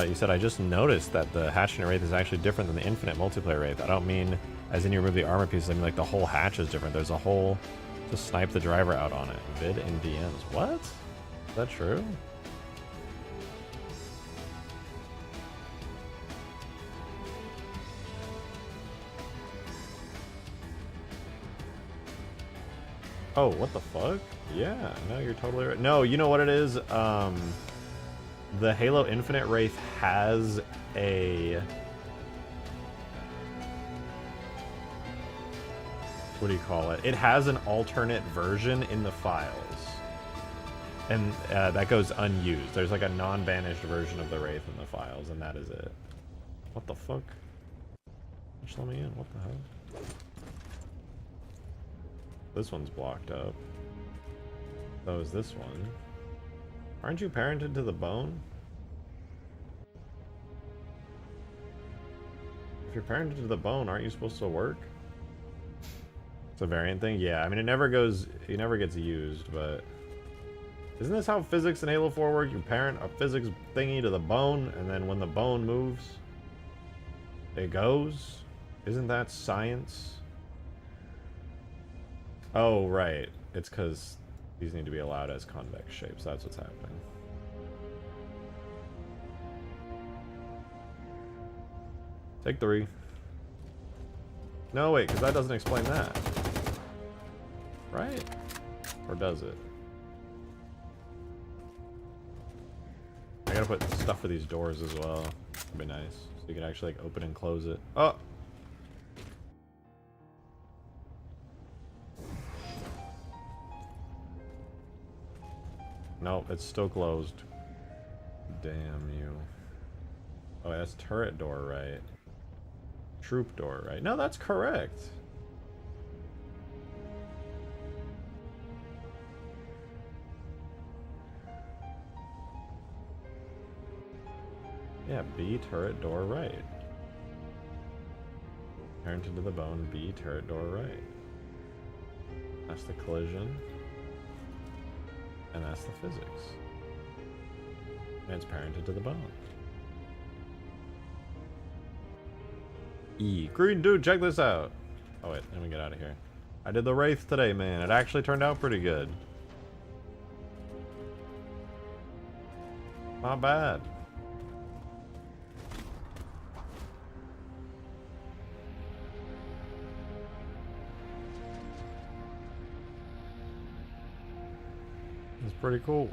You said, I just noticed that the hatch Wraith is actually different than the Infinite multiplayer Wraith. I don't mean as in you remove the armor pieces, I mean like the whole hatch is different. There's a hole to snipe the driver out on it. Vid in DMs. What? Is that true? Oh, what the fuck? Yeah, no, you're totally right. No, you know what it is? The Halo Infinite Wraith has a... What do you call it? It has an alternate version in the files. And that goes unused. There's like a non-banished version of the Wraith in the files, and that is it. What the fuck? Just let me in, what the hell? This one's blocked up. So is this one. Aren't you parented to the bone? If you're parented to the bone, aren't you supposed to work? It's a variant thing? Yeah, I mean it never gets used, but... Isn't this how physics in Halo 4 work? You parent a physics thingy to the bone, and then when the bone moves, it goes? Isn't that science? Oh, right. It's because these need to be allowed as convex shapes. That's what's happening. Take 3. No, wait, because that doesn't explain that. Right? Or does it? I gotta put stuff for these doors as well. That'd be nice. So you can actually like open and close it. Oh! Nope, it's still closed. Damn you. Oh, that's turret door, right? Troop door, right? No, that's correct. Yeah, B, turret door, right. Parented to the bone, B, turret door, right. That's the collision. And that's the physics. Transparented to the bone. E. Green dude, check this out. Oh wait, let me get out of here. I did the Wraith today, man. It actually turned out pretty good. Not bad. It's pretty cool.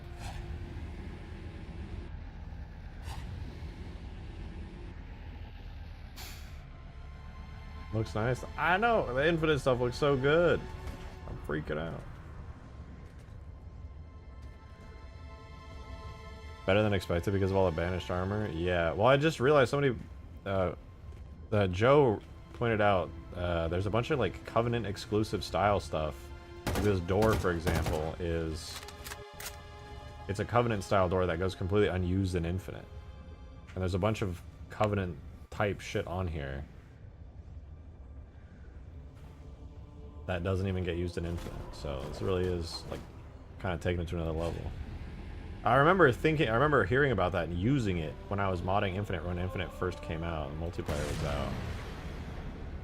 Looks nice. I know, the Infinite stuff looks so good. I'm freaking out. Better than expected because of all the banished armor? Yeah, well I just realized somebody, that Joe pointed out, there's a bunch of like Covenant exclusive style stuff. Like this door, for example, it's a Covenant style door that goes completely unused in Infinite. And there's a bunch of Covenant type shit on here that doesn't even get used in Infinite. So this really is like kind of taking it to another level. I remember hearing about that and using it when I was modding Infinite when Infinite first came out and multiplayer was out.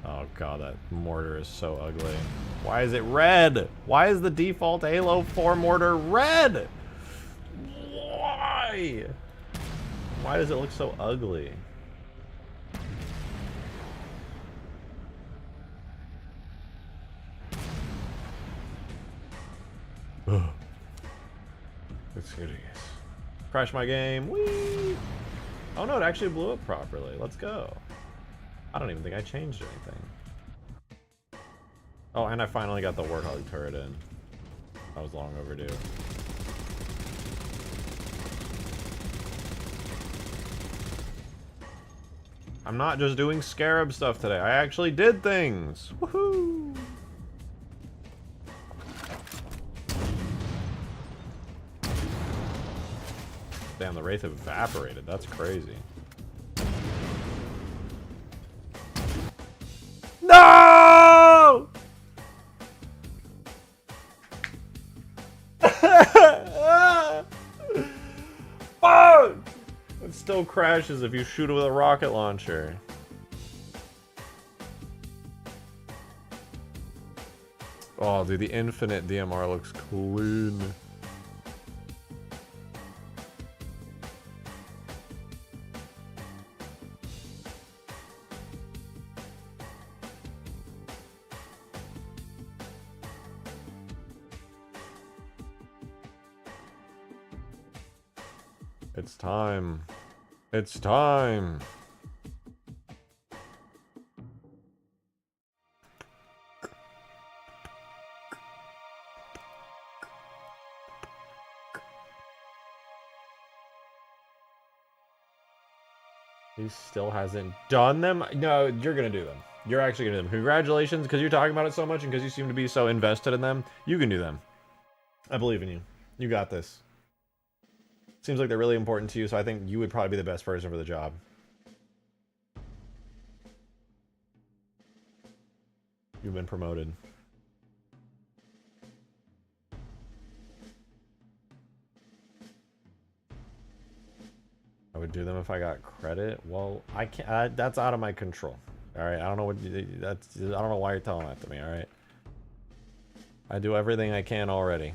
Oh god, that mortar is so ugly. Why is it red? Why is the default Halo 4 mortar red? Why? Why does it look so ugly? Ugh. It's hideous. Crash my game. Whee! Oh no, it actually blew up properly. Let's go. I don't even think I changed anything. Oh, and I finally got the Warthog turret in. That was long overdue. I'm not just doing Scarab stuff today. I actually did things. Woohoo! Damn, the Wraith evaporated. That's crazy. No! Fuck! It still crashes if you shoot it with a rocket launcher. Oh, dude, the Infinite DMR looks clean. It's time. It's time. He still hasn't done them? No, you're gonna do them. You're actually gonna do them. Congratulations, because you're talking about it so much and because you seem to be so invested in them. You can do them. I believe in you. You got this. Seems like they're really important to you, so I think you would probably be the best person for the job. You've been promoted. I would do them if I got credit. Well, I can't. That's out of my control. All right, I don't know what. I don't know why you're telling that to me. All right. I do everything I can already.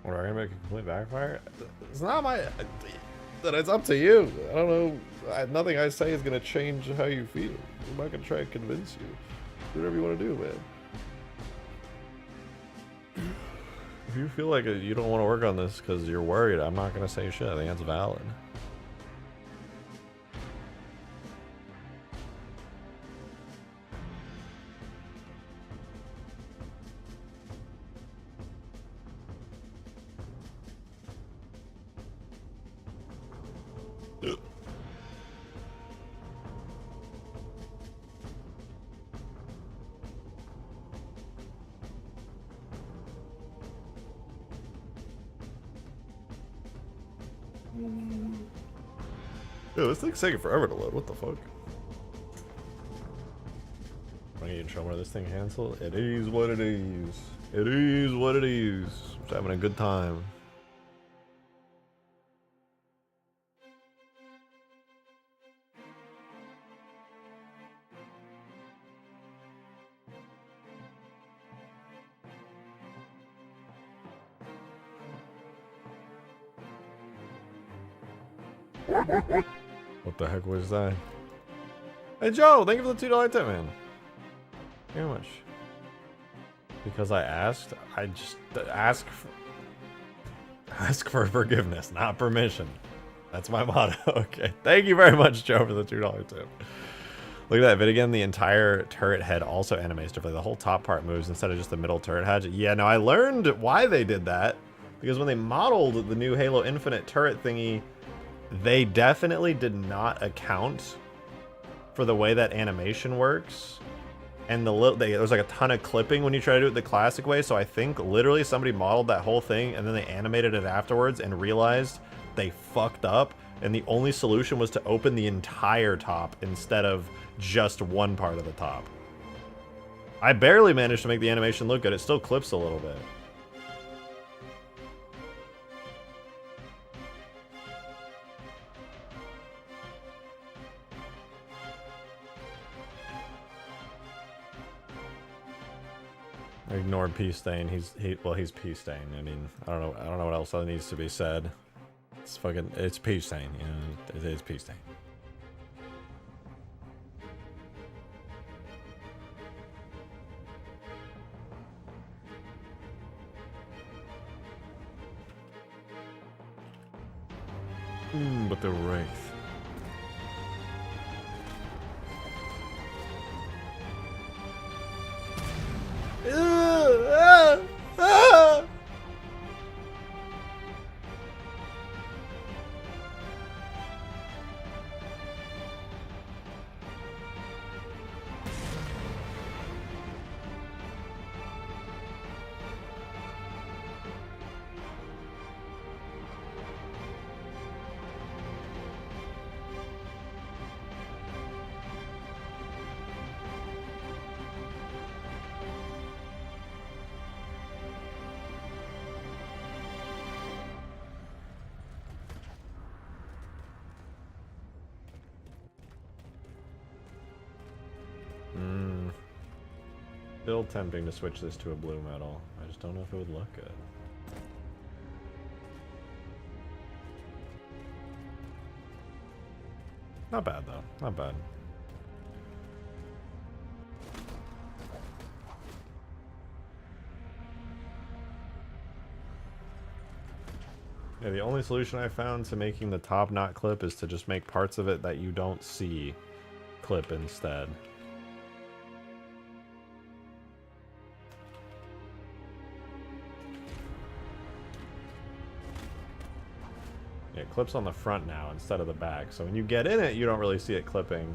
What, are I gonna make a complete backfire? It's not my... That it's up to you. I don't know. Nothing I say is gonna change how you feel. I'm not gonna try and convince you. Do whatever you want to do, man. If you feel like you don't want to work on this because you're worried, I'm not gonna say shit. I think that's valid. Dude, this thing's taking forever to load. What the fuck? Am I gonna show where this thing handles? It is what it is. It is what it is. Just having a good time. What the heck was that? Hey Joe, thank you for the $2 tip, man. Thank you very much. Because I asked, I just ask for forgiveness, not permission. That's my motto. Okay. Thank you very much, Joe, for the $2 tip. Look at that vid again. The entire turret head also animates differently. The whole top part moves instead of just the middle turret head. Yeah, no, I learned why they did that. Because when they modeled the new Halo Infinite turret thingy, they definitely did not account for the way that animation works. And there was like a ton of clipping when you try to do it the classic way. So I think literally somebody modeled that whole thing and then they animated it afterwards and realized they fucked up. And the only solution was to open the entire top instead of just one part of the top. I barely managed to make the animation look good. It still clips a little bit. Ignore P Stain. He's P Stain. I mean, I don't know what else needs to be said. It's P Stain. You know, it is P Stain. But the Wraith. Still tempting to switch this to a blue metal. I just don't know if it would look good. Not bad though. Not bad. Yeah, the only solution I found to making the top not clip is to just make parts of it that you don't see clip instead. It clips on the front now instead of the back, so when you get in it, you don't really see it clipping.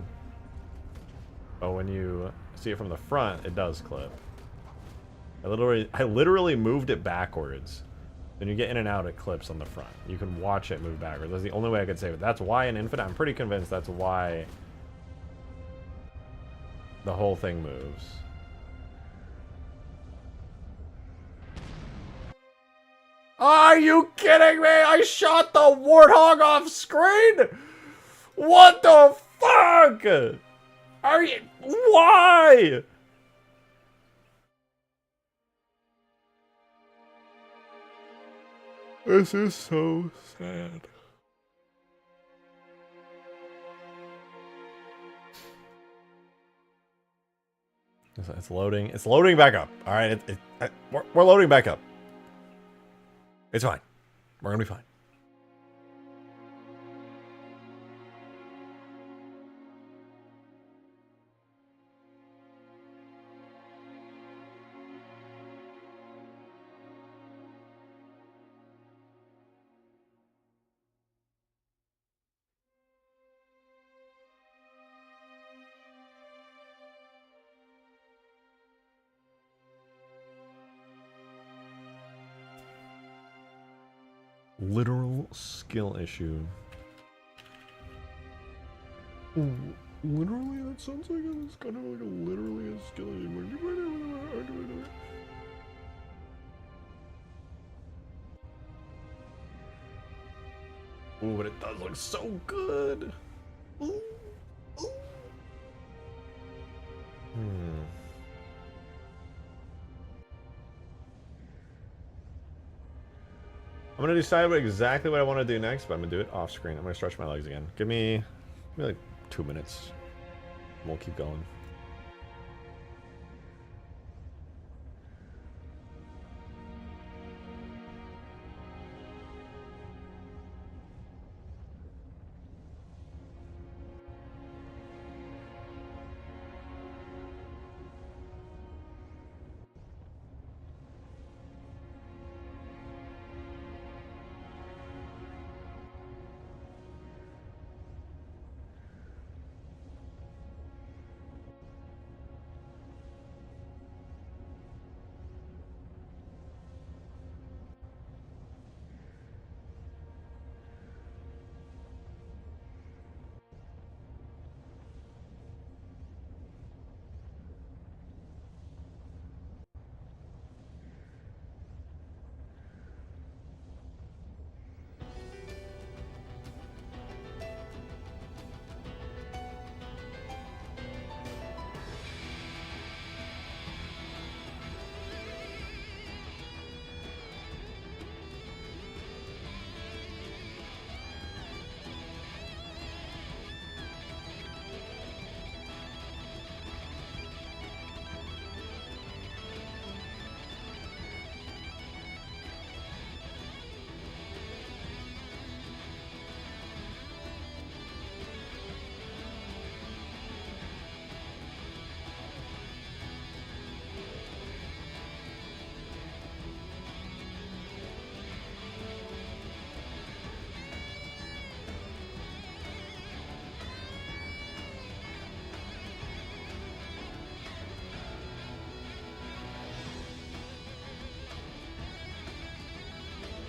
But when you see it from the front, it does clip. I literally moved it backwards. When you get in and out, it clips on the front. You can watch it move backwards. That's the only way I could save it. That's why in Infinite, I'm pretty convinced that's why the whole thing moves. Are you kidding me? I shot the Warthog off screen? What the fuck? Are you... Why? This is so sad. It's loading. It's loading back up. All right, we're loading back up. It's fine. We're gonna be fine. Literal skill issue. Literally, that sounds like it's kind of like literally a skill issue. Ooh, but it does look so good. Ooh. Ooh. I'm gonna decide exactly what I want to do next, but I'm gonna do it off screen. I'm gonna stretch my legs again. Give me like 2 minutes. And we'll keep going.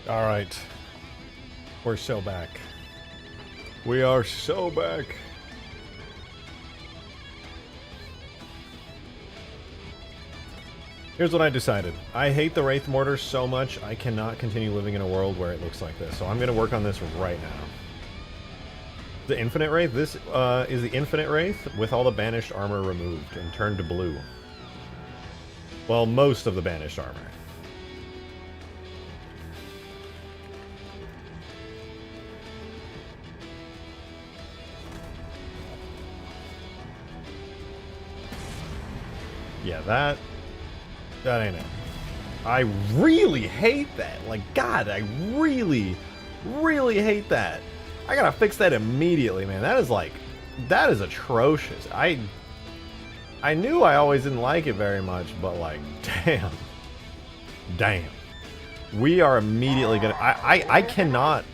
All right. We're so back. We are so back. Here's what I decided. I hate the Wraith mortar so much, I cannot continue living in a world where it looks like this. So I'm going to work on this right now. The Infinite Wraith. This is the Infinite Wraith with all the banished armor removed and turned to blue. Well, most of the banished armor. Yeah, that ain't it. I really hate that. Like, God, I really, really hate that. I gotta fix that immediately, man. That is like, that is atrocious. I knew I always didn't like it very much, but like, damn. We are immediately gonna, I cannot.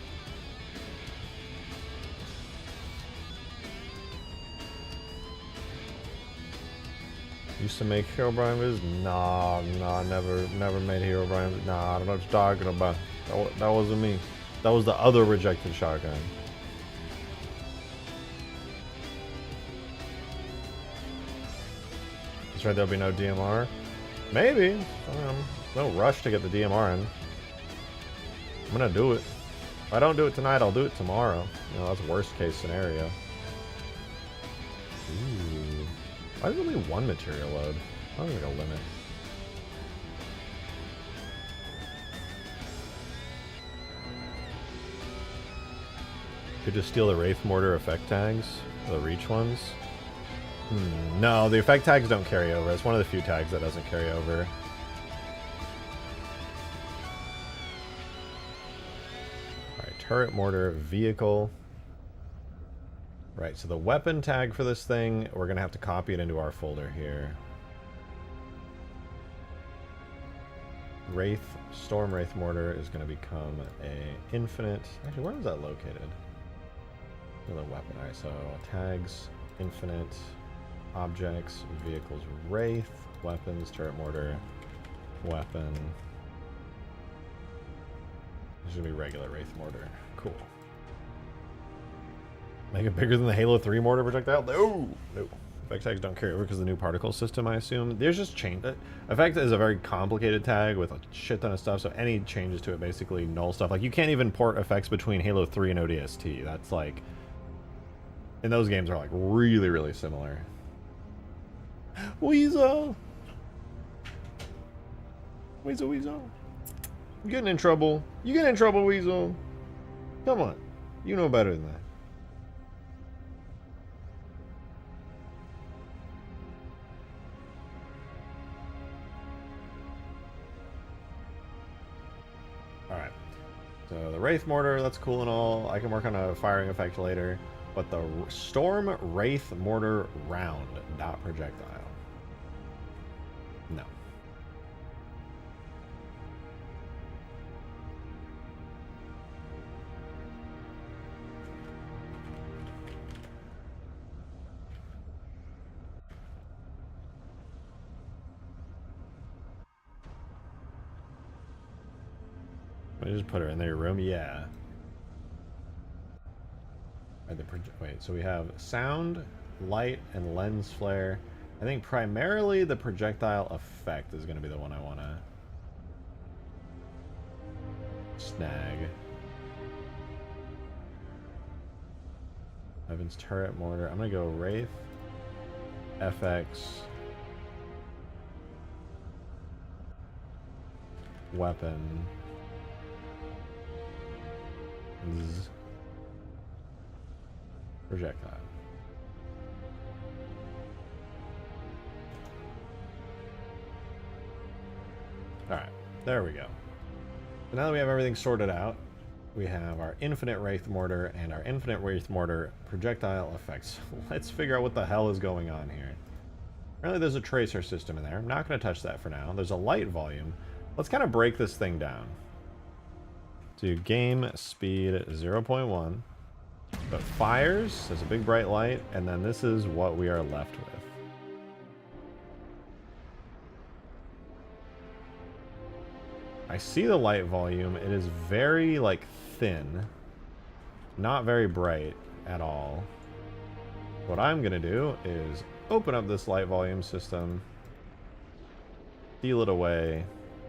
Used to make Herobrine vids? Nah, never made Herobrine. Nah, I don't know what you're talking about. That wasn't me. That was the other rejected shotgun. That's right, there'll be no DMR. Maybe. No rush to get the DMR in. I'm gonna do it. If I don't do it tonight, I'll do it tomorrow. You know, that's worst case scenario. Ooh. Why is it only one material load? I don't think a limit. Could just steal the Wraith mortar effect tags, the reach ones. No, the effect tags don't carry over. It's one of the few tags that doesn't carry over. Alright, turret, mortar, vehicle. Right, so the weapon tag for this thing, we're going to have to copy it into our folder here. Wraith, Storm Wraith Mortar is going to become a Infinite... Actually, where is that located? Another weapon. Alright, so tags, Infinite, objects, vehicles, Wraith, weapons, turret mortar, weapon. This is going to be regular Wraith Mortar. Cool. Make it bigger than the Halo 3 mortar projectile? No! No. Effect tags don't carry over because of the new particle system, I assume. There's just change. Effect is a very complicated tag with a shit ton of stuff, so any changes to it basically null stuff. Like, you can't even port effects between Halo 3 and ODST. That's like... And those games are like really, really similar. Weasel! Weasel, Weasel. You're getting in trouble. You getting in trouble, Weasel. Come on. You know better than that. Alright. So the Wraith Mortar, that's cool and all. I can work on a firing effect later. But the Storm Wraith Mortar round, dot projectile. No. Let me just put her in their room. Yeah. Wait, so we have sound, light, and lens flare. I think primarily the projectile effect is going to be the one I want to snag. Evans turret mortar. I'm going to go Wraith, FX, weapon, Z, projectile. Alright, there we go. So now that we have everything sorted out, we have our Infinite Wraith Mortar and our Infinite Wraith Mortar projectile effects. Let's figure out what the hell is going on here. Apparently there's a tracer system in there. I'm not going to touch that for now. There's a light volume. Let's kind of break this thing down. Do game speed 0.1. But fires, there's a big bright light, and then this is what we are left with. I see the light volume. It is very, like, thin. Not very bright at all. What I'm going to do is open up this light volume system. Steal it away.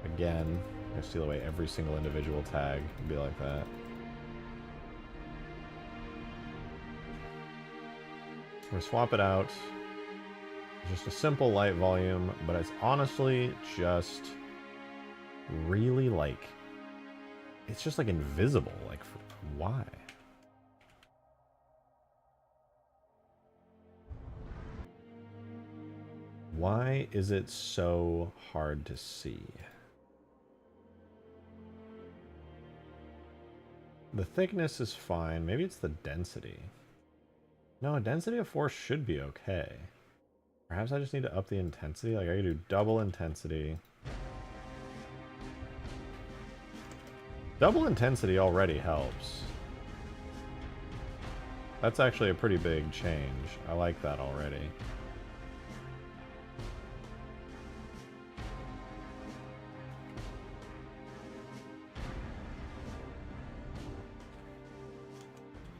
Again. I'm going to steal away every single individual tag. It'd be like that. We're going to swap it out. Just a simple light volume, but it's honestly just really like, it's just like invisible. Like, why? Why is it so hard to see? The thickness is fine. Maybe it's the density. No, a density of 4 should be okay. Perhaps I just need to up the intensity. Like, I could do double intensity. Double intensity already helps. That's actually a pretty big change. I like that already.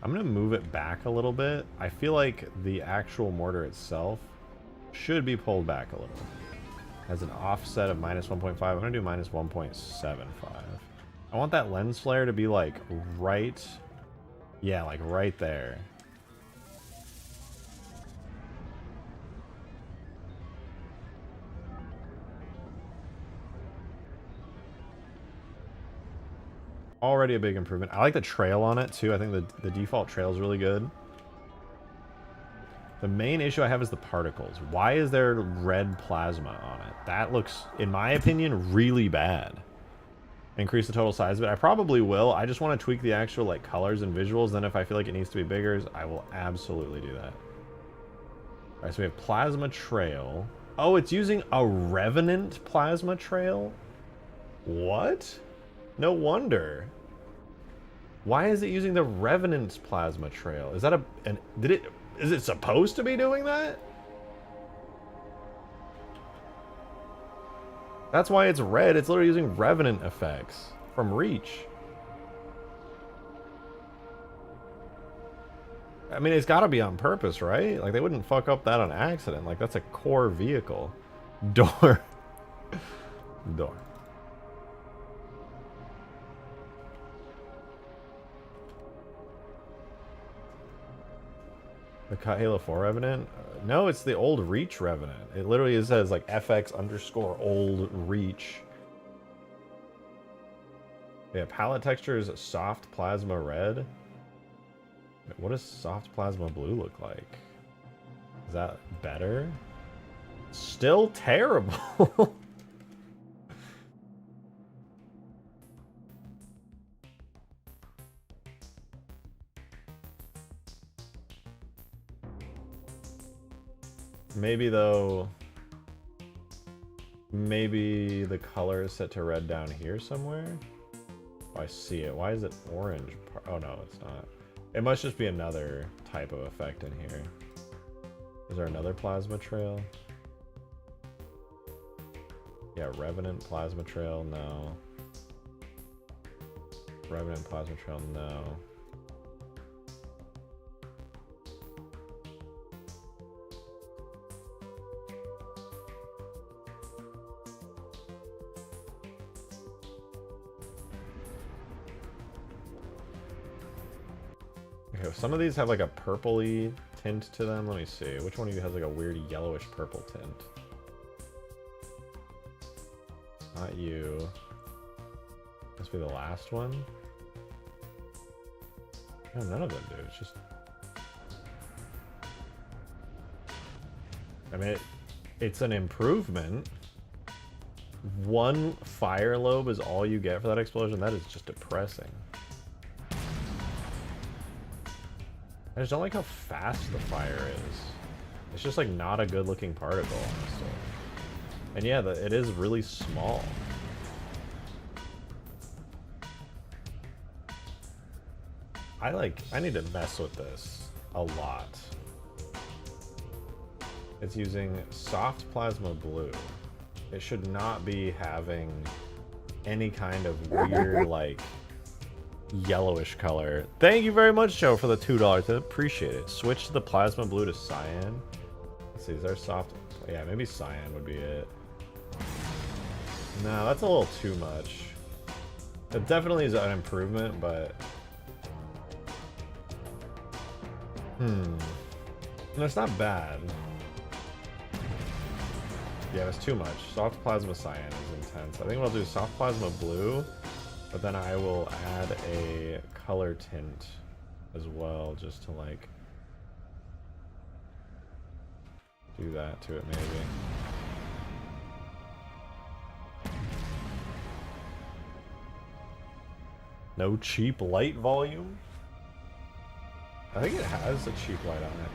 I'm going to move it back a little bit. I feel like the actual mortar itself should be pulled back a little. Has an offset of minus 1.5. I'm going to do minus 1.75. I want that lens flare to be like right... Yeah, like right there. Already a big improvement. I like the trail on it too. I think the default trail is really good. The main issue I have is the particles. Why is there red plasma on it? That looks, in my opinion, really bad. Increase the total size of it. I probably will. I just want to tweak the actual like colors and visuals. Then if I feel like it needs to be bigger, I will absolutely do that. All right, so we have plasma trail. Oh, it's using a revenant plasma trail? What? No wonder. Why is it using the revenant's plasma trail? Is that is it supposed to be doing that? That's why it's red. It's literally using revenant effects from Reach. I mean, it's got to be on purpose, right? Like, they wouldn't fuck up that on accident. Like, that's a core vehicle. Door. Door. The Halo 4 Revenant? No, it's the old Reach Revenant. It literally says, like, FX_old Reach. Yeah, palette texture is soft plasma red. What does soft plasma blue look like? Is that better? Still terrible. Maybe though, maybe the color is set to red down here somewhere. Oh, I see it. Why is it orange? Oh no, it's not. It must just be another type of effect in here. Is there another plasma trail? Yeah, Revenant plasma trail, no. Revenant plasma trail, no. Okay, some of these have like a purpley tint to them. Let me see. Which one of you has like a weird yellowish purple tint? Not you. Must be the last one. No, none of them do. It's just... I mean, it's an improvement. One fire lobe is all you get for that explosion. That is just depressing. I just don't like how fast the fire is. It's just like not a good looking particle, honestly. And yeah, it is really small. I need to mess with this a lot. It's using soft plasma blue. It should not be having any kind of weird like yellowish color. Thank you very much, Joe, for the $2. I appreciate it. Switch the plasma blue to cyan. Let's see, is there soft? Yeah, maybe cyan would be it. No, that's a little too much. It definitely is an improvement, but no, it's not bad. Yeah, it's too much. Soft plasma cyan is intense. I think what I'll do is soft plasma blue, but then I will add a color tint as well, just to like do that to it maybe. No cheap light volume? I think it has a cheap light on it.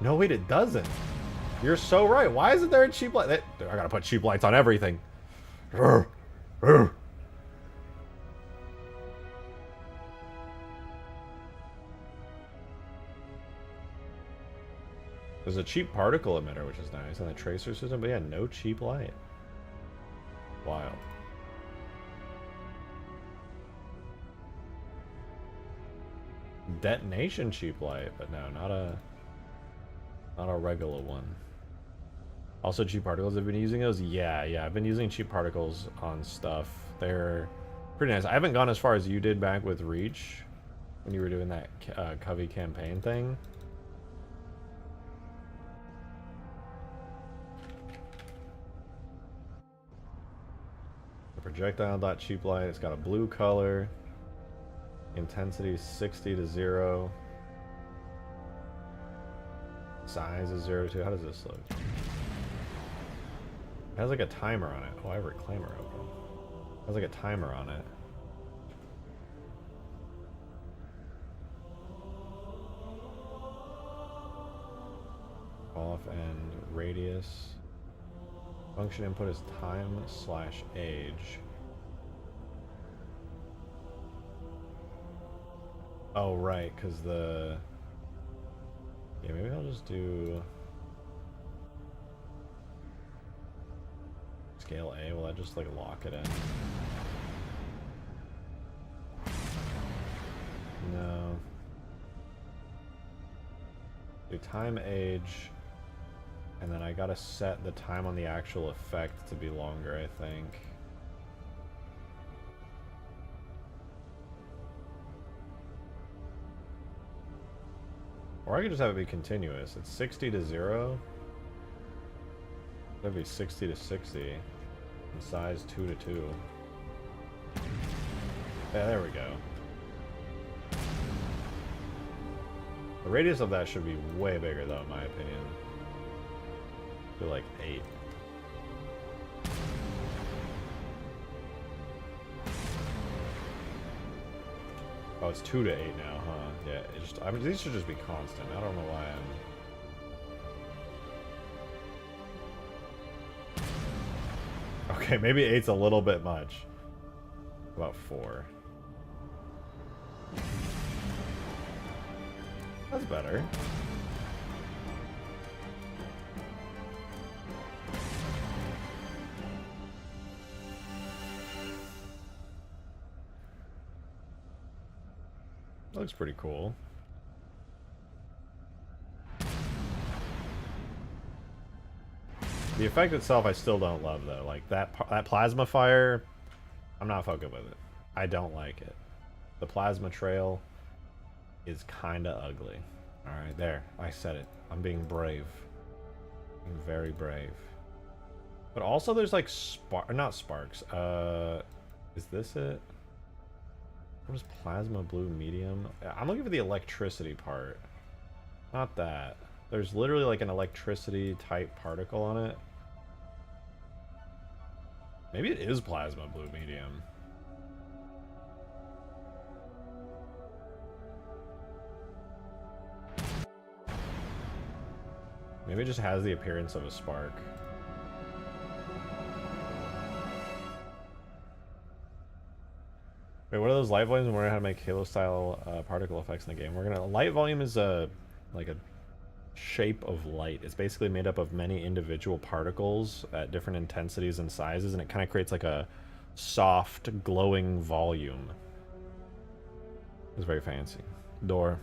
No, wait, it doesn't. You're so right. Why isn't there a cheap light? I gotta put cheap lights on everything. There's a cheap particle emitter, which is nice, on the tracer system, but yeah, no cheap light. Wild. Detonation cheap light, but no, not a regular one. Also, cheap particles, have been using those? Yeah, I've been using cheap particles on stuff. They're pretty nice. I haven't gone as far as you did back with Reach when you were doing that Covey campaign thing. The projectile dot cheap light. It's got a blue color. Intensity 60 to 0. Size is 0 to 2. How does this look? It has like a timer on it. Oh, I have Reclaimer open. It has like a timer on it. Off and radius. Function input is time/age. Oh, right, because the... Yeah, maybe I'll just do... Scale A, will that just like lock it in? No. Do time age, and then I gotta set the time on the actual effect to be longer, I think. Or I could just have it be continuous. It's 60 to 0. That'd be 60 to 60. And size 2 to 2. Yeah, there we go. The radius of that should be way bigger though, in my opinion. I feel like 8. Oh, it's 2 to 8 now, huh? Yeah, it just, I mean, these should just be constant. I don't know why I'm... Okay, maybe 8's a little bit much. About 4. That's better. That looks pretty cool. The effect itself I still don't love though. Like that plasma fire, I'm not fucking with it. I don't like it. The plasma trail is kinda ugly. Alright, there. I said it. I'm being brave. Being very brave. But also there's like not sparks. Is this it? What is plasma blue medium? I'm looking for the electricity part. Not that. There's literally like an electricity type particle on it. Maybe it is plasma blue medium. Maybe it just has the appearance of a spark. Wait, what are those light volumes? We're gonna how to make Halo style particle effects in the game. We're gonna light volume is like a shape of light. It's basically made up of many individual particles at different intensities and sizes, and it kind of creates like a soft, glowing volume. It's very fancy. Door.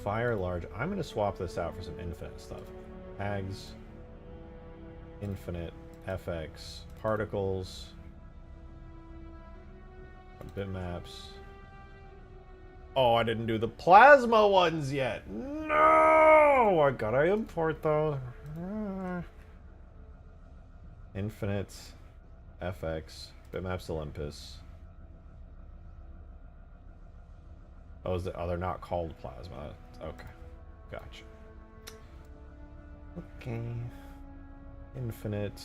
Fire large. I'm going to swap this out for some infinite stuff. Tags, infinite, FX, particles, bitmaps. Oh, I didn't do the plasma ones yet. No! I gotta import those. Infinite, FX, bitmaps Olympus. Oh, they're not called plasma. Okay. Gotcha. Okay. Infinite.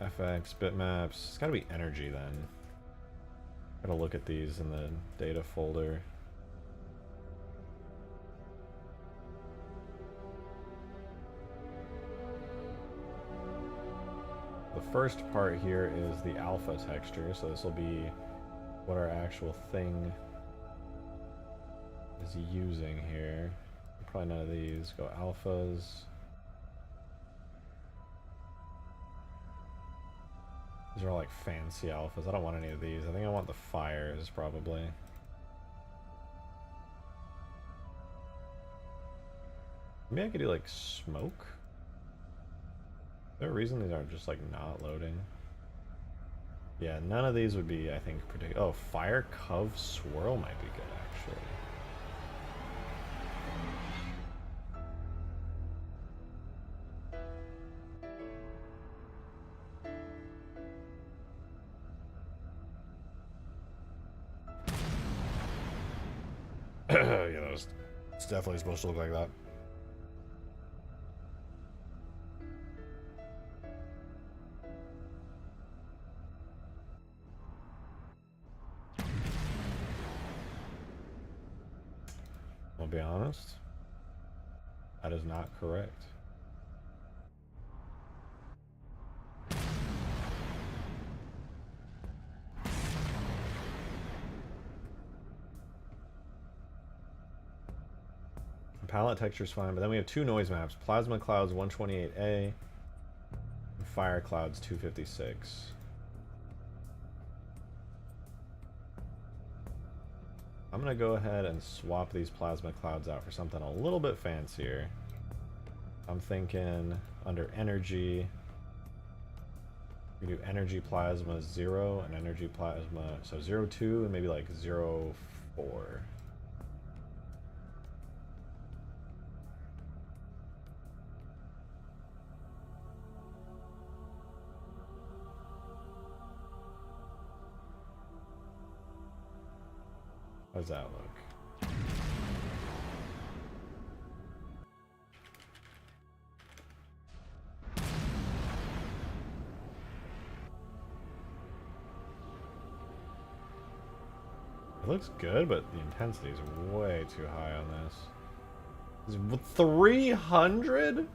FX, bitmaps. It's gotta be energy then. Gotta look at these in the data folder. The first part here is the alpha texture, so this will be what our actual thing is using here. Probably none of these. Go alphas. These are all like fancy alphas. I don't want any of these. I think I want the fires probably. Maybe I could do like smoke. Is there a reason these aren't just like not loading? Yeah, none of these would be, I think, particular. Oh, fire cove swirl might be good actually. It's definitely supposed to look like that. I'll be honest, that is not correct. Palette texture's fine, but then we have two noise maps. Plasma Clouds 128A and Fire Clouds 256. I'm gonna go ahead and swap these Plasma Clouds out for something a little bit fancier. I'm thinking under Energy, we do Energy Plasma 0 and Energy Plasma, so 02 and maybe like 04. How does that look? It looks good, but the intensity is way too high on this. 300?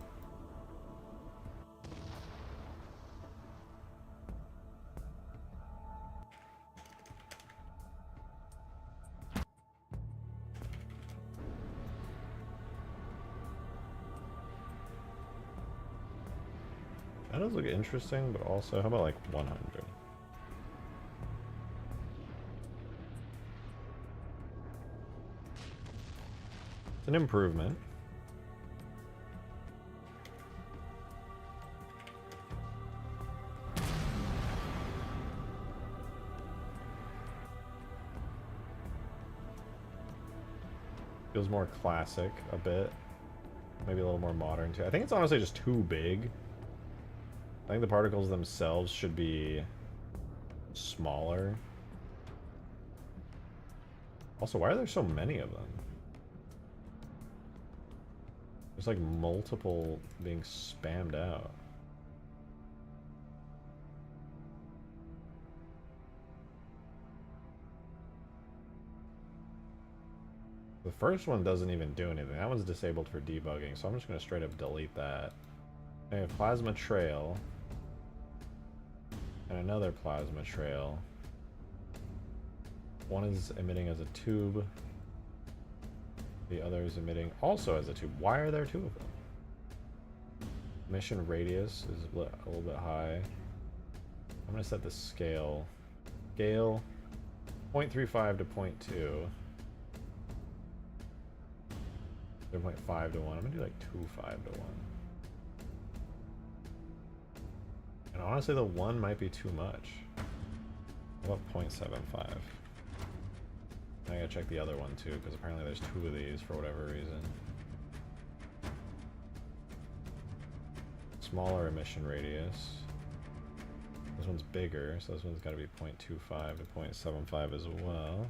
That does look interesting, but also, how about like 100? It's an improvement. Feels more classic a bit. Maybe a little more modern too. I think it's honestly just too big. I think the particles themselves should be smaller. Also, why are there so many of them? There's like multiple being spammed out. The first one doesn't even do anything. That one's disabled for debugging, so I'm just going to straight up delete that. I have Plasma Trail. And another Plasma Trail. One is emitting as a tube. The other is emitting also as a tube. Why are there two of them? Emission radius is a little bit high. I'm going to set the scale. Scale 0.35 to 0.2. 0.5 to 1. I'm going to do like 2.5 to 1. And honestly, the 1 might be too much. How about 0.75? I gotta check the other one too, because apparently there's two of these for whatever reason. Smaller emission radius. This one's bigger, so this one's gotta be 0.25 to 0.75 as well.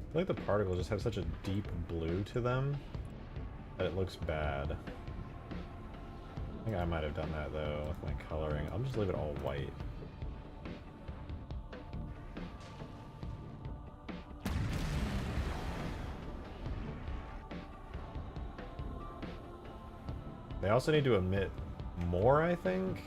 I feel like the particles just have such a deep blue to them that it looks bad. I think I might have done that though with my coloring. I'll just leave it all white. They also need to emit more, I think.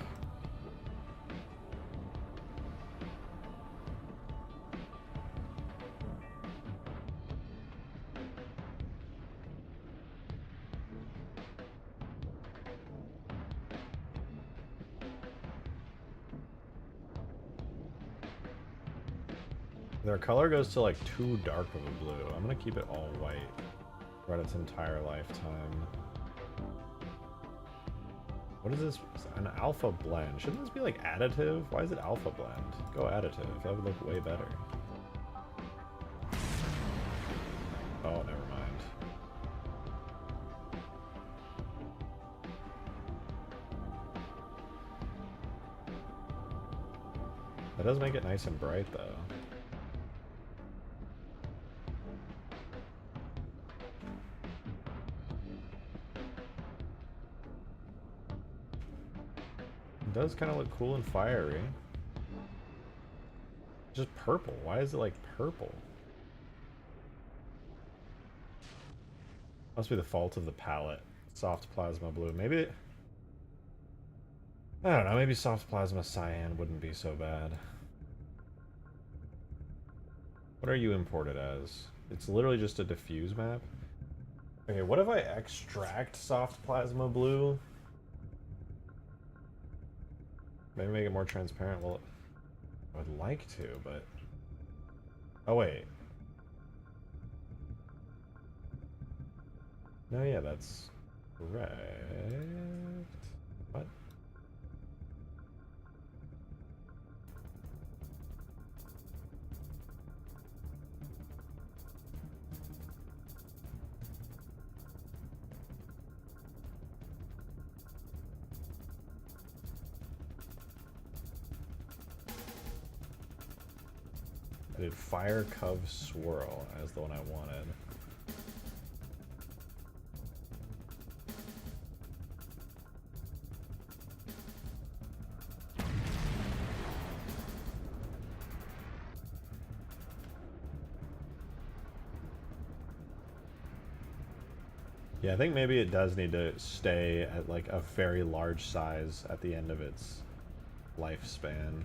Their color goes to like too dark of a blue. I'm gonna keep it all white throughout its entire lifetime. What is this? An alpha blend. Shouldn't this be like additive? Why is it alpha blend? Go additive. That would look way better. Oh, never mind. That does make it nice and bright, though. It does kind of look cool and fiery. Just purple. Why is it like purple? Must be the fault of the palette. Soft plasma blue. Maybe... I don't know, maybe soft plasma cyan wouldn't be so bad. What are you imported as? It's literally just a diffuse map. Okay, what if I extract soft plasma blue? Maybe make it more transparent. Well, I would like to, but... Oh, wait. No, yeah, that's correct. What? I did Fire Cove Swirl as the one I wanted. Yeah, I think maybe it does need to stay at like a very large size at the end of its lifespan.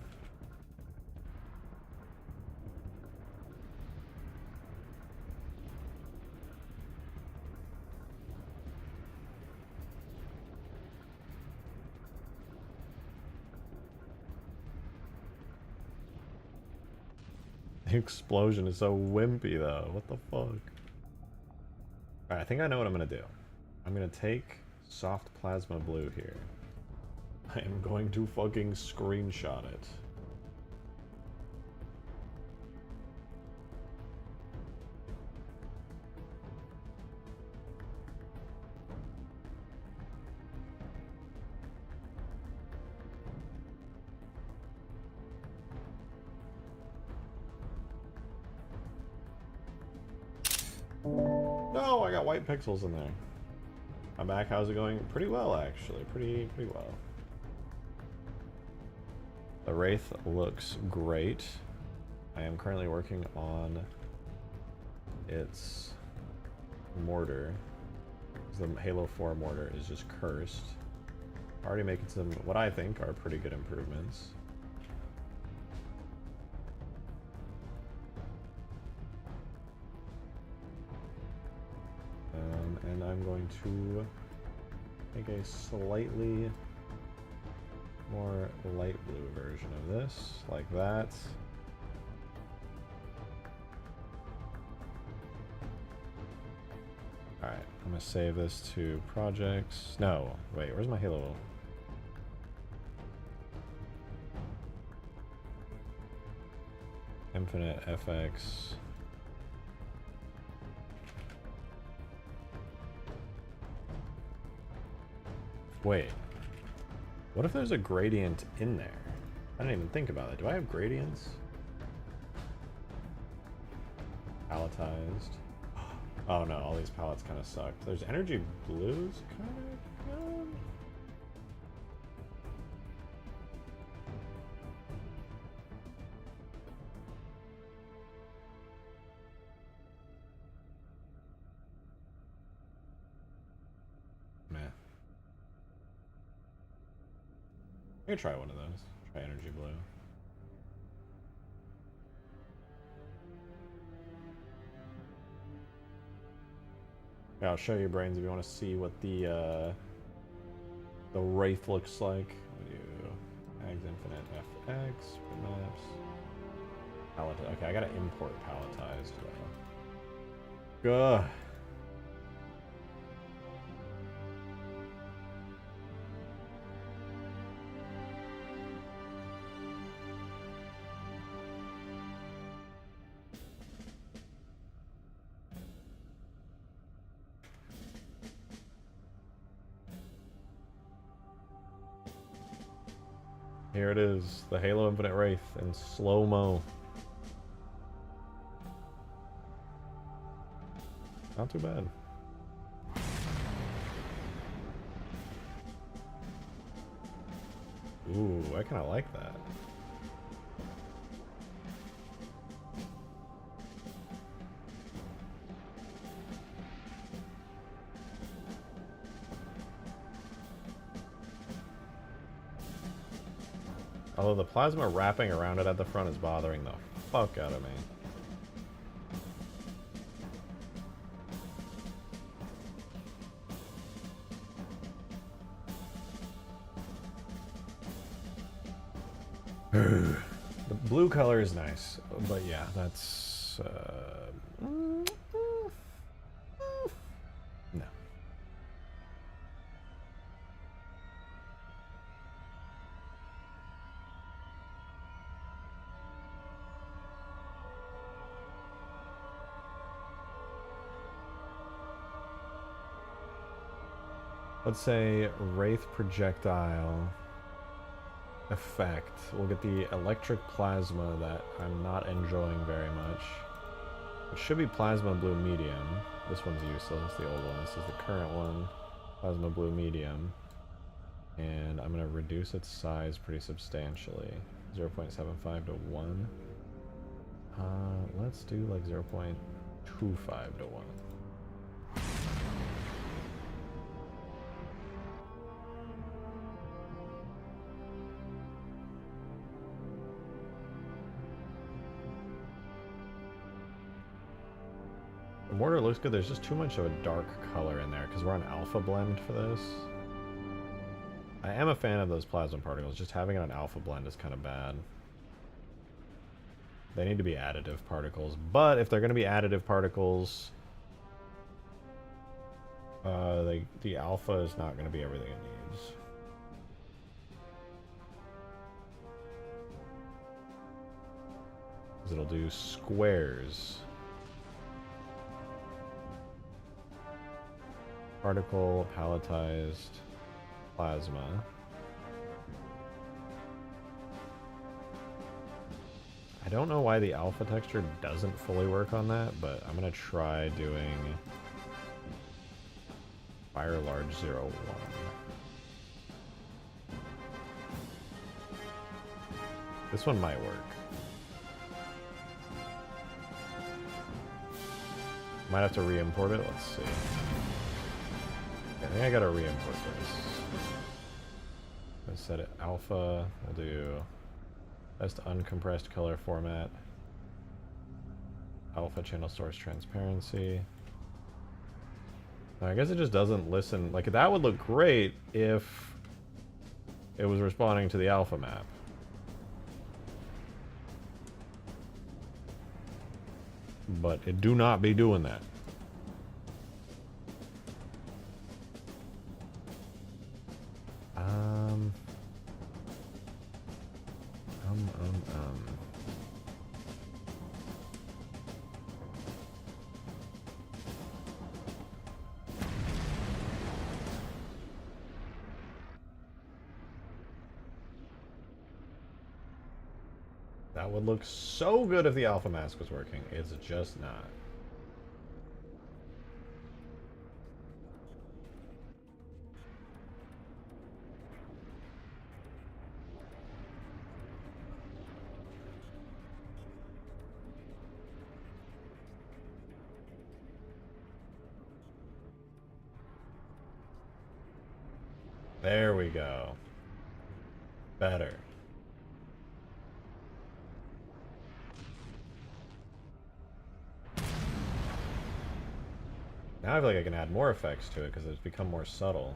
The explosion is so wimpy though, what the fuck? Alright, I think I know what I'm gonna do. I'm gonna take soft plasma blue here. I am going to fucking screenshot it. No, I got white pixels in there. I'm back. How's it going? Pretty well, actually. Pretty well. The Wraith looks great. I am currently working on its mortar. The Halo 4 mortar is just cursed. Already making some, what I think are pretty good improvements. And I'm going to make a slightly more light blue version of this, like that. Alright, I'm gonna save this to projects. No, wait, where's my Halo? Infinite FX. Wait, what if there's a gradient in there? I didn't even think about it. Do I have gradients? Palletized. Oh no, all these palettes kind of suck. There's energy blues, kind of good. Meh. I could try one of those. Try energy blue. Yeah, I'll show you brains if you want to see what the Wraith looks like. We do Ags Infinite FX, maps. Pallet. Okay, I gotta import palletized though. Gah. Here it is, the Halo Infinite Wraith in slow-mo. Not too bad. Ooh, I kind of like that. Although the plasma wrapping around it at the front is bothering the fuck out of me. The blue color is nice, but yeah, that's no. Let's say Wraith projectile effect. We'll get the electric plasma that I'm not enjoying very much. It should be plasma blue medium. This one's useless, the old one. This is the current one. Plasma blue medium. And I'm going to reduce its size pretty substantially. 0.75 to 1. Let's do like 0.25 to 1. The mortar looks good. There's just too much of a dark color in there because we're on alpha blend for this. I am a fan of those plasma particles. Just having it on alpha blend is kind of bad. They need to be additive particles, but if they're going to be additive particles, the alpha is not going to be everything it needs. Because it'll do squares. Particle, palletized, plasma. I don't know why the alpha texture doesn't fully work on that, but I'm going to try doing fire large 01. This one might work. Might have to re-import it. Let's see. I think I gotta re-import this. Let's set it alpha. We'll do best uncompressed color format. Alpha channel source transparency. I guess it just doesn't listen. Like, that would look great if it was responding to the alpha map. But it do not be doing that. That would look so good if the alpha mask was working. It's just not. There we go. Better. Now I feel like I can add more effects to it because it's become more subtle.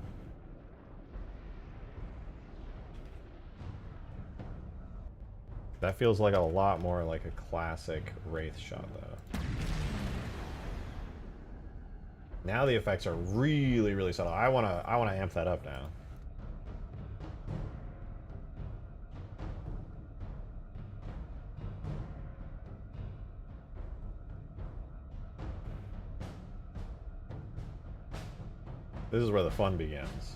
That feels like a lot more like a classic Wraith shot, though. Now the effects are really, really subtle. I wanna amp that up now. This is where the fun begins.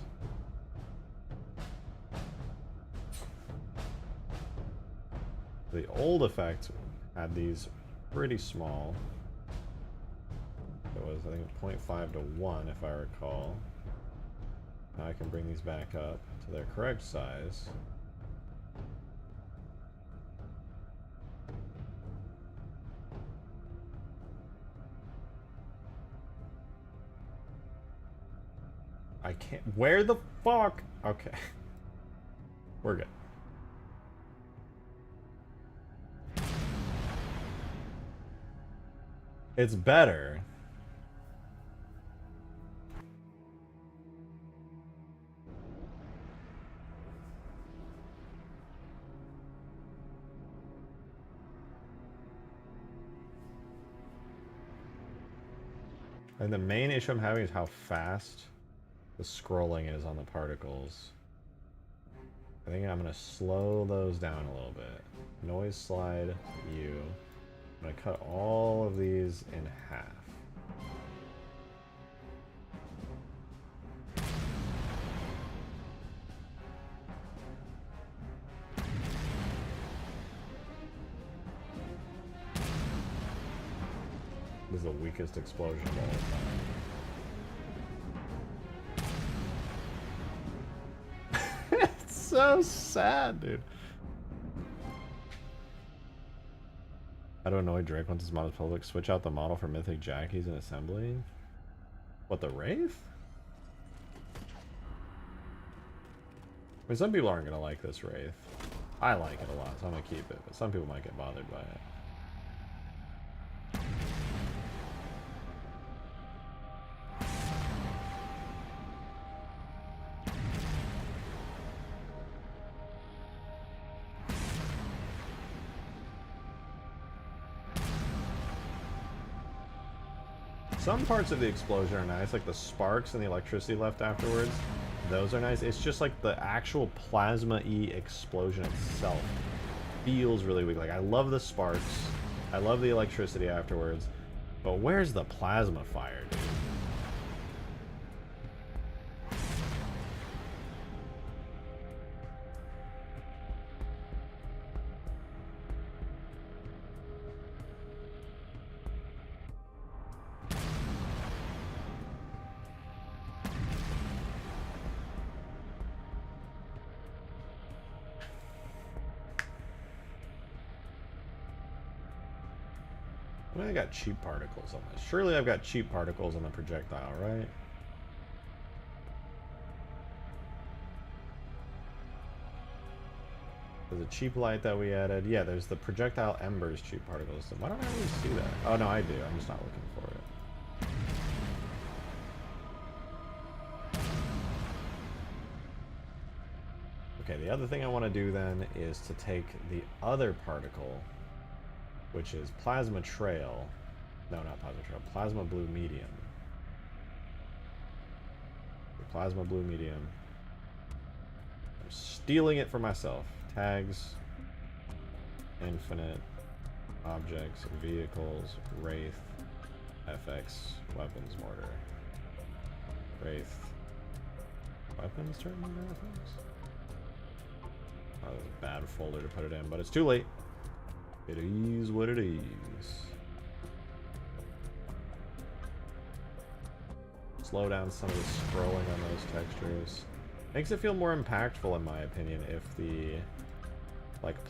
The old effect had these pretty small. It was, I think, 0.5 to 1, if I recall. Now I can bring these back up to their correct size. I can't. Where the fuck? Okay. We're good. It's better. And the main issue I'm having is how fast the scrolling is on the particles. I think I'm gonna slow those down a little bit. Noise slide U. I'm gonna cut all of these in half. This is the weakest explosion of all time. It's so sad, dude. How to annoy Drake once his mod is public? Switch out the model for Mythic Jackies in assembly? What, the Wraith? I mean, some people aren't gonna like this Wraith. I like it a lot, so I'm gonna keep it, but some people might get bothered by it. Some parts of the explosion are nice, like the sparks and the electricity left afterwards. Those are nice. It's just like the actual plasma-y explosion itself feels really weak. Like, I love the sparks. I love the electricity afterwards. But where's the plasma fire, dude? I mean, I got cheap particles on this. Surely I've got cheap particles on the projectile, right? There's a cheap light that we added. Yeah, there's the projectile embers cheap particles. Why don't I always see that? Oh, no, I do. I'm just not looking for it. Okay, the other thing I want to do then is to take the other particle, which is plasma trail. No, not plasma trail. Plasma blue medium. The plasma blue medium. I'm stealing it for myself. Tags. Infinite. Objects. Vehicles. Wraith. FX. Weapons. Mortar. Wraith. Weapons turn into weapons? Oh, that was a bad folder to put it in, but it's too late. It is what it is. Slow down some of the scrolling on those textures. Makes it feel more impactful, in my opinion, if the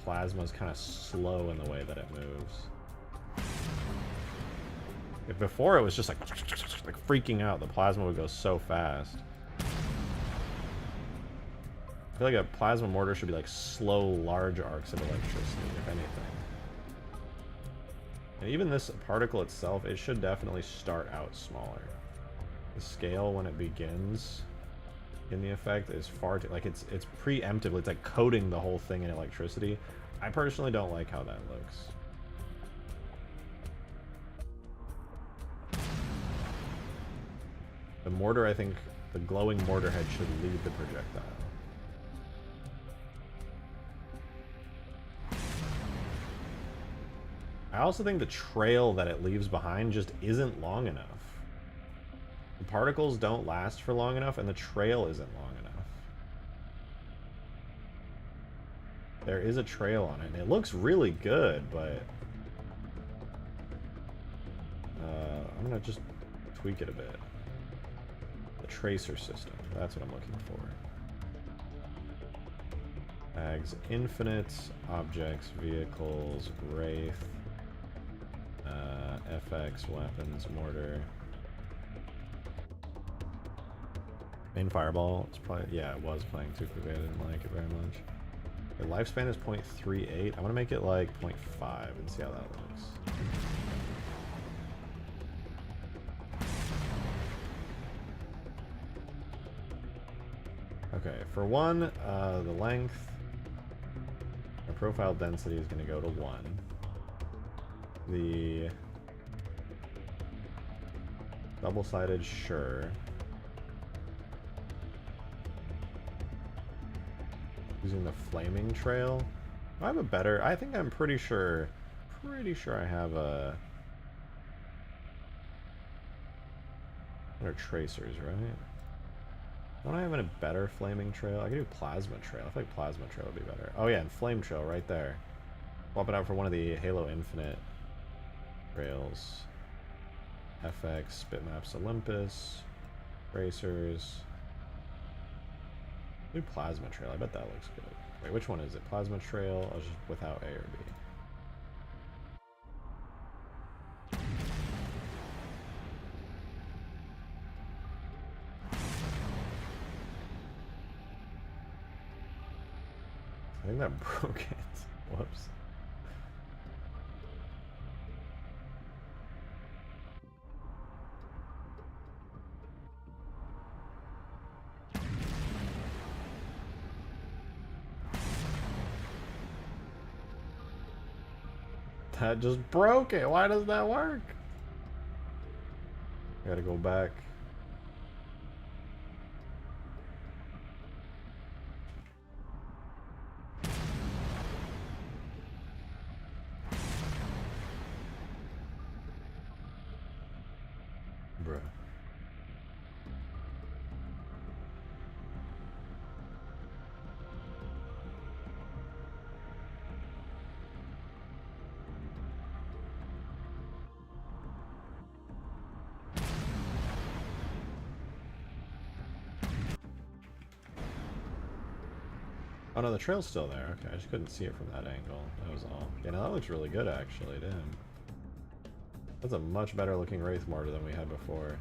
plasma's kind of slow in the way that it moves. If before it was just like freaking out, the plasma would go so fast. I feel like a plasma mortar should be like slow, large arcs of electricity, if anything. And even this particle itself, it should definitely start out smaller. The scale when it begins in the effect is far too, like it's preemptively, it's like coating the whole thing in electricity. I personally don't like how that looks. The mortar, I think, the glowing mortar head should lead the projectile. I also think the trail that it leaves behind just isn't long enough. The particles don't last for long enough, and the trail isn't long enough. there is a trail on it, and it looks really good, but I'm gonna just tweak it a bit. The tracer system, that's what I'm looking for. Tags, infinite, objects, vehicles, Wraith, FX, weapons, mortar. Main fireball, it's probably, yeah, it was playing too quickly, I didn't like it very much. The lifespan is 0.38, I want to make it like 0.5 and see how that looks. Okay, for one, the length, our profile density is going to go to 1. The double-sided, sure. Using the flaming trail. I have a better, I think I'm pretty sure I have a better tracers, right? Don't I have a better flaming trail? I could do plasma trail. I feel like plasma trail would be better. Oh yeah, and flame trail right there. Swap it out for one of the Halo Infinite trails. FX, bitmaps, Olympus, tracers. Do plasma trail. I bet that looks good. Wait, which one is it? Plasma trail or just without A or B? I think that broke it. Whoops. That just broke it. Why does that work? I gotta go back. Bruh. Oh no, the trail's still there. Okay, I just couldn't see it from that angle. That was all. Yeah, no, that looks really good actually, damn. That's a much better looking Wraith mortar than we had before.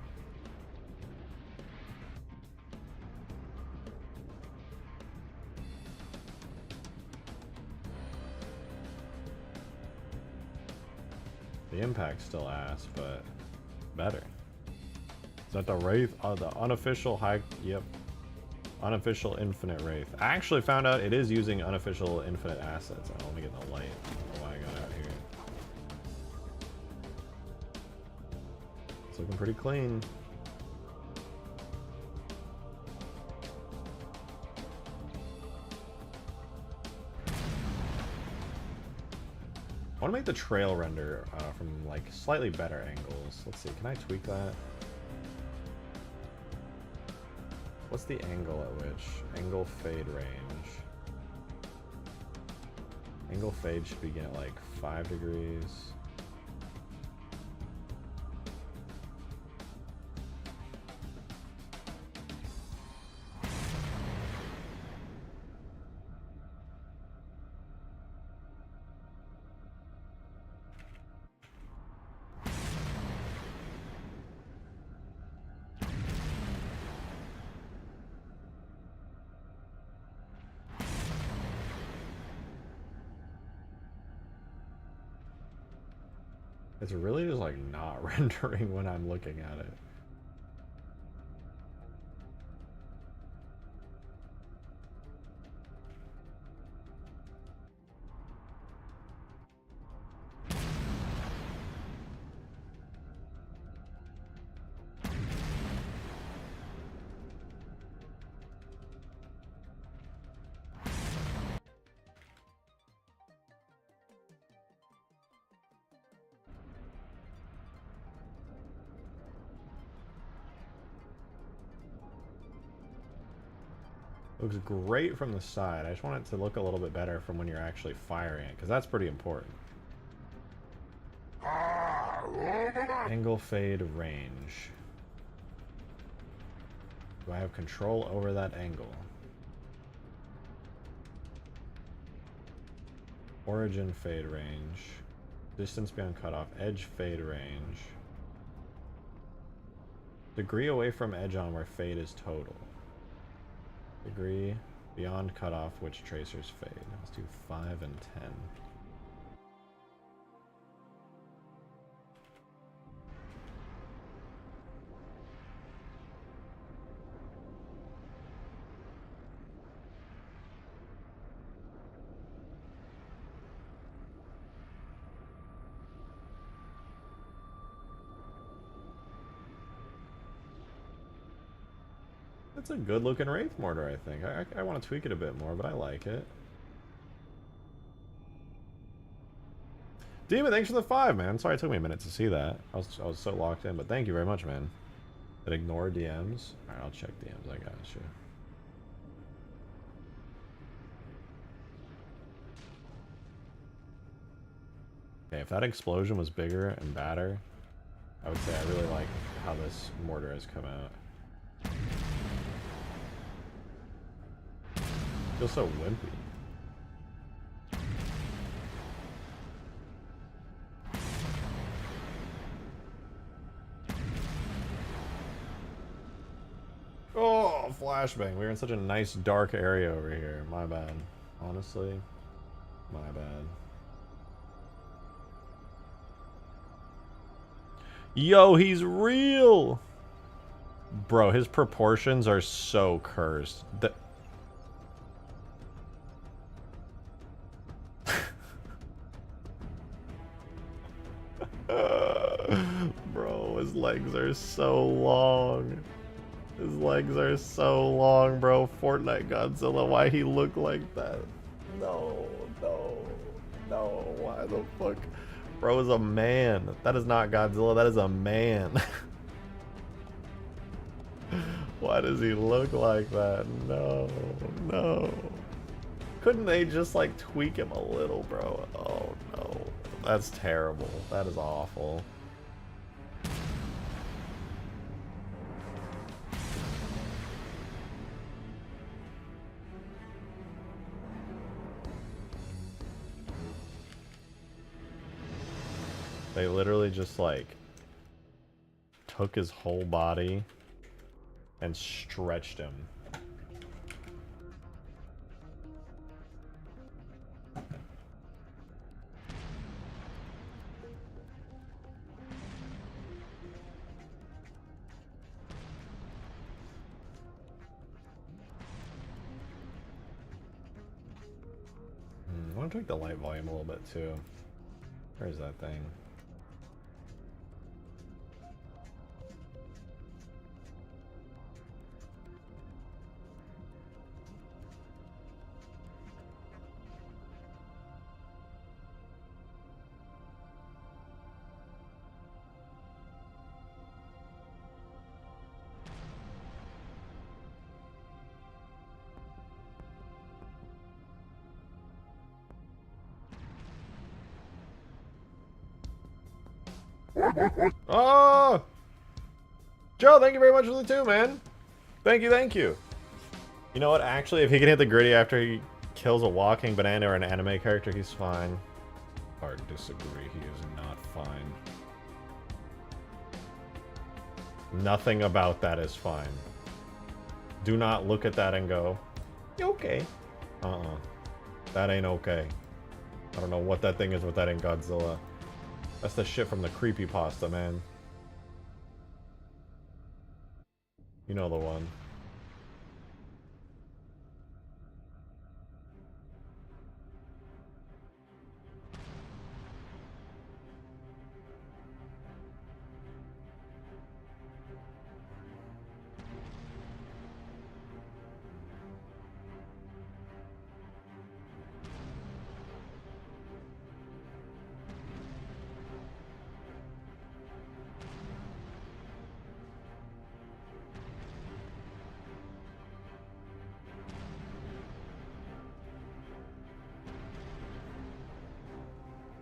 The impact's still ass, but better. Is that the Wraith? Oh, the unofficial high... Yep. Unofficial Infinite Wraith. I actually found out it is using unofficial Infinite assets. I want to get in the light. I don't know why I got out here. It's looking pretty clean. I want to make the trail render from like slightly better angles. Let's see, can I tweak that? What's the angle at which? Angle fade range. Angle fade should begin at like 5 degrees. It's really just like not rendering when I'm looking at it. Looks great from the side. I just want it to look a little bit better from when you're actually firing it, because that's pretty important. Angle, fade, range. Do I have control over that angle? Origin, fade, range. Distance beyond cutoff. Edge, fade, range. Degree away from edge on where fade is total. Degree beyond cutoff, which tracers fade. Let's do 5 and 10. It's a good looking Wraith mortar, I think. I want to tweak it a bit more, but I like it. Demon, thanks for the 5, man. Sorry it took me a minute to see that. I was so locked in, but thank you very much, man. Did ignore DMs? Alright, I'll check DMs, I got you. Okay, if that explosion was bigger and badder, I would say I really like how this mortar has come out. Feels so wimpy. Oh, flashbang. We're in such a nice dark area over here. My bad. Honestly, my bad. Yo, he's real! Bro, his proportions are so cursed. Bro, his legs are so long. His legs are so long, bro. Fortnite Godzilla, why he look like that? No, no, no. Why the fuck? Bro is a man. That is not Godzilla, that is a man. Why does he look like that? No, no. Couldn't they just like tweak him a little, bro? Oh no. That's terrible. That is awful. They literally just like took his whole body and stretched him. I want to tweak the light volume a little bit too. Where's that thing? Oh! Joe, thank you very much for the 2, man. Thank you, thank you. You know what? Actually, if he can hit the gritty after he kills a walking banana or an anime character, he's fine. Hard disagree. He is not fine. Nothing about that is fine. Do not look at that and go, okay. That ain't okay. I don't know what that thing is, but that ain't Godzilla. That's the shit from the creepypasta, man. You know the one.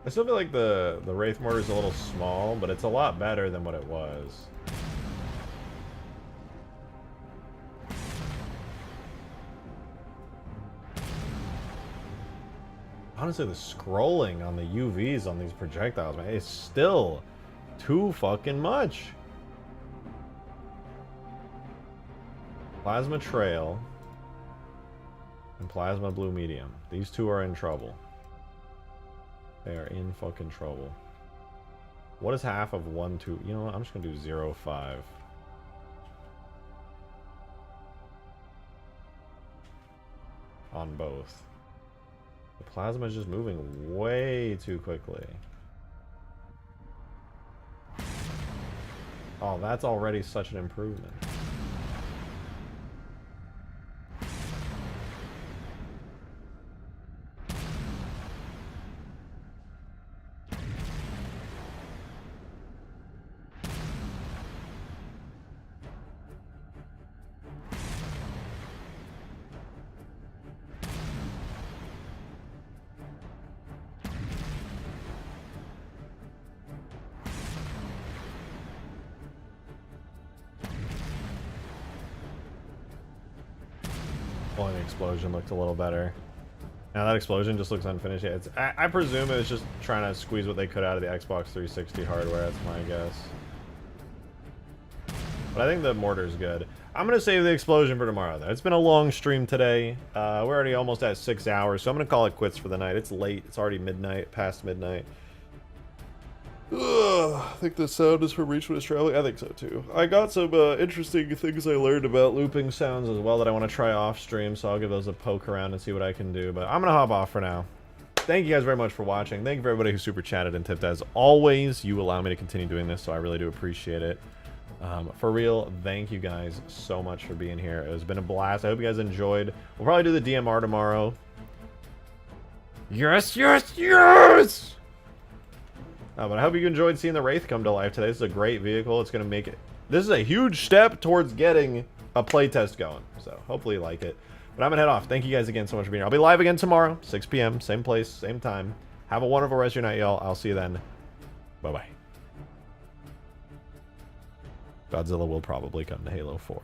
I still feel like the Wraith mortar is a little small, but it's a lot better than what it was. Honestly, the scrolling on the UVs on these projectiles, man, it's still too fucking much. Plasma Trail and Plasma Blue Medium. These two are in trouble. They are in fucking trouble. What is half of 1, 2? You know what? I'm just gonna do 0, 5. On both. The plasma is just moving way too quickly. Oh, that's already such an improvement. Well, the explosion looked a little better. Now that explosion just looks unfinished. Yeah, it's, I presume it was just trying to squeeze what they could out of the Xbox 360 hardware. That's my guess. But I think the mortar's good. I'm going to save the explosion for tomorrow, though. It's been a long stream today. We're already almost at 6 hours, so I'm going to call it quits for the night. It's late. It's already midnight, past midnight. Ugh, I think the sound is from Reach when it's traveling. I think so too. I got some interesting things I learned about looping sounds as well that I want to try off stream, so I'll give those a poke around and see what I can do. But I'm gonna hop off for now. Thank you guys very much for watching. Thank you for everybody who super chatted and tipped. As always, you allow me to continue doing this, so I really do appreciate it. For real, thank you guys so much for being here. It's been a blast. I hope you guys enjoyed. We'll probably do the DMR tomorrow. Yes, yes, yes! But I hope you enjoyed seeing the Wraith come to life today. This is a great vehicle. It's going to make it... This is a huge step towards getting a playtest going. So hopefully you like it. But I'm going to head off. Thank you guys again so much for being here. I'll be live again tomorrow, 6 p.m., same place, same time. Have a wonderful rest of your night, y'all. I'll see you then. Bye-bye. Godzilla will probably come to Halo 4.